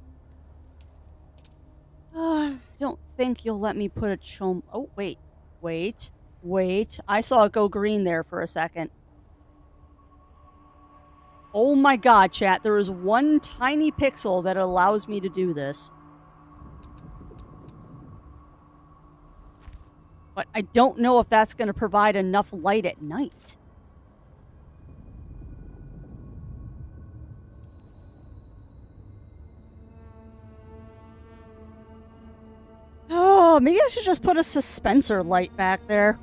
I don't think you'll let me put a chom... Oh, wait. Wait. I saw it go green there for a second. Oh my god, chat. There is one tiny pixel that allows me to do this. But I don't know if that's going to provide enough light at night. Oh, maybe I should just put a suspensor light back there.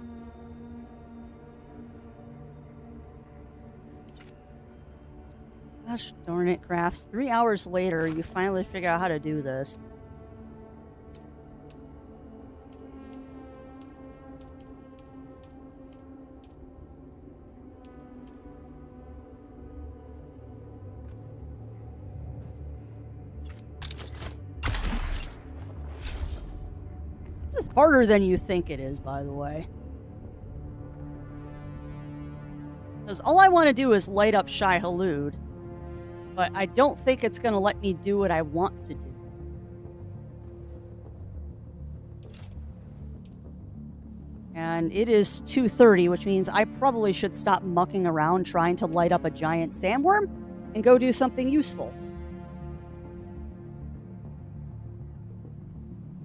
Gosh darn it, Crafts. 3 hours later, you finally figure out how to do this. This is harder than you think it is, by the way. Because all I want to do is light up Shai Hulud. But I don't think it's going to let me do what I want to do. And it is 2:30, which means I probably should stop mucking around trying to light up a giant sandworm and go do something useful.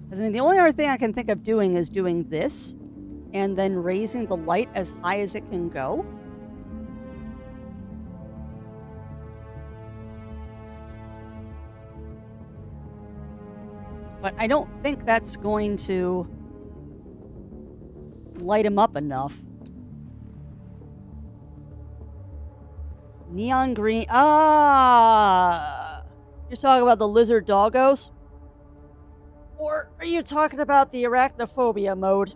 Because, I mean, the only other thing I can think of doing is doing this and then raising the light as high as it can go. But I don't think that's going to light him up enough. Neon green. Ah! You're talking about the lizard doggos? Or are you talking about the arachnophobia mode?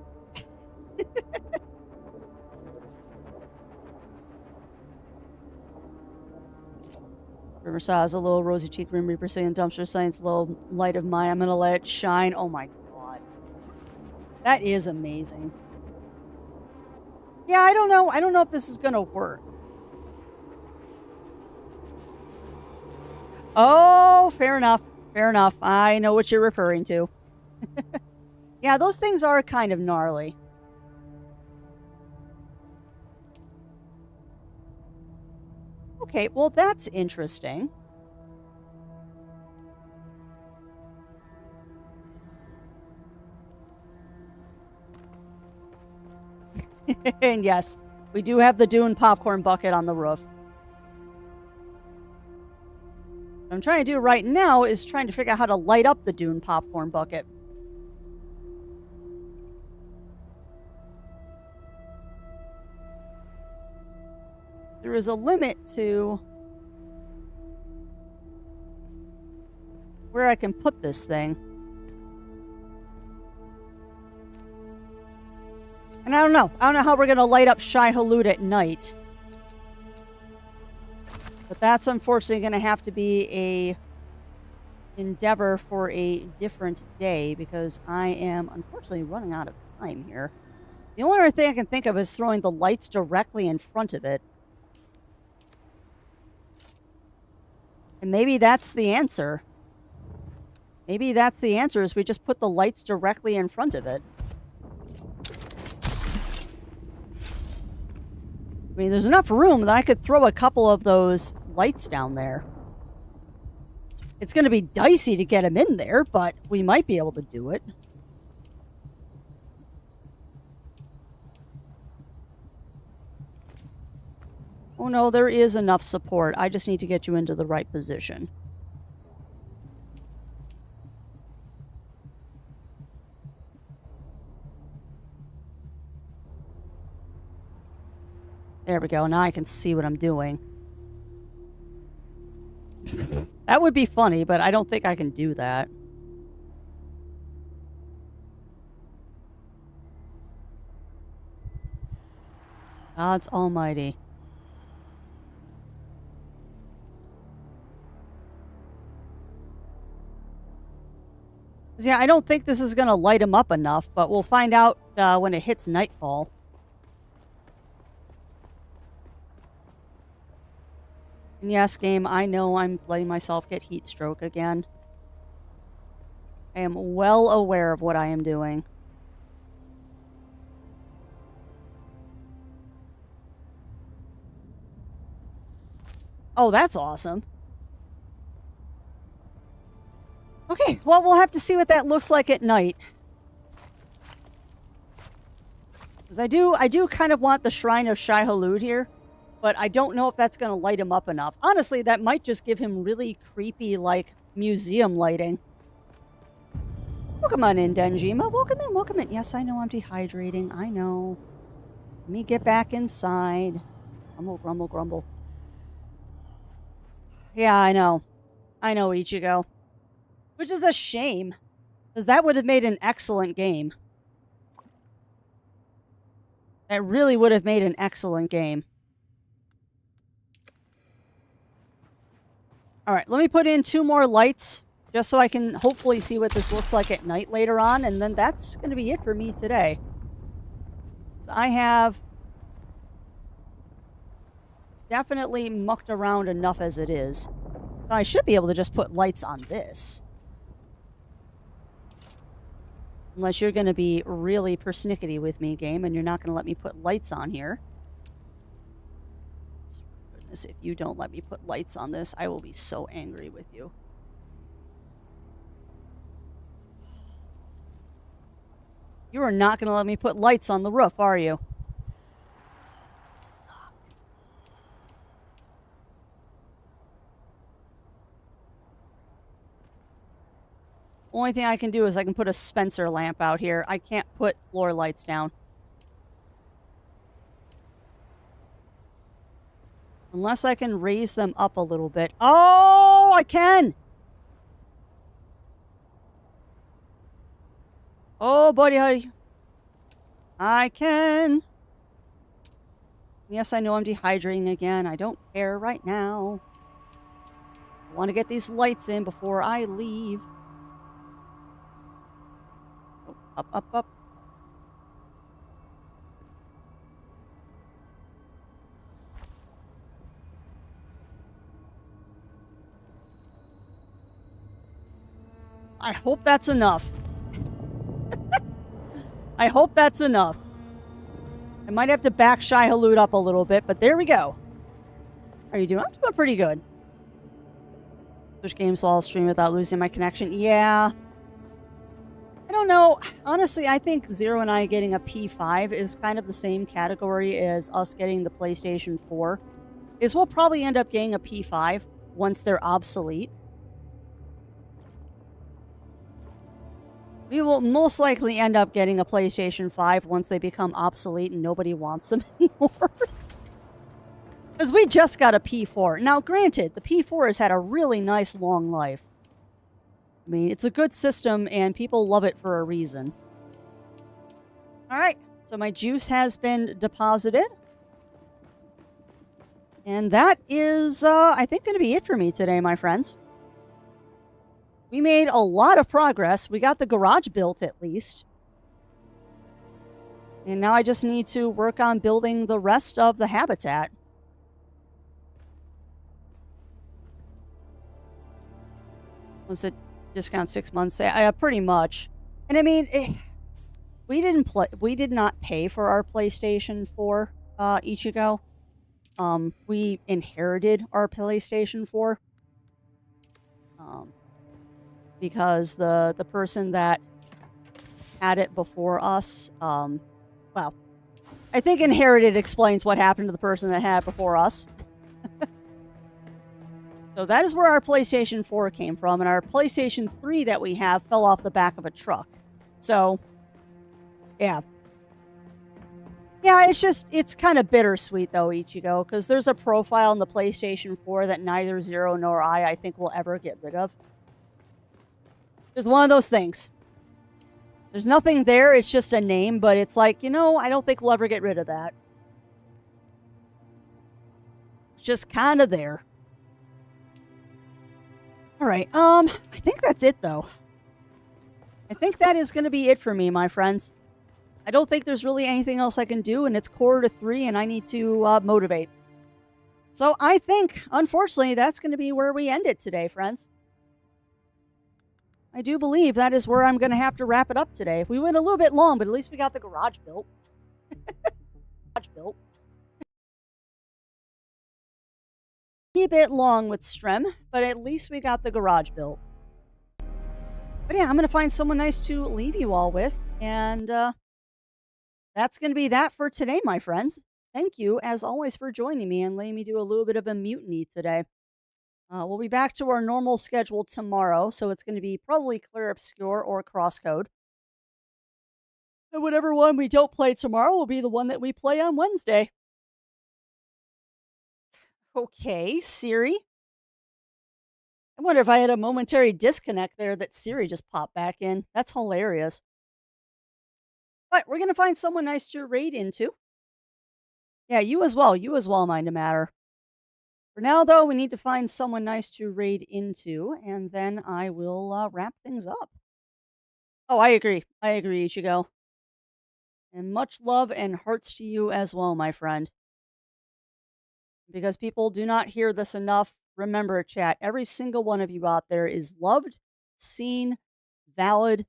Never saw as a little rosy cheek Grim Reaper sitting in the dumpster saying it's a little light of mine. I'm gonna let it shine. Oh my god. That is amazing. Yeah, I don't know. I don't know if this is gonna work. Oh, fair enough. Fair enough. I know what you're referring to. Yeah, those things are kind of gnarly. Okay, well, that's interesting. And yes, we do have the Dune popcorn bucket on the roof. What I'm trying to do right now is trying to figure out how to light up the Dune popcorn bucket. There is a limit to where I can put this thing. And I don't know. I don't know how we're going to light up Shai-Hulud at night. But that's unfortunately going to have to be a endeavor for a different day because I am unfortunately running out of time here. The only other thing I can think of is throwing the lights directly in front of it. And maybe that's the answer. Maybe that's the answer is we just put the lights directly in front of it. I mean, there's enough room that I could throw a couple of those lights down there. It's going to be dicey to get them in there, but we might be able to do it. Oh no, there is enough support. I just need to get you into the right position. There we go. Now I can see what I'm doing. That would be funny, but I don't think I can do that. God's almighty. Yeah, I don't think this is going to light him up enough, but we'll find out when it hits nightfall. And yes, game, I know I'm letting myself get heat stroke again. I am well aware of what I am doing. Oh, that's awesome. Okay, well, we'll have to see what that looks like at night. Because I do kind of want the Shrine of Shai-Hulud here. But I don't know if that's going to light him up enough. Honestly, that might just give him really creepy, like, museum lighting. Welcome on in, Denjima. Welcome in, welcome in. Yes, I know I'm dehydrating. I know. Let me get back inside. Grumble, grumble, grumble. Yeah, I know. I know, Ichigo. Which is a shame. Because that would have made an excellent game. That really would have made an excellent game. Alright, let me put in 2 more lights, just so I can hopefully see what this looks like at night later on, and then that's going to be it for me today. So I have definitely mucked around enough as it is. So I should be able to just put lights on this. Unless you're going to be really persnickety with me, game, and you're not going to let me put lights on here. If you don't let me put lights on this, I will be so angry with you. You are not going to let me put lights on the roof, are you? Suck. Only thing I can do is I can put a Spencer lamp out here. I can't put floor lights down. Unless I can raise them up a little bit. Oh, I can! Oh, buddy. I can. Yes, I know I'm dehydrating again. I don't care right now. want to get these lights in before I leave. Oh, up, up, up. I hope that's enough. I hope that's enough. I might have to back Shai-Hulud up a little bit, but there we go. How are you doing? I'm doing pretty good. Switch games while I'll stream without losing my connection. Yeah. I don't know. Honestly, I think Zero and I getting a P5 is kind of the same category as us getting the PlayStation 4. Is we'll probably end up getting a P5 once they're obsolete. We will most likely end up getting a PlayStation 5 once they become obsolete and nobody wants them anymore. Because we just got a P4. Now, granted, the P4 has had a really nice long life. I mean, it's a good system and people love it for a reason. All right, so my juice has been deposited. And that is, I think, going to be it for me today, my friends. We made a lot of progress. We got the garage built, at least. And now I just need to work on building the rest of the habitat. Was it discount 6 months? Pretty much. And I mean, we did not pay for our PlayStation 4, Ichigo. We inherited our PlayStation 4. Because the person that had it before us, well, I think inherited explains what happened to the person that had it before us. So that is where our PlayStation 4 came from, and our PlayStation 3 that we have fell off the back of a truck. So, yeah. Yeah, it's kind of bittersweet, though, Ichigo, because there's a profile in the PlayStation 4 that neither Zero nor I think will ever get rid of. Just one of those things. There's nothing there, it's just a name, but it's like, I don't think we'll ever get rid of that. It's just kind of there. All right, I think that's it, though. I think that is going to be it for me, my friends. I don't think there's really anything else I can do, and it's 2:45, and I need to motivate. So I think, unfortunately, that's going to be where we end it today, friends. I do believe that is where I'm going to have to wrap it up today. We went a little bit long, but at least we got the garage built. A bit long with Strem, but at least we got the garage built. But yeah, I'm going to find someone nice to leave you all with, and that's going to be that for today, my friends. Thank you, as always, for joining me and letting me do a little bit of a mutiny today. We'll be back to our normal schedule tomorrow, so it's going to be probably Clear Obscure or Crosscode. And whatever one we don't play tomorrow will be the one that we play on Wednesday. Okay, Siri. I wonder if I had a momentary disconnect there that Siri just popped back in. That's hilarious. But we're going to find someone nice to raid into. Yeah, you as well. You as well, Mind a Matter. For now, though, we need to find someone nice to raid into, and then I will wrap things up. Oh, I agree. I agree, Ichigo. And much love and hearts to you as well, my friend. Because people do not hear this enough, remember, chat, every single one of you out there is loved, seen, valid,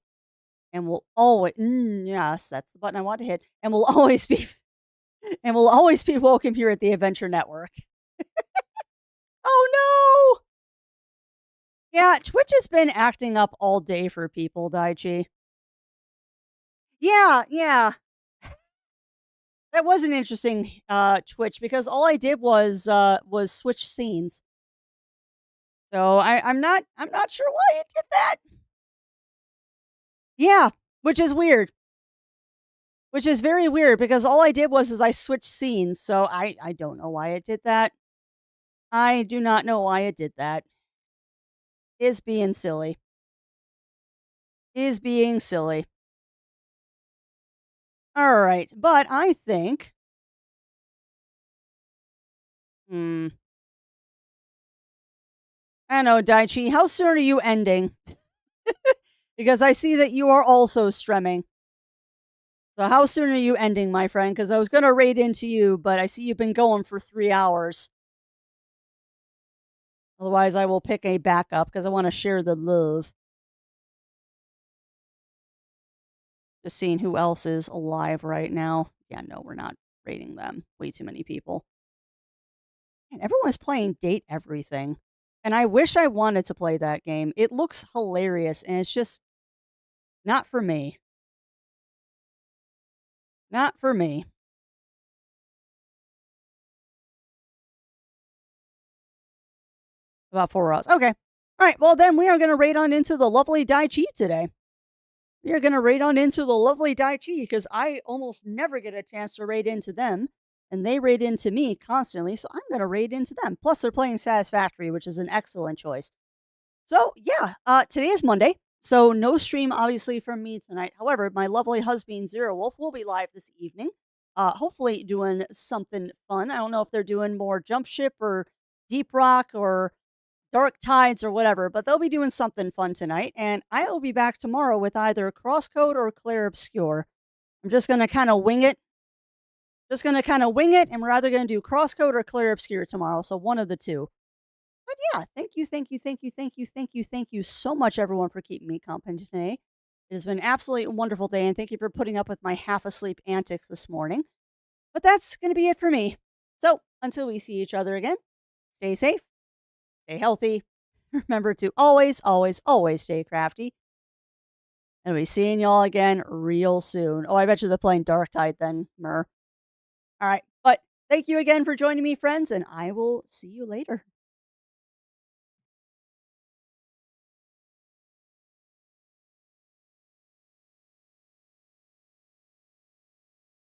and will always, yes, that's the button I want to hit, and will always be welcome here at the Adventure Network. Oh no! Yeah, Twitch has been acting up all day for people, Daichi. Yeah. That was an interesting Twitch because all I did was switch scenes. So I'm not sure why it did that. Yeah, which is weird. Which is very weird because all I did was I switched scenes, so I don't know why it did that. I do not know why it did that. Is being silly. All right, but I think I know, Daichi. How soon are you ending? Because I see that you are also streaming. So how soon are you ending, my friend? Because I was going to raid into you, but I see you've been going for 3 hours. Otherwise, I will pick a backup because I want to share the love. Just seeing who else is alive right now. Yeah, no, we're not raiding them. Way too many people. And everyone's playing Date Everything. And I wish I wanted to play that game. It looks hilarious, and it's just not for me. Not for me. About 4 hours. Okay. All right. Well, then we are going to raid on into the lovely Daichi today. We are going to raid on into the lovely Daichi because I almost never get a chance to raid into them. And they raid into me constantly. So I'm going to raid into them. Plus, they're playing Satisfactory, which is an excellent choice. So, yeah. Today is Monday. So, no stream, obviously, from me tonight. However, my lovely husband, Zero Wolf, will be live this evening. Hopefully, doing something fun. I don't know if they're doing more Jump Ship or Deep Rock or Dark Tides or whatever, but they'll be doing something fun tonight. And I will be back tomorrow with either Crosscode or Clear Obscure. I'm just going to kind of wing it. And we're either going to do Crosscode or Clear Obscure tomorrow. So one of the two. But yeah, thank you so much, everyone, for keeping me company today. It has been an absolutely wonderful day, and thank you for putting up with my half-asleep antics this morning. But that's going to be it for me. So until we see each other again, stay safe, stay healthy. Remember to always, always, always stay crafty. And we'll be seeing y'all again real soon. Oh, I bet you they're playing Dark Tide then, Mer. All right, but thank you again for joining me, friends, and I will see you later.